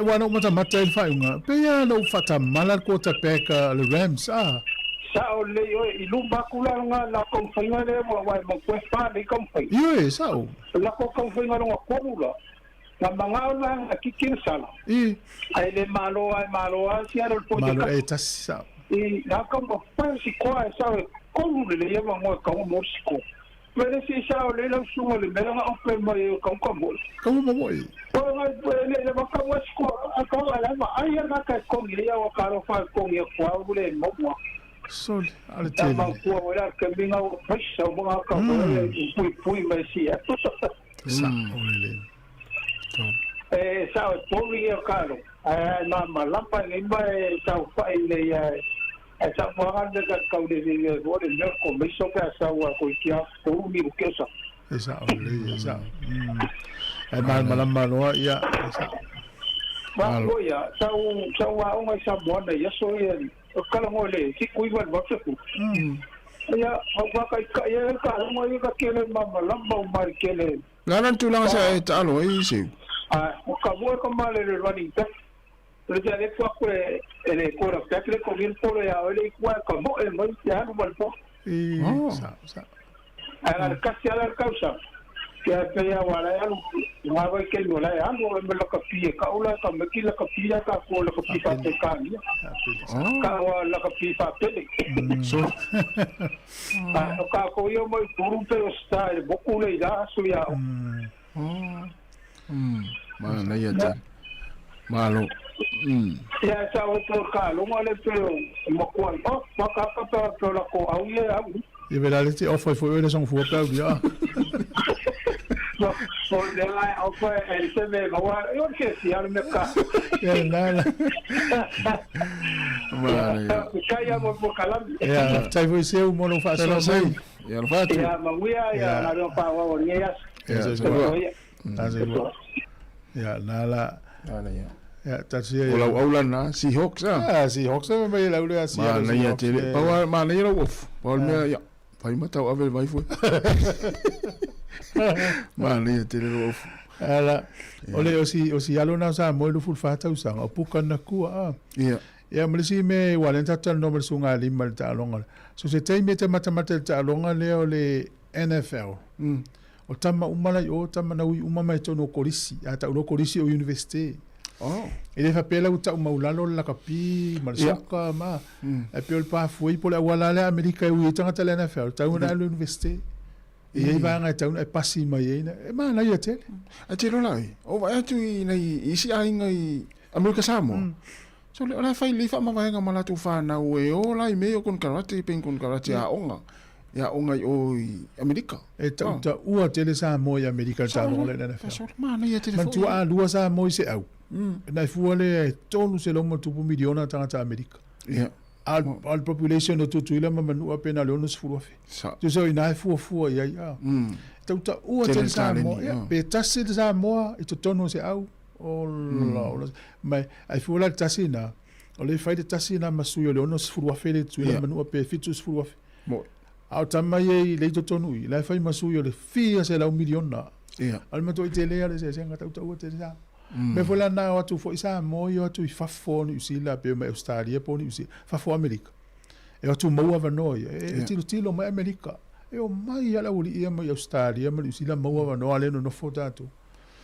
wana mata il faunga. Pe ya no fata malar ko ta peka le Rams Sa o le yo i lumba kula nga la konfinga le wa mo pa le konfinga. Yo sa o. La konfinga nga kula. Na manga nga kikin sala. Ai le malo si aro po malo eta sa. Na ko pa si ko sa ko le ye mo ko mo ko. Pero si sa o le la sumo le mera nga open mo ko mo. Como mo mo. Le baka wasko ako ala ma ay na ka ko ya wa karo fa ko ye ko bule mo mo so ala te ma ko wala ka binga o fasa mo ka ko pui ma si sa ole sa po ri ya karo na ma lampa ni ba sa fa ile ya sa mo ha de ka ko de ni o de no ko me so ka sa wa ko kia ko mi ke sa esa ole sa malam manoa ia Malo ya sau wa sa bona ya so ya kala ngole si kuiwan ba ku ya wa ka ya ka mo ka kele mama lamba mar kele Ganan tu lang sa talo ai si O ka mua ka male le running back. Le ja le kwa ko le quarterback le ko vir polo ya le kwa ka mo e mo ya no mal po. Sa. Ala kasi ala kausa. Kaya kaya wala ya nga ba ke wala ya mo me la ka pie ka ula ka me ki la ka pie ka ko la ka pie pa te ka ni. Ka wa la ka pie pa te. So. Ka ko yo mo puru pe sta boku le da su ya. Mana ya ta. Malo. Ya sa o to ka lo mo le pe mo ko o ka pa la ko au ye au. Je vil da lidt til offer for øvrigt som fodbold, ja. Så det er også altid med, hvor jeg ikke siger med ka. Ja, nej. Kan jeg må på kalam. Ja, tag for se om nogen faktisk så. Ja, fatu. Ja, men vi er na do pa wa ni ya. Ja, nala. Ja, dat zie je. Ola na Seahawks. Ja, Seahawks men je laat ja Seahawks. Maar ja, tele. Maar maar nee of. Paul me ja. Pai mata o avel vai foi. Mali te ro. Ala. Ole osi alona sa mo lu ful fata usang o pukan na ku a. Ja. Ja, maar si me walenta tal no mer sunga limal ta longa. So se te meta matematel ta longa le ole NFL. O tama umala o tama na umama to no korisi. Ata no korisi o university. Oh. Ele fa pela uta maulalo la kapi malsoka ma. E pe pa foi pola wala le America u tanga tele na fel. Ta una le université. E va nga ta una passi mai e ma na yete. A te rolai. O va tu nei isi ai ngai America Sāmoa. So le ora fai le fa ma vai nga mala tu fa na o e o lai me o kon karate pen kon karate a onga. Ya onga o America. E ta ua tele Sāmoa i America ta no le na fel. So ma na yete. Man tu a lua Sāmoa se au. Na fuole tonu se lomo tupu miliona tangata Amerika. Ja. Al population o tutu ila manu apena le onus fuafe. Tu so ina fu ya ya. Tauta ua te Sāmoa. Ya, pe tasi te Sāmoa i to tonu se au. Ola. Mai ai fuola tasi na. O le fai te tasi na masu le onus fuafe le tu ila manu ape fitus fuafe. Mo. Au tama ye le to tonu i. La fai masu le fia se la miliona. Ja. Al mato i te lea le se senga tauta ua te Sāmoa. Me foi lá na watu foi Sāmoa e watu i fafo ni usila pe me Australia po ni usila fafo Amerika. E watu mau ava noi e tilo mai Amerika. E o mai ala uli ia mai Australia mai usila mau ava no ale no foto tu.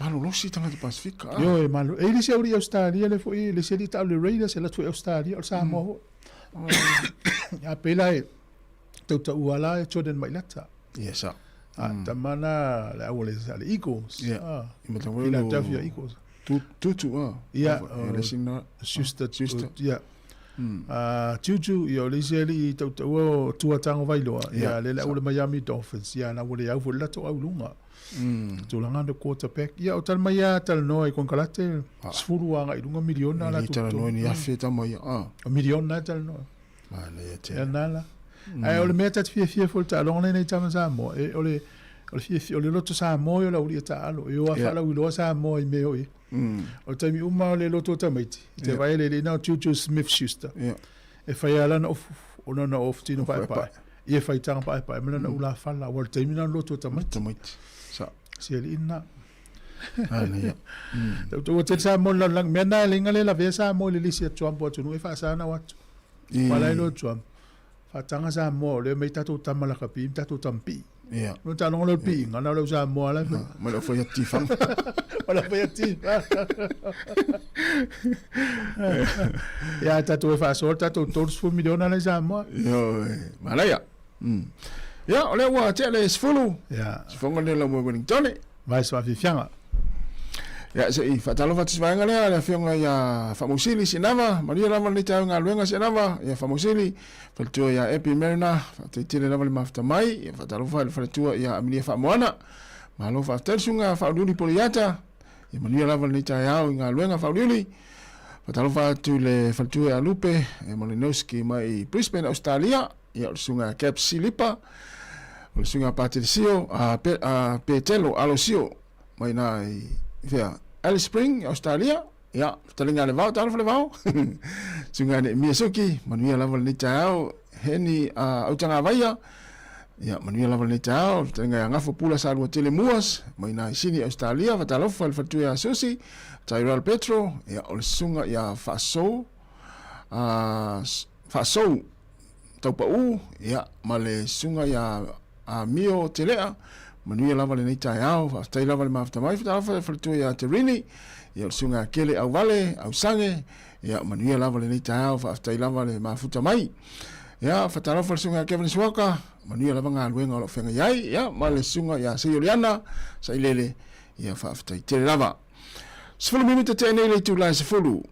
Malu losi tanga di Pasifika. Yo e malu e lisi uli Australia le foi le seli ta le Raiders e la tu Australia o Sāmoa. Ya pela e tauta uala e choden mai lata. Yes. Tamana la ule sale Eagles. Ja. Philadelphia Eagles. Tutu ja sister ja Juju yo le seli tau tuatanga vailoa ya le ule Miami Dolphins ya na ule au la to au lunga tulanga de quarterback ya o tal mai tal no e con kalate sfuru anga i lunga miliona la tu tal no ni afeta mai miliona tal no ma le te ya nala ai ole meta fie volta longa nei tama Sāmoa e ole fie ole loto Sāmoa yo la uli ta alo yo afala ulo Sāmoa i me oi o tami uma le loto tamaiti te vai le na Juju Smith-Schuster e fai ala na ona na of tino pai e fai tanga pai mena na ula fala wal tami na loto tamaiti sa se le ina ya to te Sāmoa la lang mena linga le la ve Sāmoa le lisi tuam po tu no e fa sana watu wala lo tuam fa tanga Sāmoa le mai tatu tamala kapi tatu tampi ja no ta no lo pi ngana lo Sāmoa la ma lo foi atifang Wala pa yati. Ya tatu fa sorta to todos fu miliona na Sāmoa. Yo, malaya. Ya, ole wa te le sfulu. Ya. Fonga ne la mo Wellington. Vai swa fi fianga. Ya, se i fatalo fatisvanga le fianga ya famosili sinava, Maria lava ni tanga luenga sinava, ya famosili. Faltua ya Epi Merna, fatitile lava le mafta mai, ya fatalo faltua ya Amelia Famoana. Malo fa tersunga fa duli poliata. Ya mania lava ni tayao nga luenga faulili. Fatalo fa tu le faltua a Lupe, e Malinowski mai Brisbane Australia, ya sunga Cap Silipa. Sunga Patricio a Petelo Alosio mai na via Alice Spring Australia. Ya, talinga le vau, talo le vau. Sunga ne Miyasuki, mania lava ni tayao Heni a Utanga Vaia. Ia manuia lava nei tau, tenga ngafo pula sa lua tele muas, mai na sini Australia, vatalofa le fatu ia susi, Tyrell Petro, ia o le sunga ia fasou, fasou, taupa u, ia ma le sunga ia mio telea, manuia lava le nei tau, tai lava le mafta mai, vatalofa le fatu ia terini, ia o le sunga kele au vale, au sange, ia manuia lava le nei tau, tai lava le mafuta mai, ia fatalofa le sunga Kevin Swaka, manuia lava ngā luenga o lo whenga iai, ia ma le sunga ia Seioliana, sa ilele, ia whaafitai tere lava. Sifulu minuta te nei le tūlai sifulu.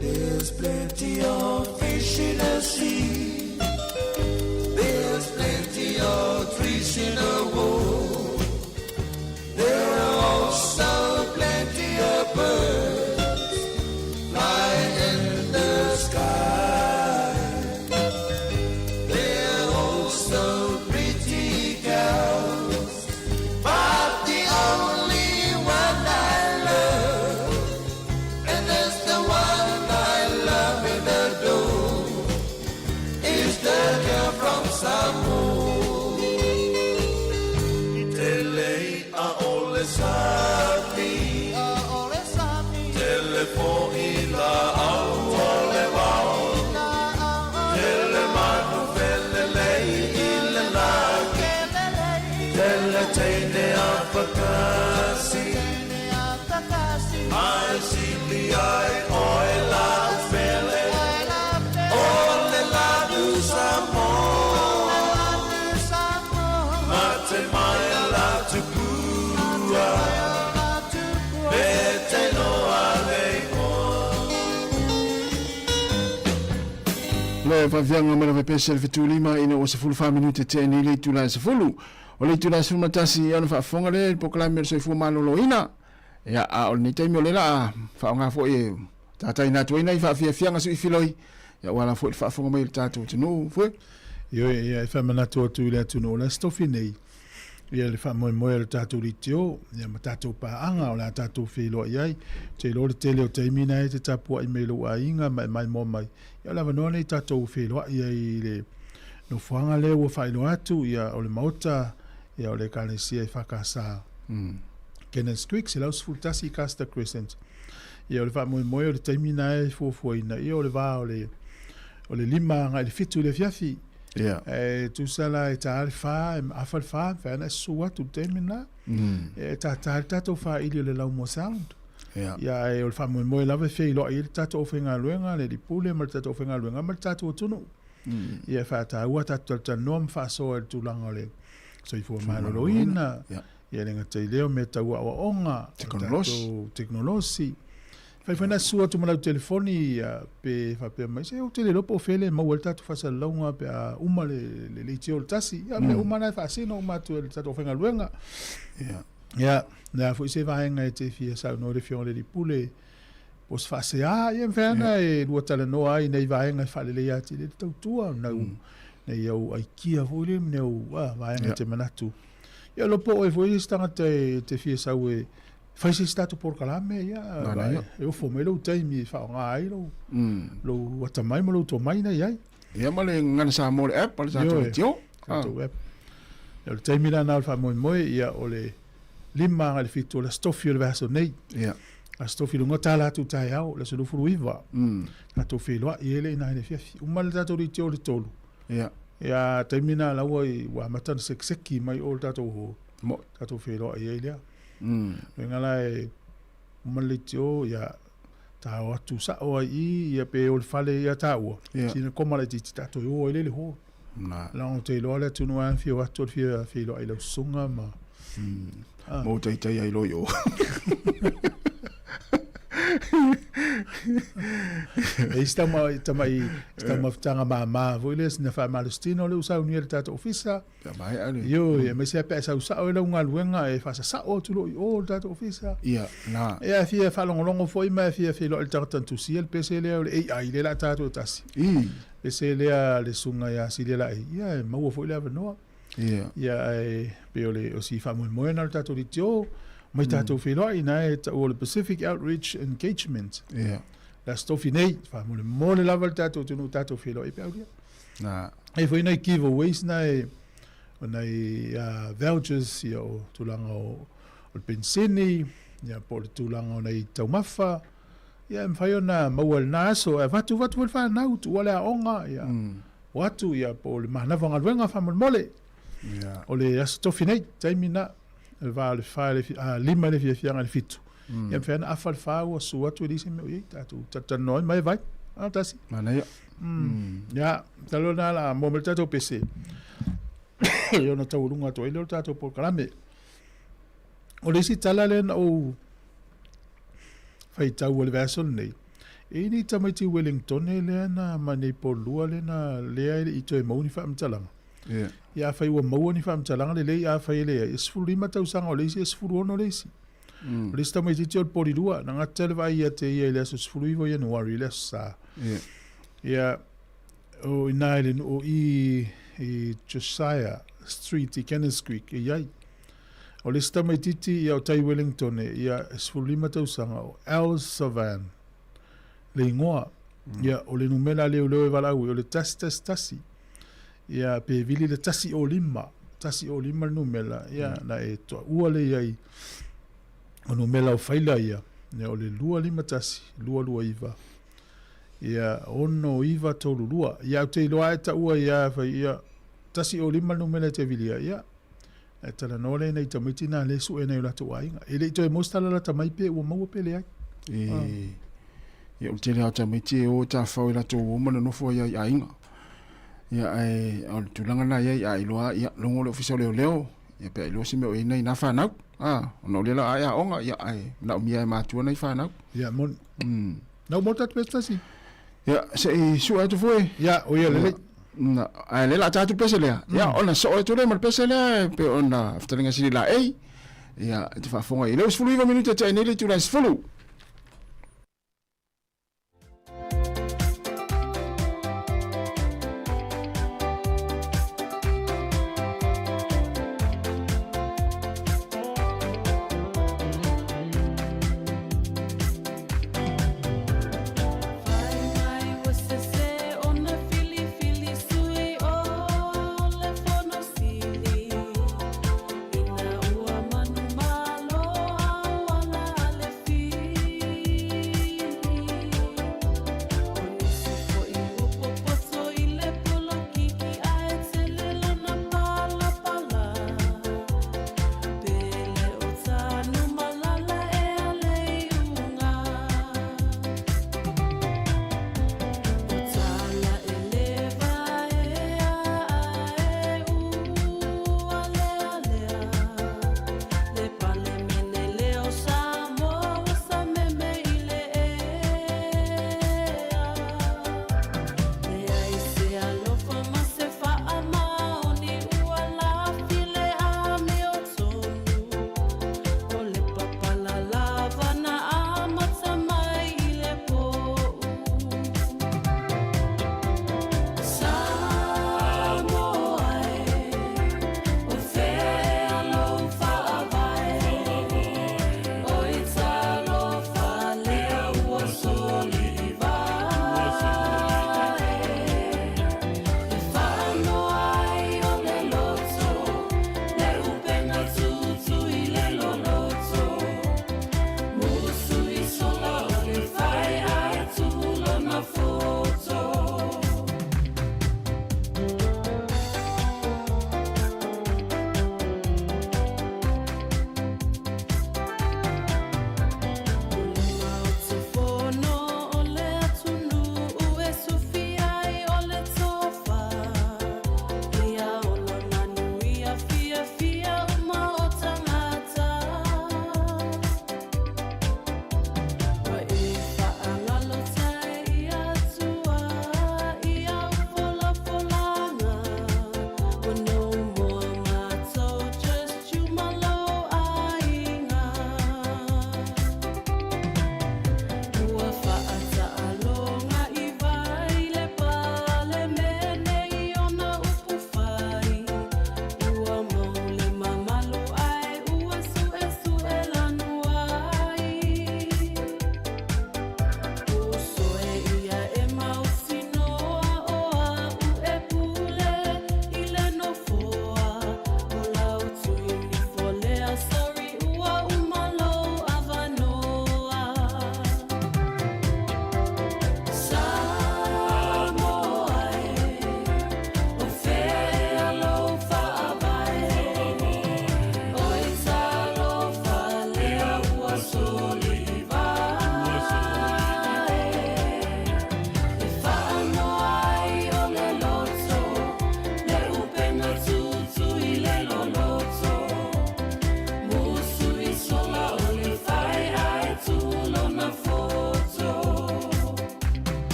There's plenty of fish in the sea. There's plenty of trees in the world. There are also plenty of birds flying in the sky. There are also pretty girls, but the only one I love, and that's the one I love and adore, is the girl from Sāmoa. Le favianga mera pese le fetulima ina o se fulu 5 minute te ni le tula se fulu o le tula se matasi ana fa fonga le poklame so fu malolo ina ya a o ni taimi o le la fa nga fo e tata ina to ina fa fianga so ifiloi ya wala fo fa fonga mai tatu tunu fo yo ya fa manato tu le tunu la stofinei ia le fa mo le tatu litio ia matato pa anga o la tatu filo iai te lo tele o te mina e te tapu ai melo ainga mai mo mai ia la no le tatu filo ia le no fuanga le ua whaino atu ia o le maota ia o le kalesia I whakasa. Kenneth Creek se lau sfultasi Castor Crescent. Ia o le wha moe o le taimina e fuafuaina ia o le wā o le lima ngai le fitu le fiafi. Tu sala e ta alfa afal fa na sua tu taimina. E ta tato fa ili o le lau mo sound. Ia e o le wha moe lava fei loa i le tato ofenga luenga le dipule ma le tato ofenga luenga ma le tato o tunu. Ia wha ta ua tato ta nom wha soa le tūlanga le so I fua maloloina. Ia lenga te leo me ta ua onga. Teknolosi. Fai na sua tu malau telefoni pe fa pe mai se o tele lopo fele ma welta tu fasa longa pe uma le tio tasi ya me uma na fa sino uma tu le tato fenga luenga. Ya na foi se vai nga te fia sa no le fiole di pule pos fa se ia fena e lua tala no ai nei vai nga fa le ya ti le tau tua na nei au ai kia foi ne o vai nga te manatu. Ya lopo e foi stanga te fia sa we fai se stato por calame ia eu fomelo taimi fa nga ai lo wata mai mo lo to mai na ia ia male ngana sa mo app pal sa tio web el taimi na fa mo ia ole lima al fito la stofio le verso nei ia a stofio ngo tala tu tai au la so fruiva na to filo ele na ne fifi o mal dato ri tio le tolu ia taimi na la wa matan sekseki mai o dato ho mo dato filo ia ngala e malitio ya ta o tu sa o I ya pe o fale ya ta o sina como la ti ta to o ele ho na la on te lo la tu no an fio to fio lo ai lo sunga ma mo te ai lo yo estamos tanga ma voiles na fa malestino le usa unir tata ofisa yo e me se pesa usa o le unga luenga e fa sa o tu lo o tata ofisa na e a fia fa longo foi ma fia lo tata tu si el pese le ai le la tata tasi pese le sunga ya si le la ia ma foi le no ia e peole o si fa mo na tata ritio mai tato filo ina e o le Pacific Outreach Engagement. La stofi nei fa mo le lava tato tunu tato filo e paudia. Na e foi nei giveaways nei vouchers o tulanga o pensini ya por tulanga nei taumafa ya mfai ona mawal naso e vatu fa na tu wala onga ya watu ya por manava ngalwenga fa mole o le stofi nei taimina va le file lima le fia le fitu ia fe na afal fa o sua tu dise me o ta no mai vai tasi mana ia ya talo na la momento to pc yo no ta ulunga to ele ta to por kalame o le si tala le o fai ta o le verso nei e ni tamati Wellington le na mani por lua le na le I to e mo ni fa mtalanga ia fai ua maua ni wha mtalanga le lei a fai le esfuru lima tau sanga o leisi esfuru ono leisi o leisi tamai titi o le porirua na ngata le vai ia te ia le aso esfuru iwo Januari le aso sa ia o ina ele o I Josiah Street I Kenneth Creek e iai o leisi tamai titi ia o tai Wellington ia esfuru lima tau sanga o El Savan le ingoa ia o le numela leo e walau o le tasi ia pe vili le tasi o lima numela ia na e to ua le ai o numela o faila ia ne o le lua tasi lua iva ia ono iva tolu lua ia te loa e ta ua ia fa ia tasi o lima numela te vili ia e tala nole nei tamiti na le su e nei la tu ainga e le to e mostala la tamai pe ua maua pe le ai ia o te le tamiti o ta fau la to o mana no fo ia ainga ia ai o tulanga na ia ai loa ia longo le ofisa leo ia pe lo sime o nei na fa na no le la ia onga ia ai na mi ai ma tu nei fa na ia mon no mo tat pesta si ia se su atu foi ia o ia le na ai le la tatu pese le ia ona so e tu le mal pese le pe ona aftaringa si la ei ia te fa fonga ile os fulu 20 minutos te nei le tu la fulu Fai mai você se ona fili fili sui o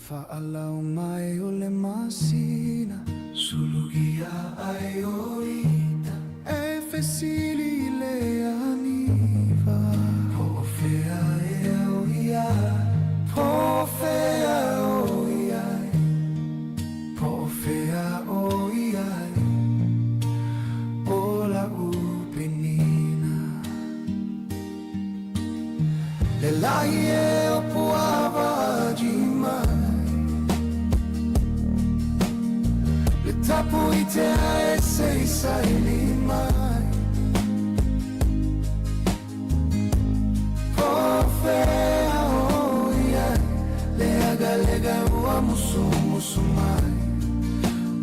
Fa'alau mai o le masina, sulugia ai oita, e fesili le aniva. Po fea e o ia, po fea o ia, po fea o ia, o la upenina. Le lai e o puava di mai, le tapu i te a e sei sai li mai. Po fea o ia, le aga lega ua musu musu mai,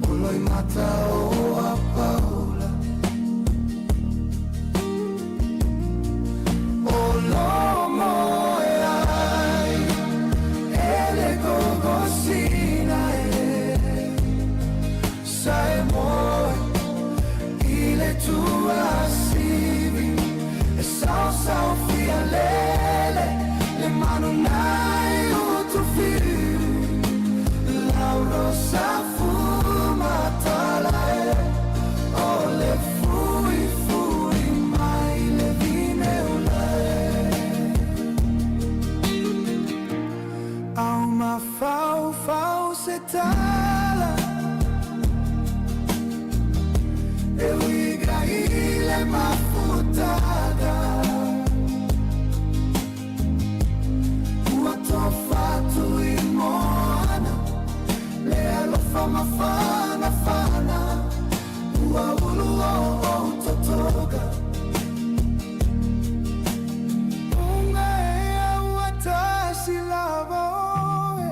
o loi mata o a paula, o lomo e ai, e le gogosina e sai moi, i le tua sivi, e sao fia lele, le manu nai o tu fiu, lauro sa fuma tala e, o le fui mai le vine ula e. Au ma fau se tala, e uiga ile ma futada, ua to fatu i moana, le alofa ma fana, ua ulu o totoga. Unga e ua tasi lava oe,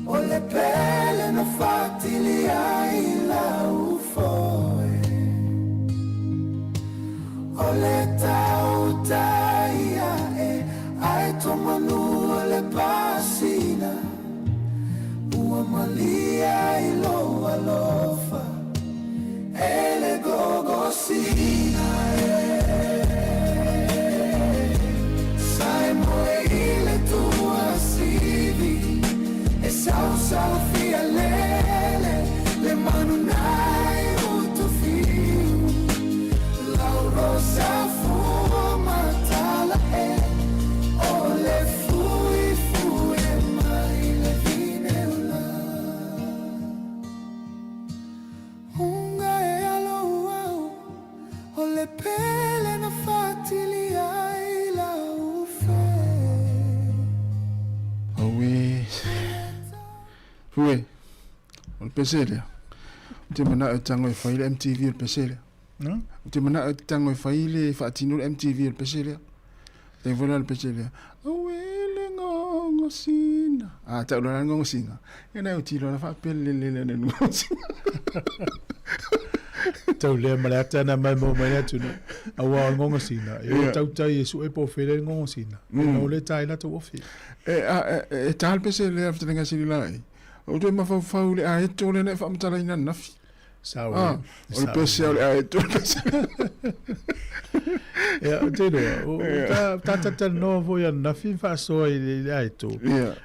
o le pele no fatti li ai la ufoe, o le tau taia e ai tomanu o le pasina, ua malia i loa lofa, e le gogosina sai moi i le tua sivi, e sao fia lele, le manu nai o tu fiu, lauro sa fuma tala e, o le fui mai le vine ula. Unga e alo au, o le pele na fatti li ai la ufe. Fue, o le pesele. Te mana e tango e whaile MTV o le pesele. Te mana e tango e whaile e whaatino le MTV o le pesele. Te whala le pesele. Awele ngongo sina. Tau lora ngongo sina. E nai o tilo na whaapele le ngongo sina. Tau lea malata na mai mo mai atu na. Awa ngongo sina. E tau tai e su e po fele ngongo sina. E no le tai la tau ofi. E tal pesele a ftelenga sili lai. O te mawhau le a eto le ne whaamtala ina nafi. Sawa. O le pesele le a eto le pesele. O te roa. O tata no voi a nafi whaasoa i le a eto.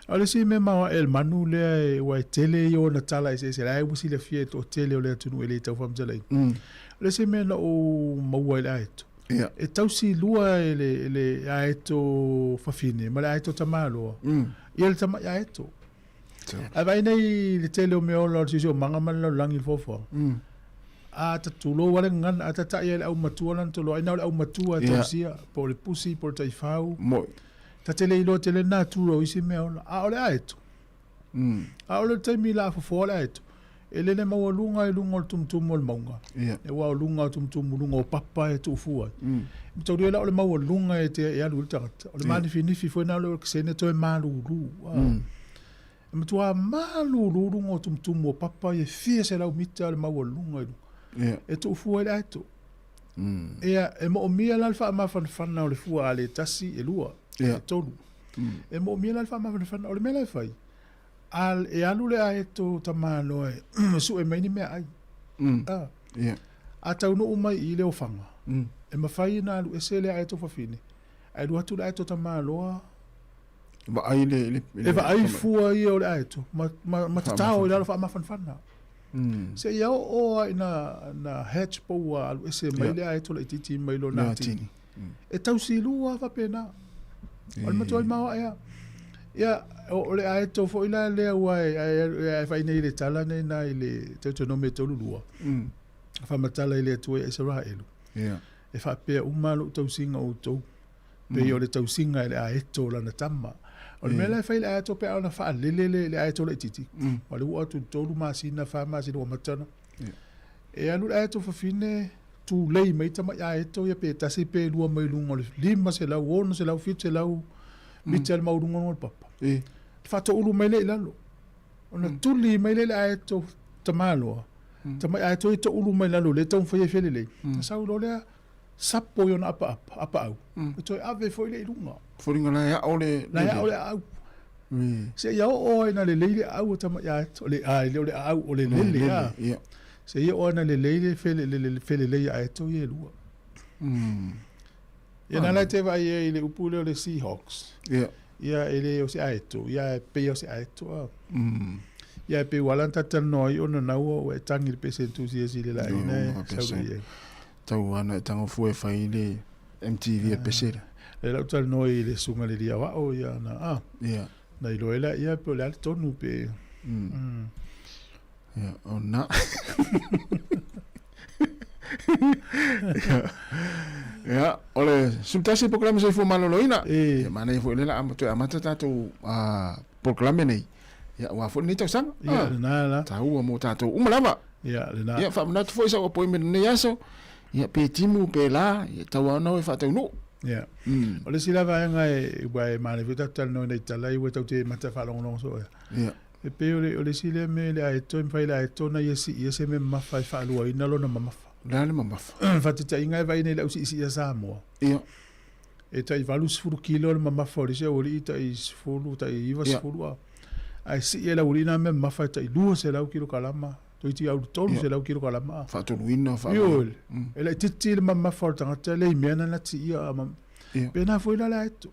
O le si me mawa el manu lea e wai tele i o na tala i se lai musi le fie to tele o le atunu e le tau whaamtala i. Le si me na o maua i le a eto. E tau si lua e le a eto whawhine, ma le a eto tamaloa. Ia le tama a eto. A vai nei le tele o me o lor sisi o manga mana langi fofo. A tatulo wale ngan a tata ia le au matua lan tolo. Aina le au matua tau sia. Po le pusi, po le taifau. Moi. Ta tele ilo tele na turo isi me o la. A ole a eto. A ole taimi la fofo le a eto. E lene maua lunga e lunga o tumtumu o le maunga. E wao lunga o tumtumu lunga o papa e tufua. Mtau ria la ole maua lunga e te e alu iltangata. Ole manifi nifi fwe na ole kisene to e malulu. E matua malulu lunga o tumtumu o papa e fie se lau mita ole maua lunga e lunga. E tufua e le aito. E mo o mia lalfa ama fanfana o le fua ale tasi e lua. E tolu. E mo o mia lalfa ama fanfana o le mela e fai. Al e alu le aeto tamano e su e maini mea ai. A tau no umai i leo fanga. E mawhai na alu e se le aeto whawhine. Ai lu hatu le aeto tamaloa Ba ai le. E va ai fua ia o le aeto. Ma tatao i lalo wha mafanfana. Se ia o ai na hatch po wa alu ese mai le aeto le titi mai lo na tini. E tau si lua fa pena. Al matua i mawa ia. Ia o le aeto fo ila le wai ai fa nei le tala nei na ile te no me tolu lua. Fa matala ile tu e sera elu. Ia. E fa pe umalo tau singa o tau. Pe o le tau singa le aeto la na tama. O le mele fai le aeto pe ona fa le aeto le titi. O le ua tu tolu masina fa masina o matana. E alu le aeto fa fine tu lei mai tama aeto ia pe tasi pe lua mai lunga le lima se lau ono se lau fit se lau mitel maurunga ngol papa. Fa to ulu mai le lalo. Ona tuli mai le aeto tamalo. Tama aeto i to ulu mai lalo le tau fai fele le. Sa ulo le sapo yona apa au. Ito ave foi le lunga. Foringa la ya ole. La ya ole au. Se ya o na le leile au tama ya ole ai le au ole le ya. Se ya o na le leile fele le ya to ye lua. Ya na la te va ye le upule le Seahawks. Ya ele o se aeto, ya pe o se aeto. Ya pe walanta tanoi ona na o e tangi pe se tu si le la ina sa ye. Tau ana tango fue fai le MTV e pesera. E lau tal noi le sunga le ria o ia na na iloela ia pe le tonu pe. Ya ona. Ya ole sultasi programa se fu maloloina. E mana e fu le la amata tatu programa nei. Ya wa fu ni tau sang. Ya na tau mo tatu umalama. Ya na. Ya fa mna foi sa appointment nei aso. Ya pe timu pe la ya tawa no e fa tau no. Ya. Ole sila va nga e wa mane vita tal no nei tala i weta te mata fa long so. Ya. E pe ole sila me le ai to mai la to na yesi me ma fa lu ina lo na ma fa. La ma fa. Fa te inga vai nei la usi ya Sāmoa. Ya. E tai valu sfuru kilo ma fa ri se oli tai sfuru tai iva sfuru. Ai si ela urina me ma fa tai lu se la kilo kalama. Toiti au tolu se lau kiro kalama. Fa tolu ina fa. Yol. Ela titi le mama fortanga te le mena na ti ia ama. Pena foi la eto.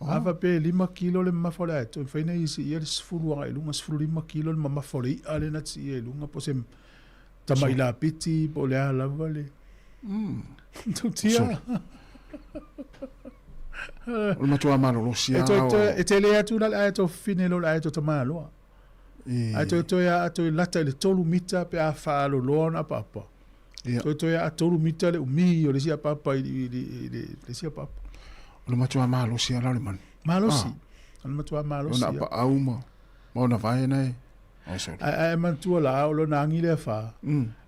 Ava pe 5 kilo le mama fora eto. Foi na isi ia sfuru nga ilunga sfuru 5 kilo le mama fora ale na ti ia ilunga po se tamai la piti po le ala vale. Tutia. O matua mano lo sia. E te le atu la eto fine lo la eto tamalo. Ato lata le tolu mita pe a falo lona papa. To ya tolu mita le umi o le sia papa le sia papa. O matua malo sia la le man. Malo si. O matua malo sia. Ona pa auma. Ona vai nei. Ai man tu la o lo nangi le fa.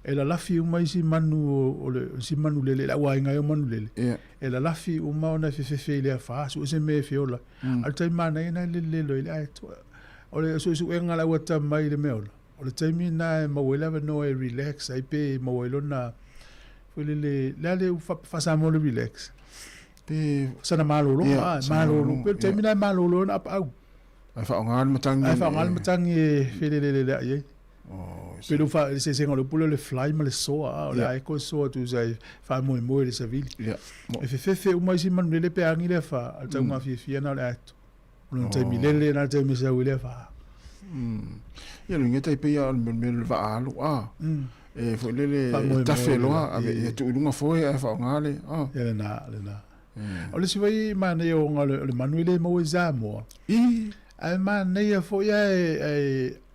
E la lafi uma isi manu o le si manu le la wa nga yo manu le. E la lafi uma ona fe le fa so se me fe ola. Al tai mana ina le lo ile ai to. Ole so enga la wata mai le meola. Ole taimi na mawela no e relax ai pe mawelo na fole le fa Sāmoa le relax. Pe sana malolo malolo pe taimi na malolo na au. Ai fa ngal matangi. Ai fa ngal matangi fele le ai. Oh. Pero fa se ngolo pulo le fly ma le soa ole ai ko soa tu sai fa mo le savili. Ya. E fe uma si man le pe angi le fa al tau ma fi na le ato. Non te mi lele na te mi sa wile fa. Ya lo ngeta pe ya me va alu e fo lele ta felo ave tu lunga foi e fa ngale ya na. Ole si vai mane o ngale le manuele mo Sāmoa. Ai mane fo ya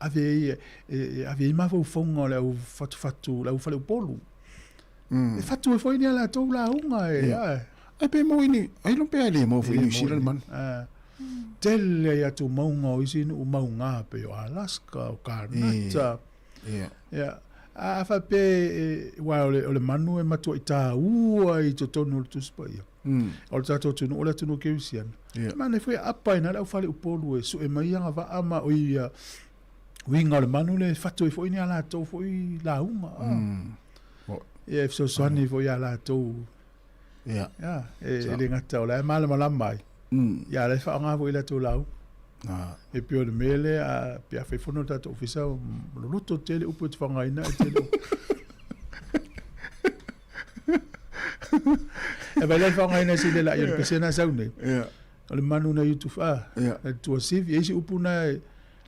ave ma fo fonga le fatu la fa le polu. E fatu foi ni la to la unga e pe mo ini ai lo pe ale mo fo ni sila man. Tele ya tu maunga o isi u maunga pe o Alaska o Kanata. Ya. A fa pe wa ole manu e matu i ta ua i to tonu tu spa ia. O ta to tunu ola tunu ke usian. Mane foi apa ina la fale upolu e su e mai nga va ama o ia winga ole manu le fatu e foi ni ala to foi la uma. E so soni foi ala to. Ya. E le ngata ola mala mala mai. Ya le fa nga vo ila to lau. E pio de mele a pia fe fono ta to ofisa lo to tele o pot fa nga ina tele. E vai le fa nga ina si le la yo pe sena sa une. O le manu na YouTube Ia. E tua sivi e si upuna e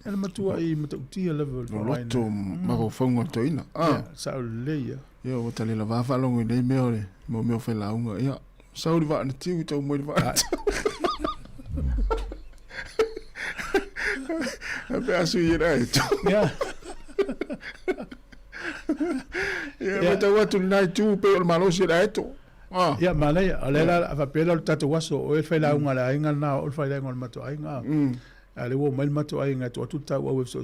ele matua i matautia level. Loto mako whaunga toina. Sa o leia. Ia o tale la wawhalongo i nei meo le. Mo meo whai launga. Ia. Sauri wa ana tiu i tau moe wa ana tiu. Ape asu i era e tu. Ia. Ia me tau atu nai tu pe o le malosi era e tu. Ia malai, alela avapela o le tatu waso o e whai launga le ainga na o le whai launga le mato ainga. Ale wo mai mato ainga tu atu tau au e so.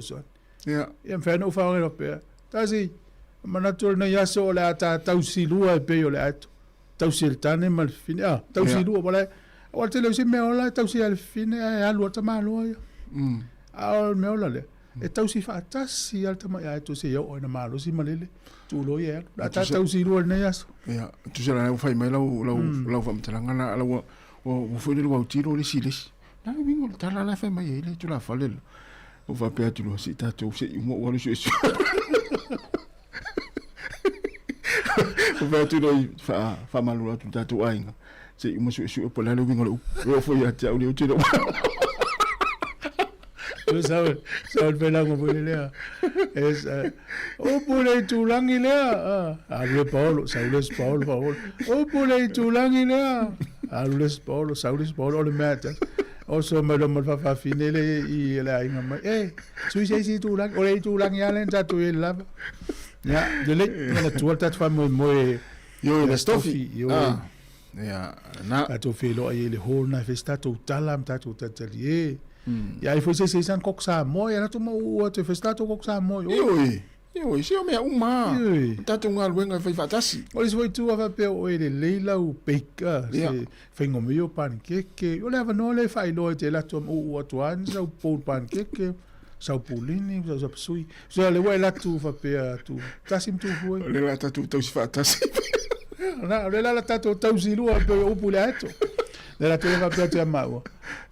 Ia. Ia mwhai no whaonge no pea. Tasi, manatul na yaso o le ata tausi lua e pe o le atu. Tausi le tane ma le fine. Tausi lua wala. O te leo si mea ola tausi ale fine e alu o tama alua ia. A o mea ola le. E tausi whaatasi al tama ia e to se iau o ina malo si malele. Tu lo ia. Ata tausi lua le yaso. Ia. Tu se la whai mai lau whamtalangana lau o whaile wau tiro le si lesi. Nā wingo le tala la whai mai e le tu la whalele. O whapea tu lo si tatou se i mo wale su e su. O whea tu lo i whamalu atu tatou ainga. Se i mo su e su e pola le wingo le u. E o whai ati au le o tiro. O sao pela mo pule lea. O pule tulangi lea. Alu Paulo, Saules Paulo. O pule tulangi lea. Alules Paulo, Saules Paulo le mata. O so me lo fa fa finele I la inga mai. Sui si tulangi, o le tulangi ale tatu e lava. Ja, de le na tua tatu fa mo yo le stofi. Yo. Ja, na tatu felo ai le hol na festato talam tatu tatali. Ja, I foi se san kok Sāmoa, ia tu mau o te festato kok Sāmoa. Ioi, se o mea uma. Tatu ngā luenga whai whatasi. O le svoi tu awa peo o ele leila u peika. Se whaingo meo pankeke. O le awa no le whai loa te lato o atuan, sau pou pankeke. Sau pulini, sau sapsui. So le wai latu whapea tu. Tasim tu hui. Le la tatu tausi whatasi. Na, le la tatu tausi lua peo upu le ato. Le la tole whapea te amaua.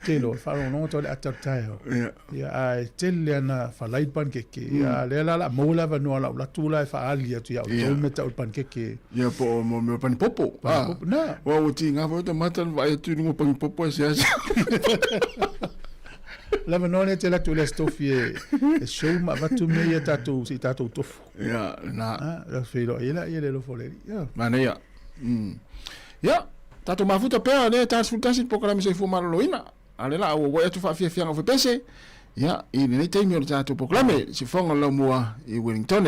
Telo, wharo no tole atataio. Ia ai tele ana whalai pankeke. Ia le la moula vanua la latula e whaali atu ia o tome tau pankeke. Ia po mo me panipopo. Na. Wa o ti ngā whai mata vai atu ringo panipopo e se asa. La vanua te latu le stofi e show ma vatu me ia tatu si tatu tofu. Ia, na. La whiro ia le lo foleri. Mana ia. Ia. Tato mafuta pea ne tasi pokalami se fu maloloina. Ale la o wea tu fa fia fianga fe pese. Ya, I nei taimi o tato pokalami se fonga lau mua I Wellington.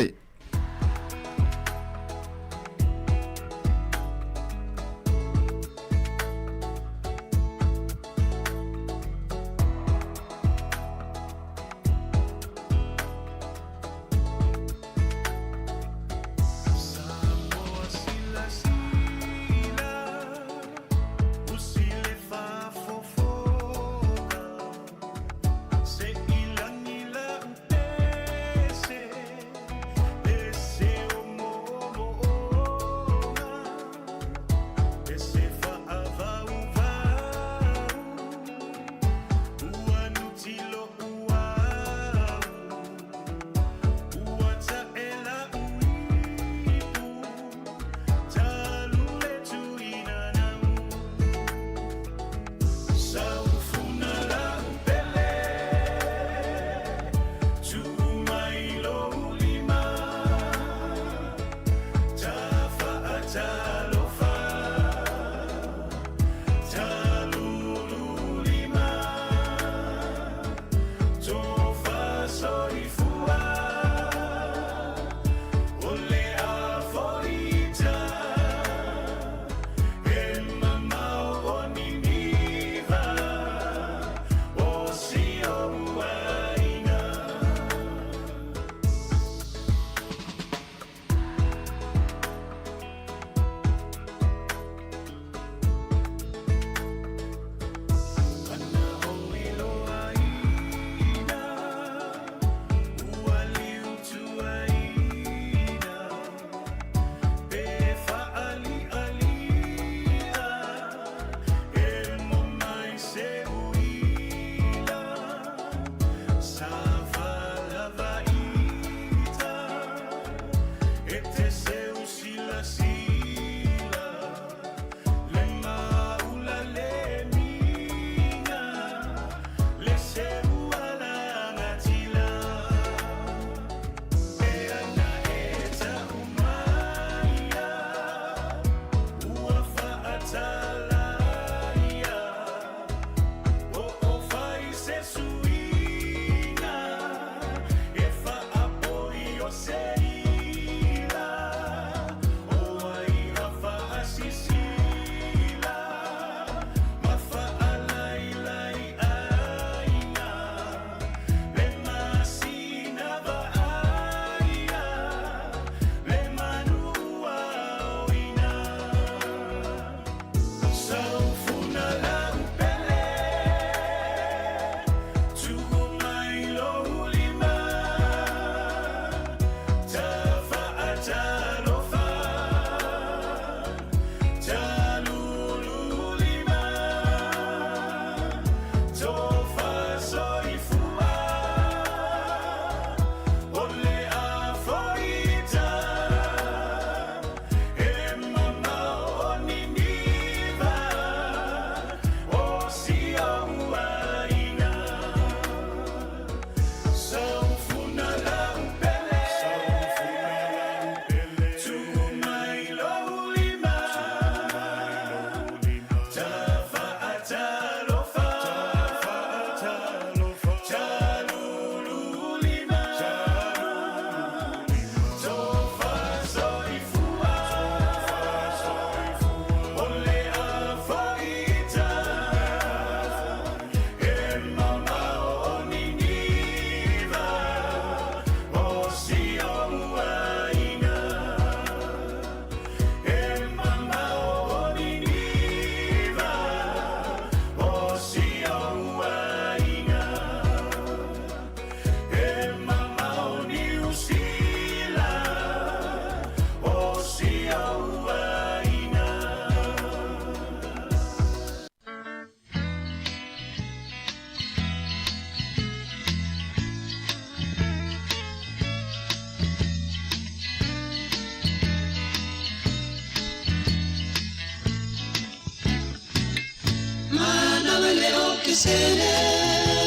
sene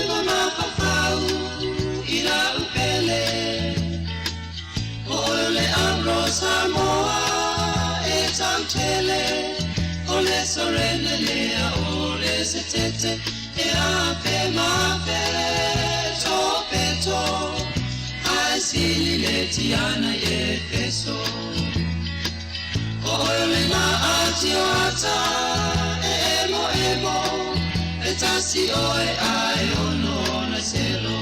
mama papau ila upele ole amro Sāmoa e tautele ole sorene lea ole setete e ape mape topeto asili le tiana e peso ole na atiota emo emo etasi oe ai ono na selo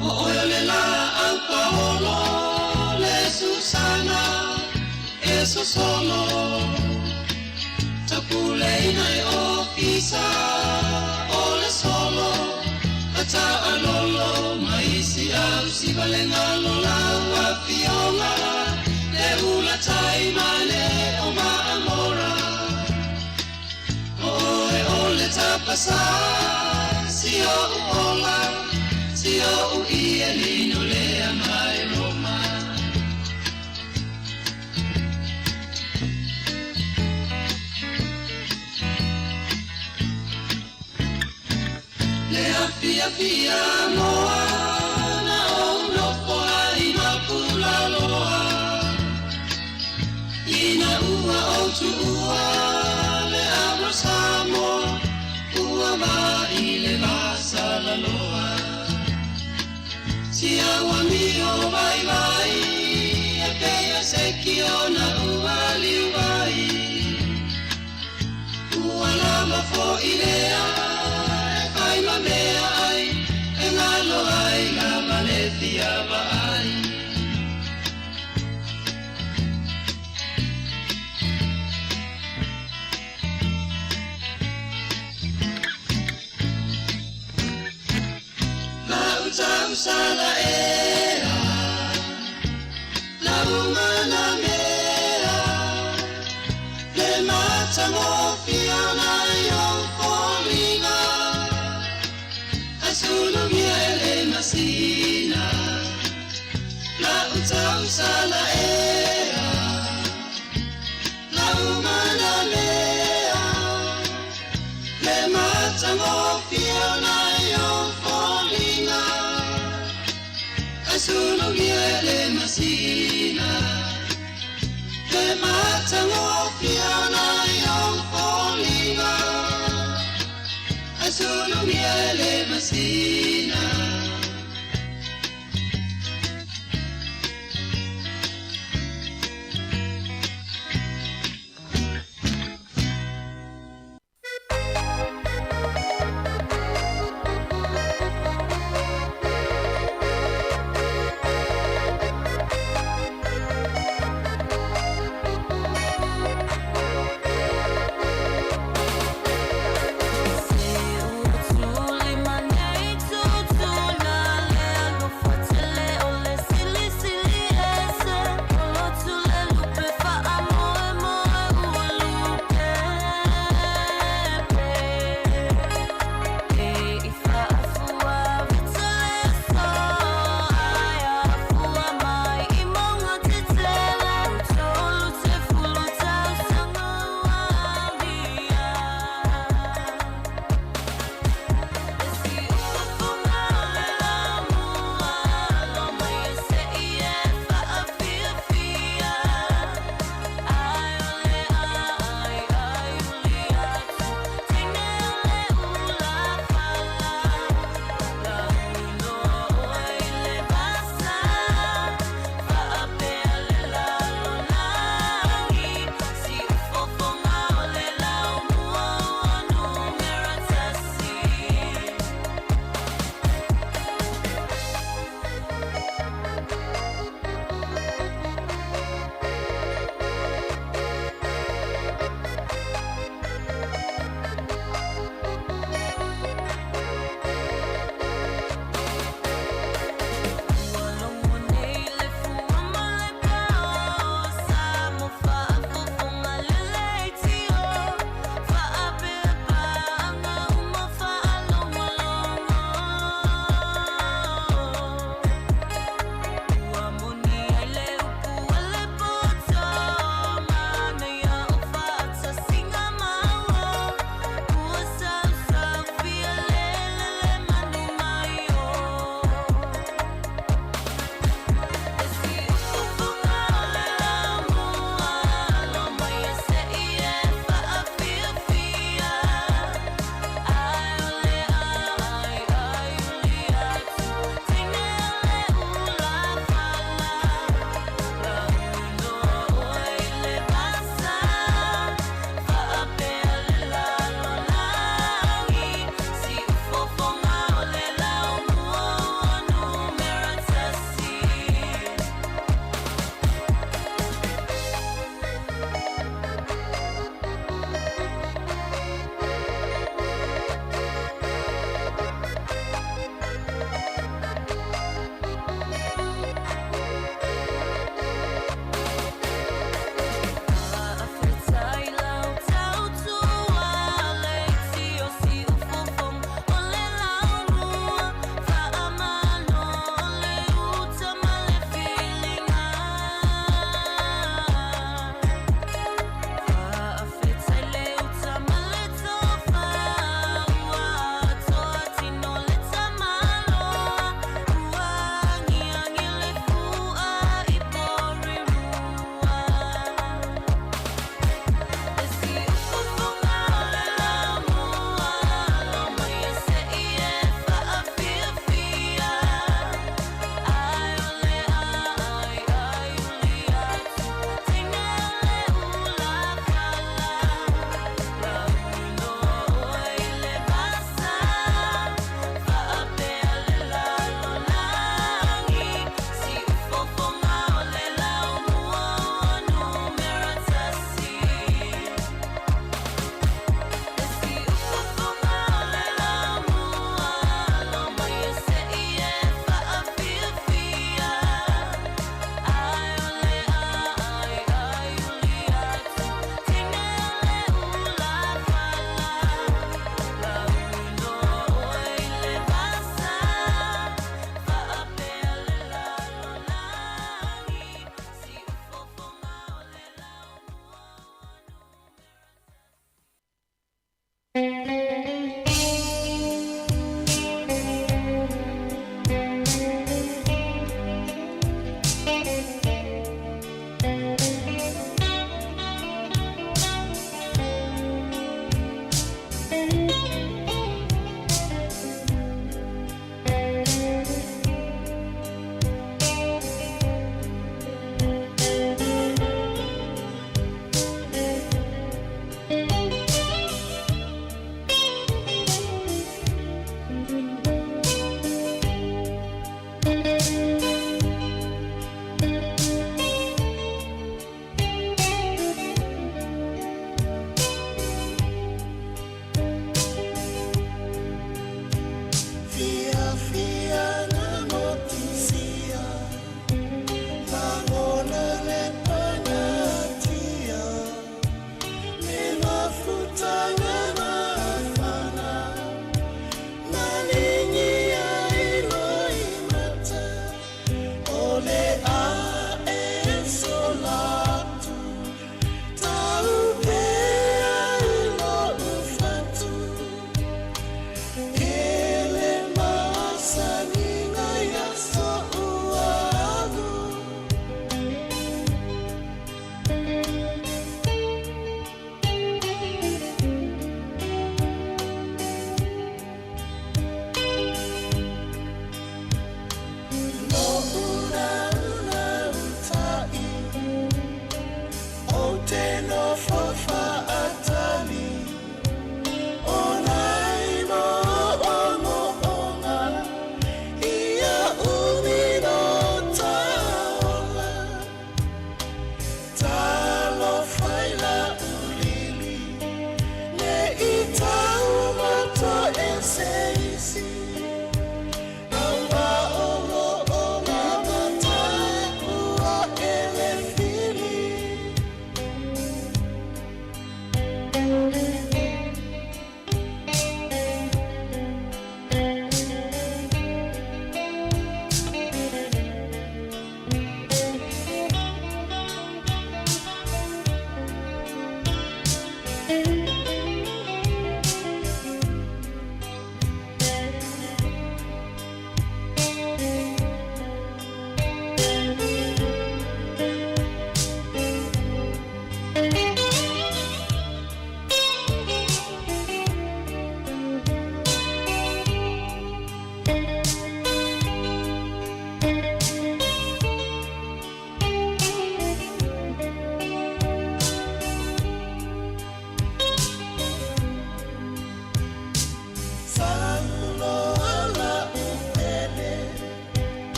ole la Paolo le Susana eso solo tapule nai ofisa ole solo ata alolo maisi au sibalenga lola wa fionga le ula tai male o ma amora oe ole tapasa si o ola si o ia lino le amai Roma le afia fia moa na o no poa ina pula loa ina ua o tu ua le abro Sāmoa ua ma i le vasa la loa si awa mi o vai vai e pea se ki o na ua liu vai ua lama fo i lea ai ma mea ai e ngalo ai la maletia va ai la usala era la umana mea le mata mo fiona yo folinga Sulu miele masina la utausa la era la umana lea le matango fiona yo folinga Sulu miele masina le matango fiona yo folinga Sulu miele masina Tuli manei tu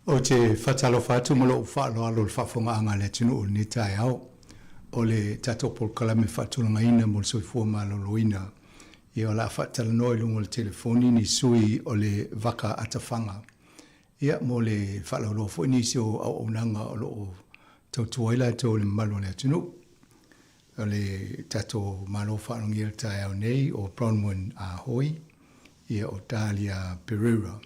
O te whatalo whātu molo o whaalo alo le whafonga anga le tino o ni tai au. O le tato pol kalame whatulanga ina mo le soifua malolo ina. I o la whatala noi lungo le telefoni ni sui o le waka atawhanga. Ia mo le whalalo fo ni si o au nanga o lo tautuaila to le malo le tino. O le tato malo whalongi le tai au nei o Bronwyn Ahoi. Ia o Dalia Pereira.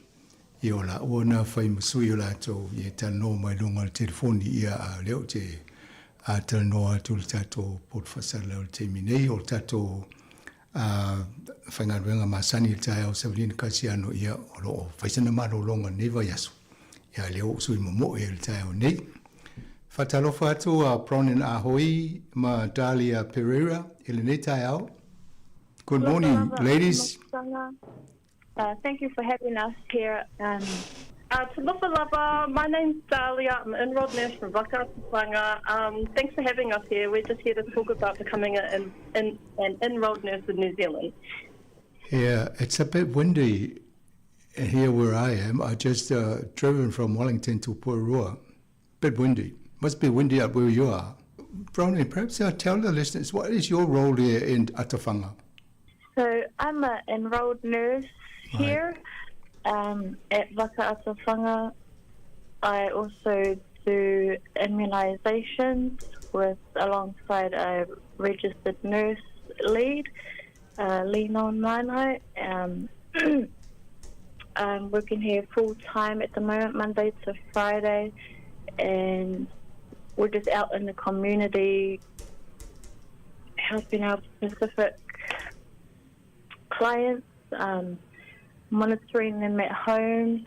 I o la uona whai masui o la tau i e tano mai lunga le telefoni ia a leo te a tano atu le tato pot whasala o te minei o le tato whaingaruenga masani le tai au Sabrina Kasiano ia o lo whaisana maro longa neva yasu. Ia leo usui momo e le tai au nei. Whatalofa atu a Bronwyn Ahoi ma Dalia Pereira i le nei tai au. Good morning, ladies. Thank you for having us here. Talofa lava, my name's Dahlia. I'm an enrolled nurse from Whakaatawhanga. Thanks for having us here. We're just here to talk about becoming an enrolled nurse in New Zealand. Yeah, it's a bit windy here where I am. I just driven from Wellington to Porirua. Bit windy. Must be windy up where you are. Bronwyn, perhaps tell the listeners, what is your role here in Atawhanga? So I'm an enrolled nurse here at Whakaatawhanga. I also do immunisations alongside a registered nurse lead, Lino Manai. I'm working here full time at the moment, Monday to Friday, and we're just out in the community helping our specific clients, monitoring them at home,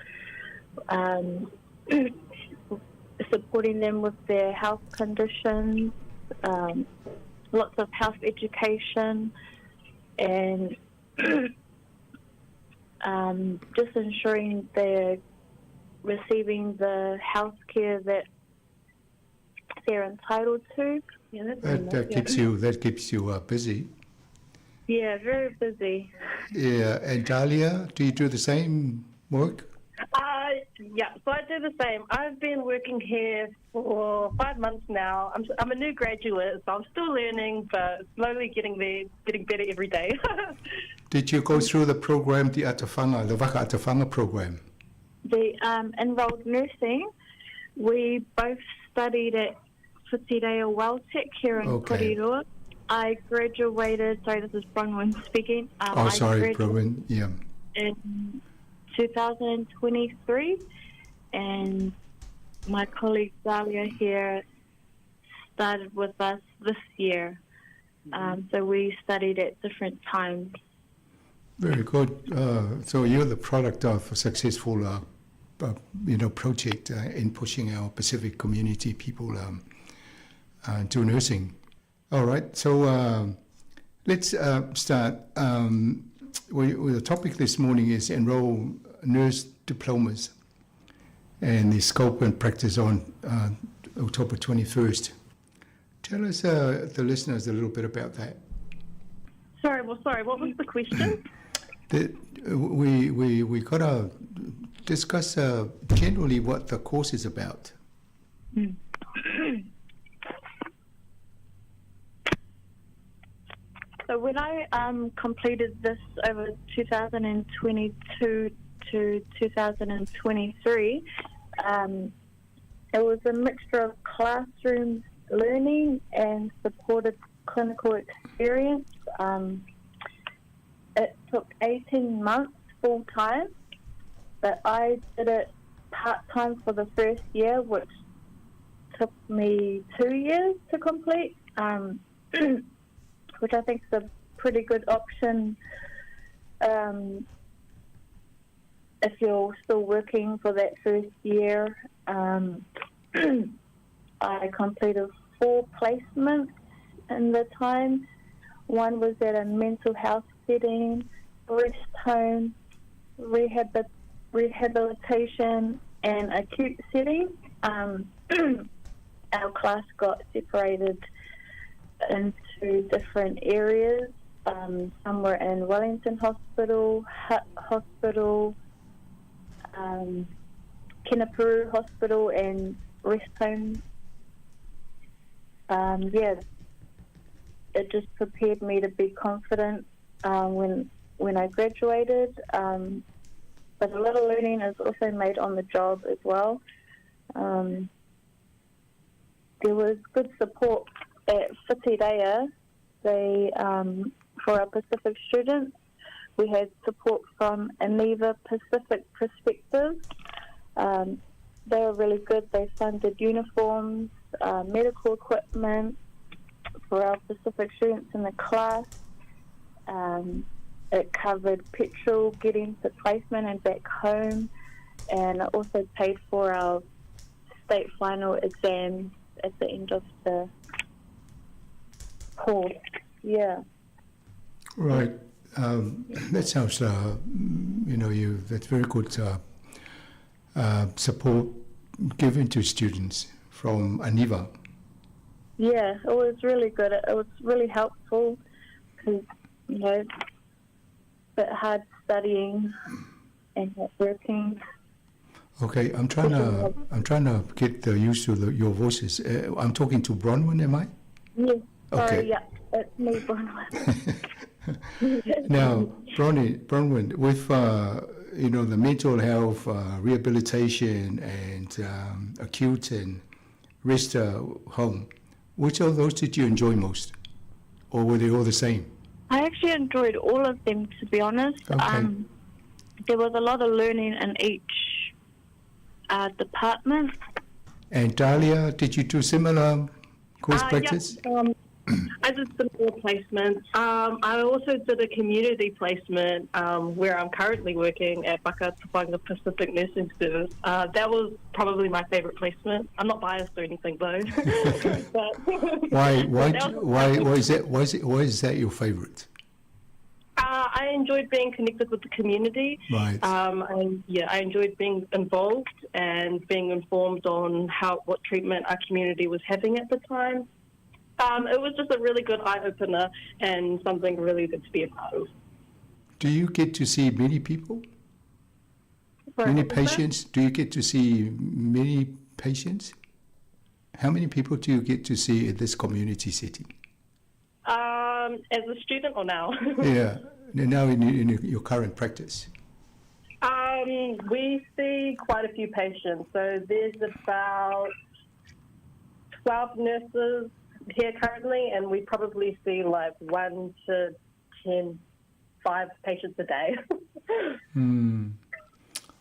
supporting them with their health conditions, lots of health education, and just ensuring they're receiving the health care that they're entitled to. Yeah, that keeps you busy. Yeah, very busy. Yeah, and Dahlia, do you do the same work? Yeah, so I do the same. I've been working here for 5 months now. I'm a new graduate, so I'm still learning, but slowly getting better every day. Did you go through the program, the Whakaatawhanga program? The enrolled nursing, we both studied at Whitireo Welltech here in Porirua. I graduated, sorry, this is Bronwyn speaking. Bronwyn, yeah. In 2023, and my colleague Dahlia here started with us this year. So we studied at different times. Very good. So you're the product of a successful, project in pushing our Pacific community people to nursing. All right, so let's start. The topic this morning is enroll nurse diplomas and the scope and practice on October 21st. Tell us, the listeners, a little bit about that. Sorry, what was the question? We got to discuss generally what the course is about. So when I completed this over 2022 to 2023, it was a mixture of classroom learning and supported clinical experience. It took 18 months full time, but I did it part-time for the first year, which took me 2 years to complete, which I think is a pretty good option if you're still working for that first year. I completed 4 placements in the time. One was at a mental health setting, rest home, rehabilitation, and acute setting. Our class got separated into different areas. Some were in Wellington Hospital, Hutt Hospital, Kinapuru Hospital, and rest home. It just prepared me to be confident when I graduated. But a lot of learning is also made on the job as well. There was good support at Whitireia. For our Pacific students, we had support from Aniva Pacific Perspective. They were really good. They funded uniforms, medical equipment for our Pacific students in the class. It covered petrol getting to placement and back home, and it also paid for our state final exams at the end of the course. Yeah. Right. That sounds, that's very good support given to students from Aniva. Yeah, it was really good. It was really helpful because, a bit hard studying and not working. Okay, I'm trying to get used to your voices. I'm talking to Bronwyn, am I? Yes. Okay. Sorry, yeah, it's me, Bronwyn. Now, Bronwyn, with the mental health rehabilitation and acute and rest home, which of those did you enjoy most, or were they all the same? I actually enjoyed all of them, to be honest. Okay. There was a lot of learning in each department. And Dahlia, did you do similar course practice? Yeah, I did similar placements. I also did a community placement where I'm currently working at Whakatawhanga Pacific Nursing Service. That was probably my favourite placement. I'm not biased or anything though. But Why is that your favourite? I enjoyed being connected with the community. Right. I enjoyed being involved and being informed on what treatment our community was having at the time. It was just a really good eye-opener and something really good to be a part of. Do you get to see many people? Many patients? Do you get to see many patients? How many people do you get to see at this community setting? As a student or now? Yeah, now in your current practice. We see quite a few patients. So there's about 12 nurses here currently, and we probably see like 1 to 5 patients a day.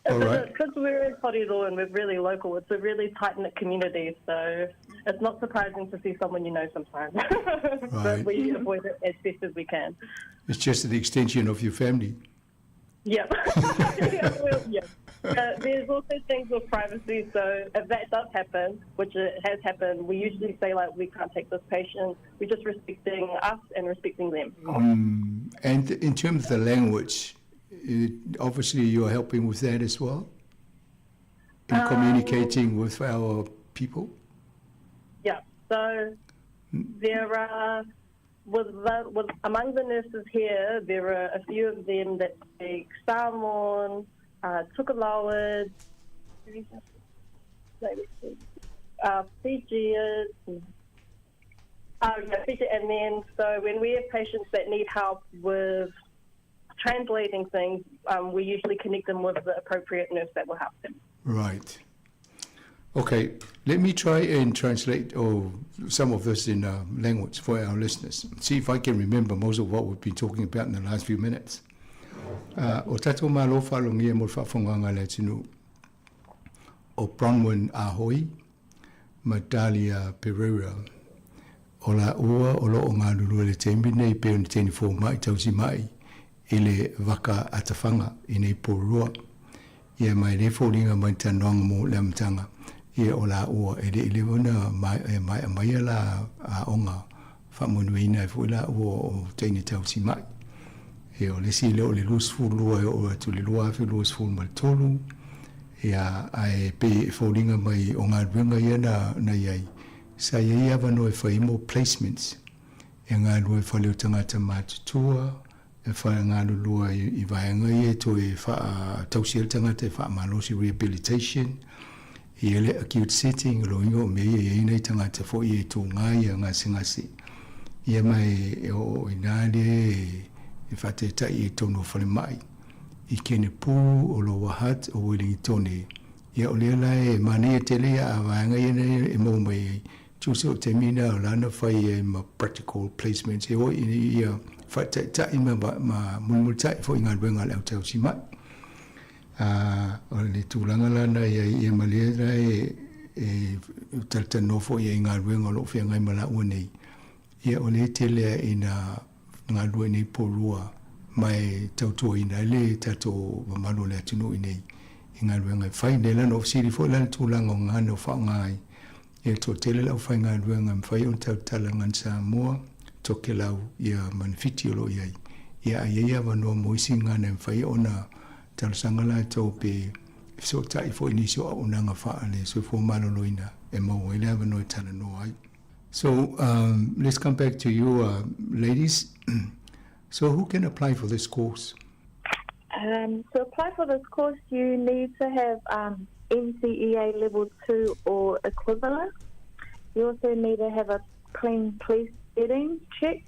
All right. Because we're in Korero and we're really local, it's a really tight-knit community, so it's not surprising to see someone you know sometimes. But we avoid it as best as we can. It's just an extension of your family. Yep. There's also things with privacy, so if that does happen, which it has happened, we usually say, like, we can't take this patient. We're just respecting us and respecting them. And in terms of the language, obviously you're helping with that as well? In communicating with our people? Yeah, so there are... among the nurses here, there are a few of them that speak Sāmoan, Tukalawad, Fijian, and then so when we have patients that need help with translating things, we usually connect them with the appropriate nurse that will help them. Right. Okay, let me try and translate some of this in language for our listeners. See if I can remember most of what we've been talking about in the last few minutes. O tato malo whalongia mo whawhonganga le tinu. O Bronwyn Ahoy, Madalia Pereira. O la ua o lo o ngā lulu le teimbi nei peo ni teni fō mai tausi mai i le waka atawhanga i nei porua. Ia mai le fōringa mai tanoanga mo le amtanga. Ia o la ua e le ile wana mai la a onga whamunuina e fōi la ua o teini tausi mai. Ia o le si le o le lus fūlua e o atu le lua awhi lus fūl mai tolu. Ia ai pe e fōringa mai o ngā ruenga ia na iai. Sa ia wano e whaimo placements. E ngā lua e whaleo tangata mātutua. E whae ngā lua i vaenga i e to e wha tausiel tangata e wha malosi rehabilitation. I ele acute setting lo ingo me e nei tangata fo i e tō ngā ia ngasi. Ia mai o inale e whate tai e tono whale mai. I kene pū o lo wahat o Wellingtone. Ia o lea lai e mani e tele a vaenga i nei e mō mai tūse o te mina o lana whai e ma practical placements. E o i ia whate tai ma mulmul tai fo i ngā ruenga leo tau si mai. O le tūlanga lana i e malera e talta nofo i ngā ruenga lo whia ngai mala ua nei. Ia o le tele i ngā rue nei porua mai tautua i nei le tato mamalo le atunu i nei. I ngā ruenga whai nei lana o siri fo lana tūlanga o ngāna o wha ngai. E tō tele lau whai ngā ruenga mwhai o tau talangan Sāmoa, tō ke lau ia manifiti o lo iai. Ia ia wanoa moisi ngāna mwhai o na talasanga lai tō pe so tai fo inisio a unanga wha le so fo maloloina e mau e lea wanoa tala no ai. So let's come back to you ladies. So who can apply for this course? To apply for this course, you need to have NCEA level 2 or equivalent. You also need to have a clean police vetting check,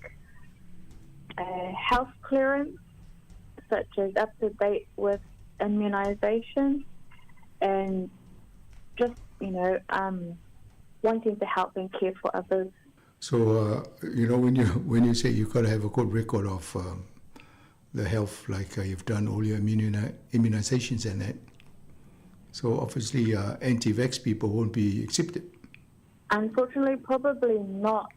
health clearance, such as up to date with immunisation, and just, wanting to help and care for others. So, when you say you've got to have a good record of the health, like you've done all your immunisations and that, so obviously anti-vax people won't be accepted. Unfortunately, probably not,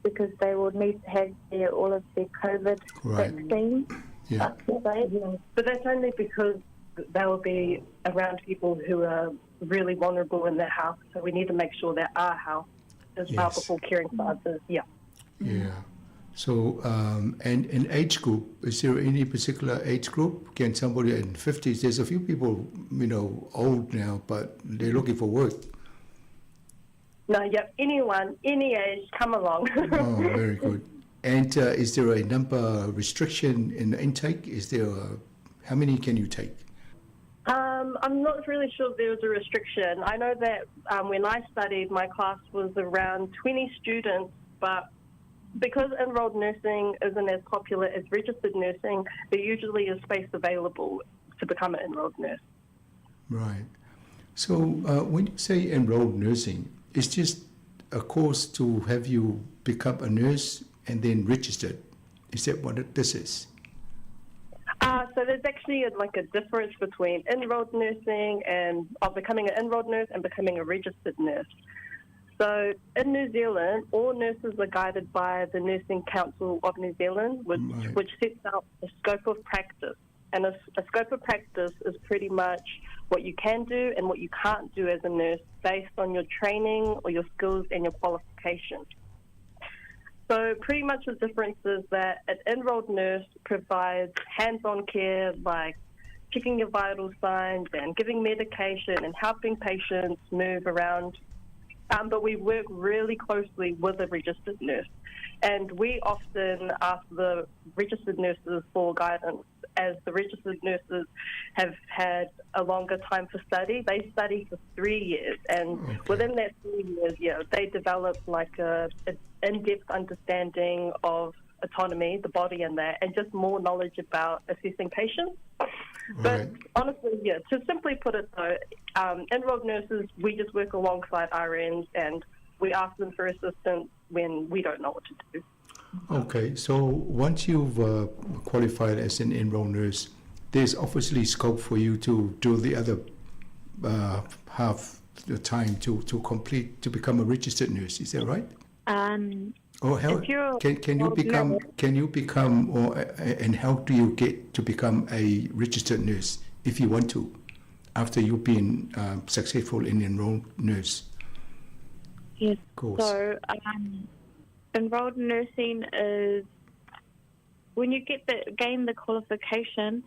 because they will need to have all of their COVID vaccines. Yeah. But that's only because they will be around people who are really vulnerable in their health. So we need to make sure that our health is well before caring for others. Yeah. Yeah. So, and in age group, is there any particular age group? Can somebody in 50s, there's a few people, old now, but they're looking for work. No, anyone, any age, come along. Oh, very good. And is there a number restriction in the intake? Is there how many can you take? I'm not really sure there's a restriction. I know that when I studied, my class was around 20 students, but because enrolled nursing isn't as popular as registered nursing, there usually is space available to become an enrolled nurse. Right. So when you say enrolled nursing, it's just a course to have you become a nurse and then registered. Is that what this is? So there's actually a difference between enrolled nursing and becoming an enrolled nurse and becoming a registered nurse. So in New Zealand, all nurses are guided by the Nursing Council of New Zealand, which sets out a scope of practice. And a scope of practice is pretty much what you can do and what you can't do as a nurse based on your training or your skills and your qualifications. So pretty much the difference is that an enrolled nurse provides hands-on care like checking your vital signs and giving medication and helping patients move around. But we work really closely with a registered nurse. And we often ask the registered nurses for guidance, as the registered nurses have had a longer time for study. They study for 3 years, and within that 3 years, they develop an in-depth understanding of autonomy, the body and that, and just more knowledge about assessing patients. But honestly, yeah, to simply put it though, enrolled nurses, we just work alongside RNs and we ask them for assistance when we don't know what to do. Okay, so once you've qualified as an enrolled nurse, there's obviously scope for you to do the other half the time to complete, to become a registered nurse. Is that right? Or how can you become, or and how do you get to become a registered nurse if you want to, after you've been successful in enrolled nurse? Yes. Course. So enrolled nursing is when you gain the qualification.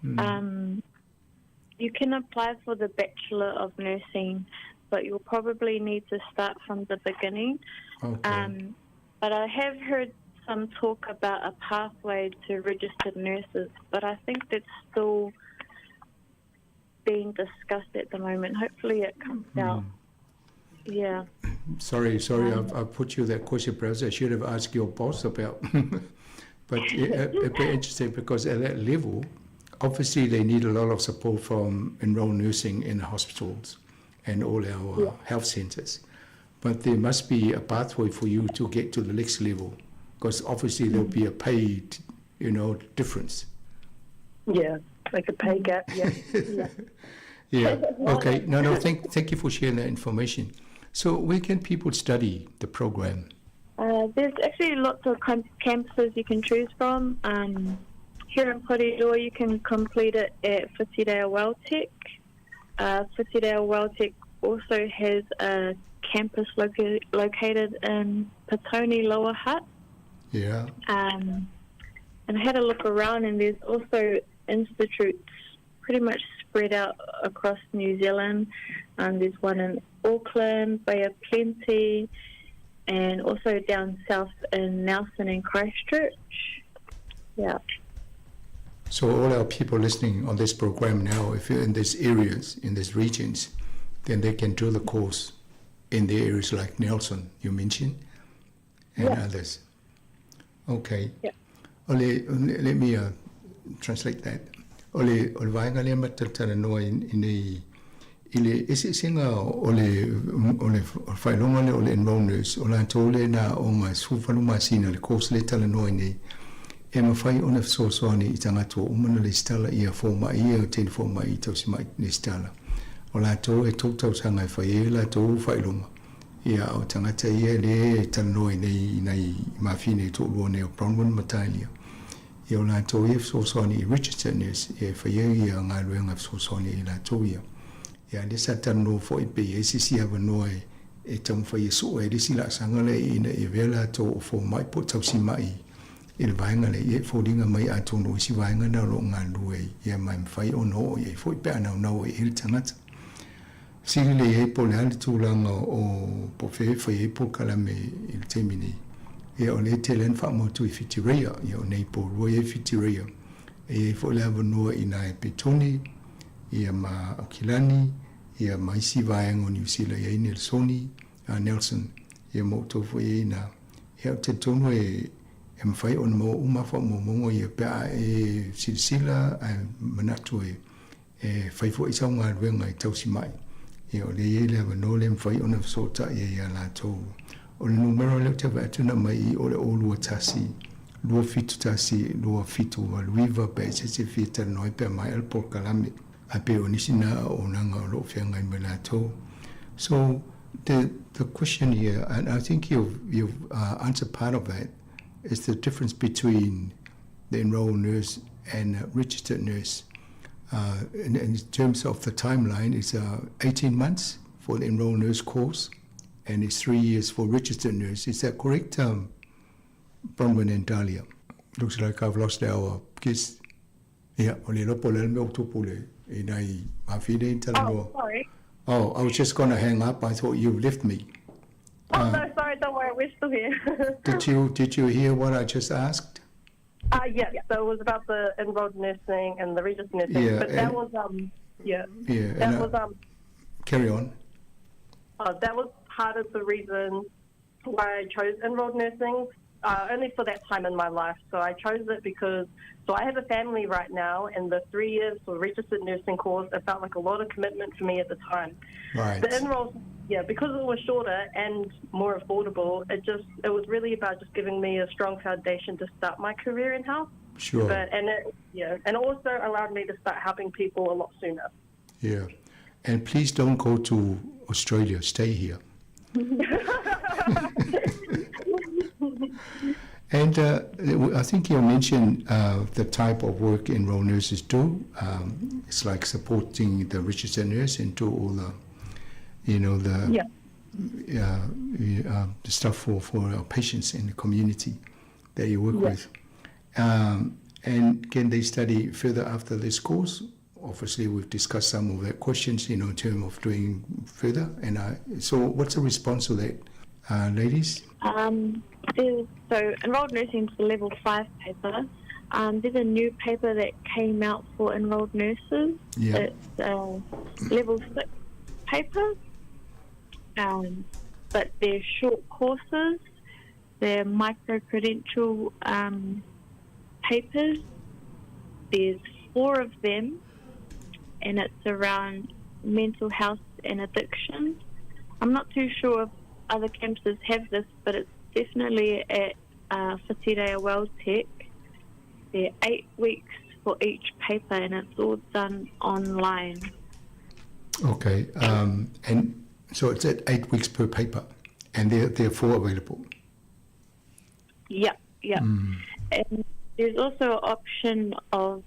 You can apply for the Bachelor of Nursing, but you'll probably need to start from the beginning. Okay. But I have heard some talk about a pathway to registered nurses, but I think that's still being discussed at the moment. Hopefully it comes out. Yeah. Sorry, I've put you that question. Perhaps I should have asked your boss about. But it'd be interesting because at that level, obviously they need a lot of support from enrolled nursing in the hospitals and all our health centres. But there must be a pathway for you to get to the next level, because obviously there'll be a paid, difference. Yeah, like a pay gap. Yeah. Yeah. Okay. No. Thank you for sharing that information. So where can people study the program? There's actually lots of campuses you can choose from. Here in Porirua, you can complete it at Whitireia Welltech. Whitireia Welltech also has a campus located in Petone Lower Hutt. Yeah. And I had a look around, and there's also institutes pretty much spread out across New Zealand. There's one in Auckland, Bay of Plenty, and also down south in Nelson and Christchurch. Yeah. So all our people listening on this program now, if you're in these areas, in these regions, then they can do the course in the areas like Nelson, you mentioned, and others. Okay. Yeah. Let me translate that. Ole vaenga le matatana noa in ile singa ole failonga le ole enrolled nurse ola tole na o ma sufalu masina le course le tala noa nei e ma fai ona soani I tangata umana le stala ia forma ia ten forma I tausi mai le stala ola to e tau sanga fai la to failonga ia o tangata ia le tala noa nei mafine to luone o Brownwood Matalia ia ola to e soani registered nurse e fai ia ngā luenga soani la to ia ia le satano fo I pe e sisi ava noa e tamu fai e so e risi la sangale ina e vela to fo mai po tausi mai I le vaenga le e fōringa mai a tono isi vaenga na ro ngā lue ia mai mwhai o no e fo I pe anau nau e iri tangata siri le e po le ali tūlanga o po fai e po kalame I le temini ia o le te len wha motu I Whitireia ia o nei po rua e Whitireia e fo le ava noa I nā e Petone ia ma Okilani ia ma isi vaenga o New Zealand ia I Nelsoni a Nelson ia mo tofu e na ia o te tono e mwhai o mo umafa mo mongo ia pea e silsila a manatu e whaifo I sau ngā ruenga I tausi mai ia o le e le ava no le mwhai o na sota ia la tau o le numero leo te atuna mai o le o lua tasi lua fitu tasi lua fitu a luiva pe se fita noi pe mai el por kalame a pe o nisina o nanga o lo whianga I melato. So the question here, and I think you've answered part of that, is the difference between the enrolled nurse and a registered nurse. In terms of the timeline, it's 18 months for the enrolled nurse course, and it's 3 years for registered nurse. Is that correct, Bronwyn and Dahlia? Looks like I've lost our guest. Yeah, only no problem. Sorry. Oh, I was just going to hang up. I thought you left me. No, sorry, don't worry, we're still here. Did you hear what I just asked? Yeah, so it was about the enrolled nursing and the registered nursing. Yeah, but that was carry on. That was part of the reason why I chose enrolled nursing. only for that time in my life. So I chose it because, so I have a family right now, and the 3 years for registered nursing course, it felt like a lot of commitment for me at the time. Right. The enroll, because it was shorter and more affordable, it was really about just giving me a strong foundation to start my career in health. Sure. And it also allowed me to start helping people a lot sooner. Yeah. And please don't go to Australia. Stay here. And I think you mentioned the type of work enrolled nurses do. It's like supporting the registered nurse and do all the, the stuff for our patients in the community that you work with. And can they study further after this course? Obviously, we've discussed some of the questions, in terms of doing further. And so what's the response to that, ladies? So enrolled nursing is the level 5 paper. There's a new paper that came out for enrolled nurses. Yeah. It's a level 6 paper, but they're short courses. They're micro-credential papers. There's 4 of them, and it's around mental health and addiction. I'm not too sure if other campuses have this, but it's definitely at Whatirea Welltech. They're 8 weeks for each paper, and it's all done online. Okay, and so it's at 8 weeks per paper, and there are 4 available. Yeah. And there's also an option of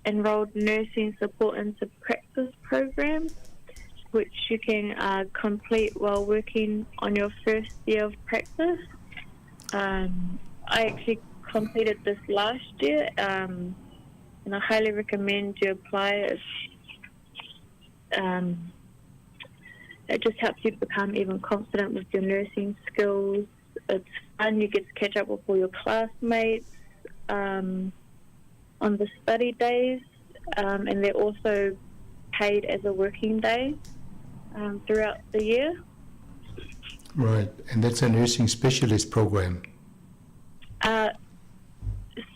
enrolled nursing support into practice program, which you can complete while working on your first year of practice. I actually completed this last year, and I highly recommend you apply. It just helps you become even confident with your nursing skills. It's fun. You get to catch up with all your classmates on the study days, and they're also paid as a working day throughout the year. Right, and that's a nursing specialist program.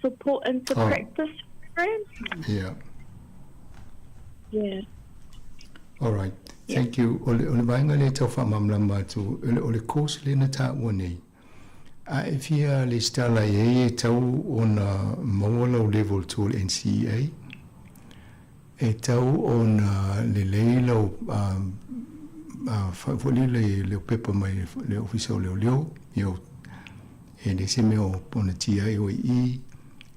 Support into practice program. Yeah. All right. Thank you. Ole vainga le tau wha mamlama tu ole course le na ta wone. If you le stala ye tau on mawala level 2 NCEA. E tau on le leilo foli le pepa mai le official leo yo e le se meo pona tia o I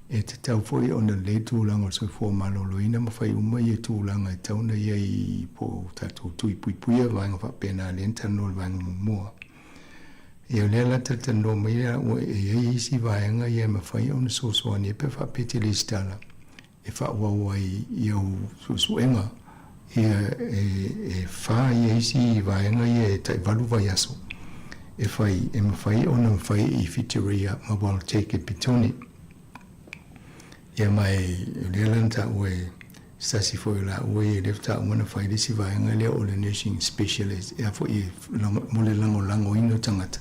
e te tau foi ona le tūlanga so fo maloloina ma fai uma i tūlanga e tauna i po tatu tui puipuia vanga fa pena le entano vanga moa e o le la tatano mai o e isi vanga i ma fai ona so so ni pe fa pete le stala e fa wa i o so suenga e fa i isi vanga i tai valu vai aso e fai e ma fai ona fai I fitiria ma wal take it pitoni ia mai le lanta we stasi foi la we lefta una fai disi vainga le o le nursing specialist ia fo I mole lango ino tangata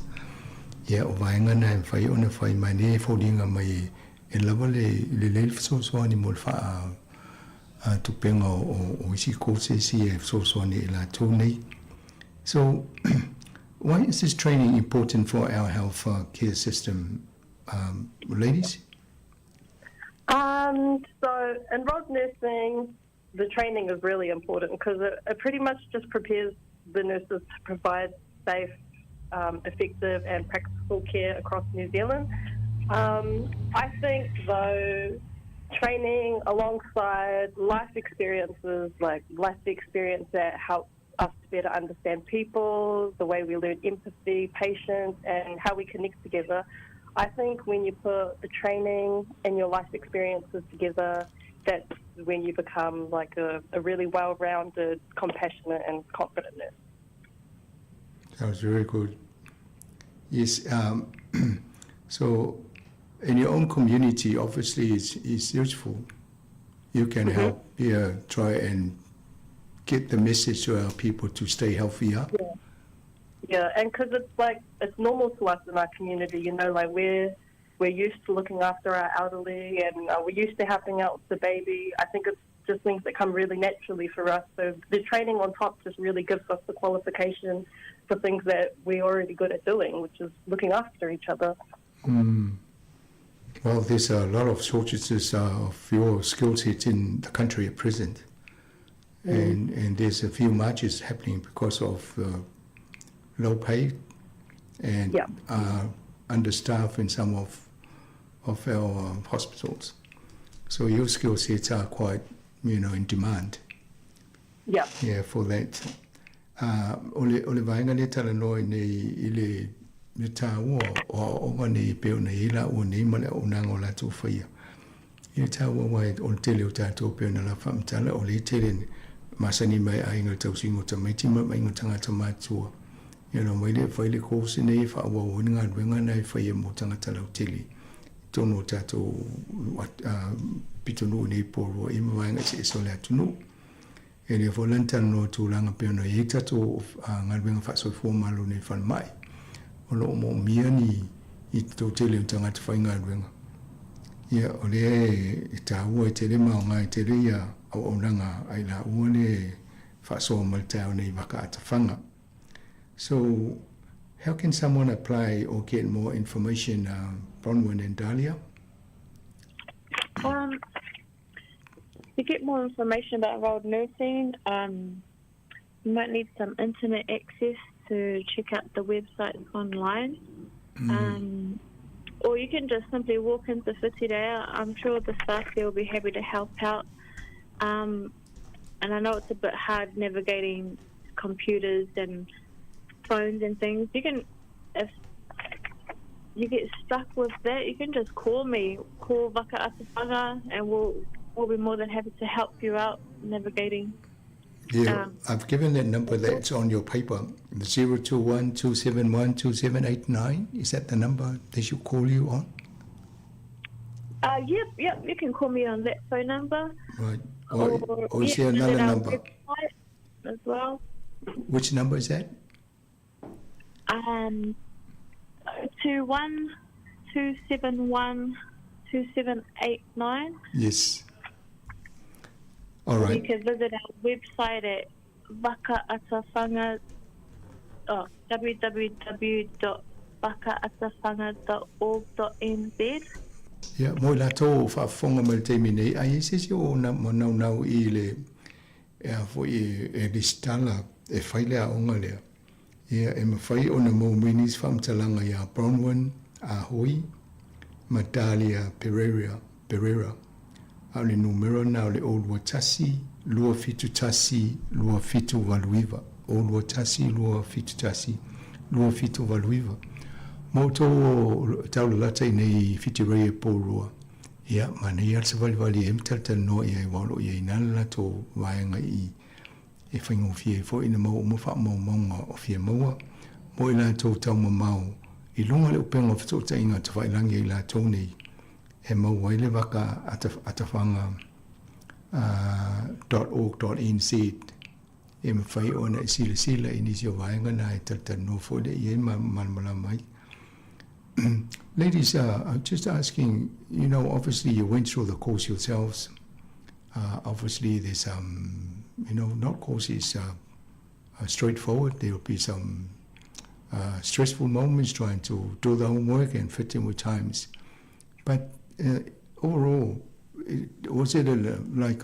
ia o vainga na fai ona fai mai ne fo dinga mai e lava le so ani mol fa a tu penga o isi course si e so ani la tu nei. So why is this training important for our health care system, ladies? So enrolled nursing, the training is really important because it pretty much just prepares the nurses to provide safe, effective and practical care across New Zealand. I think though training alongside life experiences, like life experience that helps us to better understand people, the way we learn empathy, patience and how we connect together. I think when you put the training and your life experiences together, that's when you become like a really well-rounded, compassionate and confident nurse. Sounds very good. Yes, so in your own community, obviously it's useful. You can help try and get the message to our people to stay healthier. Yeah, and because it's normal to us in our community, you know, like we're used to looking after our elderly, and we're used to helping out with the baby. I think it's just things that come really naturally for us. So the training on top just really gives us the qualification for things that we're already good at doing, which is looking after each other. Well, there's a lot of shortages of your skill sets in the country at present. And there's a few marches happening because of low pay and understaffed in some of our hospitals. So your skill sets are quite, in demand. Yeah. Yeah, for that. Ole vainga le tala noi nei ile le tāua o nei peo nei ila o nei male o nango la tō whaia. Ia tāua wai o tele o tātou peo na la whamtala o le tele masani mai a inga tausingo ta mai tima mai inga tangata mātua. Ia no mai le whaile kōsi nei whaua o ngā ruenga nei whaia mo tangata lau tele. Tono tātou pitonu nei pōrua ima wainga se eso le atunu. E le volantana no tūlanga peo no e tātou ngā ruenga whaasoi fōmalo nei whanmai. O lo mo mia ni I tō tele o tangata whainga ruenga. Ia o le e tāua e tele mao ngā e tele ia au aunanga ai la ua le whaasoa maltau nei waka atawhanga. So, how can someone apply or get more information, Bronwyn and Dahlia? To get more information about enrolled nursing, you might need some internet access to check out the website online. Or you can just simply walk into Whitirea. I'm sure the staff there will be happy to help out. And I know it's a bit hard navigating computers and phones and things. You can, if you get stuck with that, you can just call me, call Waka Atawhanga, and we'll be more than happy to help you out navigating. Yeah, I've given that number that's on your paper, the 021-271-2789. Is that the number they should call you on? Yep, you can call me on that phone number. Right. Or is there another number? As well. Which number is that? 21271-2789. Yes. All right. You can visit our website at wakaatawhanga, www.wakaatawhanga.org.nz. Yeah, moi la tō whaafonga mai te mine. Ai sesi o nau I le fo e listala e whaile a onga lea. Ia e mawhai o na mō minis whamtalanga ia Bronwyn a hoi, ma Dahlia Pereira. Au le numero na le Old Watasi, lua fitu tasi, lua fitu valuiva. Old Watasi, lua fitu tasi, lua fitu valuiva. Mo tō taulata nei Whitirea pōrua. Ia, mana ia sa vali e mtalta no ia I walo ia inala tō waenga I e whaingo fie fo ina mau mo wha mau maunga o fie maua. Mo I la tō tau mau. I lunga le upenga whato ta inga ta whailangi I la tō nei. E mau waile waka atawhanga .org.nz. E mawhai ona I sila I nisi o waenga na e talta no fo le I e manmala mai. Ladies, I'm just asking, obviously you went through the course yourselves. Obviously there's, not courses straightforward. There will be some stressful moments trying to do the homework and fit in with times. But overall, was it like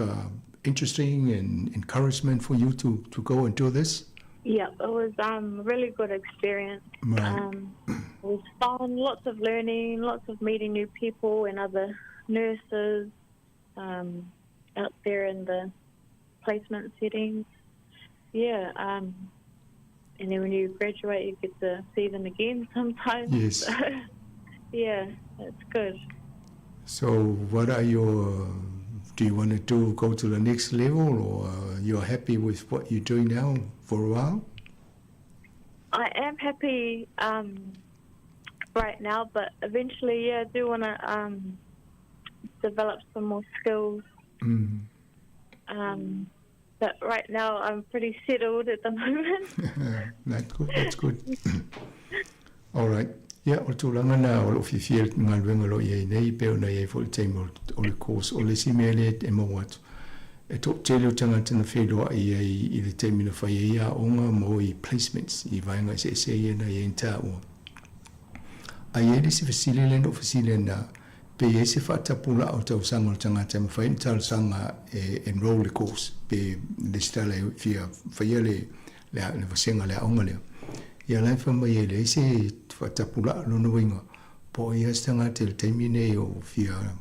interesting and encouragement for you to go and do this? Yeah, it was a really good experience. Right. It was fun, lots of learning, lots of meeting new people and other nurses out there in the placement settings. Yeah, and then when you graduate, you get to see them again sometimes. Yes. Yeah, it's good. So what are your... Do you want to go to the next level, or you're happy with what you're doing now for a while? I am happy right now, but eventually, I do want to develop some more skills. But right now, I'm pretty settled at the moment. That's good. All right. Yeah, o tūlanga nā o lo whiwhia ngā ruenga lo iei nei, peo na iei fo le teimo o le course, o le si mea le e mau atu. E tō tele o tangata na wheloa iei I le teimina whai e ia onga mo I placements, I vaenga se se ia na iei nta ua. A iei le si fasile le no fasile na pe iei se whaatapula o tau sanga o tangata ma whain tau sanga e enroll le course, pe le stala e whia whaia le vasenga le aonga leo. Ia lai whamai e le se whatapula lono winga. Po ia stanga te le taimine o whia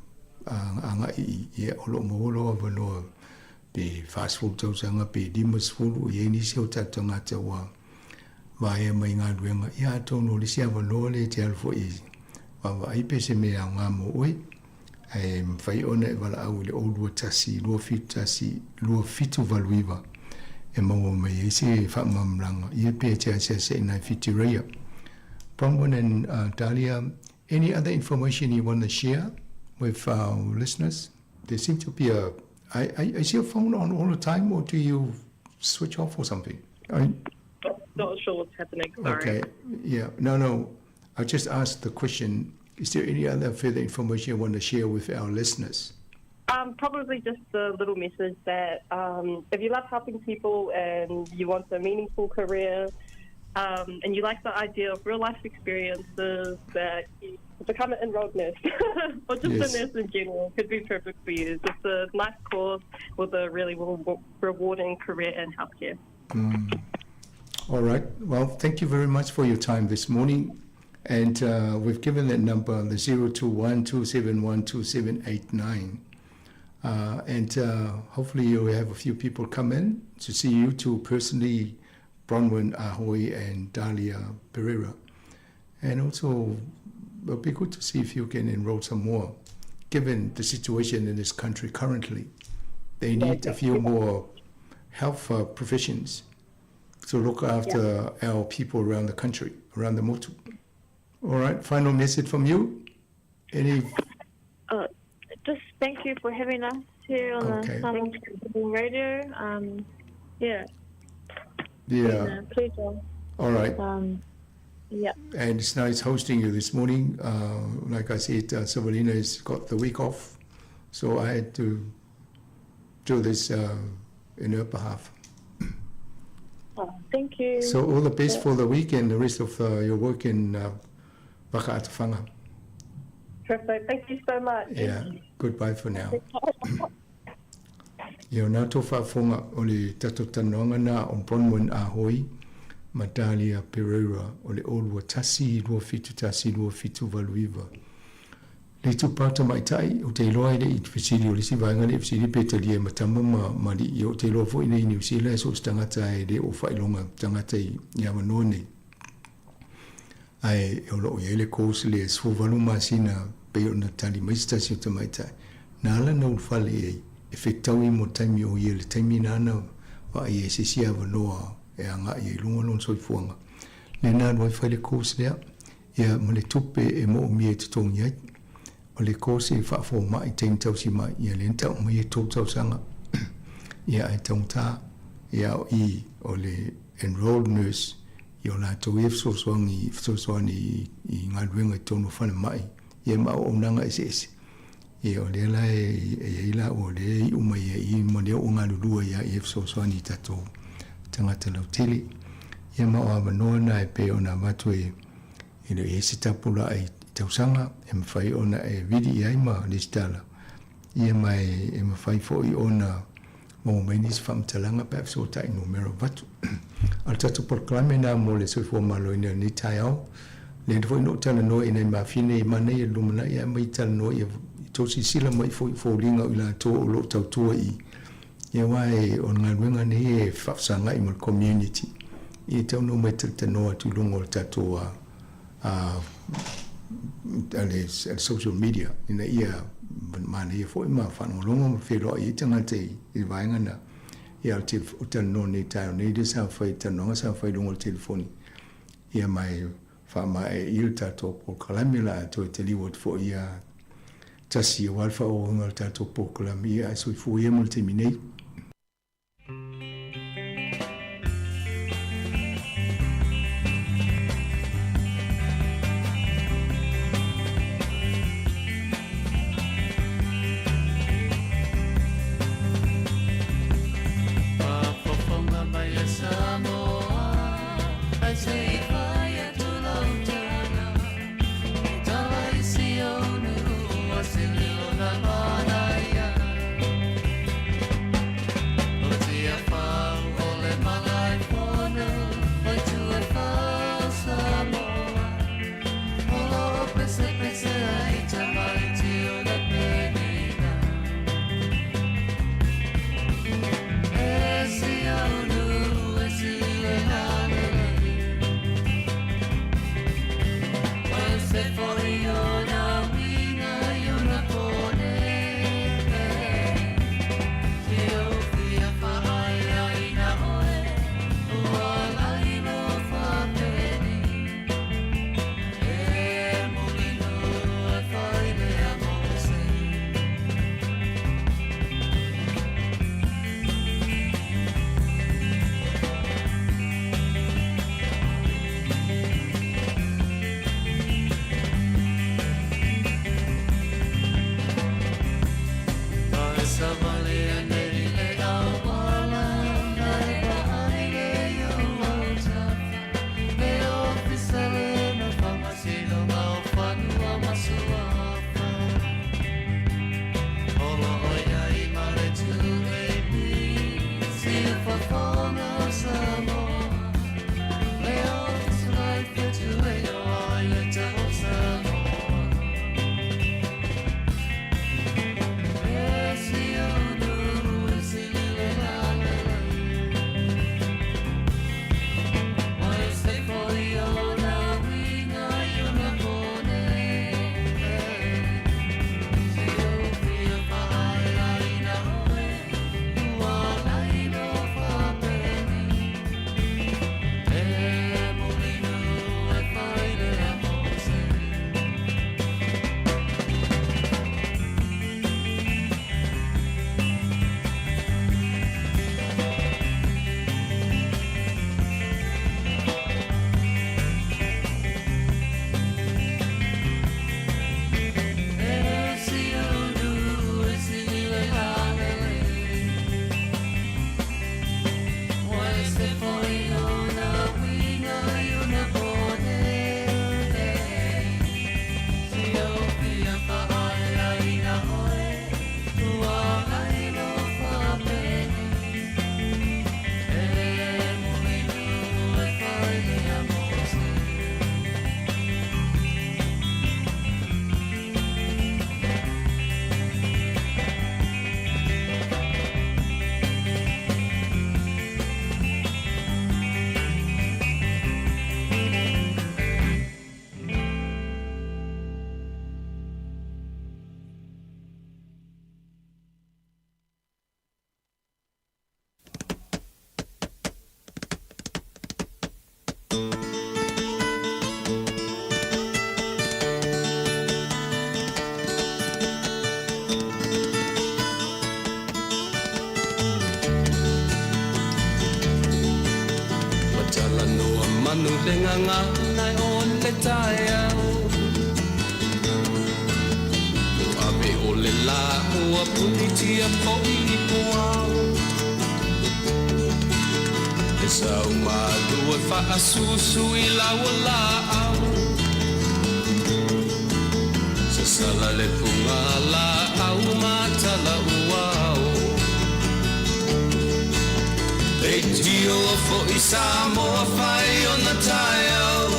anga I olo mawolo a wanoa pe fast food tau sanga pe dimas food o ie nisi o tatanga te wa vae mai ngā ruenga. Ia tono le si a wanoa le te alfo I wawa aipe se mea ngā mo oi. E mwhai ona e wala au le olua tasi, lua fitu valuiva. E maua mai e se whaamamranga. Ia pia te se nai fitireia. Bronwyn and Dahlia, any other information you want to share with our listeners? There seems to be is your phone on all the time or do you switch off or something? Not sure what's happening, sorry. Okay, yeah. No. I just asked the question, is there any other further information you want to share with our listeners? Probably just a little message that if you love helping people and you want a meaningful career and you like the idea of real life experiences, that you become an enrolled nurse or just a nurse in general could be perfect for you. It's a nice course with a really rewarding career in healthcare. All right. Well, thank you very much for your time this morning. And we've given that number, the 021-271-2789. And hopefully you'll have a few people come in to see you two personally, Bronwyn Ahoy and Dahlia Pereira. And also, it'll be good to see if you can enroll some more, given the situation in this country currently. They need a few more health professions to look after our people around the country, around the Motu. All right, final message from you? Any? Just thank you for having us here on the Sāmoa radio. Yeah. Pleasure. All right. Yeah. And it's nice hosting you this morning. Like I said, Savalina has got the week off, so I had to do this in her behalf. Thank you. So all the best for the week and the rest of your work in Whakaatawhanga. Perfect. Thank you so much. Yeah. Goodbye for now. Ia nā tō whaafonga o le tato tanoanga nā o Bronwyn Ahoy, ma Dahlia Pereira o le olua tasi, lua fitu valuiva. Le tupata mai tai o te iloa ele I te whisiri o le si vaenga le whisiri petali e matama ma li I o te iloa fo ina I New Zealand so tangata e le o whailonga tangata I Awanoa nei. Ai e o loo i ele kōsi le sfovalu masina pe o na tali maistasi o te mai tai. Nāla na ulwhale e whetau I mo taimi o I le taimi nāna wa I e sisi Awanoa e anga I e lunga lon soifuanga. Le nāna wai whaile kōsi lea ia mo le tupe e mo o mie te tongi ai. O le kōsi whaafo mai tein tausi mai ia le ntau mai e tō tausanga. Ia e taunta ia o I o le enrolled nurse I o la tau e fsoswangi I ngā ruenga tonu whana mai. Ia ma o nanga ese ese. Ia o le la e ila o le I umai e I mo leo o ngā lulua ia e fsoswani tato tangata lau tele. Ia ma o Awanoa na e pe o na watu e ilo e se tapula ai tausanga e mawhai ona e vidi ai ma le stala. Ia mai e mawhai fo I ona mo mai nisi whamtalanga pēp so tai numero vatu. Al tatu proklame nā mo le soifua maloina ni tai au. Le fo ino tala no e nei mawhine I mana I lumana ia mai tala no I tosi sila mai fo ringa I la tō o lo tautua I. Ia wai o ngā ruenga ni e whafsanga I mo community. I tau no mai tanoa tu lungo tatoa ale social media ina ia mana ia foi ma whanolonga ma whero I tangata I vaenga na ia te utano nei tau nei de sa whai tanonga sa whai lungo telefoni ia mai whama e il tato po kalamila to te liwot fo ia tasi walfa o ngal tato po kalamia so fu ia multi minei nganga nai on le tai au Abe o le la ua punitia po I puau E sau malu e wha asusu I lau la au Sa sala le punga la au matala uau E tio fo I Sāmoa whai o na tai au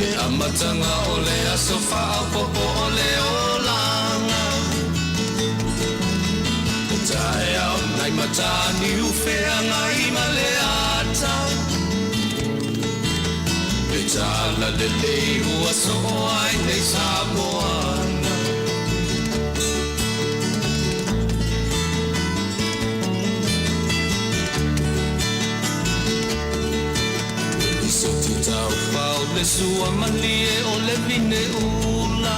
E amatanga o le aso whao popo o le o langa E tai au nai matani u whea ngai ma le ata E tala le lei ua so ai nei Sāmoana Tau pau le sua malie o le vine ula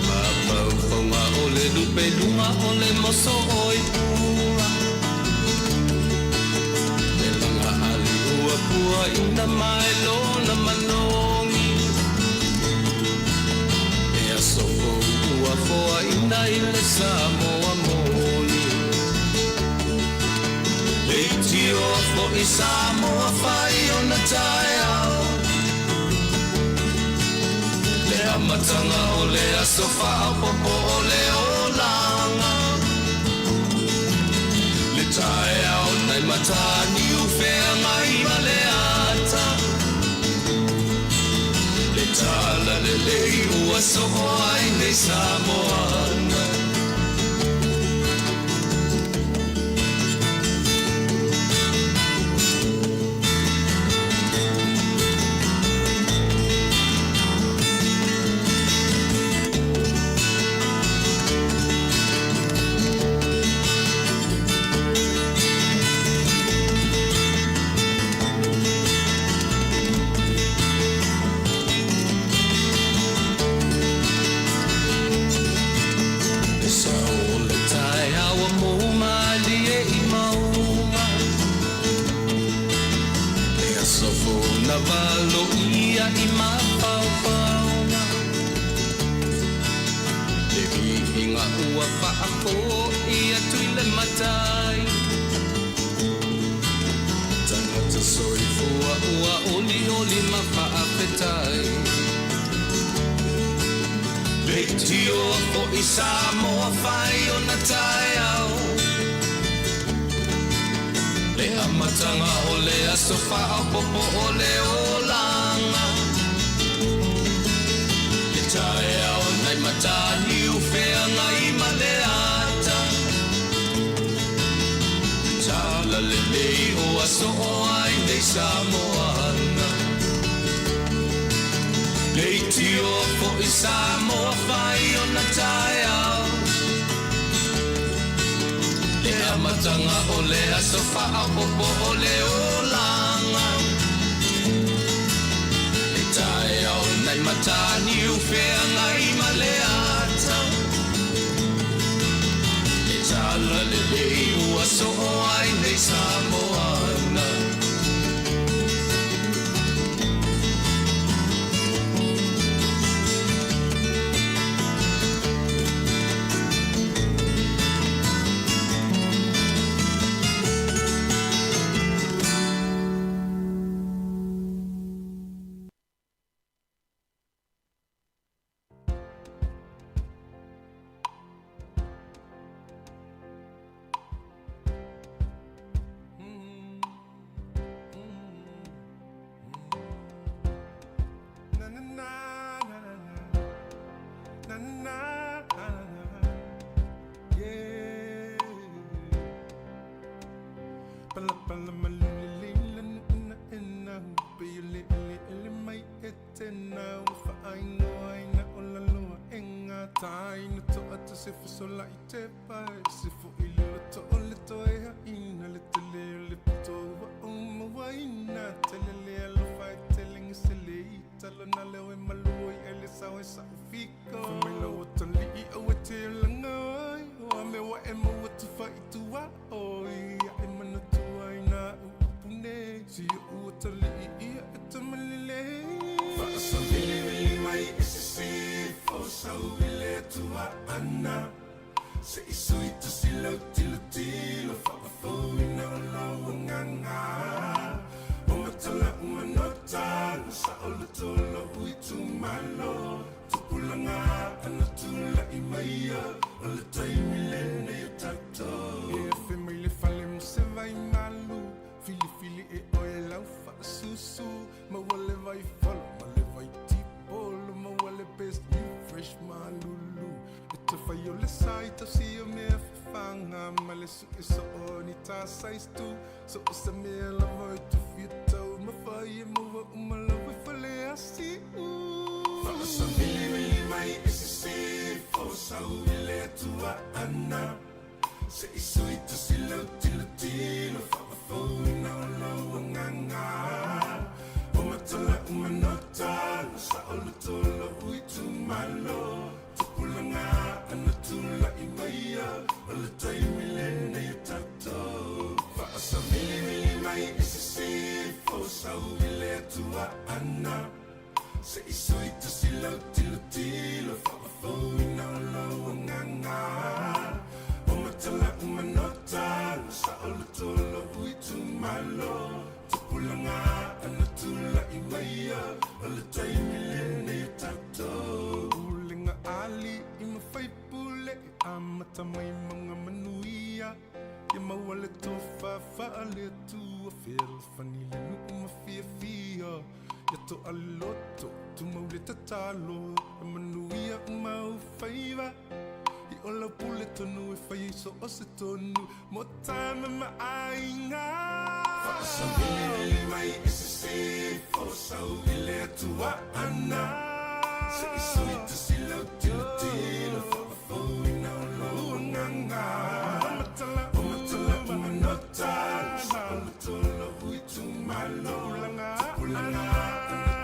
Mapau whaunga o le lupe lunga o le moso oi pua Le langa ali ua pua ina mai lona manongi E asoko ua foa ina I le Sāmoa moni E tio fo I Sāmoa whai o na tai au Le amatanga o le aso whao popo o le o langa Le tai au nai matani u whea ngai ma le ata Le tala le lei ua so ai nei Sāmoana Valo ia I mapau pauna Le inga ua whaako ia tui le matai Tangata soi fua ua oli oli ma whaapetai Le tio po I Sāmoa whai o na tai au Le amatanga o le aso whao popo o le o langa Le tae au nai matani u whea ngai ma le ata Tala le lei o aso o ai nei Sāmoana Le tio po I Sāmoa whai o na tae au Le amatanga o le aso whao popo o le o langa Le tae au nai matani u whea ngai ma le ata Le tala le lei ua so o ai nei Sāmoana Fight to what? Oh, yeah, I'm not to I know. Sa vili mai se fo sa wile tua ana. Se isui tu silo tilo tilo fa fo ina lo nganga. Umatala umanota sa olo tolo ui tu malo. Tu pulanga ana tula imaya ole tai milene tato. E fe mile fale se vai malu. Fili fili e oe lau fa susu. Ma wale vai folo ma le vai tipo ma wale best you fresh malulu. Te fai o le sai ta si o me fanga ma le su e so oni ta sais tu so sa me la voi tu fito ma fai e mova uma la voi fale asi fa sa vili mai e se fo sa wile tua ana se isui tu silo tilo tilo fa fo ina lo nganga o matala umanota sa olo tolo ui tu malo pulanga ana tula imaya ole tai milene tato fa sa mili mai se fo sa wile tua ana se isui tu silo tilo tilo fa fo ina lo nganga o matala umanota sa ole tolo ui tu malo pulanga ana tula imaya ole tai milene tato ali ima fai pule amata mai mga manuia ya mawale to fa ale tu afel fanile nu ma fia ya to aloto tu maule tatalo manuia mau faiva I ola pule tonu e fai so ose tonu mo time ma ainga fa sa vili mai se fo sa wile tua ana se isui tu silo tilo tilo fa fo ina lo nganga umatala umanota sa olo tolo hui tu malo pulanga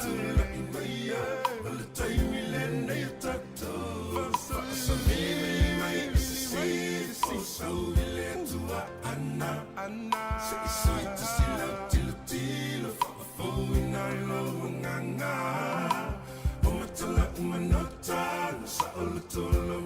tula imaya ole tai milene tato fa sa vili mai se fo sa wile tua ana se isui tu silo tilo tilo fa fo ina lo nganga umanota sa olo tolo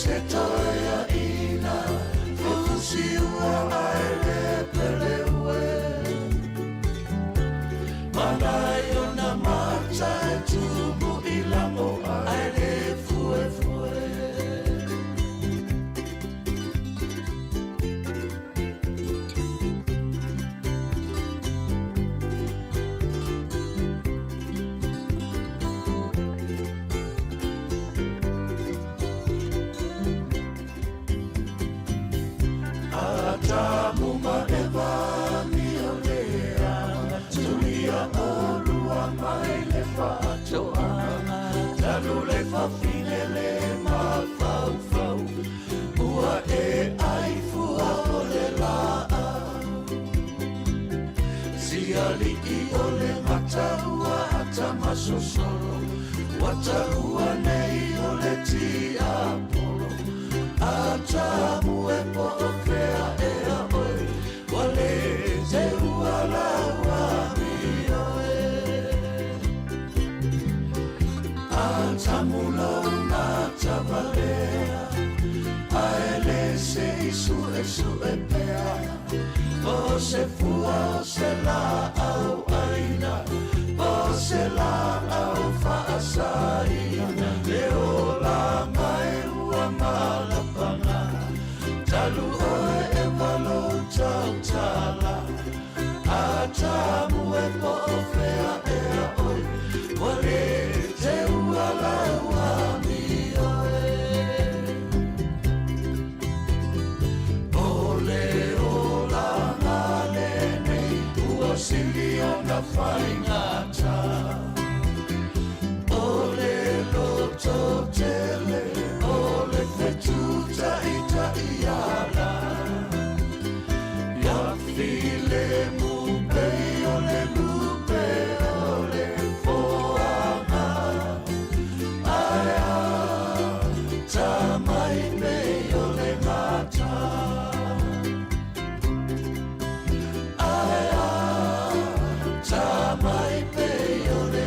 se toia ina fusiua ai le pele ue Manai ona mata e tumu i lango ai le fue fue Atamu maeva mi olea Tulia olua mai le whaatoa Talu le whawhine le mawhau whau Ua e ai fua o le laa Siali i o le mata ua ata masosolo Wata ua nei o le ti apolo Atamu e po o fea e a oi Wale te ua la ua mi oe Atamu lau na tavalea Aele se isu e pea O se fua o se la au aina O se la au whaasaina Le o la mai ua malapanga Talu oe e walo tau tala Atamu e po o fea e a oi Wale te ua la ua mi oe Ole o la ngale nei Ua sili o na whaingata Ole loto tele Ole fetuta ita iala Ya file mupe ole lupe ole foanga Aya tamai me ole mata Aya tamai me ole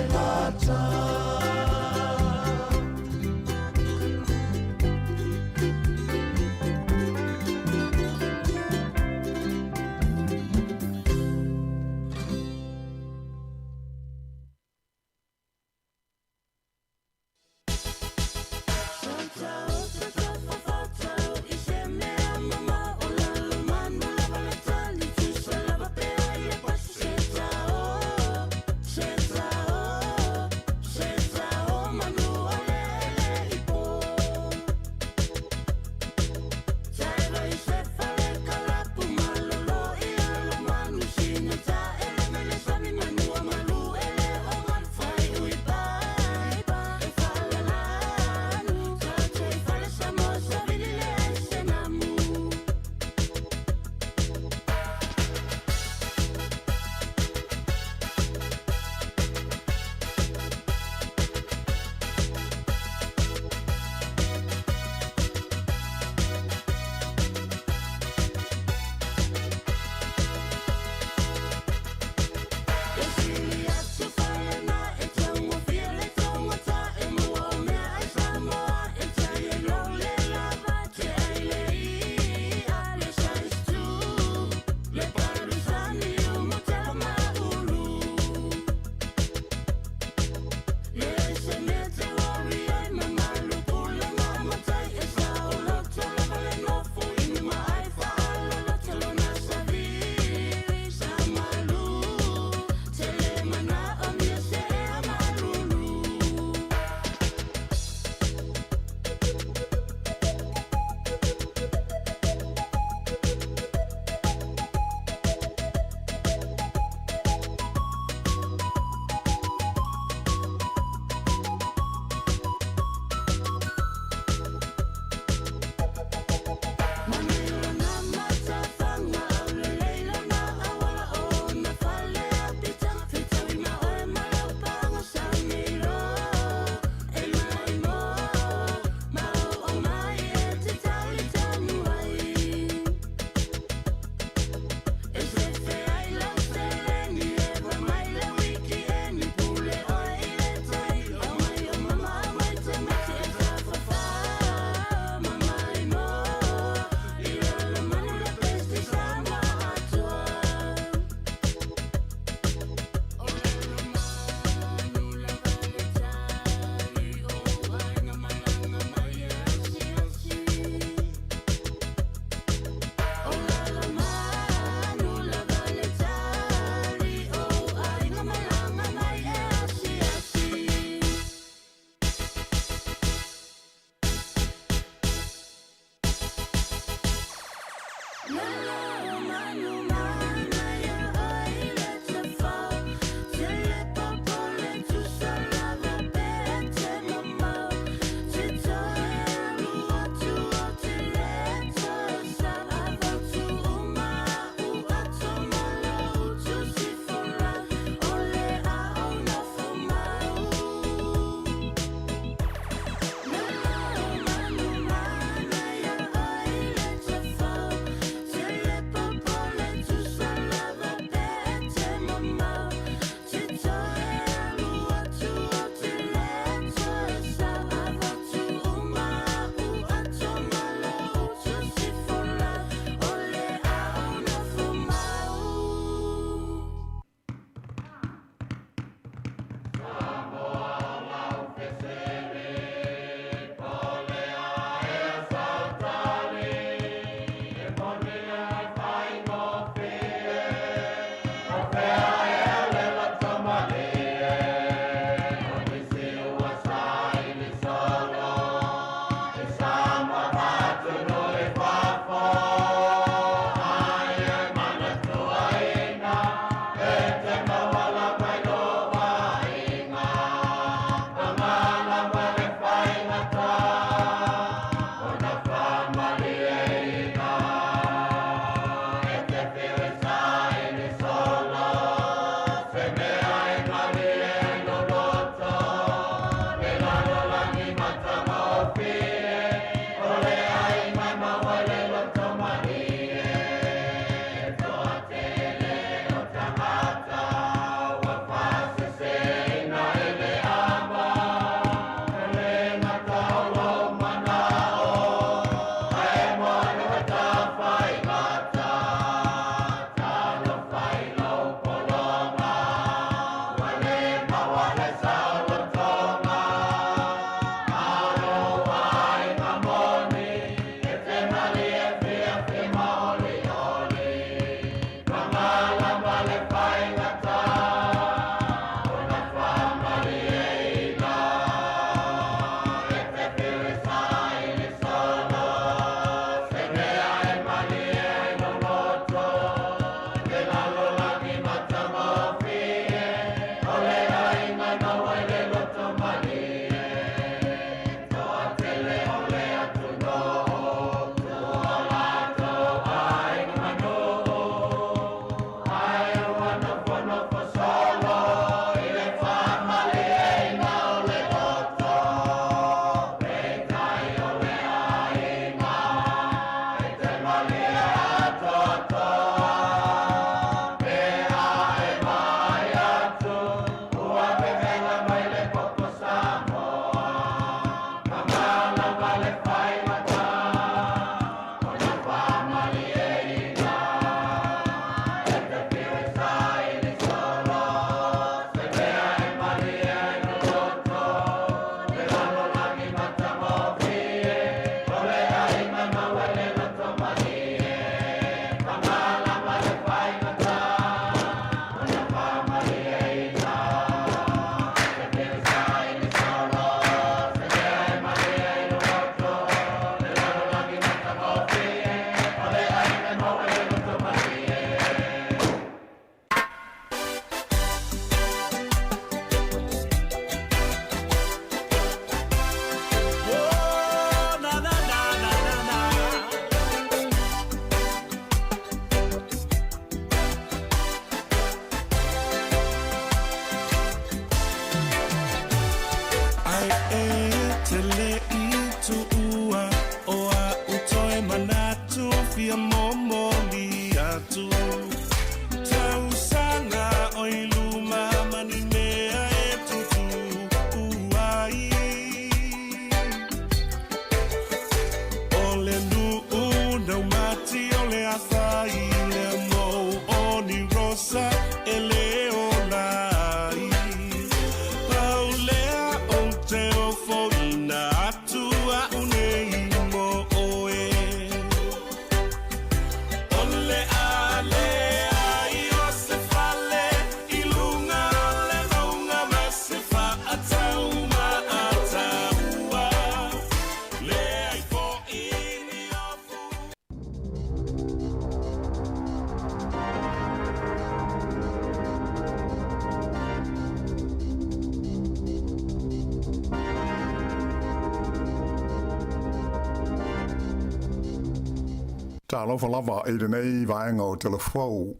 Talofa lava e nei vaenga o telefou.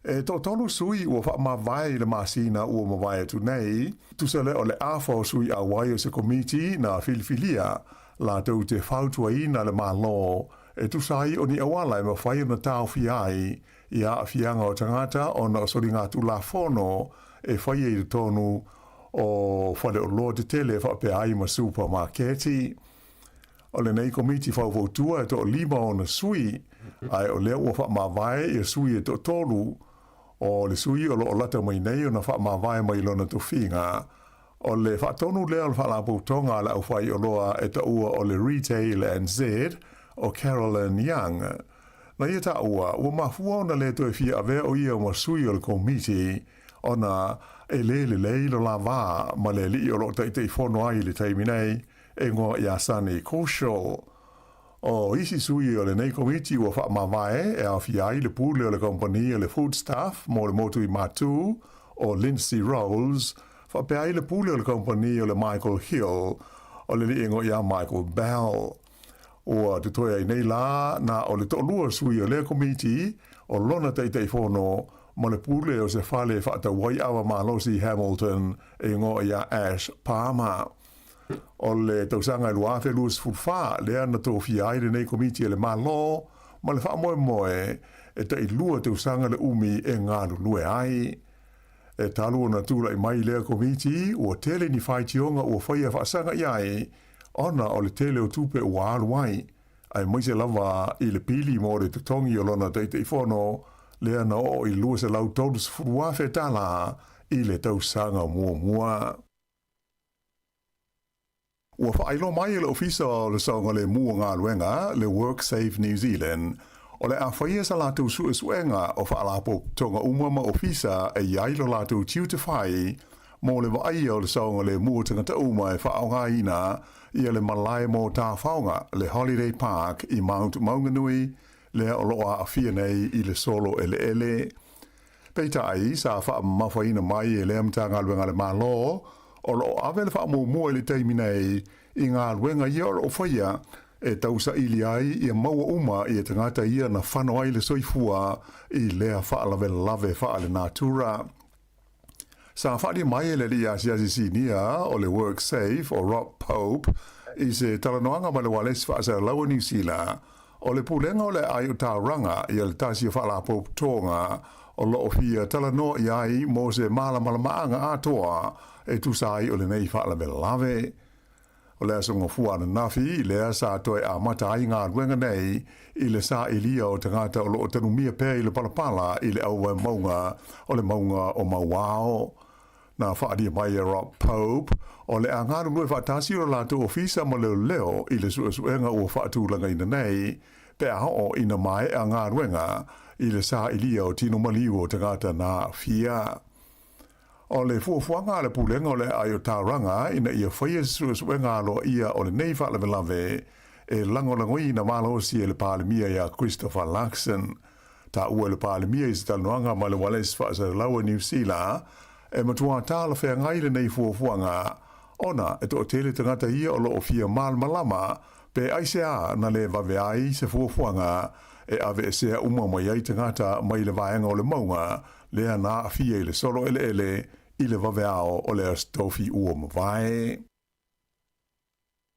E tolu sui ua wha ma vai le masina ua ma vai atu nei, tu se le o le afo sui a wai o se komiti na filifilia, la tau te whautua ina le malo, e tu sai o ni awala e ma whai na tau fiai, ia a fianga o tangata o na sori ngā tu la fono, e whai e tonu o whale o loa te tele wha pe ai ma supermarketi. O le nei komiti whauvotua e to lima o na sui, ai o leo ua wha ma vai e sui e to tolu, o le sui o lo lata mai nei o na wha ma vai mai lona to whinga. O le wha tonu leo le wha la poutonga la au whai o loa e ta ua o le Retail and Z o Carolyn Young. Na ia ta ua mafua na le to e fia ave o ia ma sui o le komiti o na e le lo la va ma le li o lo te fono ai le taimi nei e ngoa ia sani kosho. O isi sui o le nei komiti ua wha ma vai e a fiai le pule o le kompani o le food staff mo le motu i matu o Lindsay Rolls wha pe ai le pule o le kompani o le Michael Hill o le li ingo ia Michael Bell. Ua te toi ai nei la na o le to'olua sui o le komiti o lona te fono mo le pule o se fale wha wai awa malosi Hamilton e ingo ia Ash Palmer. O le tausanga luafe luas fulfa lea na tō fiai le nei komiti e le malo ma le wha moe e ta i lua tausanga le umi e ngāru lue ai. E talu na tūla i mai lea komiti ua tele ni whai tionga ua whaia whaasanga iai ona o le tele o tupe ua alu ai ai moise lava i le pili mo le tutongi o lona te whono lea na o i lua se lau tōnus furuafe tala i le tausanga mua. Ua whaelo mai le ofisa o le saunga le mua ngā luenga, le Work Save New Zealand, o le a whaia sa lātou suenga o whaalapo tonga umama ofisa e iailo lātou tiu te whai, mo le waia o le saunga le mua tangata uma e whaonga ina ia le malai mo tā whaonga le Holiday Park i Mount Maunganui, le o loa a fia nei i le solo ele. Peita ai sa wha mawhaina mai e le amtanga luenga le malo, o lo ave le wha mua le teimi nei i ngā ruenga ia o whaia e tausa ili ai i a maua uma i a tangata ia na whano ai le soifua i lea whaalawe lave whaale nātura. Sa whaali mai le li asiasi sinia o le Work Safe o Rob Pope i se talanoanga ma le wales whaasa laua New Zealand o le pulenga o le ai o tā ranga i a le tasi o whaala Pope tonga o lo ofia talanoa i ai mo se malamaanga atoa e tu sai o le nei wha la lave. O lea songa fuana nafi, lea sa toi a mata ai ngā ruenga nei, i le sa ilia o tangata o lo tanumia pē i le palapala i le aua maunga o le maunga o mauao. Na whaadia mai a Rob Pope, o le a ngāru nui whaatasi o lātou ofisa ma leo i le suenga o whaatūlanga ina nei, pe a ho ina mai a ngā ruenga i le sa ilia o tino maliu o tangata na fia. O le fuafuanga le pulenga o le ayo tauranga ina ia whaia suenga alo ia o le nei whaalawe e langolangoi na malosi e le pālemia ia Christopher Luxon. Ta ua le pālemia i se talanoanga ma le wales whaasa laua New Zealand e matua tāla whea ngai le nei fuafuanga ona e to tele tangata ia o lo o fia malama pe aisea na le waweai se fuafuanga e ave sea uma mai ai tangata mai le vaenga o le maunga lea na afia i le solo ele i le waweao o le astofi ua mawai.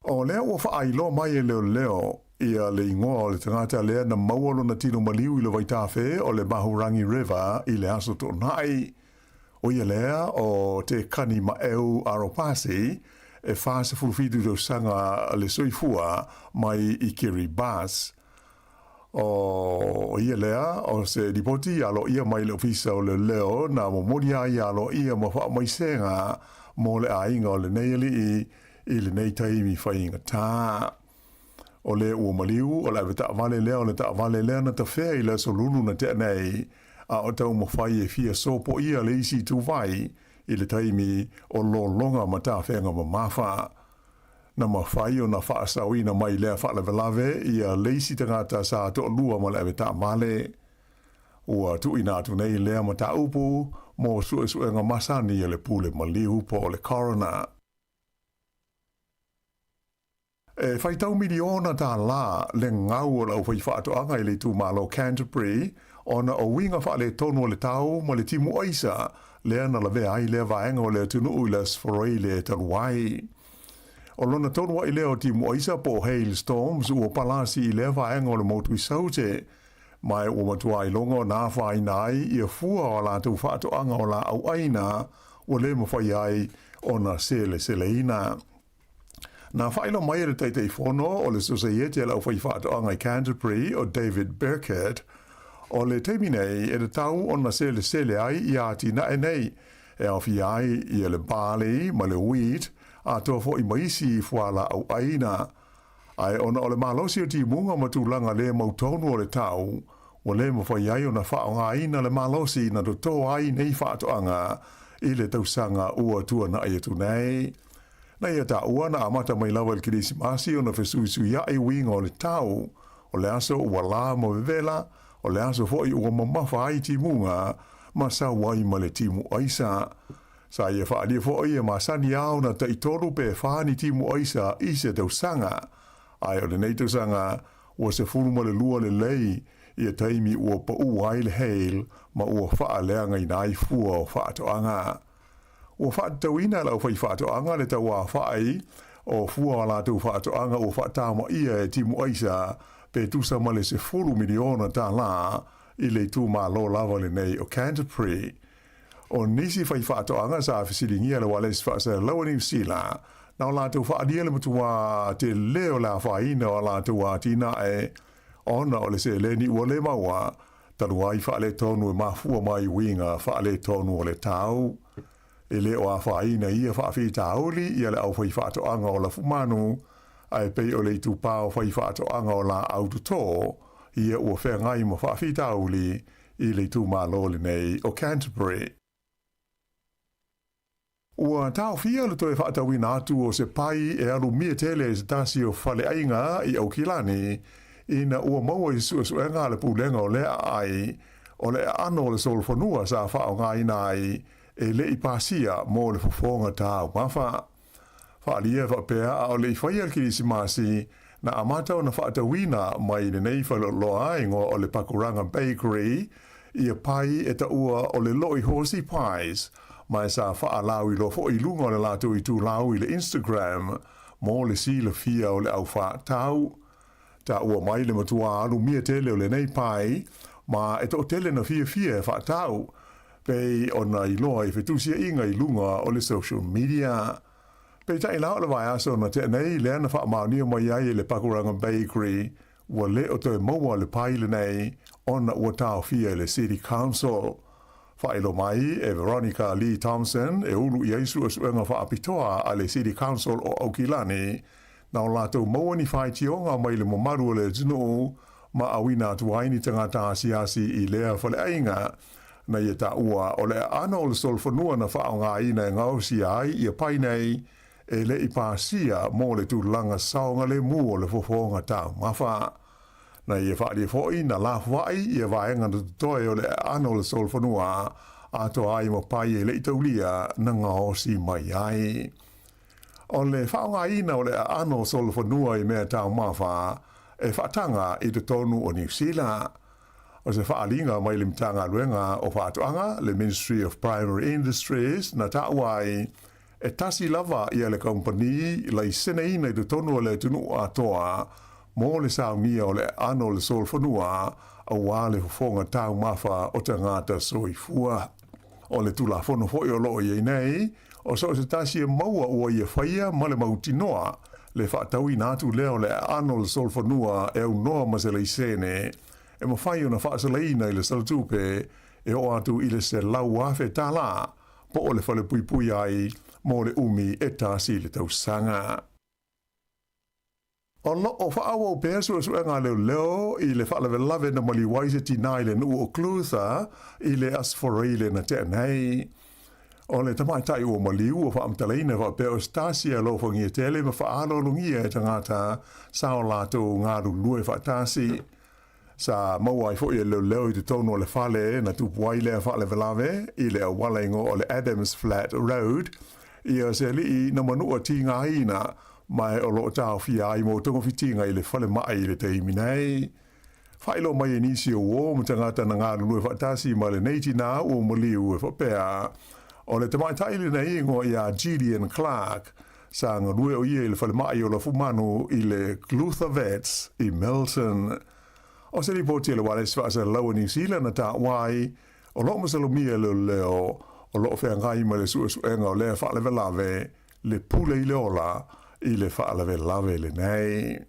O lea ua whaailo mai e leo ia le ingoa o le tangata lea na maualo na tino maliu i le waitawhe o le Mahurangi River i le aso tonai. O ia lea o te kani maeu aropasi e whaase fulfidu do sanga le soifua mai i Kiribati. O ia lea o se dipoti alo ia mai le ofisa o le leo na mo moria ia alo ia mo wha mai senga mo le ainga o le neili i le nei taimi whainga tā. O le ua maliu o le ta vale lea o le ta vale lea na ta whea i le solunu na te nei a o tau mo whai e fia sopo ia le isi tu vai i le taimi o lo longa ma ta whenga ma mawha. Na mawhai o na whaasawina mai lea whaalawe ia leisi tangata sa to lua ma le ta vale. Ua tu inatu nei lea ma ta upu mo suenga masani le pule maliu po le corona. Whai tau miliona tā la le ngau o lau whai whaatoanga i le tū malo Canterbury, ona o winga wha le tono le tau ma le timu aisa, le ana la vea ai le vaenga o le tunu uilas forei le taruai. O lona tono i leo timu aisa po hailstorms ua palasi i le vaenga o le motu i saute, mai o matua i longo nā whai nai i a fua o la tū whaatoanga o la au aina o le mawhai ai ona sele ina. Nā whaila mai re teitei whono o le Societe lau whai whaatoanga i Canterbury o David Burkett, o le teimi nei e le tau o na sele ai i ati na e nei e awhi ai i le barley ma le wheat a toa fo i maisi i whala au aina. Ai ona o le malosi o ti munga ma tūlanga le mautonu o le tau o le mawhai ai o na whaonga aina le malosi na to toa ai nei whaatoanga i le tausanga ua tua na aiatu nei. Na ia ta ua na amata mai lawa il kirisimasi o na fesui ia i winga o le tau o le aso ua la mo vevela o le aso foi ua mamafa ai ti munga ma sa wai ma le timu aisa. Sa ia whaalia foi e ma sani au na ta i toru pe whaani timu aisa i se tausanga. Ai o le nei tausanga ua se furu ma le lua le lei i a taimi ua pa ua ai le heil ma ua wha leanga i nai fua o whaatoanga. Ua whaatauina lau whai whaatoanga le tau a whai o fua la tau whaatoanga o whaatama ia e timu aisa pe tusa male se furu miliona tā la i le tū mā lo lava le nei o Canterbury. O nisi whai whaatoanga sa whisiringia le wale si whaasa lawa New Zealand na o la tau whaadia le matua te leo la whaina o la tau a tina e ona o le se leni ua le maua tanu ai whaale tonu e mafua mai winga whaale tonu o le tau. E le o a whaina ia whaafi tauli ia le au whai whaatoanga o la fumanu ai pei o le tu pao whai whaatoanga o la autotō ia ua whengai ma whaafi tauli i le tu mālole nei o Canterbury. Ua tau fia le toi whaatawina atu o se pai e alu mia tele se tasi o whale ainga i au kilani ina ua maua i suenga le pulenga o lea ai o le ano le solfonua sa whaonga ina ai e le i pasia mo le fufonga tāu mawha. Whaalia whapea o le i whaia kirisimasi na amata o na whaatawina mai le nei whaloloa ingo o le Pakuranga Bakery i a pai e ta ua o le loi horsey pies mai sa whaalau i lo fo i lunga o le lato i tū lau i le Instagram mo le sila fia o le au whaatau. Ta ua mai le matua alu mia tele o le nei pai ma e to tele na fia e whaatau pei ona i loa i whetusia inga i lunga o le social media. Pei tai lao le vai aso na te nei lea na wha maunio mai ai le Pakuranga Bakery ua le o toi maua le paile nei ona ua tau fia le City Council. Whaelo mai e Veronica Lee Thompson e ulu i aisu a suenga wha apitoa a le City Council o Aukilani na o lato maua ni whai tionga mai le momaru le tunu ma awina tuaini tangata asiasi i lea whale ainga na ia ta ua o le ana o le solfonua na whaonga ina e ngausi ai i a painei e le i pāsia mō le tūlanga saonga le mū o le fofonga tau mawha. Na ia whaari fōi na la whai i a vaenga na tutoe o le ana o le solfonua a to ai mo pai e le i taulia na ngaosi mai ai. O le whaonga ina o le ana o solfonua i mea tau mawha e whaatanga i te tonu o New Zealand. O se whaalinga mai le mtanga luenga o whaatoanga, le Ministry of Primary Industries, na tauai e tasi lava i le company la i sene ina i te tonu o le tunu atoa mo le saungia o le ano le solfonua a wale fonga tau mawha o te ngata soifua. O le tula fono foi o loo i nei, o so se tasi e maua ua i e whaia ma le mautinoa, le whaataui nātu leo le ano le solfonua e unoa ma se le sene, e ma whai o na whaasaleina i le salatupe e o atu i le se lau afe tā la, po o le whale pui pui ai mo le umi e tāsi le tausanga. O lo o whaawa o pēsu e suenga leo i le whaalewe lawe na mali waise tina i le nuu o klutha i le asforei le na te nei. O le tamai tai o maliu o whaamtaleina wa pēo stasia lo whangi e tele ma whaalo lungia e tangata sao lato ngāru lue whaatasi. Sa maua i fo i leo i te tono le whale na tupuai le whaalewe lawe i le awalengo o le Adams Flat Road i a se li na manua ti ngā ina mai o lo tau fia I mo tongo fitinga I le whale mai I le teimi nei. Whailo mai e nisi o o mo tangata na ngā lulu e whaatasi ma le neiti nā o mo liu e whapea. O le tamai taile nei ingo I a Gideon Clark sa ngā lue o ia I le whale mai o la fumanu I le Luther Vets I Melton. O se ripoti le wale svasa laua New Zealand na ta wai o lo masalumia leo o lo whea ngai ma le suenga o lea whaalewe lave le pule I le ola I le whaalewe lave le nei.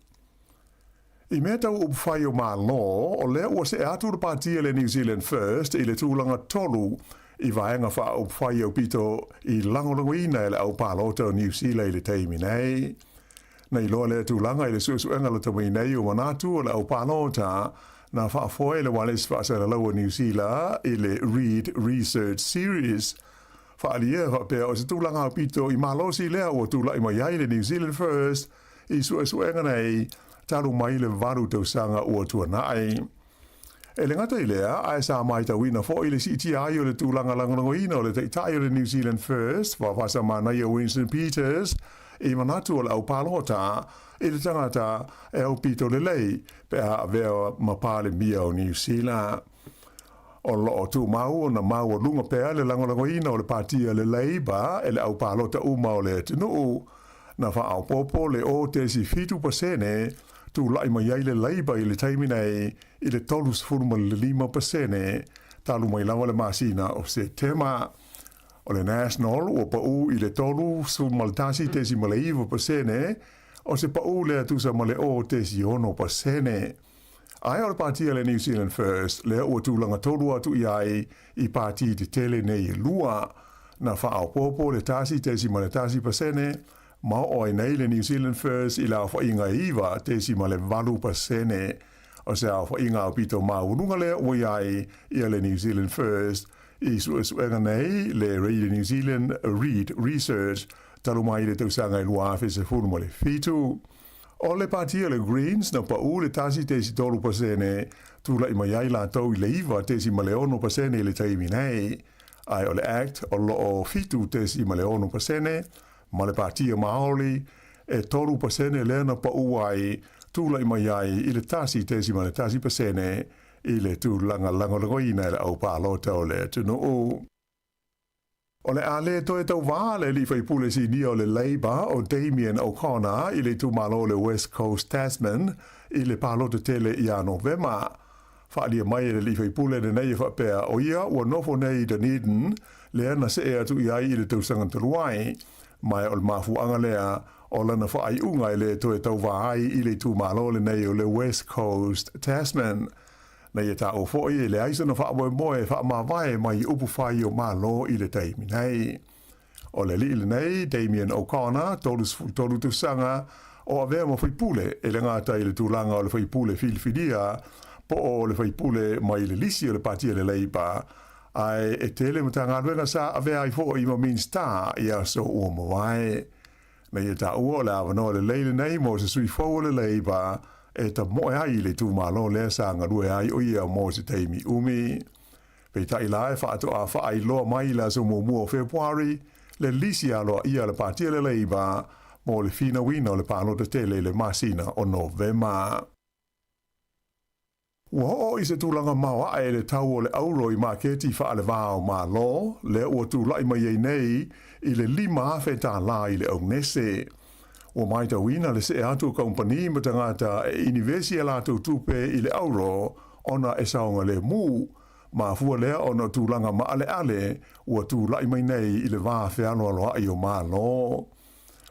I mea tau upwhai o maa lo, o lea ua se atu patia le New Zealand First I le tūlanga tolu I vaenga wha upwhai o pito I langolangoina le au palota o New Zealand I le teimi nei. Nei loa le tūlanga I le suenga le tamai nei o manatu o le au palota na whaafoe le wales whaasara laua New Zealand I le Read Research Series. Whaalia whapea o se tūlanga o pito I malosi lea o tūla I mai le New Zealand First I suenga nei talu mai le varu tausanga ua tuanai. E le ngata I lea, ai sa mai tawina fo I le CTI o le tūlanga langolangoina o le teitai o le New Zealand First, wawasa manai o Winston Peters, I manatu o le au palota, I le tangata e au pito le lei, pe a vea mapale mia o New Zealand. O lo o tu mau o na mau o lunga pea le langolangoina o le patia le Labour, e le au palota uma o le tinu, na wha au popo le o te si fitu pasene, tu lai mai ai le Labour I le taimi nei I le tolu sfuruma le 5%, talu mai lawa le masina o se tema. O le National o pau I le tolu sfuruma le tasi te si male 5%, o se pau le atusa male o te si 1%. Ai o le partia le New Zealand First, le o tūlanga tolu atu I ai I parti te tele nei lua, na wha au popo le tasi te si male tasi pasene, ma o nei le New Zealand First I la wha inga iwa te si male valu pasene, o se au wha inga o pito maurunga le o iai I le New Zealand First, I suenga nei le New Zealand Read Research, talu mai le tausanga I lua afe se furu male fitu. O le partia le Greens na pau le tasi te si tolu pasene, tula I mai ai la tau I le iwa te si male ono pasene le taimi nei. Ai o le Act o lo o fitu te si male ono pasene, ma le partia Maori e tolu pasene lena pa uai tula I mai ai I le tasi tesi ma le tasi pasene I le tūlanga langolangoina I le au pālota o le tunu o. O le ale to e tau wāle li whai pule si ni o le Labour o Damien O'Connor I le tūmalo le West Coast Tasman I le pālota tele I a Novema. Whaalia mai le li whai pule ne nei whapea o ia ua nofo nei Dunedin le ana se e atu I ai I le tausanga taluai. Mai o le mafuanga lea o lana whaai unga I le to e tau wahai I le tūmalo le nei o le West Coast Tasman. Nei e ta o foi le aisana whaamoe moe whaamawai mai upu whai o malo I le teimi nei. O le li nei, Damien O'Connor, tolu tusanga, o avea mo whaipule e le ngata I le tūlanga o le whaipule filfidia, po o le whaipule mai le lisi o le patia le Labour, ai e tele mo tanga ruenga sa avea I fo I ma min star I aso ua mawai. Nei e ta ua le avanoa le leile nei mo se sui fau le Labour, e ta moe ai le tūmalo le sa ngarue ai o ia mo se teimi umi. Pei ta ila e whaato a whaai loa mai la so mua February, le lisi aloa ia le patia le Labour, mo le fina wina o le pālota tele le masina o Novema. Ua o I se tūlanga maua e le tau o le auro I maketi whaale vāo mā lo, le ua tūlai mai ei nei I le 5 awhe tā la I le au nese. Ua mai ta wina le se atu kompani ma tangata e Universia la tau tupe I le auro, ona e saonga le mū, ma fua lea ona tūlanga ma ale ua tūlai mai nei I le vā wheano aloa I o mā lo.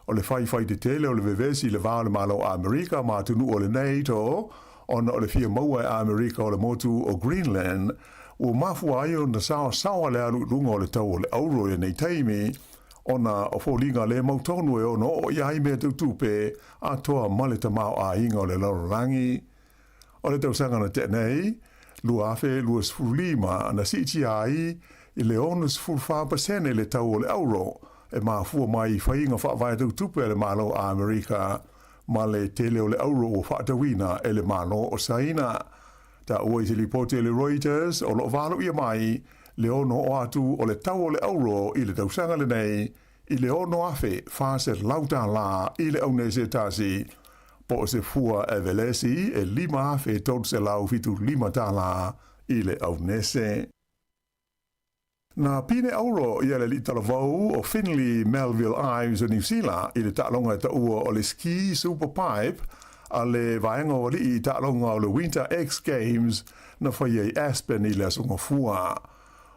O le whai te tele o le vevesi le vā le malo Amerika ma tunu o le nei to, ona o le fia maua e Amerika o le motu o Greenland, ua mafua ai o na sawa le alu lunga o le tau o le auro e nei taimi, ona o fōlinga le mautonu e ono o iai mea tutupe a toa male tamau a inga o le larorangi. O le tausanga na te nei, lua afe lua sfurlima na siti ai I le ono sfurfāpasene le tau o le auro, e mafua mai whainga whaavai tutupe le malo a Amerika, ma le tele o le auro o whaatawina e le malo o saina. Ta ua I se lipote le Reuters o lo valo ia mai, le ono o atu o le tau o le auro I le tausanga le nei, i le ono afe fase lauta la i le aune se tasi po se fua e velesi e lima afe tot se lau fitu lima tala i le aune se. Na pine auro i le li talavau o Finley Melville Ives o New Zealand i le ta'longa ta ua o le ski super pipe a le vaenga o li i ta'longa o le Winter X Games na whai Aspen i le songa fua.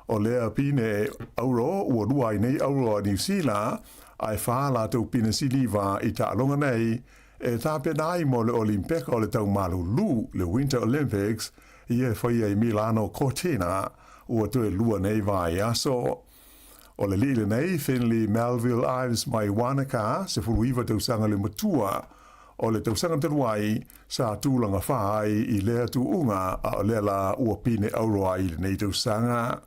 O lea pine auro ua rua i nei auro a New Zealand ai whaala tau pine siliva i ta'longa nei e tāpe nai mo le Olimpeka o le tau malulu le Winter Olympics i e whai ai Milano Cortina ua tue lua nei vai aso. O le lile nei, Finley Melville Ives mai Wanaka, se furuiva tausanga le matua, o le tausanga tanuai, sa tūlanga whai i lea tu unga, a o lea la ua pine aurua i le nei tausanga.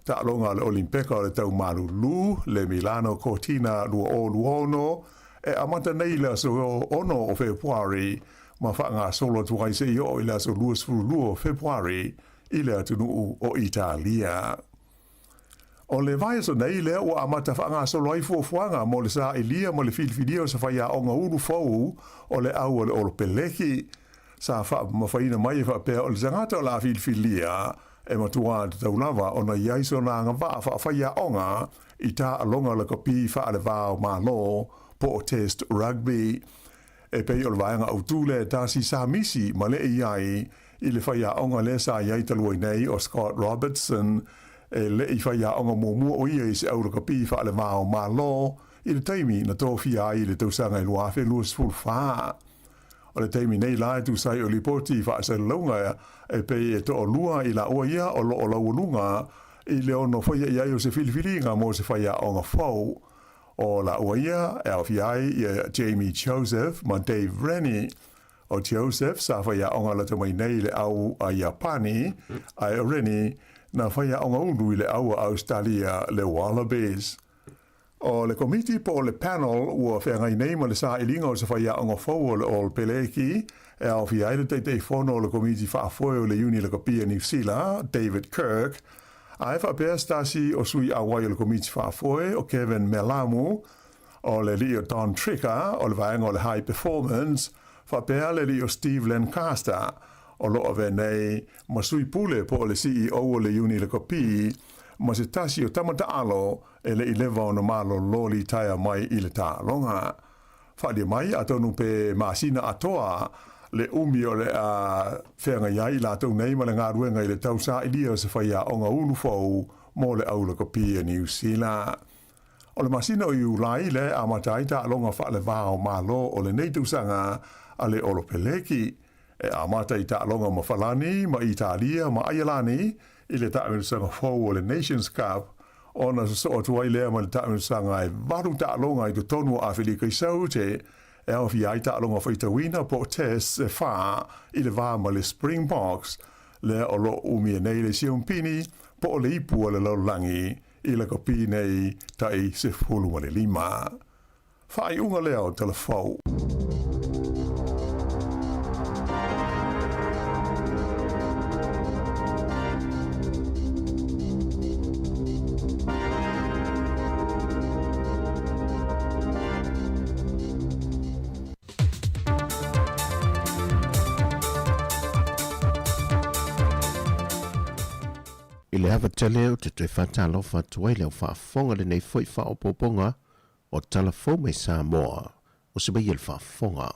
Ta alonga le Olimpeka o le tau malulu, le Milano Cortina lua o luono, e amata nei le aso ono o Februari, ma whaanga solo tuai se i o i le aso luas furu lua o Februari, i le atunu o Italia. O le vai so nei le o amata whaanga solo ai fuafuanga mo le sa ilia mo le filfidio sa whaia o ngā uru fau o le au o le olo peleki sa wha mawhaina mai e whapea o le zangata o la filfilia e matua te taulawa o na iaiso na ngā wha whaia onga i tā alonga le kopi wha le vāo malo po o test rugby. E pei o le vaenga au tūle tāsi sa misi ma le iai i le whaia onga le sa iai talua nei o Scott Robertson e le i whaia onga mōmua o ia i se aura ka pi wha le mao malo i le taimi na tōwhia i le tausanga i luafe luas full wha. O le taimi nei lai tu sai o li poti wha sa launga e pei e to o lua i la oa ia o lo o laununga i le ono whaia iai o se filifilinga mo se whaia onga fau. O la oa ia e au fiai i Jamie Joseph ma Dave Rennie. O Joseph sa whaia onga la tamai nei le au a Japani, ai o Reni na whaia onga unu i le au a Australia le Wallabies. O le komiti po le panel ua whaingai nei ma le sa ilinga o sa whaia onga fau o le All Peleki, e au fiai le teitei whono o le komiti whaafoe o le uni le kapia New Zealand, David Kirk, ai whapea stasi o sui awai o le komiti whaafoe o Kevin Melamu, o le li o Don Tricker, o le vaenga o le High Performance, whapea le li o Steve Lancaster, o loo ve nei, ma sui pule po o le CEO o le uni le kopi, ma se tasi o tamata alo, e le ilewa o na malo loli taia mai i le tā longa. Whadia mai, a tonu pe maasina atoa, le umi o le whenga iai la tau nei ma le ngā ruenga i le tau sa ilia se whaia o ngā unu fau, mo le au le kopi a New Zealand. O le masina o iu lai le a matai tā longa wha le vāo malo o le nei tausanga, a le olo peleki, e amata i ta'alonga ma Falani, ma Italia, ma Ayalani, i le ta'amirisanga fau o le Nations Cup, o na so o tuai lea ma le ta'amirisanga e varu ta'alonga i tu tonu a Filika i saute, e au fi ai ta'alonga whaitawina po test e wha i le vā ma le Springboks, le o lo umi e nei le siumpini, po o le ipu o le laulangi, i le kopi nei tai se fulu ma le lima. Whai unga lea o telefau. I le hawa tele o te tui whatalofa tuai leo whaafonga le nei fwoi whaopoponga o talafo mai Sāmoa o se mai il whaafonga.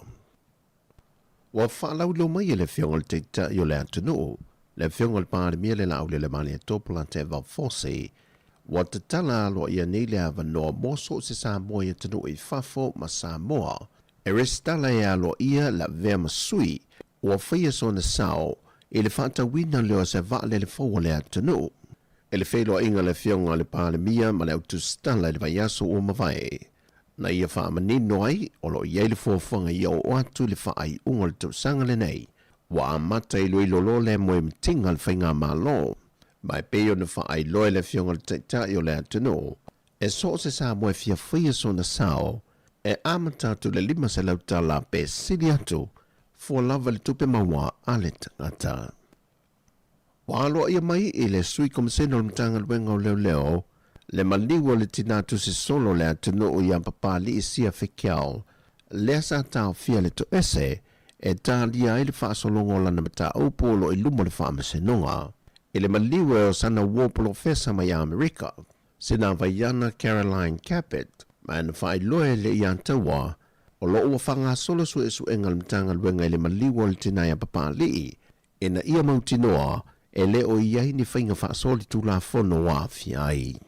Wa whaalau lo mai le whionga le teita i o le atunu, le whionga le pāre mia le lau le mani e tōpula te Valfosi, wa te tala alo ia nei le hawa noa moso se Sāmoa i atunu i whafo ma Sāmoa, e restala e alo ia la vea masui, wa whaia so na sao, e le whaatawina leo se vaale le fau le atanu. E le whaeloa inga le whionga le pāle mia ma le autustala le vaiaso o mawai. Na ia whaamanino ai, o lo iei le fuafuanga i au atu le whaai unga le tausanga le nei. Wa amata i loi lolo le moe mtinga le whainga malo. Mai peo na whaai loe le whionga le taitai o le atanu. E so se sa moe fia whaia so na sao, e amata tu le lima se lautala pe sili atu, fua lava le tupe maua a le tangata. Wa aloa ia mai i le sui komisena o mtanga luenga o leo leo, Le maliwa le tina tu se solo le atunu o ia papali isia fekiao. Le sa tau fia le to ese, e ta lia ele wha solongo lana mata upolo i lumo le wha masenonga. Ele maliwa o sana wopolo fesa mai Amerika. Sina vaiana Caroline Capet, ma ena wha iloe le i antawa, o lo ua whanga solo su esu engal mtanga luenga ele maliwa le tina ia papali, ena ia mautinoa, e le o iai ni whainga wha soli tu la fono wa fiai.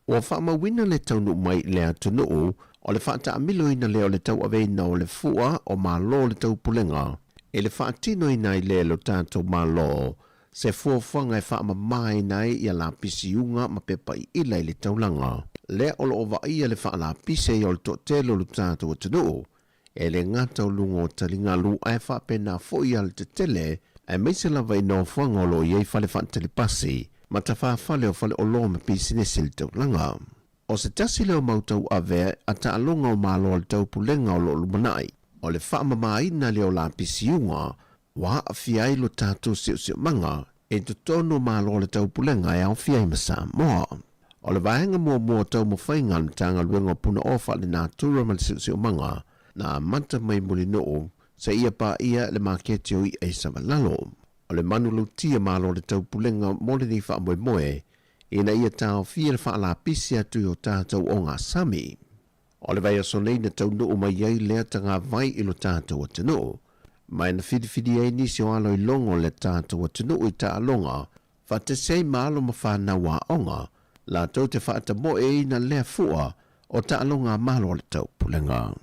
Ua wha mawina le taunu mai le atunu o le wha ta amilo ina leo le tau aveina o le fua o malo le tau pulenga, e le wha tino ina i le lo tātou malo, se fuafanga e wha mamai nai ia la pisiunga ma pepa i ila i le taulanga. Le o lo ova ia le wha la pise i o le totelo lo tātou atunu, e le ngata o lungo talinga lu ai wha pena fo ia le te tele, e meise lava i no fuanga o lo iei whale wha telepasi, ma ta whawhale o whale o lo me pisinesi le taulanga. O se tasi leo mautau ave a ta alonga o malo le tau pulenga o lo lumanai. O le wha mamaina leo la pisiunga, wa a fiai lo tātou sio manga, e to tono malo le tau pulenga e au fiai ma Sāmoa. O le vaenga mua tau mo whainga na tanga luenga puna ofa le nā tura ma le sio manga, na manta mai muli noo, sa ia pa ia le makete o i e samalalo. O le manulu tia malo le tau pulenga mole ni wha moe, ina ia tau fia le wha la pisi atu o tātou o ngā sami. O le vai aso nei na tau noo mai iei lea tanga vai ilo tātou atanu. Mai na whidi ei nisi o alo i longo le tātou atanu i ta alonga, wha te sei maalo ma whanau wa onga, la tau te whaata mo e ina lea fua o ta alonga malo le tau pulenga.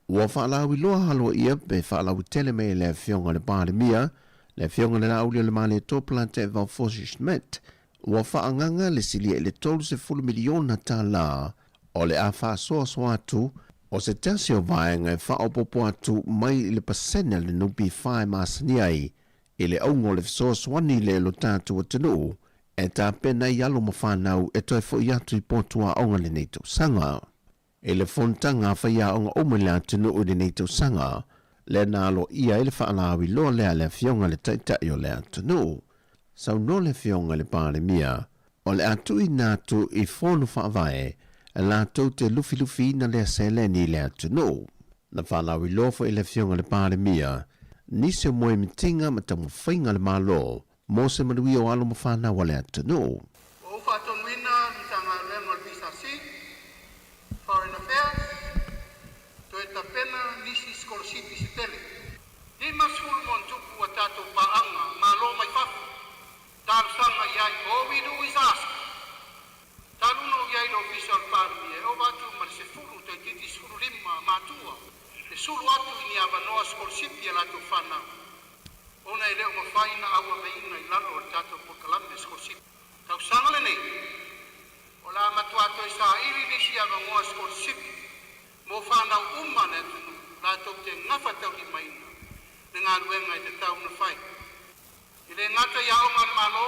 Ua whaalawi loa halo ia pe whaalawi tele mei le fionga le pandemia, le fionga le nauli le mane topla te vau fosishmet, ua whaanganga le sili e le tolu se fulu miliona tā la, o le a wha soa atu, o se tasi o vaenga e wha opopo atu mai le pasena le nupi whae maasani ai, e le aungo le fisoa swani le lo tātu atanu, e tā pena i alo ma whanau e toi fo i atu i potua onga le neito sanga. E le fontanga whaia onga omele atanu o le neito sanga, le nalo ia ele whaalawi loa lea le fionga le taitai o le atanu. Sau no le fionga le pandemia, o le atu i natu i fonu whaavae, e la tau te lufi na le seleni le atanu. Na whaalawi loa fo i le fionga le pandemia, nise moe mitinga ma tamu whainga le malo, mo se manui o alo ma whanau le atanu. O whatonwina ni tanga rengo le PCC, Foreign Affairs, toeta pena nisi skolosipi si tele. Ni masulu mon tupu wa tato paanga, malo mai fafu. Talu sanga iai, all we do is ask. Talu no iai lo visual pandemia, o watu ma se fulu, te titi sulu lima, matua. Le sulu atu ini abanoa skolosipi ala tu whanau. Ona i leo mawhaina awa veina i lalo o tato po kalame skolosipi. Tau sangale nei, o la matuato i sa iri nisi ava ngoa skolosipi, mo whanau umane tunu, la tau te ngafa tau i maina, ne ngā ruenga i te tau na whai. I le ngata i aonga le malo,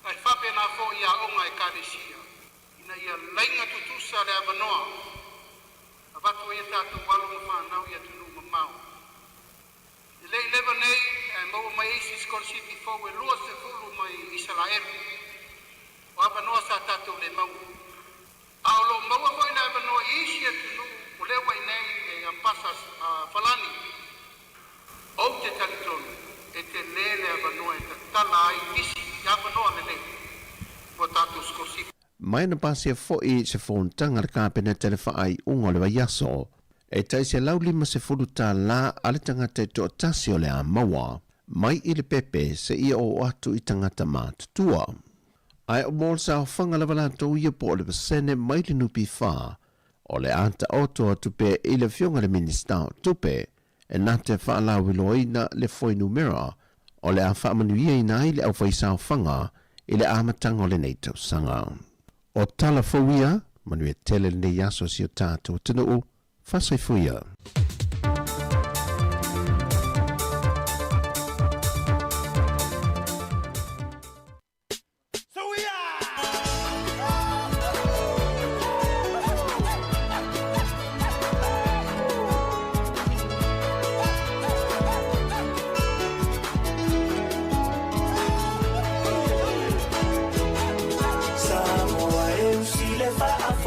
ai whape nā fo i aonga e kāresia, ina ia lainga tutusa le avanoa, a watu i tato walo mo whanau i atunu mamau. I le lewa nei, maua mai eisi skolosipi fau e lua se fulu mai Israel. O avanoa sa tato le mau. Aolo maua fo ina avanoa isi atunu, o lewa i nei e ampasa falani. O te talitonu, e te lele avanoa e te tala ai isi, i avanoa le nei, o tato skolosipi. Mai na pasia foi se fontanga le kāpena tele whaai ungo le waiaso, e taise lau lima se fulu tā la ale tangata e toa tasi o le a maua, mai i le pepe se ia o atu i tangata mātutua. Ai o mōl sa o whanga lawa lātou ia po le pasene mai le nupi whā, o le anta oto atu pe i le fionga le minista o tupe, e nā te whaalawi loina le foi numera, o le a whaamanuia i nai le au whaisa o whanga, i le amatanga o le neitau sanga. O tala fawia, manuia tele le yaso si o tātou tinu, fasai fuia.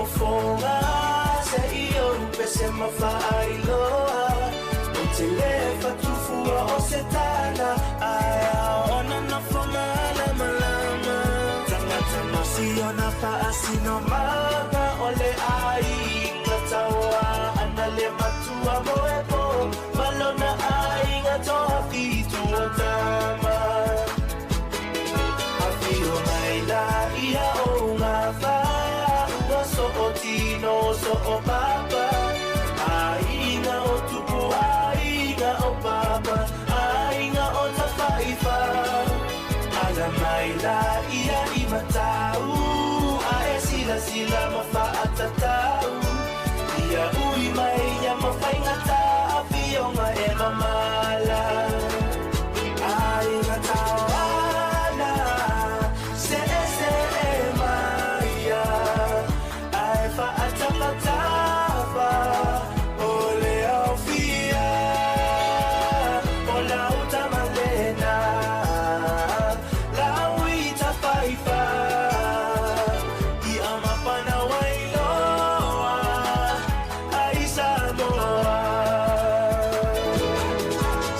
whaafofonga se iyo pese mawhailoa o te lefa tufua o se tana aia ona na whamala malama tangata masi ona paasino manga ole ai ngatawa ana le matua moepo malona ai ngatoa fitu o tama afio mai la ia o ngā whaia ua so o tino so o papa ainga o tupu ainga o papa ainga o ta whaifa ala mai la ia I matau a e sila sila ma whaatatau ia ui mai ia ma whaingata a fionga e mamala ainga tawana se e maia ai whaatapatapa o le au fia o la uta malena la uita whaifa I amapana wailoa ai Sāmoa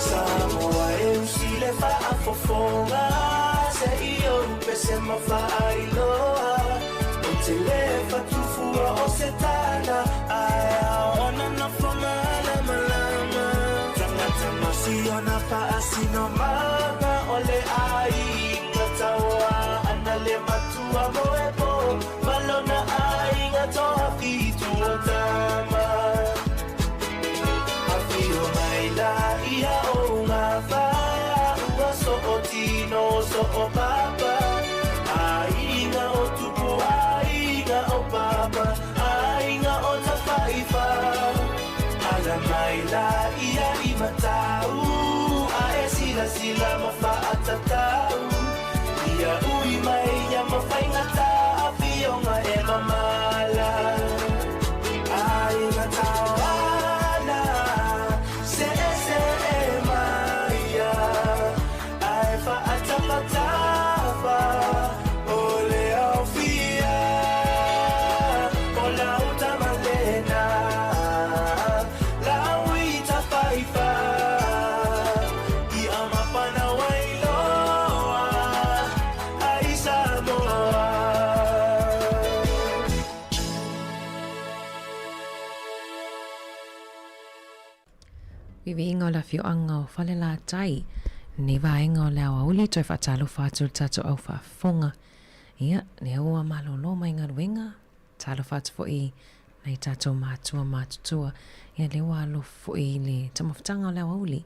Sāmoa e usile whaafofonga se iyo pese mawhailoa o te lefa tufua o se tana aia ona na whamala malama tangata masi ona paasino manga ole ai ngatawa ana le matua moepo malona ai ngatoa fitu o tama afio mai la ia o ngā whaia ua so o tino so o papa ainga o tupu ainga o papa ainga o ta whaifa ala mai la ia I matau a e sila sila ma whaatatau ia ui mai ia ma whaingata a fionga e mamala ainga tawana se e maia ai whaatapatapa o le au fia o la uta malena la uita whaifa I amapana wailoa ai Sāmoa Vivi ingo la fio anga o whale la tai. Ni vaenga o leo auli toi whatalo whātu tato au whafonga. Ia, ne ua malolo mai ngā ruenga. Talo whātu fo I nei tato mātua mātutua. Ia le ua alo fo I le tamawhtanga o leo auli.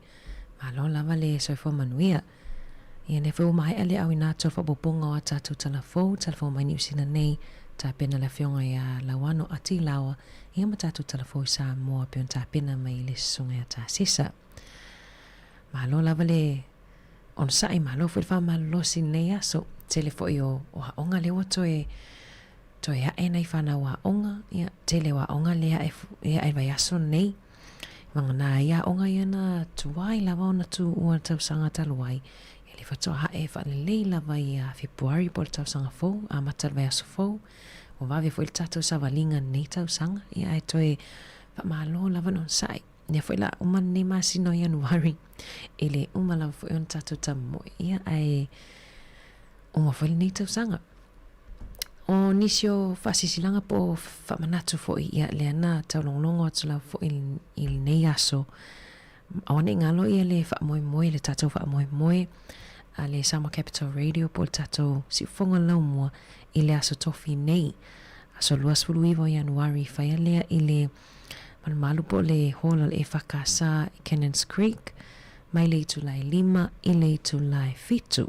Malo lava le soifo manuia. Ia ne whau mai ale au inato whapoponga o tato talafo mai ni usina nei. Ta pena la fionga ia lawano ati lawa. Ia matatu talafo I Sāmoa pion ta pena mai le sunga ia ta sisa. Malo lava le on sai malo fwilfa malo si nei aso. Tele fo I o haonga lewa toe ha e nei whana wa onga. Ia tele wa onga lea e vai aso nei. Wanga na ia onga ia na tuwai lava ona tu ua tau sanga taluai. Ia le whatoa ha e whale lei lava I a Februari pol tau sanga fau. A matal vai aso fau. O wawe fo il tato sa walinga nei tau sanga. Ia e toe whamalo lava non sai. Ia fo ila uman ne masino Januari. Ele umala fo ion tato tamo. Ia ai uma fo il nei tau sanga. O nisio whasisilanga po whamanatu fo ia leana tau longlongo atula fo il nei aso. Awane ngalo ia le whaamoe le tato whaamoe a le Sāmoa Capital Radio po le tato si fonga laumua I le aso tofi nei. Aso luas fulu iwo Januari whaia lea I le malu po le hola le whakasa I Cannons Creek mai le itu lai 5 I le itu lai 7.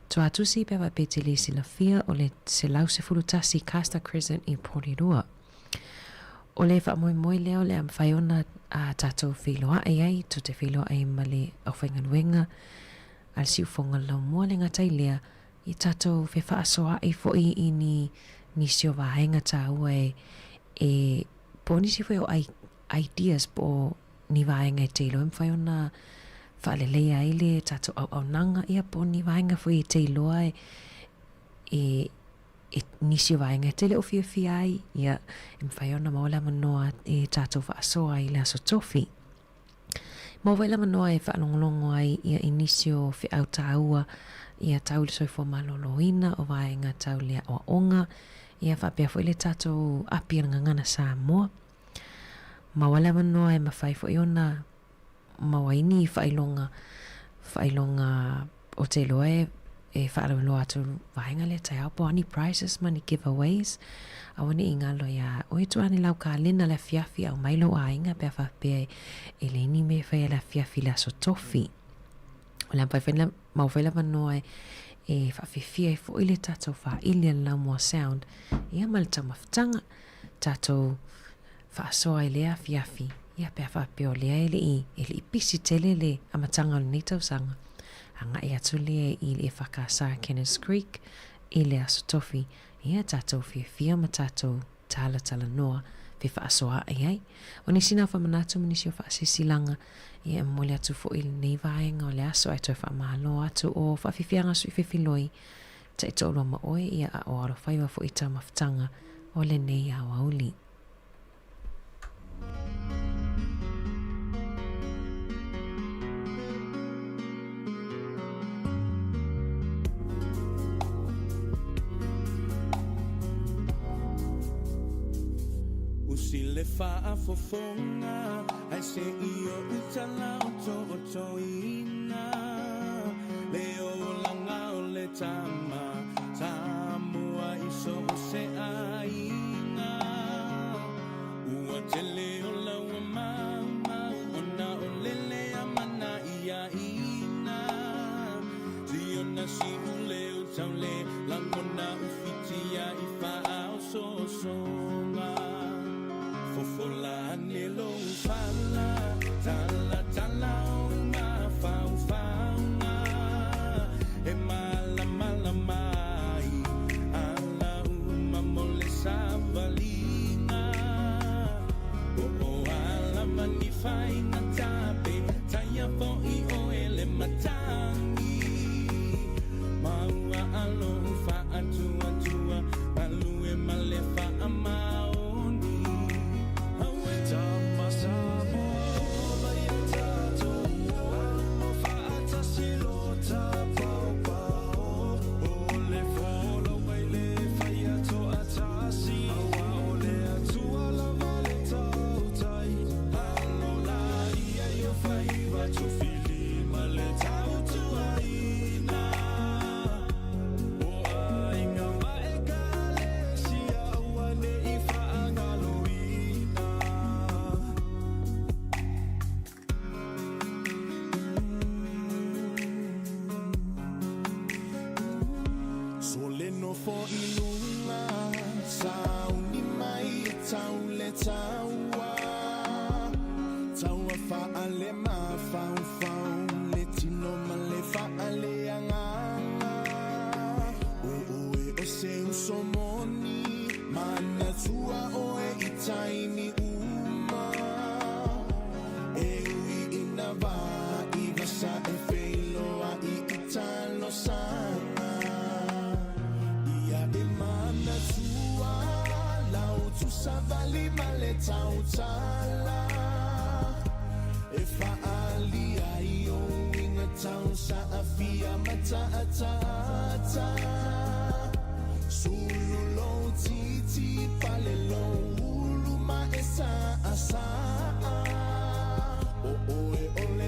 Toa tusi pewa pete le sila fia o le se lau se fulutasi Casta Crescent I Porirua. O le whaamoe leo le am whaiona a tatou whiloa ai to te whiloa ai male au whainganuenga al siu whonga lau mua le ngatai lea I tatou whewha asoa I fwoi I ni sio wahenga tā ua e po nisi wheo ideas po ni wahenga te ilo em whaiona whaalelea ai le tatou au nanga ia po ni wahenga fwoi te iloa nisi vaenga tele o fia ai ia mwhaiona maola manoa e tātou whaasoa i lea so tofi. Mawela manoa e whaalongolongo ai ia inisio fi au tāua ia tau le soifo maloloina o vaenga tau lea o onga ia whapea fo ile tātou api ngangana Sāmoa. Mawala manoa e mawhai fo iona mawaini whailonga o te loe e whaaloa atu vaenga le tai aupo ani prizes mani giveaways a wani inga lo ya o etu ani lau ka lina le fiafi au mailo a inga pia whapea e le ni me whai la fiafi la so tofi o le ampai mawhaila manoa e whawhifia e fo ile tātou wha ili la mua sound ia malta maftanga tātou whaasoa i lea fiafi ia pia whapea o lea ele i pisi tele le amatanga o ni tau sanga anga e atu lea i le whakasa Kenneth Creek i le aso tofi ia tātou fia ma tātou tala noa fi whaasoa ai o ni sina whamanatu manisi o whaasisilanga ia mole atu fo i nei vaenga o le aso ai toi whamahalo atu o whawhifianga sui whiwhiloi ta i tōlua ma oe ia a o aro whaiwa fo i tā maftanga o le nei a wauli. Usile faa fofonga ai se io utala o toina leo langa o le tama Sāmoa iso se aina ua te leo lau mama ona o lele amana ia ina ziona si ule utaule langona ufitia i faa o sosonga Fofola nelo fala tala o nga fauna e mala mai ala uma mole savalina o ala mani fai na tape taya fo I o ele matangi maua alo fa atua malu e male fa ama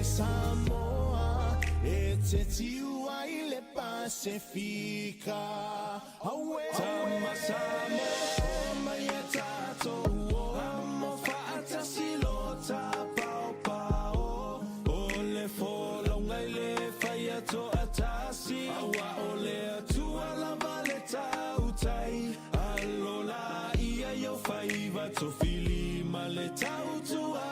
Sāmoa e te tiua I le Pasifika Aue Tama Sāmoa mai e tātou o Amo whaatasi lo tā pao O le wholaunga I le whai ato atasi Awa o le atua lava le tautai Alola ia iau whai wato whili ma le tautua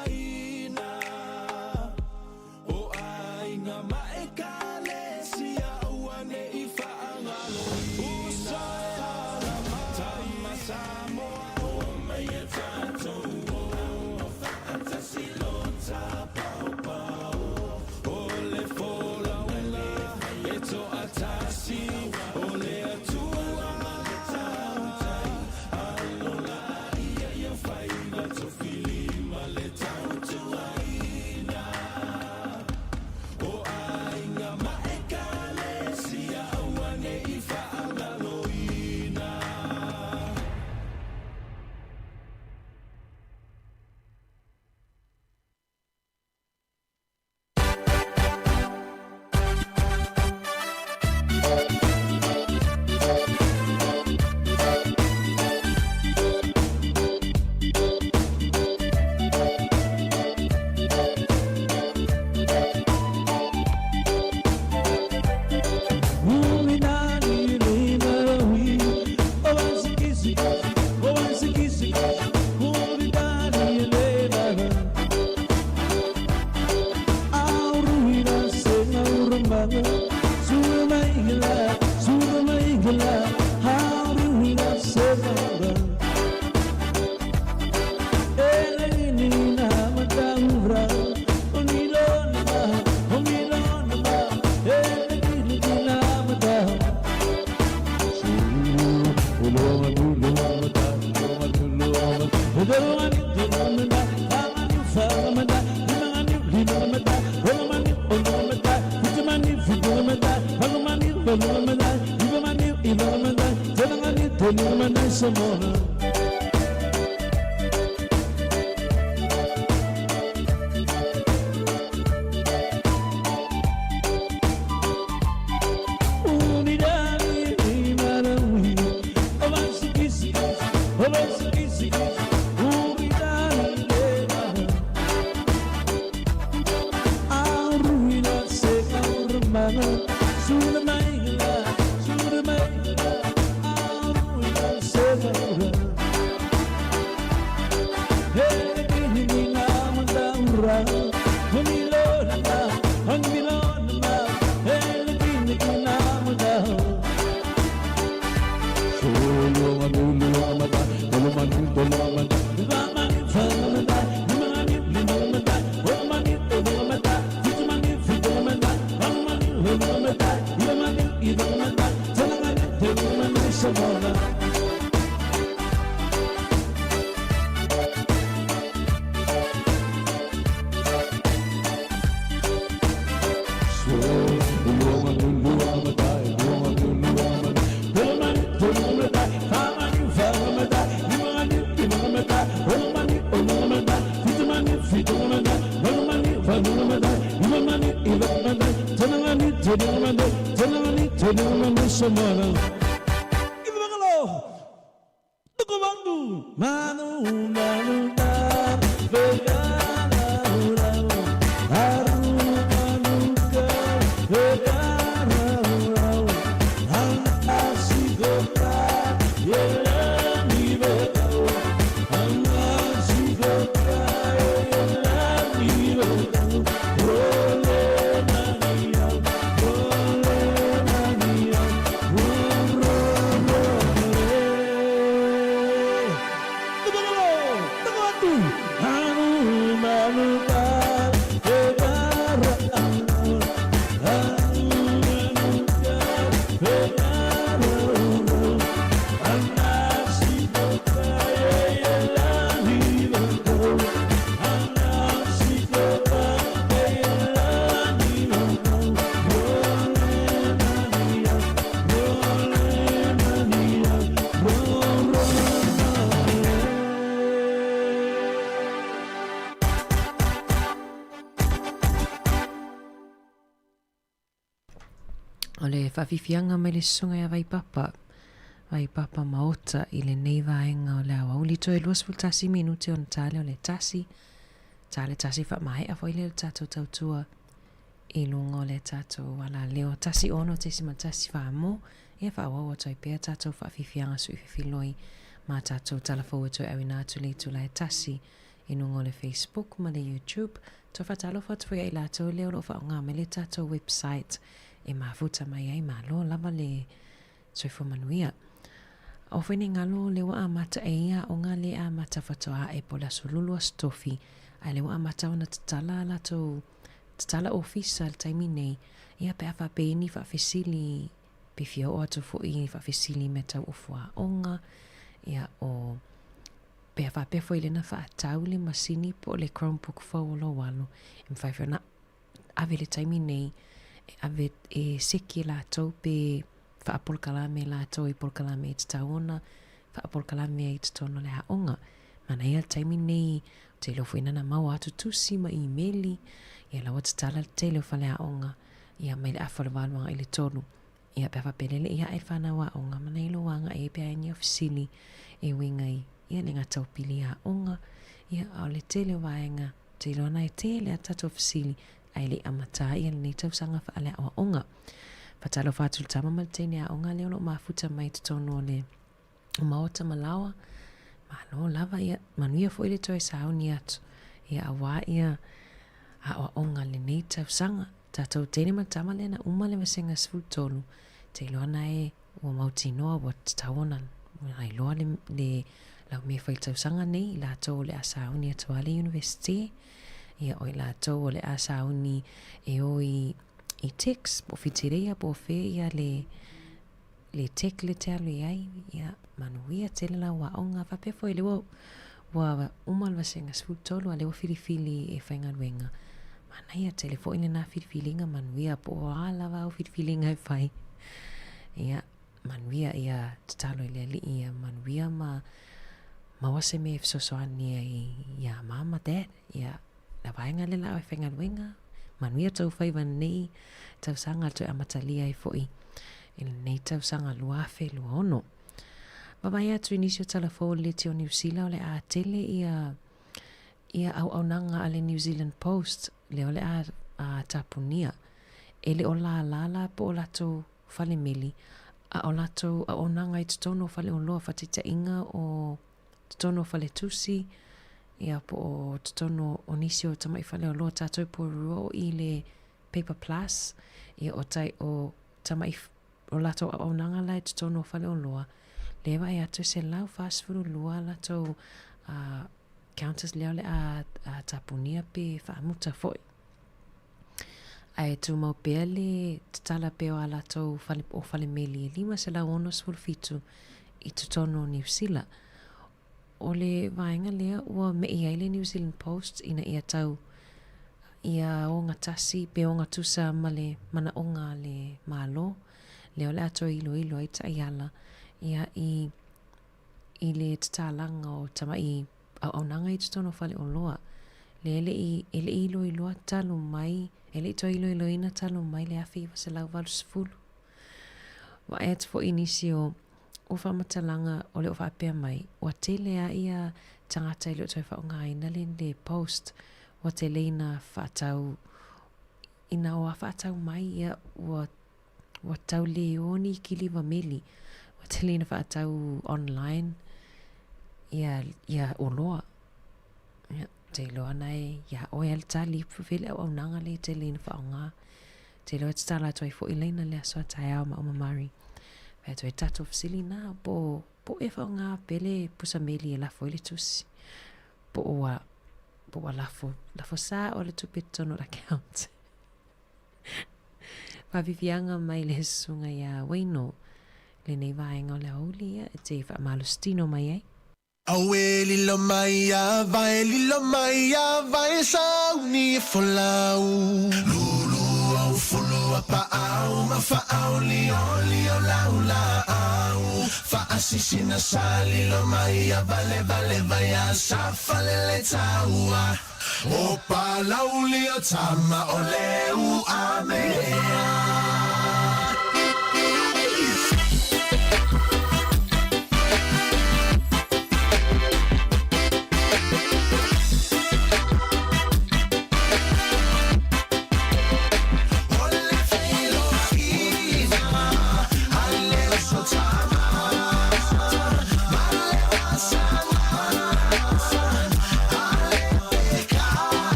Sāmoa. O le whawhiwhianga mai le sunga ia vai papa maota i le nei vaenga o le awa uli toi luas ful tasi minuti o na tale o le tasi wha mai a foile le tatou tautua i lunga o le tatou wala leo tasi ono te sima tasi wha mo ia wha awawa toi pia tatou whawhiwhianga sui whiwhiloi ma tatou talafou e toi awina atu le tula e tasi i lunga o le Facebook ma le YouTube to whatalo whatu ia i latou leo lo wha ngā me le tatou website e mafuta mai ai malo lava le soifo manuia. O whene ngalo le wa amata e ia o ngā le amata whatoa e pola sululu a stofi a le wa amata o na tatala ofisa le taimi nei ia pe awha pēni whawhisili pe fio o atu fui whawhisili me tau ufua onga ia o pe awha pe fo ilena whaatau le masini po le Chromebook fawolo walo im whaiwhio na ave le taimi nei ave e seki la tau pe whaapol kalame la tau i pol kalame i tataona whaapol kalame i tatono le haonga mana ia taimi nei te lofu ina na mau atu tusi ma emaili ia lawa tatala te lofa le haonga ia mai le awha le walwanga i le tonu ia pe whapelele ia e whana wa onga mana i lo wanga e pia ni ofisili e wingai ia le ngā tau pili haonga ia au le tele waenga te lo na e tele a tatu ofisili ai le amata ia le tau sanga wha ale awa onga. Patalo whātul tama mal tene a onga leo no mafuta mai tatono le maota malawa. Malo lava ia manuia fo ile toi sauni atu. Ia awa ia a awa onga le nei tau sanga. Tatou tene mal tama le na uma le masenga sfutolu. Te loana e ua mauti noa wa tataona ai loa le lau me fai tausanga nei la tō le asauni atua le university ia oi la tō le asauni e oi i text po fitirea po fe ia le tek le te alu iai ia manuia tele la waonga whapefo i le wa umal wasenga sfutolo a le wa filifili e whaingaruenga mana ia tele fo ine na filifilinga manuia po ala wa o filifilinga e whai ia manuia ia tatalo i le ali ia manuia ma wase me fsosoani ia mama dad ia la vaenga le la e whaingaruenga manuia tau whaiva nei tau sanga tu amatalia e foi il nei tau sanga luafe luono Babai atu inisio talafo le te o New Zealand le a tele ia au nanga ale New Zealand Post le ole a tapunia ele o la po o lato fale meli a o lato a o nanga i tutono fale o loa fatita inga o tutono fale tusi ia po o tutono o nisio tamai fale o loa tato po ruo i le Paper Plus ia o tai o tamai o lato a o nanga la i tutono fale o loa lewa e atu se lau fastfood lua lato counters leo le a tapunia pe whaamuta foi. Ai tu mau pea le tatala peo a lato o fale meli e lima se lau ono sfulfitu i tutono New Zealand. O le vaenga lea ua me ia le New Zealand Post ina ia tau ia o ngatasi pe o ngatusa male mana onga le malo leo le ato ilo ai ta iala ia i le tatalanga o tamai au nanga i tutono fale o loa le ele ilo iloa talu mai ele to ilo ina talu mai le afi se lau valu sfulu wa et fo inisio o whamatalanga o le o whapea mai wa tele a ia tangata ilo toi whaonga ina le post wa tele ina whatau ina o a whatau mai ia wa tau leoni kiliwa meli Telina whaatau online ia o loa te loa nei ia o el tali pufile au nanga le telina whaonga te loa te tala toi fo ilaina le asoa tai au ma mari vea toi tato fsili na po e whaonga pele pusa meli e lafo ile tusi po a lafo sa o le tupitono account Pavivianga mai le sunga ia waino le nei vaenga o le aulia e te whaamalustino mai ai. Awe lilo maia, vai lilo maia, vai sauni folau. Lulu au fulu apa au, ma fa au li o lau la au. Fa asisina sa lilo maia, vale vai a sa falele taua. O pa lau li o tama o leu amea.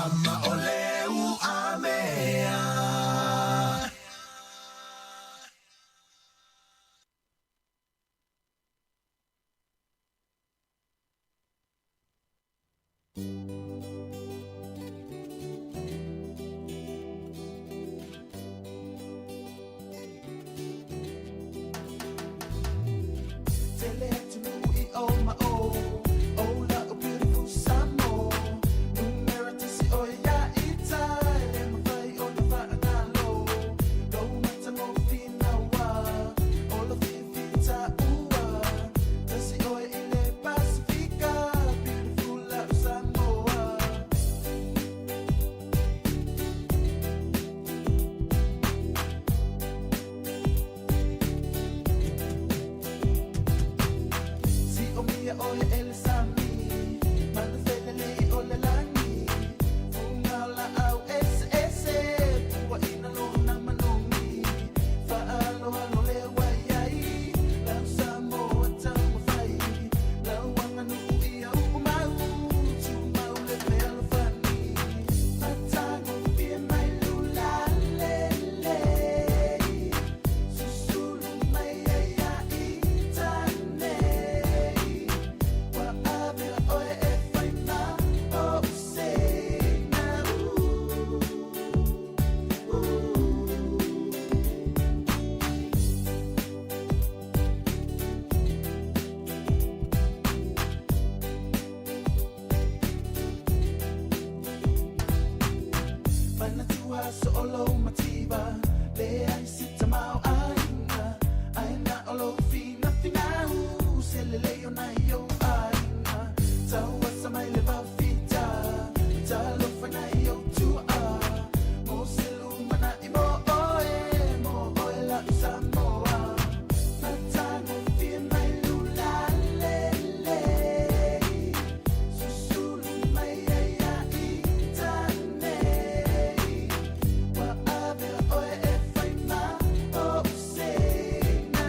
Mama ole u amea. Tele to me, oh my oh, oh la a beautiful Sāmoa. Numerity si o ya ita, le mawai o le whaangalo. Lo mata mo fina wa, o la fifita ua. Tasi o i le Pasifika, beautiful la Sāmoa. Si o mia o le ele sami, mana felele o le langi. Funga la au ese, pua ina lo na manongi. Faalo alo le waiai, lau Sāmoa tau mawhai. Lau anga nuku ia uku mau, tu mau le pea lo whani. Matango pia mai lula lele, susulu mai ai a itane. Wa avea oe e whaina o se na Mana tua so olo mativa, le ai sita mau ainga. Aina olo fina fina u, se le leo na yo ainga. Taua sa mai le vau fita, talo fana yo tua. Mo se lumana i mo oe la Sāmoa. Matango fia mai lula lele, susulu mai ai a itane. Wa avea oe e whaina o se na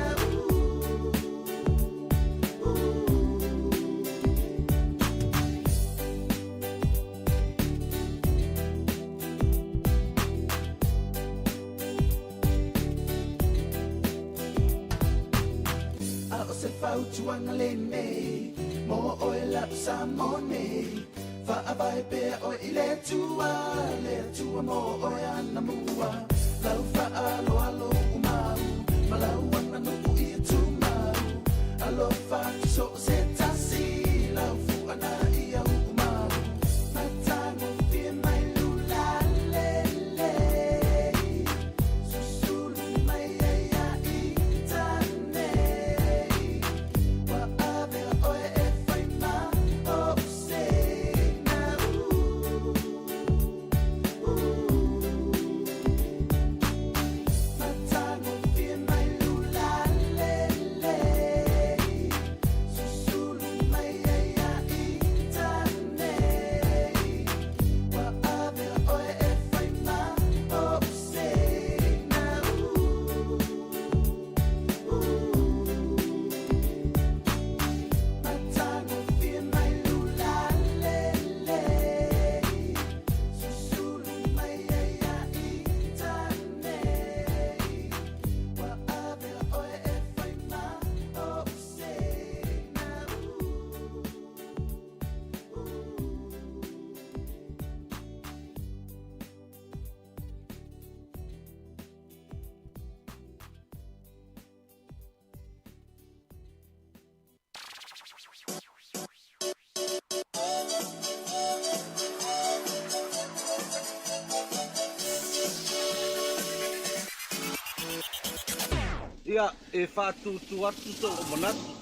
A o se whau tuanga le nei, mo oe la Sāmone. Whaavai pea o i le tua mo oe ana mua. Lau whaalo alo umau, ma lau anga nuku i tu mau. Alo whatu so o se tasi, lau fuana i au umau. Matango fia mai lula lele, susulu mai ai a itane. Wa avea oe e whaina o se na Matango fia mai lula lele, susulu mai ai a itane. Wa avea oe e whaina o se na Matango fia mai lula lele, susulu mai ai a itane. Wa avea oe e whaina o se na Ia e whātutu atu so o manatu.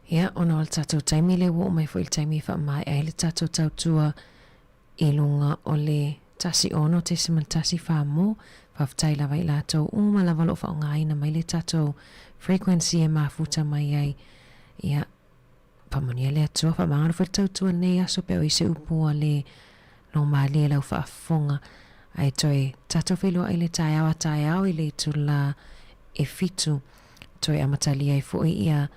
Ia, ona o le tātou taimi le wo mai fo il taimi wha mai ai le tātou tautua I lunga o le tasi ono te simal tasi wha mo, whaftai lawa I lātou uma lawa lo wha o ngā ina mai le tātou frequency e mafuta mai ai. Ia, pamonia le atua wha maangaro wha tautua nei aso peo I se upua le no mali e lau wha afonga ai toi tātou whelua I le tai au I le tula e fitu toi amatali ai fo ia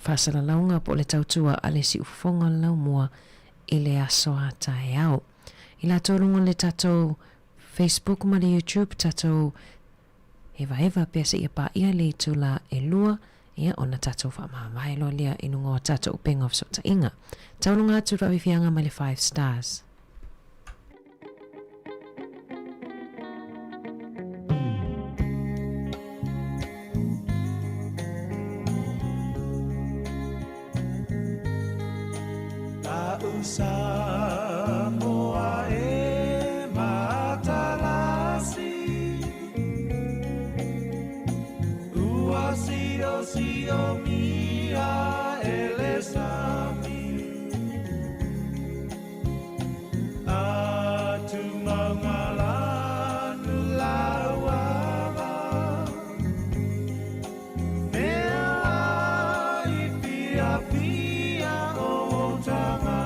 whasala launga po le tautua a le si ufonga lau mua I le aso a tai au. I la tōrunga le tātou Facebook ma le YouTube tātou eva pesa ia pa ia le tula e lua ia ona tātou wha mamai lo lia inungo tātou penga of sota inga. Taurunga atu rawi fianga ma le 5 stars. Sāmoa e matalasi Ua sio mia e le sami Atu mangalanu lauava Mea I pia o tanga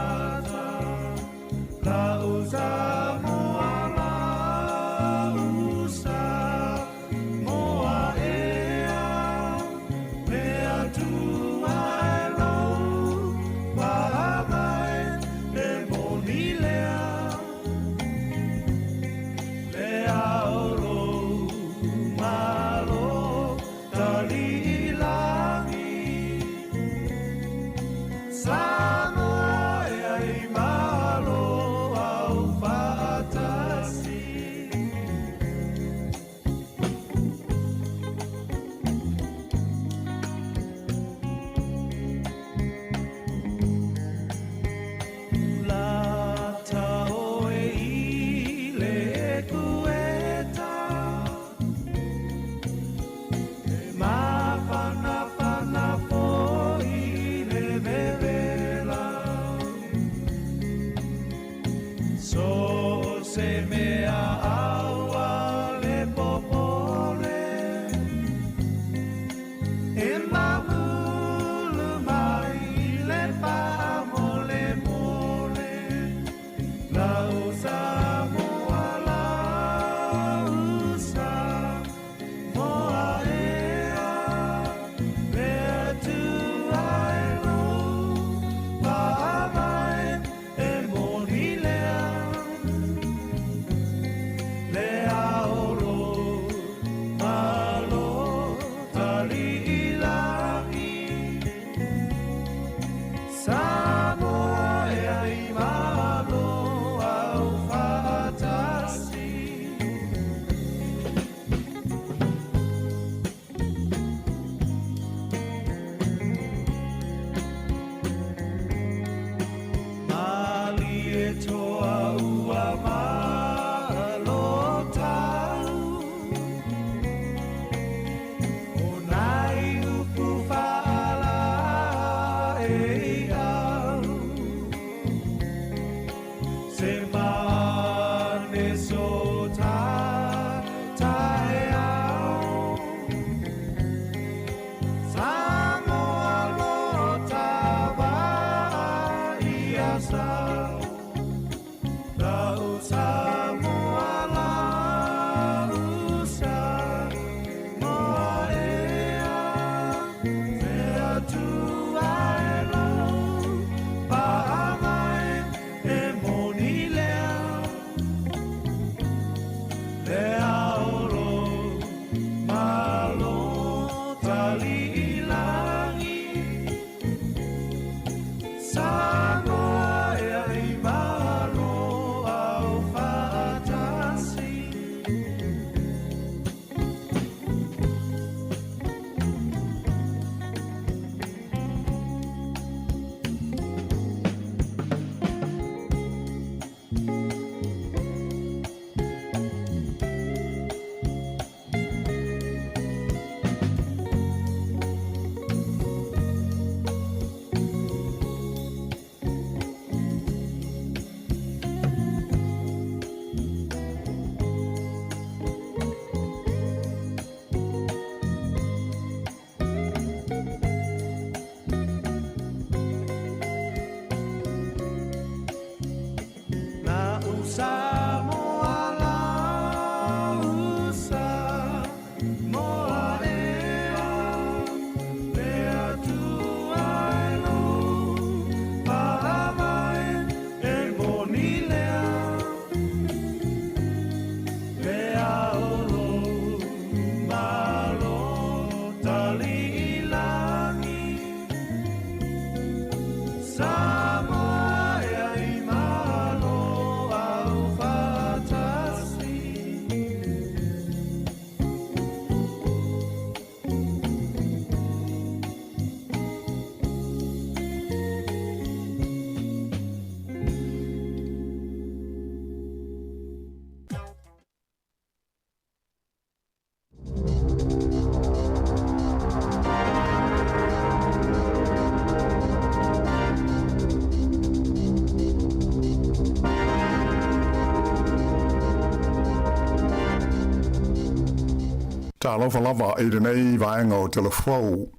talofa lava i renei vaenga o telefou.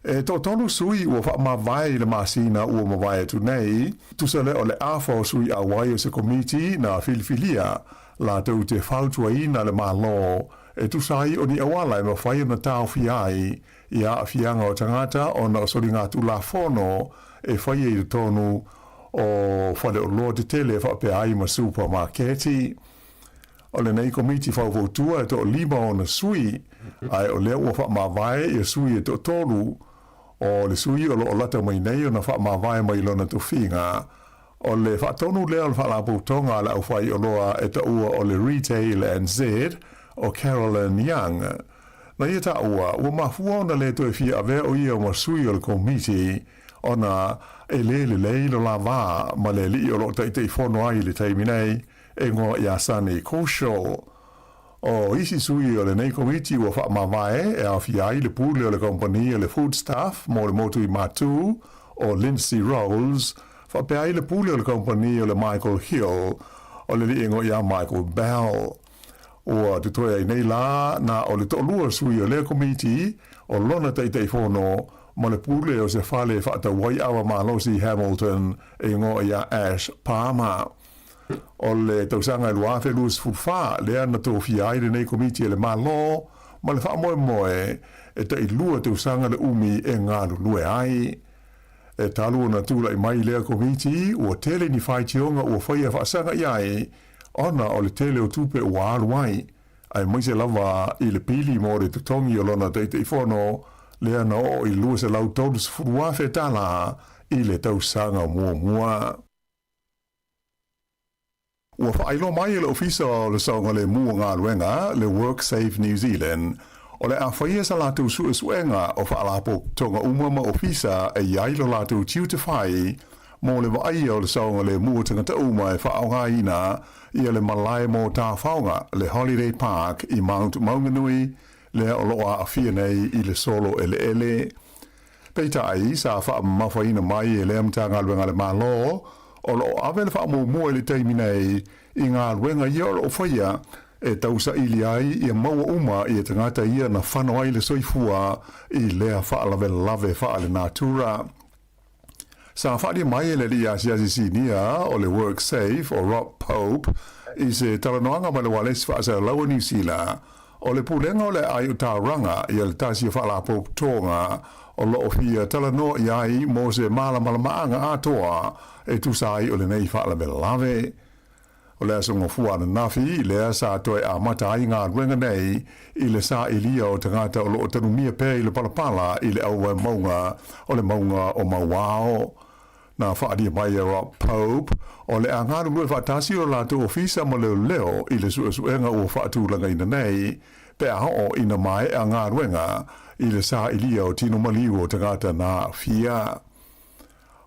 E tolu sui ua wha ma vai le masina ua ma vai atu nei, tusa le o le afo sui a wai o se komiti na filifilia, la tau te whautua ina le malo, e tusai o ni awala e ma whai na tau fiai, ia a fianga o tangata o na sori ngā tula fono, e whai e tonu o whale o loa te tele wha pe ai ma supermarketi. O le nei komiti whauvotua e to lima o na sui, ai o lea ua wha ma vai e sui e to tolu, o le sui o lo lata mai nei o na wha ma vai mai lona to finga. O le wha tonu lea o wha la poutonga la au whai o loa e ta ua o le Retail and Z o Carolyn Young. Na ia ta ua mafua ona le to e fia ave o ia o ma sui o le komiti o na e le lo la va ma le li o lo te fono ai le taimi nei e ngo ia sani kosho. O isi sui o le nei komiti ua wha ma vai e a fia ai le pule o le kompani o le food staff mo le motu i matu o Lindsay Rolls wha pe ai le pule o le kompani o le Michael Hill o le li ingo ia Michael Bell. Ua te toi ai nei la na o le to'lua sui o le komiti o lona te fono ma le pule o se fale whaata wai awa malosi Hamilton e ngo ia Ash Palmer. O le tausanga e luafe luas fulfa lea na tō fia aire nei komiti e le malo ma le wha moe e te ilua tausanga le umi e ngā lue ai. E talu na tūla i mai lea komiti ua tele ni whai tionga ua whaia whaasanga iai ona o le tele o tupe ua aluai ai maise lava i le pili mo le tutongi o lona te whono lea na o i lua se lau tōlus furuafe tala i le tausanga mua. Ua whaelo mai le ofisa o le saunga le mua ngā luenga, le WorkSafe New Zealand, o le a whaia sa lātou suenga o whaalapo tonga umama ofisa e iailo lātou tiu te whai, mo le waia o le saunga le mua tangata uma e whaonga ina ia le malai mo tā whaonga le Holiday Park i Mount Maunganui, le o loa a fia nei i le solo ele. Peita ai sa wha mawhaina mai e le amta ngā luenga le malo, o lo ave le wha mua le teimi nei i ngā luenga ia o lo whaia e tausa ili ai i a maua uma i a tangata ia na whano ai le soifua i lea wha lave le natura. Sa whaari mai e le li asiasi sinia o le WorkSafe o Rob Pope i se talanoanga ma le wales wha sa laua New Zealand o le pulenga o le ai o ranga i le tasi o wha Pope tonga o lo fia talanoa i ai mo se maanga atoa e tusai o le nei wha lave. O le asonga fua na nafi, le sa toi a mata ai ngā ruenga nei, i le sa ilia o tangata o lo tanumia pe i le palapala i le aua maunga, o le maunga o mawao. Na whaadia mai a Rob Pope, o le a ngāru lue whaatasi o lato ofisa ma leo i le suenga o whaatūlanga ina nei, pe a ho ina mai a ngā ruenga, i le sa ilia o tino maliu o tangata na fia.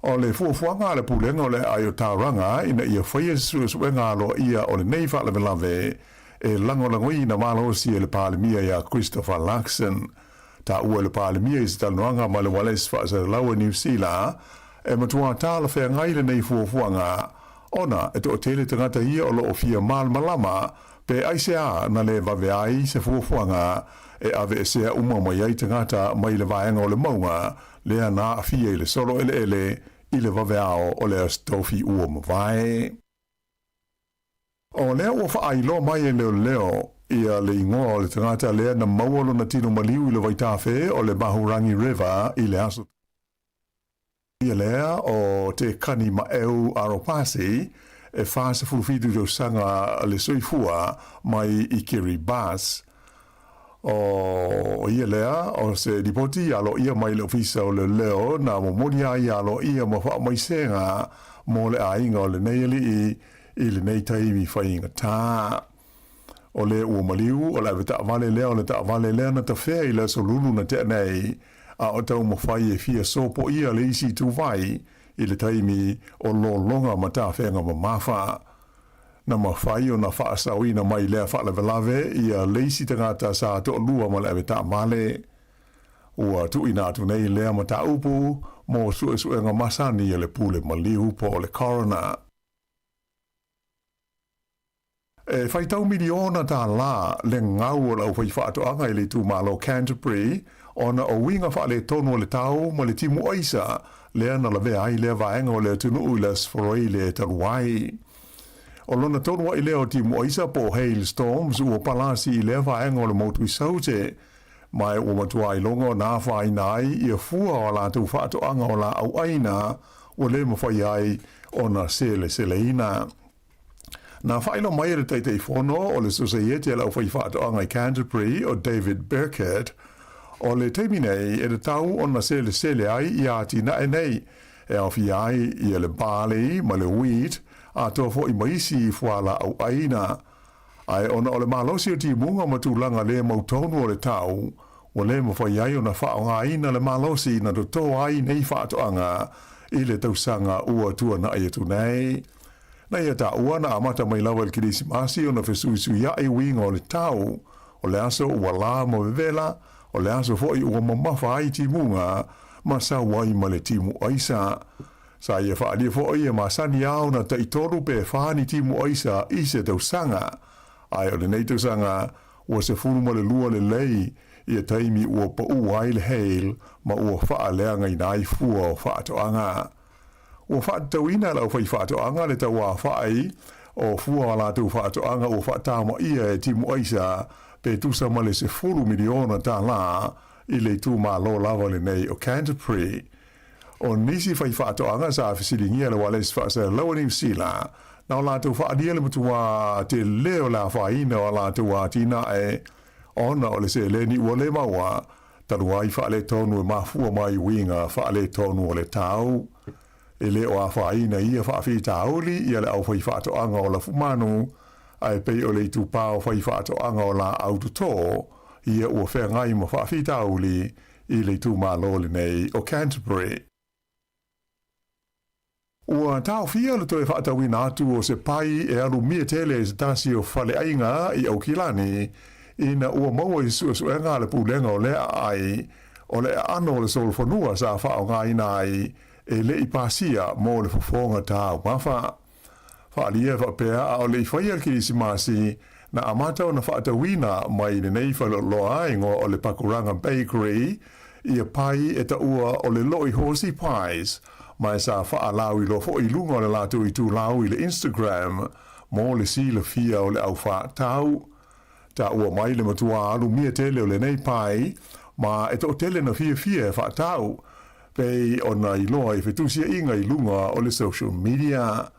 O le fuafuanga le pulenga o le ayo tauranga ina ia whaia suenga alo ia o le nei wha lave e langolangoi na malosi e le pālemia ia Christopher Luxon. Ta ua le pālemia i se tanuanga ma le wales wha sa laua New Zealand e matua tāla whea ngai le nei fuafuanga. Ona e to tele tangata ia o lo o fia malama pe aisea na le vave ai se fuafuanga e ave e sea umama iai tangata mai le vaenga o le maunga lea na afia i le solo ele i le vaveao o le astofi ua mawai. O lea ua whaai mai e leo ia le ingoa o le tangata lea na maualo na tino maliu i le Waitafe o le Mahurangi River i le aso. Ia lea o te kani maeu aropasi e whaasa furufitu jo sanga le soifua mai i Kiribati. O ia lea, o se dipoti alo ia mai le ofisa o le leo na momoni ai alo ia ma wha mai senga mo le ainga o le neili i le nei taimi whainga tā. O le ua maliu, o le ave ta vale lea o le ta vale lea na ta whea i le solulu na te nei a o tau ma whai e fia sopo ia le isi tu vai i le taimi o lo longa ma ta whenga ma mawha. Na mawhai o na whaasau na mai lea whaalawelave ia leisi tangata sa to lua ma lewe ta male. Ua tu inatu nei lea ma ta upu mo suenga masani le pule maliu po le corona. E fai tau miliona tā la le ngau la fai whaatoanga i le tū malo Canterbury, ona o winga wha le tonu le tau ma le timu aisa, le ana la vea ai le vaenga o le tunu uilas foroi le taruai. O lona tonu i le o timu aisa po hailstorms ua palasi i le vaenga o le motu i saute, mai o matua i longo nā whai nai i a fua o la tū whaatoanga o la au aina o le mawhai ai o na sele ina. Na whailo mai re teitei whono o le Society lau whai whaatoanga i Canterbury o David Burkett, o le teimi nei e le tau o na sele ai i ati na e nei e awhi ai i le barley ma le wheat a tō fo i maisi i whala au aina. Ai ona o le malosi o ti munga ma tūlanga le mautonu o le tau, o le mawhai ai o na whaonga aina le malosi na to tō ai nei whaatoanga i le tausanga ua tua na ai atu nei. Na ia ta ua na amata mai lawa le kirisimasi o na fesuisui ia e winga o le tau, o le aso ua la mo vevela, o le aso foi ua mamafa ai ti munga, ma sa wai ma le timu aisa. Sa ia whaalia foi e masani au na ta itoru pe whaani timu aisa i se tausanga. Ai o le nei tausanga, ua se funu ma le lua le lei, ia taimi ua pa uai le heil, ma ua wha leanga i nai fua o whaatoanga. Ua whaatauina lau whai whaatoanga le tau a whai, o fua ala tau whaatoanga o whaatama ia e timu aisa, pe tusa ma le se furu miliona tā la, i le tū mā lo lava le nei o Canterbury. O nisi whai whaatoanga sa awhisiringia le wales whaasa lawa ni usila, na o la tau whaadia le mutua te leo la whaina o la tau a tina e, ona o le se leni ua le maua, tanu ai whaale tonu e mafua mai winga whaale tonu o le tau. E le o a whaina ia whaafi tauli, ia le au whai whaatoanga o la fumanu, ai pei o le tupao whai whaatoanga o la autotō, ia ua whengai ma whaafi tauli, i le tū malole nei o Canterbury. Ua tau fia le toe whaatawina atu o se pai e alu mia tele e se tasi o whale ainga i au kilani, ina ua maua i suenga le pūlenga o lea ai, o lea ano le solfonua sa whaonga ina ai, e le i pasia mo le fofonga tāu mawha. Whaalia whapea a o le i whaia kirisimasi na amata o na whaatawina mai le nei whaloloa ingo o le Pakuranga Bakery, ia pai e ta ua o le loi horsey pies, mai sa whaalau i lo fo i lunga o le latu i tū lau i le Instagram, mo le si le fia o le au whaatau. Ta ua mai le matua alu mia tele o le nei pai, ma e to tele na fia e whaatau, pei ona i loa i whetusia inga i lunga o le social media.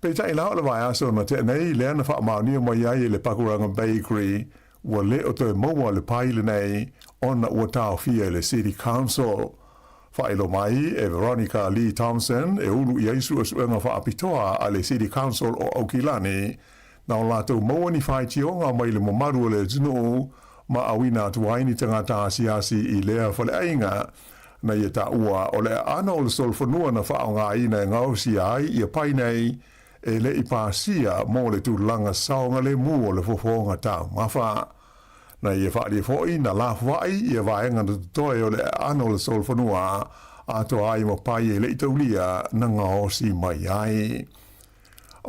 Pei tai lao le vai aso na te nei lea na whaamaunia mai ai le Pakuranga Bakery, ua le o toi maua le paile nei, ona ua tau fia le City Council. Whaelo mai e Veronica Lee Thompson e ulu i aisu suenga whaapitoa a le City Council o Aukilani, na o lātou maua ni whai tionga mai le mamaru o le tunu, ma awina tuaini tangata asiasi i lea whale ainga, na ia ta ua o le ana o le solfonua na whaonga ina e ngausi ai ia pai nei e le i pāsia mō le tūlanga saonga le mū o le fofonga tāu mawha. Na ia whaari fōi na la whai ia vaenga na tutoe o le ana o le solfonua a to ai mo pai e le itaulia na ngausi mai ai.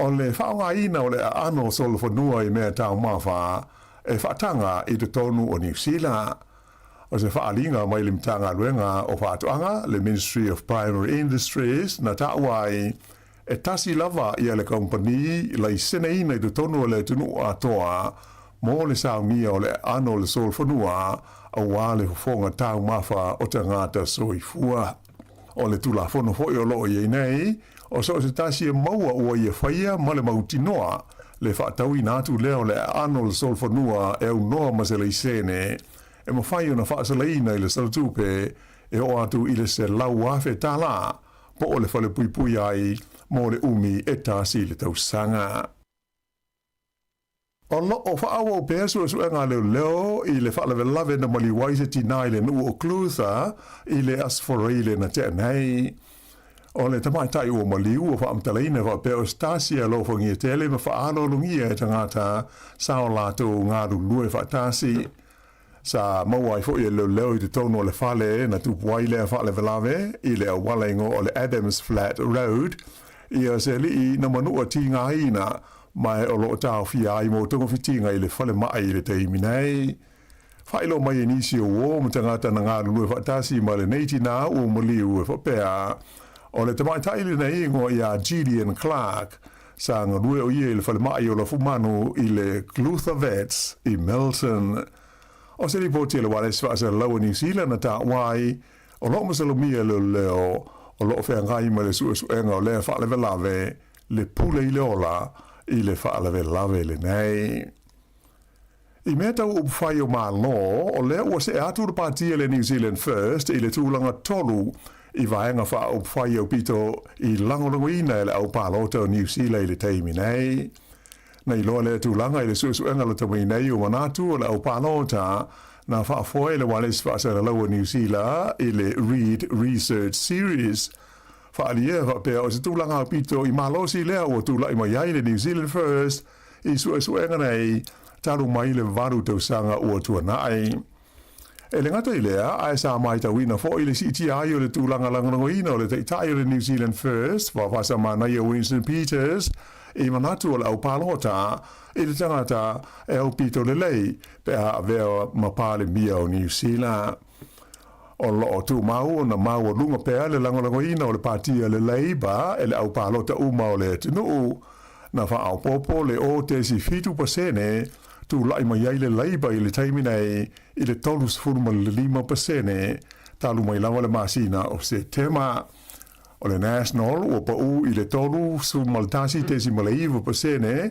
O le whaonga ina o le ana o solfonua i mea tāu mawha e whaatanga i te tonu o New Zealand. O se whaalinga mai le mtanga luenga o whaatoanga, le Ministry of Primary Industries, na tāuai, e tasi lava i le company la i sene ina i te tonu o le tunu atoa, mo le saungia o le ano le solfonua, a wale hufonga tāu mawha o te ngata soifua. O le tula fono hoi o loo i nei, o so se tasi e maua ua i e whaia ma le mautinoa, le whaataui nātu leo le ano le solfonua e au noa ma se le sene, e ma whai ona whaasalaina i le salatupe e o atu i le se lau afe tā la, po o le whale pui ai mō le umi e tāsi le tausanga. O lo o whaawa o pēr suenga leo i le whaalawe lawe na mali waise tina i le nuu o klutha i le asforele na te nei. O le tamaitai o maliu o whaamtalaina wa pēr o stasia lo whangia tele ma whaalo lungia e tangata sao lato ngāru lue whaatasi. Sa mawai fo i leo i te tono o le whale na tupuai lea whaale welawe i le awalengo o le Adams Flat Road i a se li na manua ti ngā ina mai o lo tau fia ai mo tongo fitinga i le fale mai i le teimi nei. Whailo mai nisi o o mo tangata na ngā lulu e whaatasi ma le neiti nā o mo liu e whapea. O le tamai taile nei ngo i a Gideon Clark sa ngā lue o ie le whale mai o la fumanu i le Luther Vets i Melton. O se li poti le wale swa lawa New Zealand na ta wai o lo masalomia le leo o lo whea ngai ma le suenga o le whaalewe lave le pule i le ola i le whaalewe lave le nei. I mea tau upwhai o mālo, o lea ua se atu le pātia le New Zealand First i le tūlanga tolu i vaenga wha upwhai o pito i langolangoina le au pālota o New Zealand i le teimi nei. Nei loa le tūlanga i le suenga le tamai nei o manatu o le au pālota na whaafoe le wales whaasara laua New Zealand i le Read Research Series. Whaalia whapea o se tūlanga o pito i mālosi lea o tūla i mai ai le New Zealand First i suenga nei taru mai le varu tau sanga ua tua nai. E le ngata i lea, ae sa mai tau ina fo i le siti ai o le tūlanga langolangoina o le teitai o le New Zealand First, wa wasa manai o Winston Peters, i manatu o le au pālota, i le tangata e au pito le lei, pe a vea mapale mia o New Zealand. O lo o tu mau na mau o lunga pea le langolangoina o le patia le Labour, e le au pālota uma o le tinu, na wha au popo le o te si fitu pasene, tu lai mai ai le Labour i le taimi nei i le tolus furuma le 5%, talu mai lawa le masina o se tema. O le National o pa u i le tolu furuma le tasi te si male 5%,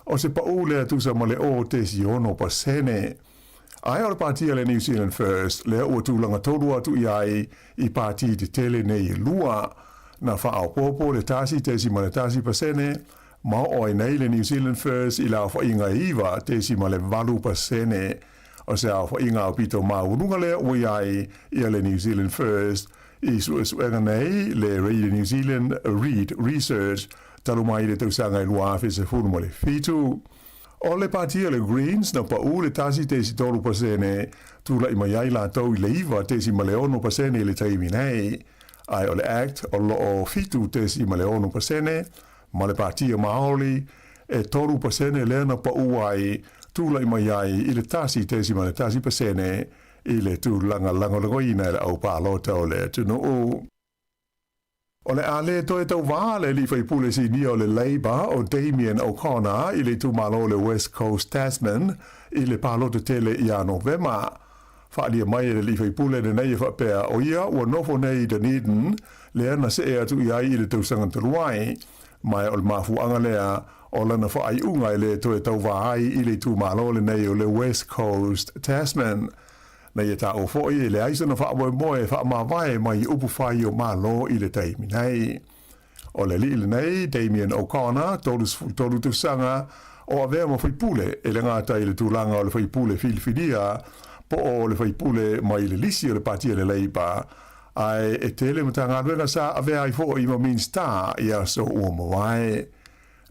o se pa u le atusa male o te si 1%. Ai o le patia le New Zealand First, le o tūlanga tolu atu i ai i pati te tele nei i lua, na wha au popo le tasi te si male tasi pasene, ma o nei le New Zealand First i la whainga iwa te si ma le 8%. O se a whainga o pito maurunga le o iai i le New Zealand First i suenga nei le Radio New Zealand Read Research talu mai le tausanga i lua awhi se furu mo le fitu. O le patia le Greens na pa u le tasi te si 3% tu la i mai ai la tau i le iwa te si ma le 1% i le taimi nei. Ai o le Act o lo o fitu te si ma le 1%, ma le patia maoli e 3% lena pa uai tūla i mai ai i le tasi tesi ma le tasi pasene i le tūlanga langolangoina le au pālota o le tunu u. O le ale to e tau wāle li whai pule si ni o le Labour o Damien O'Connor i le tūmalo le West Coast Tasman i le pālota tele i a Novema. Whaalia mai le li whai pule ne nei e whapea o ia ua nofo nei Dunedin le ana se e atu i ai i le tausanga taluai. Mai o le mafuanga lea o lana whaai unga i le to e tau wahai i le tūmalo le nei o le West Coast Tasman. Nei e ta o fōi e le aisana whaamoe moe whaamawai mai i upu whai o malo i le teimi nei. O le li le nei, Damien O'Connor, tolu tusanga, o a vea ma whaipule e le ngata i le tūlanga o le whaipule Filifidia, po o le whaipule mai le lisi o le patia le Labour, ai e tele mata ngā ruenga sa a vea i fō i ma min star i a so ua mawai.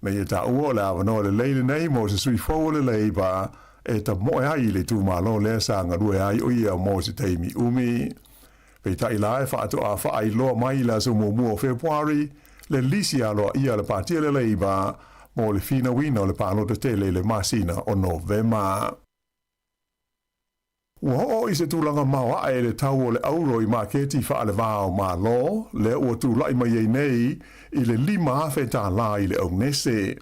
Nei e ta ua le awanoa le leile nei mo se sui fō le Labour e ta moe ai le tūmalo le sa ngā rue ai o ia mo se teimi umi. Pei ta ila e whaato a whaai loa mai la so mua Februari, le lisi a loa ia le patia le Labour mo le fina wina o le pālota tele le masina o Novema. Ua ho i se tūlanga maua e le tau o le auro i maketi wha le vāo mā lo, le ua tūlai mai ei nei i le 5 awhe tā la i le au nese.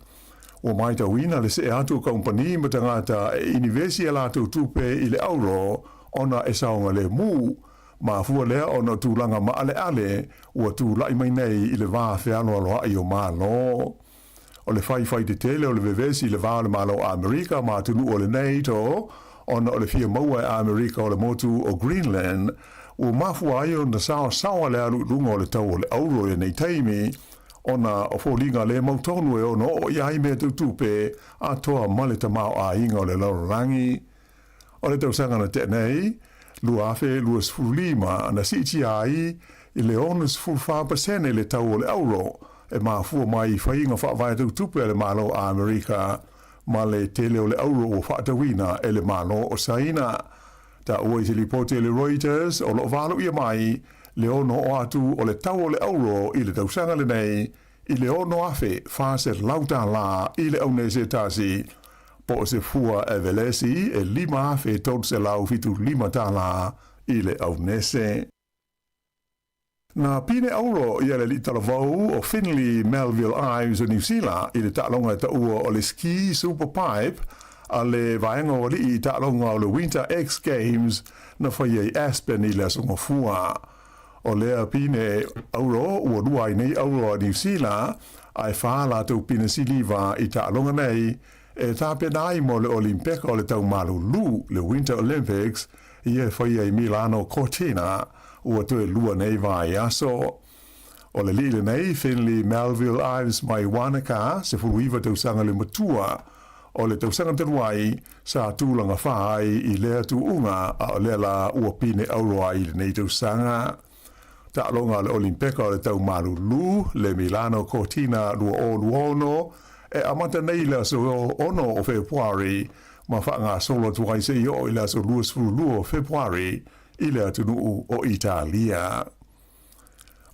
Ua mai tau ina le se atu kompani ma tangata e inivesi ala tau tupe i le auro ona e saonga le mū, ma fua lea ona tūlanga ma ale ua tūlai mai nei i le vā whiano aloha i o mā lo. O le whai te tele o le vevesi i le vā le malo Amerika ma tunu o le nei to, ona o le fia maua e Amerika o le motu o Greenland, ua mafua ai o na sawa le alu lunga o le tau o le auro e nei teimi, ona o fōlinga le mautonu e ono o iai mea tutupe a toa male tamao a inga o le laurangi. O le tau sangana te nei, lua afe lua sfurulima na siti ai i le onus fulfāpasene le tau o le auro e mafua mai whainga whaavai tutupe le malo a Amerika, ma le tele o le auro o whaatawina e le malo o saina. Ta ua i se li pote le Reuters o lo valo ia mai le ono o atu o le tau o le auro i le tausanga le nei I le ono afe fa se lauta la i le aune se tasi po se fua e velesi e lima afe tot se lau fitu lima ta la i le aune se. Na pine auro ia le li talavau o Finley Melville Ives o New Zealand i le ta'alonga ta ua o le ski super pipe a le vaenga o li i ta'alonga o le Winter X Games na whai Aspen i le asonga fua. O lea pine auro ua rua i nei auro a New Zealand ai wha la tau pine siliva i ta'alonga nei e tape nai mo le Olimpeka o le tau malu lu le Winter Olympics i e whai i Milano Cortina ua tue lua nei vai aso. O le lile nei, Finley Melville Ives mai Wanaka, se furuiva tausanga le matua, o le tausanga teruai, sa tūlanga whai i lea tu unga, a o lea la ua pine auroa i le nei tausanga. Ta alonga le Olimpeka o le tau maru lu, le Milano Cortina lua o luono, e amata nei le aso ono o Februari, ma whaanga solo tuai se i o i le aso luas furu lua o Februari, i le atunu o Italia.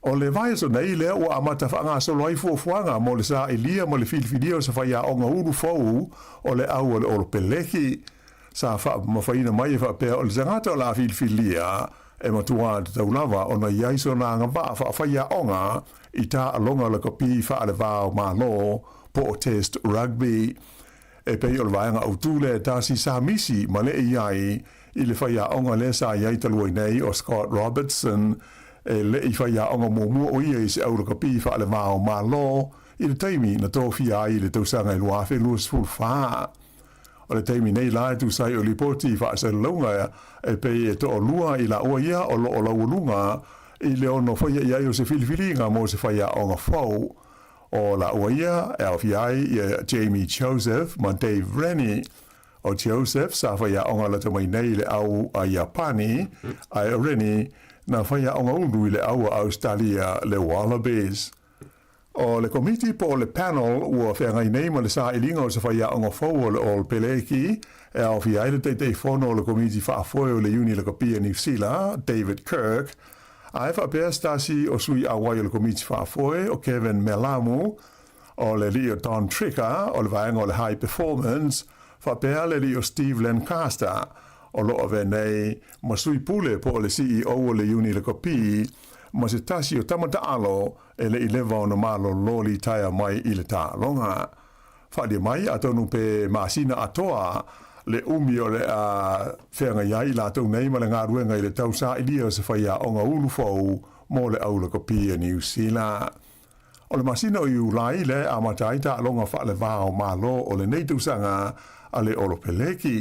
O le vai so nei le o amata whaanga solo ai fuafuanga mo le sa ilia mo le filfilia o sa whaia o ngā uru fau o le au o le oro peleki. Sa wha mawhaina mai e whapea o le zangata o la filfilia e matua te taulawa o na iaiso na ngā wha whaia onga i tā alonga le kopi wha ale vāo mā lo po o test rugby. E pei o le vaenga au tūle tāsi sa misi ma le iai i le whaia onga le sa iai talua nei o Scott Robertson e le i whaia onga mōmua o ia i se aura kapi wha ale vāo mā lo i le taimi na tōwhia i le tausanga i luafe luas fulwha. O le taimi nei lai tu sai o lipoti wha asa launga e pei e to o lua i la ua ia o lo o la ulunga i le ono whaia iai o se filifilinga mo se whaia onga whau. O la ua ia e au fiai i Jamie Joseph ma Dave Rennie. O Joseph sa whaia onga la tamai nei le au a Japani, ai Rennie na whaia onga unu i le au a Australia le Wallabies. O le komiti po le panel ua whengai nei ma le sa ilinga o sa whaia onga fau o le All Peleki, e au fiai le teitei whono o le komiti whaafoe o le uni le kapia New Zealand, David Kirk, ai whapea stasi o sui awai o le komiti whaafoe o Kevin Melamu, o le li o Don Tricker, o le vaenga o le High Performance, whapea le li o Steve Lancaster, o loo venei ma sui pule po le CEO o le uni le kopi, ma se tasi o tamata alo e le ileva o na malo loli taia mai i le tā longa. Whadia mai atonu pe masina atoa le umi o le a whenga iai la tau nei ma le ngā ruenga i le tau sa ilia o se whaia o ngā ulu fau mo le au le kopi e New Zealand. O le masina o iulai le a matai tā longa wha le vāo malo o le neitusanga a le olo peleki.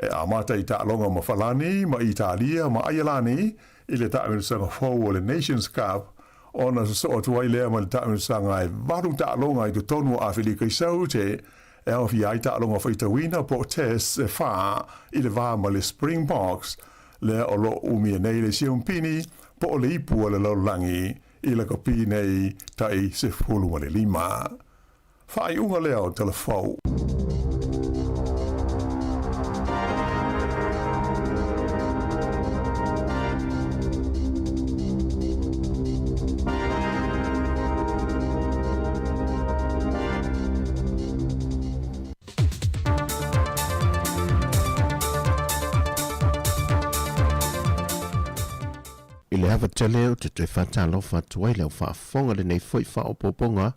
E a matai tā longa ma Falani, ma Italia, ma Aialani, i le tāmirisanga fau o le Nations Cup, o na so o tuai lea ma le tāmirisanga e varu tā longa i tu tonu a Filika i saute, e au fi ai tā longa whaitawina po test e wha i le vā ma le Springboks, lea o lo umi e nei le siumpini, po o le ipu o le laulangi, i le kopi nei tai se fulu ma le lima. Whai unga lea o telefau. Le hava tele o te tue whatalofa tuai leo whaafonga le nei fwoi whaopoponga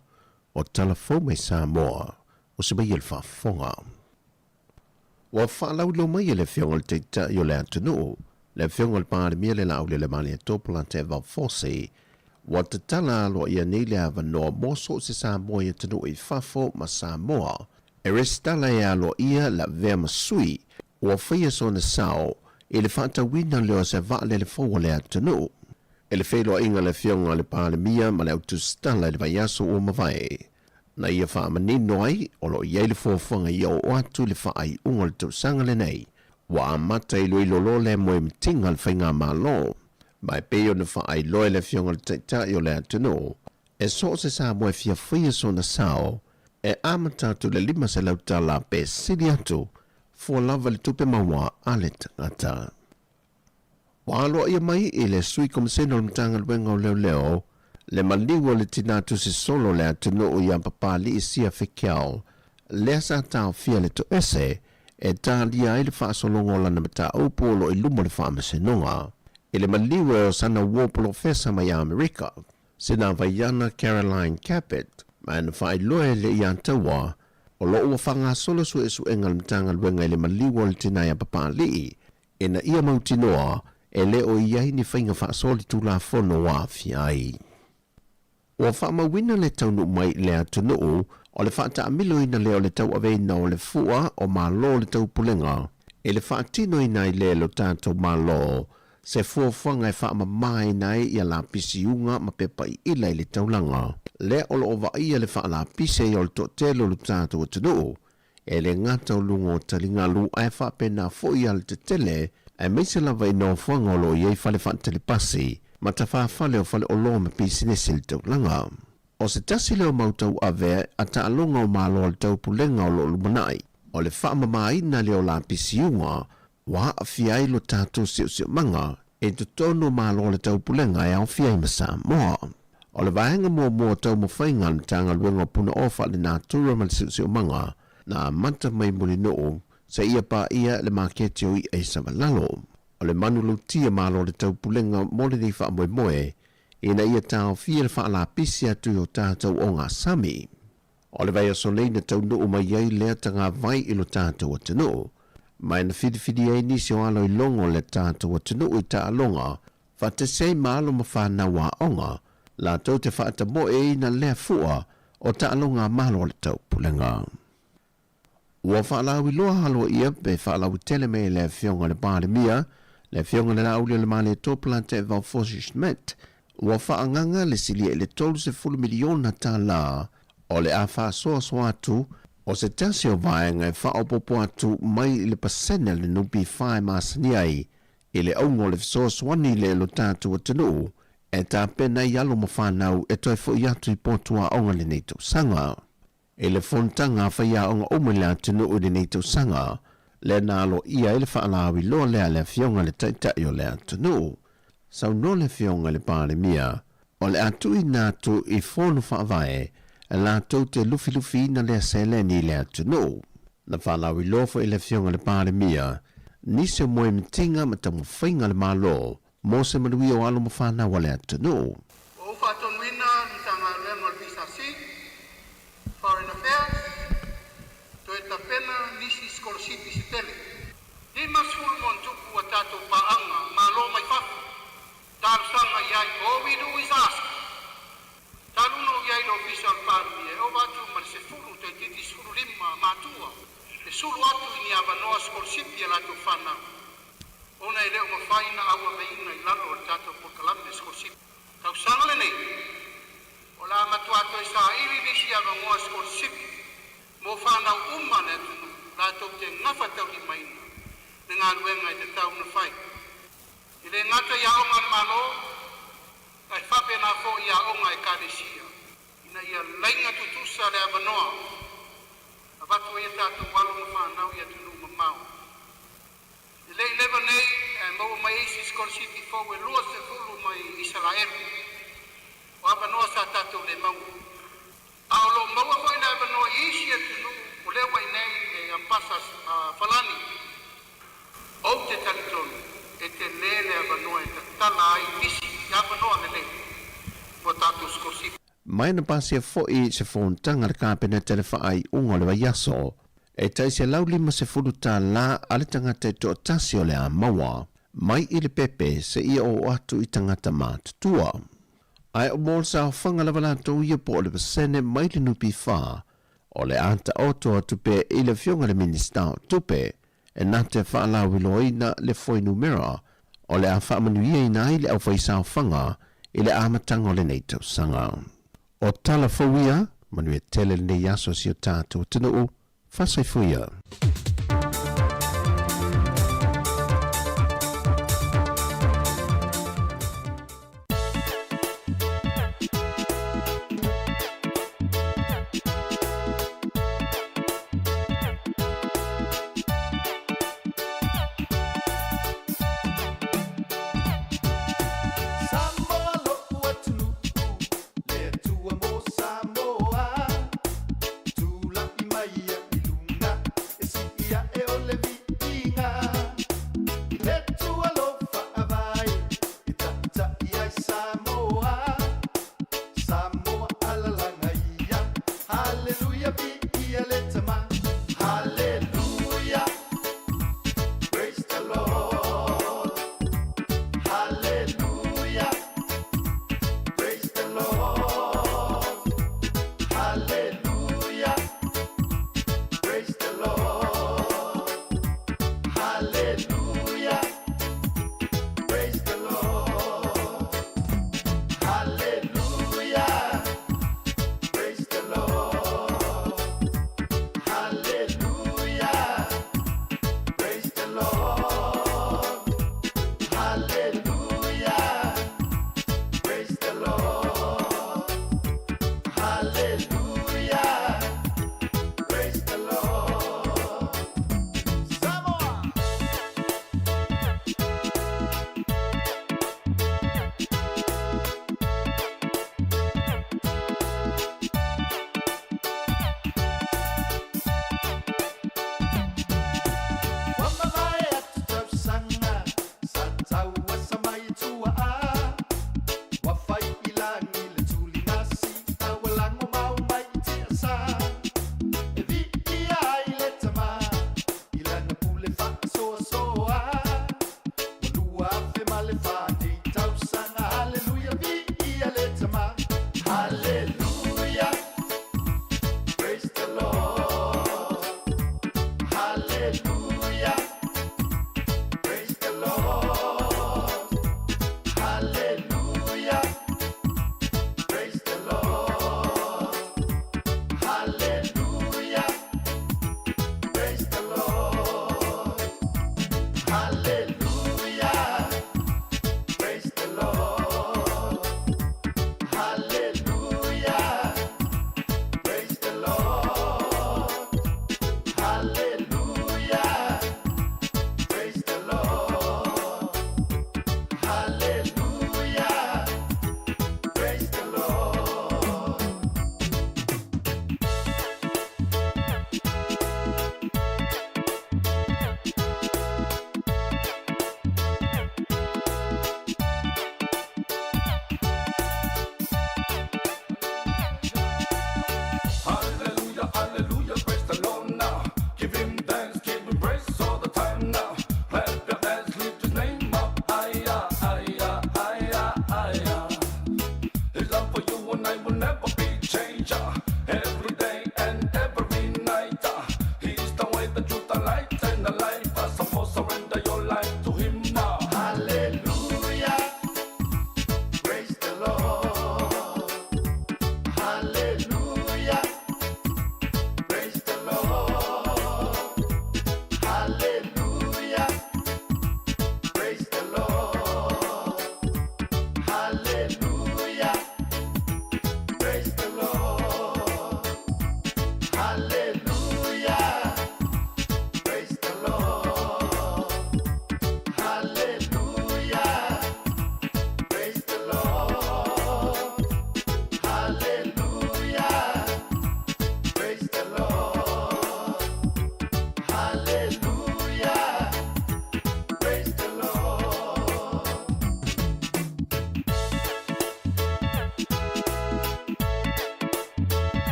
o talafou mai Sāmoa o se mai il whaafonga. Wa whaalau lo mai le whionga le teita i o le atunu, le whionga le pāre mia le lau le mani e tōpula te vau fose, wa te tala alo ia nei le hava noa moso se Sāmoa i atunu i whafo ma Sāmoa, e restala e alo ia la vea masui, wa whaia so na sao, e le whata wina leo se vale le fōa le atunu. E le whelo inga le whionga le pāle mia ma le autu stala le vaiaso o mawai. Na ia wha manino ai, o lo iei le fōwhanga i o atu le wha ai unga le tausanga le nei. Wa amata i loi lolo le moe mtinga le whainga mā lo. Mai peo na wha ai loe le whionga le taita i o le atunu. E so se sa moe fia whia so na sao, e amata tu le lima se lauta la pe sili atu, fua lava le tupe maua a le tangata. Wa alo ia mai i le sui komiseno mtanga luenga o leo leo, Le maliwa le tina tu se solo le atunu o ia papali isia fekiao. Le sa tau fia le to ese, e tā lia ele wha solongo lana mata aupolo i lumo le wha masenonga. Ele maliwa o sana wopolo fesa mai Amerika. Sina vaiana Caroline Capet, ma ena wha iloe le i antawa, o lo ua whanga solo su e su engal mtanga luenga ele maliwa le tina ia papali, ena ia mautinoa, e le o iai ni whainga wha soli tu la fono wa fiai. Ua wha mawina le taunu mai le atunu, o le wha ta amilo ina le o le tau aveina o le fua o malo le tau pulenga, e le wha tino ina i le lo tātou malo, se fuafanga e wha mamai nai ia la pisiunga ma pepa i ila i le taulanga. Le o lo ova ia le wha la pise i o le totelo lo tātou atunu, e le ngata o lungo talinga lu ai wha pena fo i al te tele, e meise lava ina o fuanga o lo iei whale wha telepasi, ma ta wha whale o whale o lo ma pisinesi le taulanga. O se tasi leo mautau ave a ta alonga o malo al tau pulenga o lo lumanai. O le wha mamaina leo la pisiunga, wa a fiai lo tātou sio manga, e to tono malo le tau pulenga e au fiai ma Sāmoa. O le vaenga mua tau mo whainga le tanga luenga puna ofa le nā tura ma le sio manga, na manta mai muli noo, sa ia pa ia le maketi o i e savalalo. O le manu lo tia malo le tau pulenga mole ni wha moe, ina ia tau fia le wha la pisi atu o tātou o ngā sami. O le vai asolei na tau noo mai iei lea tanga vai ilo tātou o tano. Mai na whidi e nisi o alo i longo le tātou o tano i ta alonga, wha te sei maalo ma whanau wa onga, la tau te wha mo e ina lea fua o ta alonga malo le tau pulenga. Ua whaalau i loa halo ia pe whaalau i tele me le fionga le pāre mia, le fionga le lauli le male tōpula te vau fosishmet, ua whaanganga le sili e le tolu se 10 miliona tā la, o le a wha soa atu, o se tasi o vaenga e whaopopo atu mai le pasene le nupi whae maasani ai, i le aungo le soaswani le lo tātu o tanu, e tā pena i alo ma whanau e toi fo i atu i potua onga le neito sanga. E le fontanga whaia onga omele atunu o le neito sanga, le nalo ia ele whaalawi loa lea le fionga le taitai o le atunu. Sau no le fionga le pāre mia, o le atu i nātu i whonu whaavae, e la tau te lufi na lea seleni le atunu. Na whaalawi lofo i le fionga le pāre mia, nise moe mtinga ma tamu whainga le malo, mo se manui o alo ma whanau le atunu. O whatonwina ni tanga lengo le visasi, Foreign Affairs, to e tapena nisi scholarship i sitele. Ni masul mon tuku a tato paanga, malo mai whafu. Tārsanga iai, all we do is ask. Taluno iai lo visa al parmi, e o watu ma se furu, te titi suru lima, matua. E suru atu ini avanoa scholarship i alato whanau. Ona e leo mawhaina awa veina i lalo o tato por kalamne scholarship. Tau sangale nei. O la matuato e sa iri nisi avangoa scholarship. Mo whanau umane tunu, la tau te ngafa tau li maina. Nenga luenga e te tau na whai. I le ngata ia onga malo, ai whape na fo ia onga e kadesia. Ina ia lainga tutusa le avanoa. Avatu e tato walu ma whanau ia tunu ma mau. I le leva nei, e mau mai eisi scholarship i fau e lua se fulu mai Israel. O avanoa sa tato le mau. A o lo mau a fai le avanoa isi e tunu, o lewa i nei e ampasas falani. O te talitonu. E te lele avanoa e te tala ai nisi i avanoa le lele. Mo tātou skorsi. Mai na pasi a foi se fontanga le kāpena te le whaai unga le waiaso, e tai se lauli ma se furu tā la ale tangata e to tasi o le a maua, mai i le pepe se ia o atu i tangata mātutua. Ai o mōl sa whanga la walato ia po le pasene mai le nupi wha, o le anta oto atu pe i le fionga le minista o tupe, e nā te whaalawi loina le foi numera, o le a whaamanuia i nai le au whaisao whanga, i le amatanga o le neitau sanga. O tala fawia, manu e tele le yaso si o tātou tinu, whasai fuia.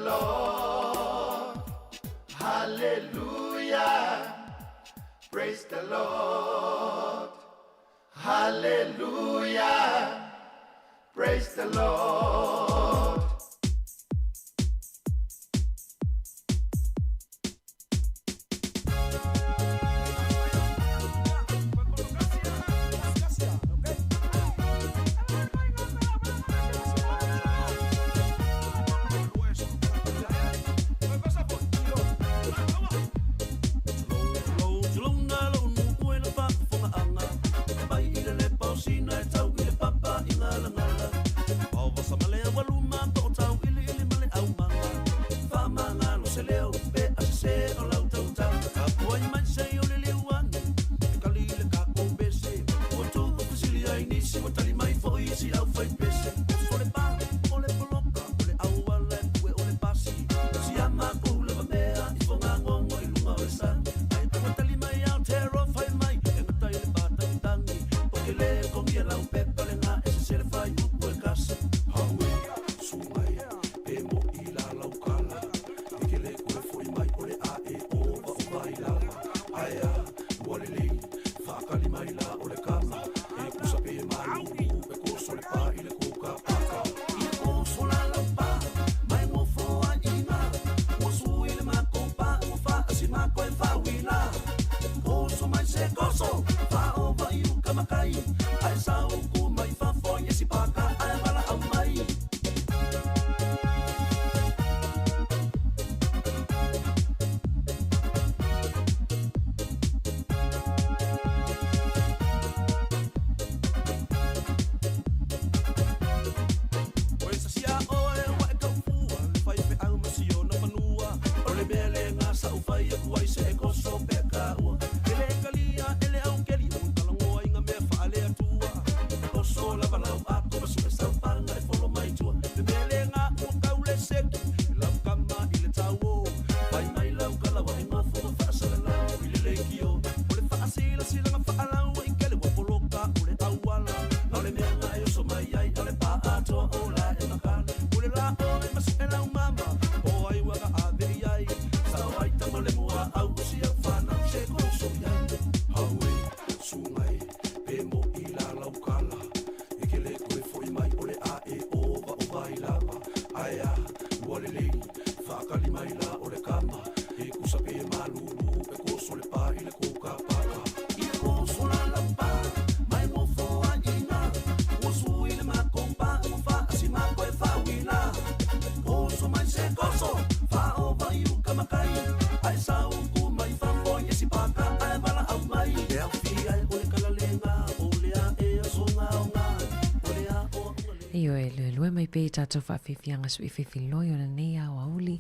Lord. Hallelujah. Praise the Lord. Hallelujah. Praise the Lord. Pe tatou whawhiwhianga sui whiwhiloi o na nei au auli.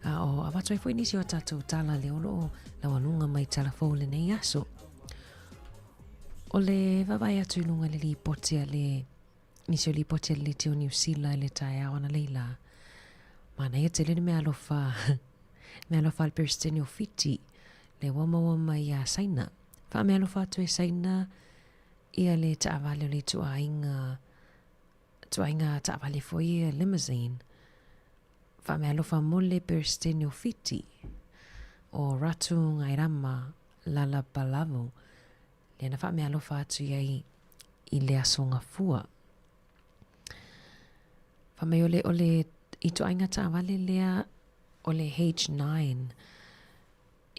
O awatoi fwoi nisi o tatou tala le olo o lawanunga mai talafou le nei aso. O le vavai atu lunga le li potia le nisi o li potia le teo New Zealand le tae au na leila. Mana ia te lene me alofa me alofa al persteni o fiti le wama ia saina. Wha me alofa atu e saina ia le taavale o le tuainga taavale foi limousine. Wha me alofa mole persteni o fiti o ratu ngai rama lala palavo. Le na wha me alofa atu iai i le asonga fua. Wha me ole i tuainga taavale lea o le H9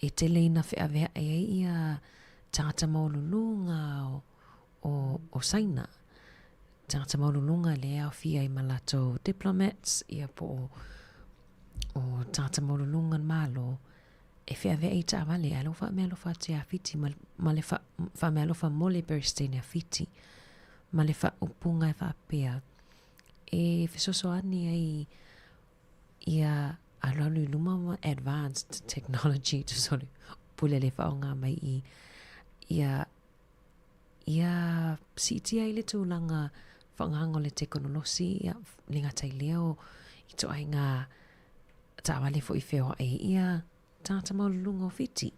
e te leina whea vea e ia tangata maululunga o saina. Tangata maululunga lea o fia i malato diplomats ia po o tangata maululunga malo e whea vea i taavale alo wha me alofa atu ia fiti ma le wha me alofa mole persteni a fiti ma le wha upunga e wha apea e whesoso ani ai ia alalu luma advanced technology to sort pule le whaonga mai ia sitia i le tūlanga whangango le teknolosi ia lingatai leo i to ai ngā tāwale fo i wheo e ia tāta maulunga o fiti.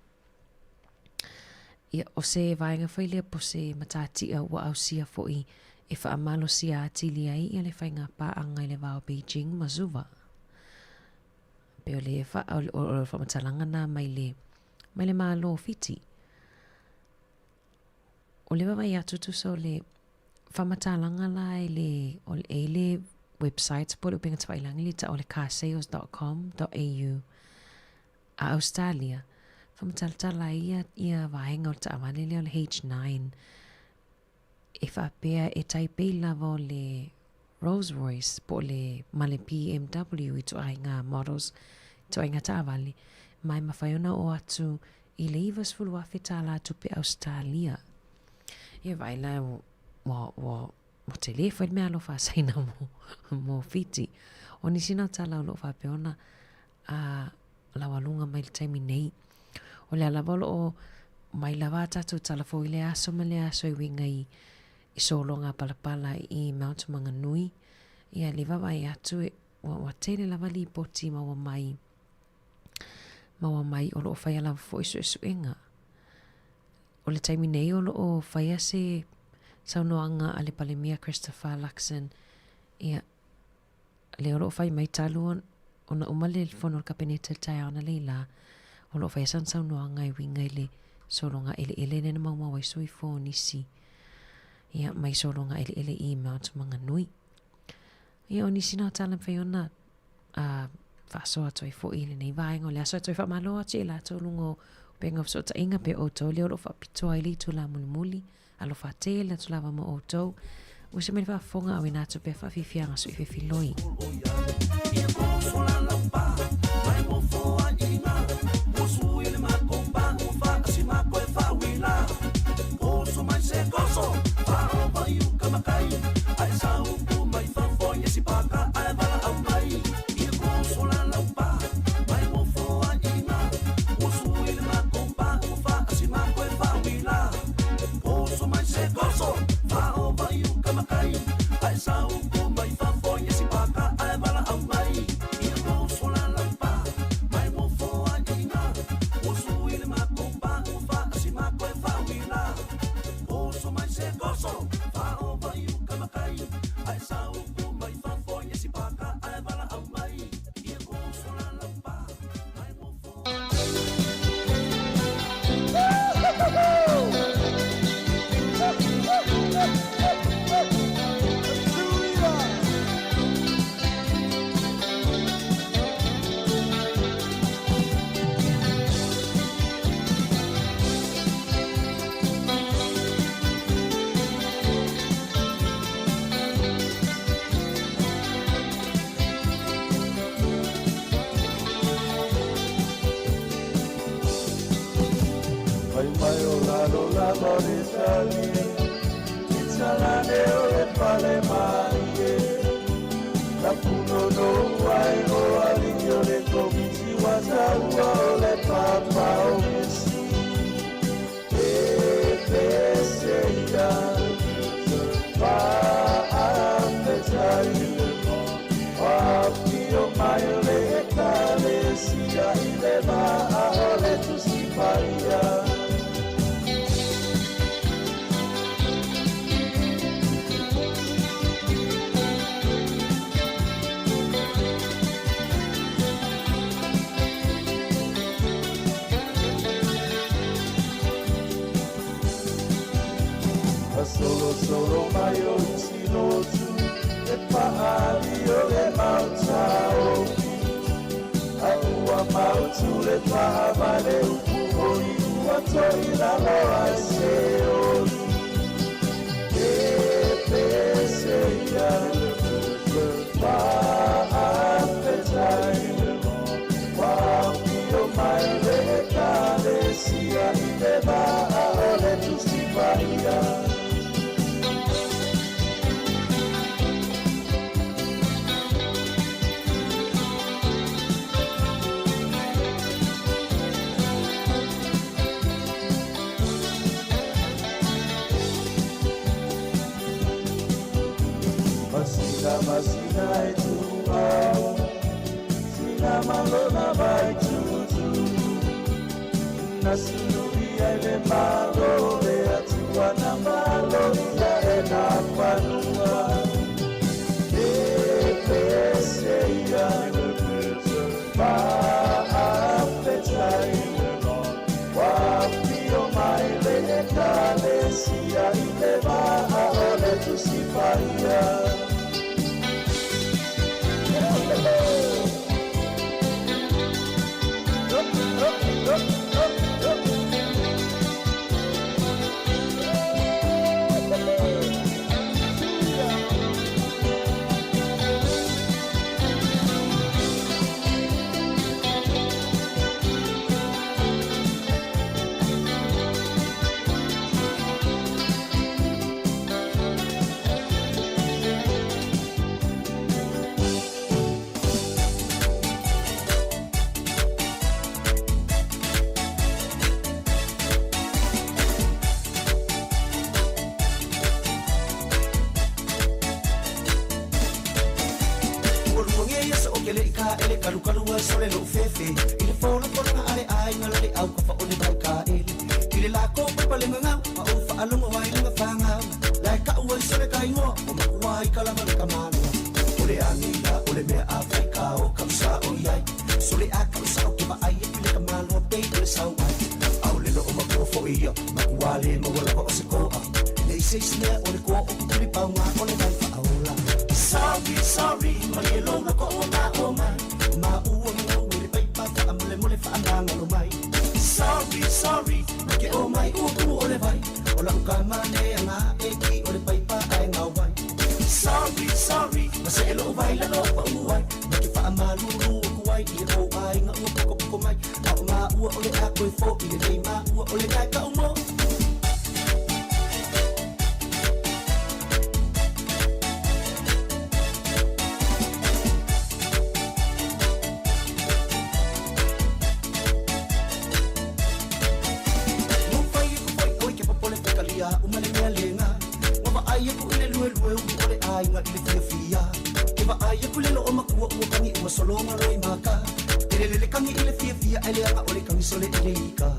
Ia o se vaenga whailea po se matatia wa au sia fo i e whaamalo sia atili ai ia le whainga pā anga i le wao Beijing ma Zuva. pe o le whamatalanga na mai le malo fiti. O le wawai atu tu so le whamatalanga la e le websites po le upinga tawailangi li ta o le carsales.com.au a Australia. Whamataltala ia vahenga o le taawale le o le H9 e whapea e taipei lava o le Rolls Royce po le male BMW i tuainga models tuainga taawale mai mawhaiona o atu i le ivas fulu awhetala atu pe Australia. Ia vaila mo te lefa i mea lo whaasaina mo fiti. O ni sina tala o lo whapeona a lawalunga mai le taimi nei. O le alawalo o mai lawa tatu tala fo i le aso ma le aso i winga i solonga palapala i Mount Manganui. Ia le wawai atu wa tele lawa li poti maua mai o lo whai alawa fo isu inga. O le taimi nei o lo whaia se saunoanga a le palemia Christopher Luxon. Ia le o lo whai mai taluan o na umale le whono kapeneta tai ana leila. O lo whaia saunoanga i winga i le solonga ele nena maumawai sui fo nisi. Ia mai solonga ele i Mount Manganui. Ia o nisi nao tala mwhaiona whasoa toi fo i le nei vaenga o le asoa toi whamaloa te la tolungo penga so ta inga pe oto le o fa pitoa i li tu la muli alo fa te la tu lava mo oto o se me fa fonga o ina tu pe fa fifianga so i fifiloi Bye. sia i le va'a o le tusi paia. Karukarua sole lo fefe ile fono fono ale ai ngala le au fa ole mai ka ile la ko pa le nga ma o fa alo mo wai nga fa nga la ka u sole kai ngo o ma wai kala ma ka ma ole ani la ole me afrika o kam sa o yai sole a kam sa o ke ba ai ile ka ma lo pe ile sa wai au le lo o ma ko fo ia ma wale mo wala o se ko a le se sne ole ko o kuli pa nga ole mai fa ola sorry ma le lo na ko na o ma ma ua mo le pai pa fa amle mo le fa anga lo mai sorry ke o mai u o le vai o la ka mane nga e ki o le pai pa ai nga vai sorry ma se lo vai la lo pa u ai ke fa amalu ru ku ai i o ai nga u ko mai ma u o le a ko fo i le ma u o le ka o mo solonga roi maka ele kangi ile fia ele anga ole kangi sole ele ika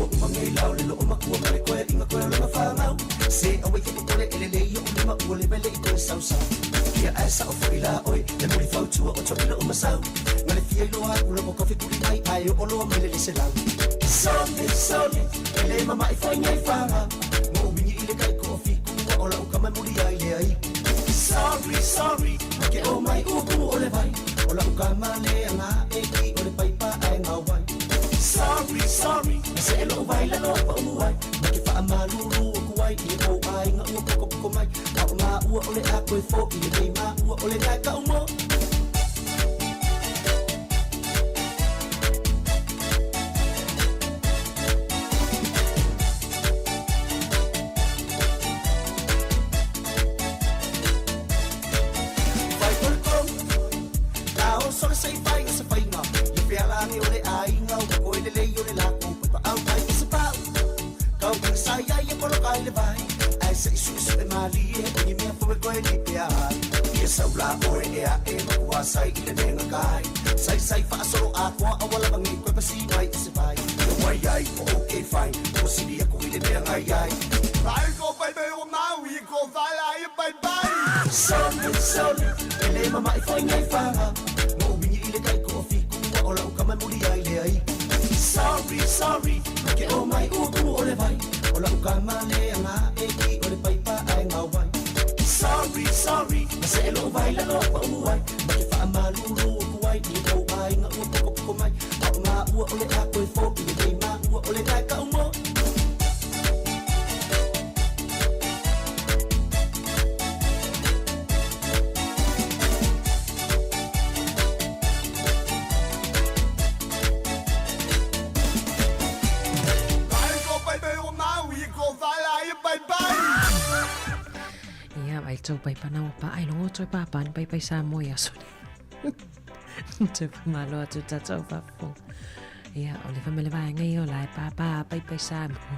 o mangai lao le lo makua mare ko inga ko lo fanga se awe ke tole ele le yo ma ole bele ko sausa ya asa o fila oi le mo fau tu o to lo masau ngale fia lo a lo ko fi kuli mai ai o lo mele le se lao sole ele mama i foi ngai fanga mo bini ile kai ko fi ku o lo kama muri ai le ai sorry ke o mai o ku ole vai ola ukama le nga e ki o le pai pa ai nga wai sorry se lo vai la lo pa uai ma ke fa amalu ru ku ai i o ai nga u ko mai a ma u o le a ko fo i le ma u o le ka ka mo sai ile nenga kai sai fa solo aqua awala bangi ko pasi mai se vai no wai ai okay fine o si dia ko ile nenga ai ai go baby o ma we go vala ai bye bye sorry ele mama I foi ngai fa mo bini ile kai ko fi ku ola kama muri ai le ai sorry ke o mai u ole vai ola kama le nga e ki ole pai pa ai nga wai sorry se lo vai la lo pa uai amalu ru ku ai ni ko ai nga u ko mai ma u ole a ko fo i ma u ole ka ka mo ai ko pai pai o ma u ko vala ai bye bye ya ai to pai pa na pa ai lo to pa pan pai Sāmoa ya so te malo atu tata o fafo ia o le famele vai ngai o lai papa pai Sāmoa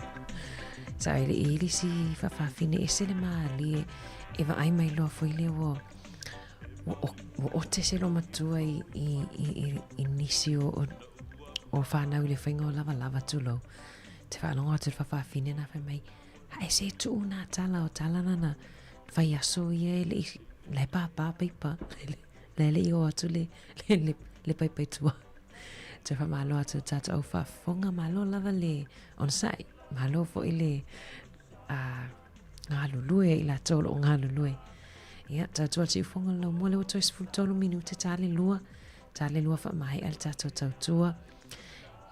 sa ili si fafine e sele mali e va ai mai lo foi le o te se lo matua i nisi o whanau le whainga o lava tulo te whanau atu fafine na whai mai ha e se tu una tala o tala nana whai aso ia le papa paipa le i o atu le pai tua. Te wha malo atu tata au whafonga malo lava le on sai. Malo fo i le ngā lulue i la tolo o ngā lulue. Ia, tātua si ufonga lau mua leo toi sifutolo minute tāle lua wha mai al tātou tautua.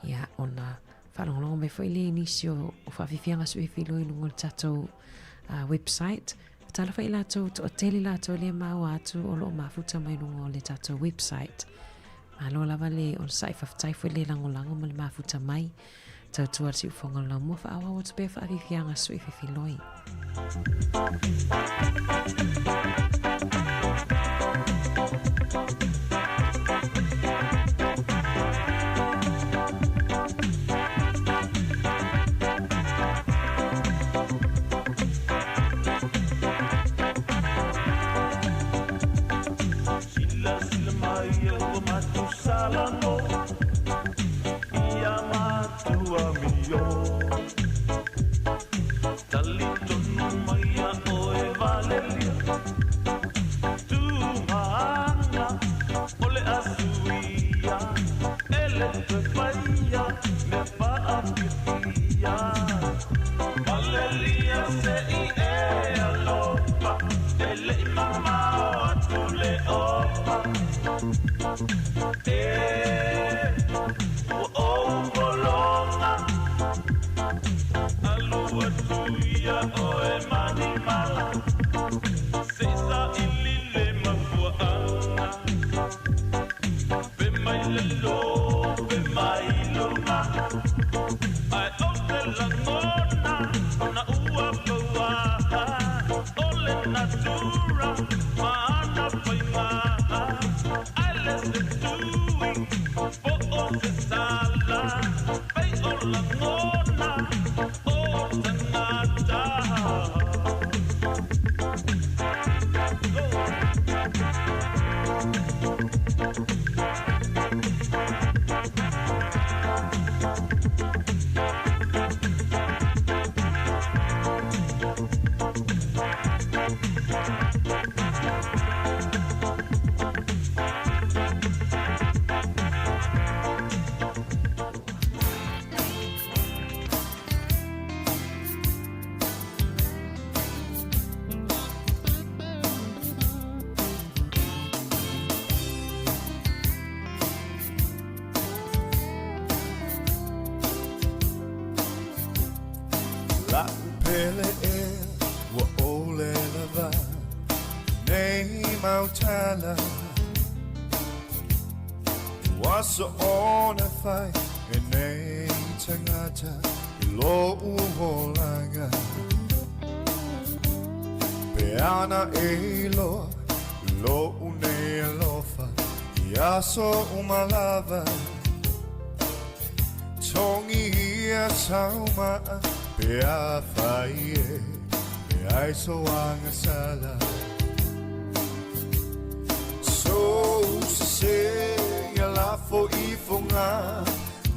Ia, ona whalongolongo me fo ili inisi o whawhiwhianga sui filo i lungo tātou website. Tala wha i lātou o tele lātou le mau atu o loo mafuta mai lungo le tātou website. Malo lava le on sai whaftai fo le langolango ma le mafuta mai. Tautua si ufonga lau mua wha awa o te pe whawhiwhianga sui filoi. So on a fight and a tangata lo uholanga peana elo lo une lofa yaso umalava tongi ya sauma pea faie pea so angasala so se la fo I fonga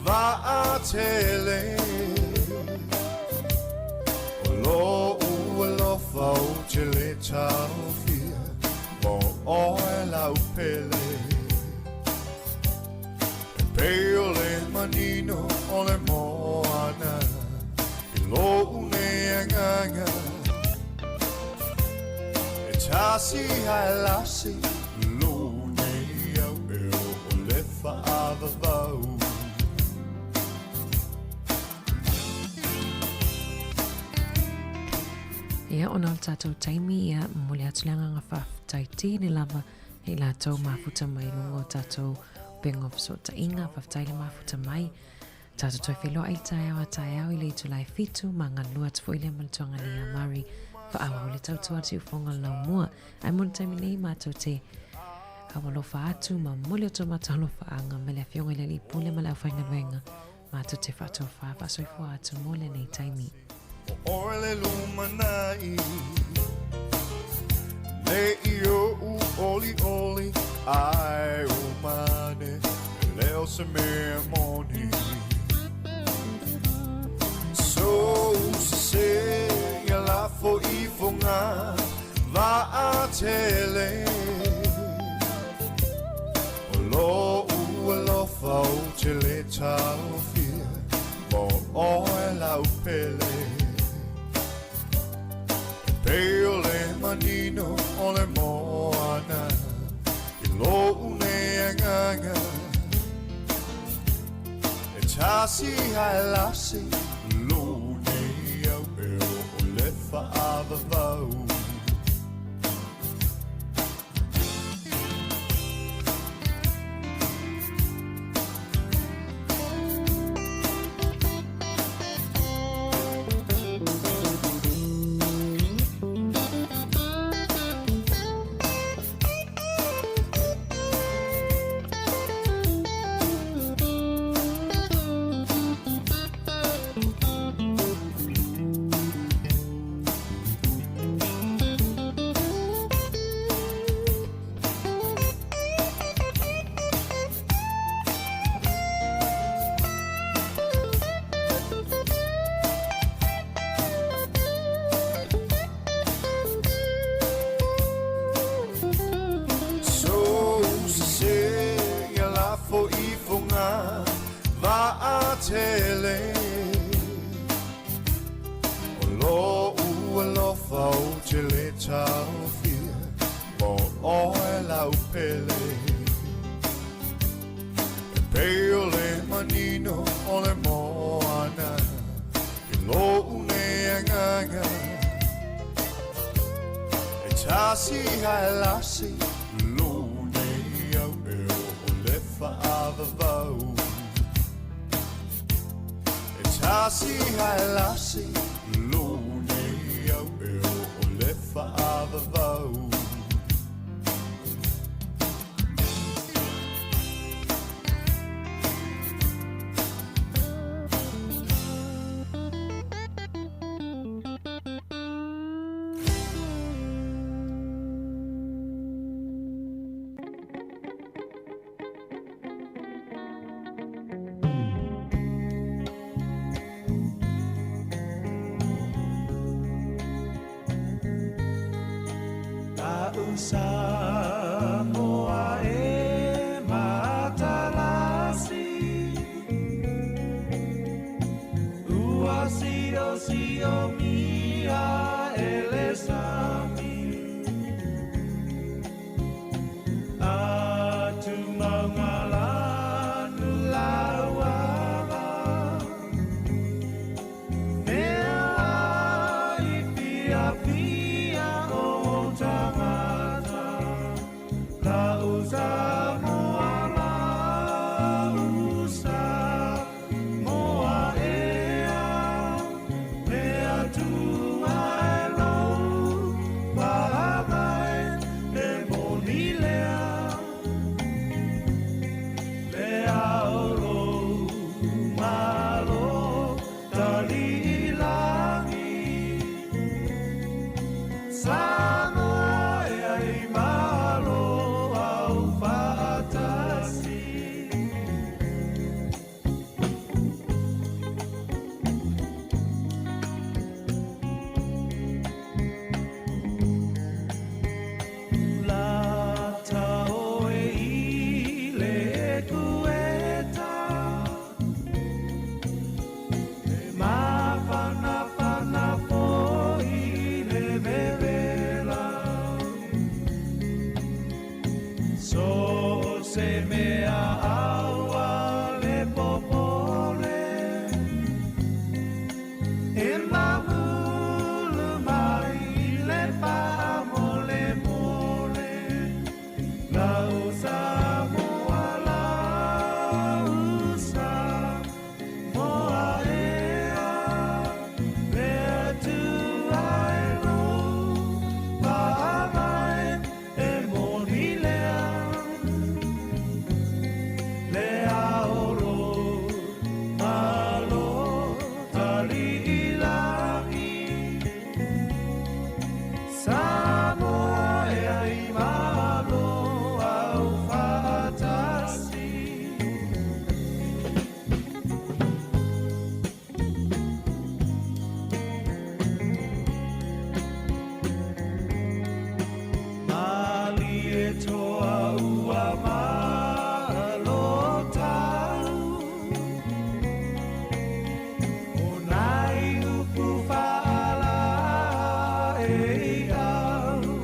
va a tele lo lo fa o chele chao fia mo o la upele peole manino ole mo ana lo une nganga chasi halasi Ia ona o tātou taimi ia mole atulanga ngā whaftaiti ni lava hei lātou mafuta mai lungo tātou bengo so ta inga whaftaile mafuta mai tātou toi whilo ai tai au i le itu lai fitu ma ngā lua tu fo ile malituanga ni a mari wha awa o le tautua ti ufonga lau mua ai mona taimi nei mātou te awalofa atu ma mole o tō matalofa anga me le fionga i le li pule ma le au whainga wenga mātou te whatofa whasoifua atu mole nei taimi. Ole lumanai Le io oli oli ai umane Leo se me moni So se la fo I fonga va a tele Lo lo fa o tele tau fia Mo o la upele manino o le moana I lo une anganga E tasi hai lasi lo ne au e o le whaava vau tele o lo u lo fau tele tau fia mo o la upele e peo le manino o le moana I lo une anganga e tasi hai lasi lo ne au e o le whaava vau Tasi hai lasi lo ne au e o le whaava vau Sāmoa e matalasi Ua sio mia ele sami Atu mangalanu lauala Mea I pia pia o tangata Sāmoa la usa moa ea mea tua e lau wahawai e moni lea lea oro malo tali ilangi Sāmoa e ai malo Se mea aua le popole E mamulu mai le pamole mole La usa moa la usa moa ea Mea tua e no Paamai e moni lea Sāmoa e ai malo au whaatasi Mali e toa ua malo tau O nai upu whaala e au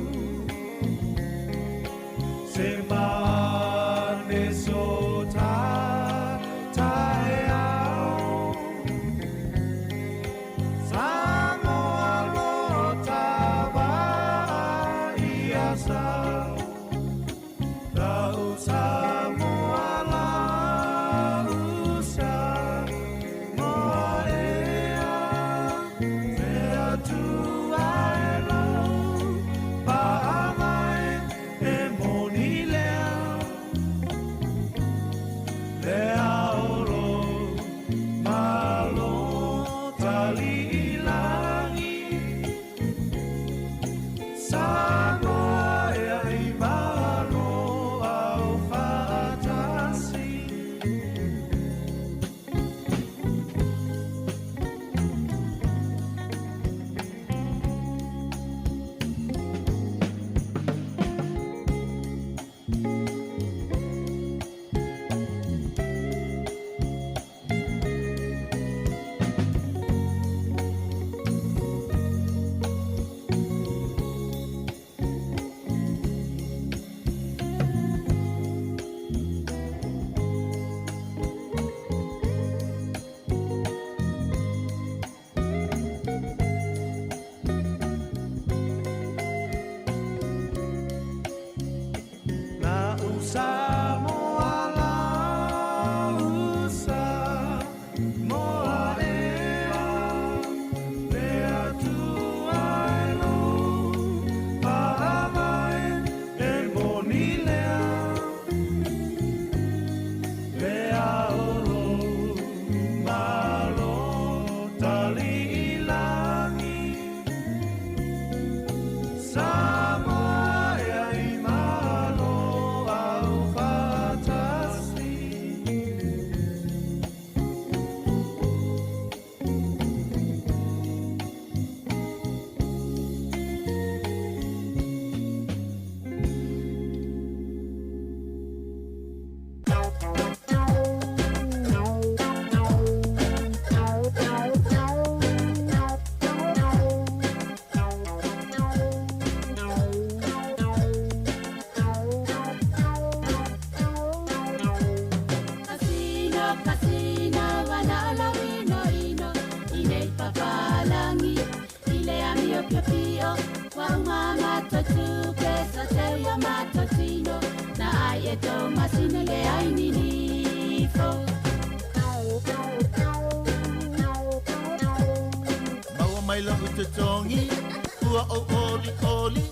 pio pio wa mama tu pesa te ya matotino na ai e to masine le ai ni fo Maua mai la utotongi ua o oli oli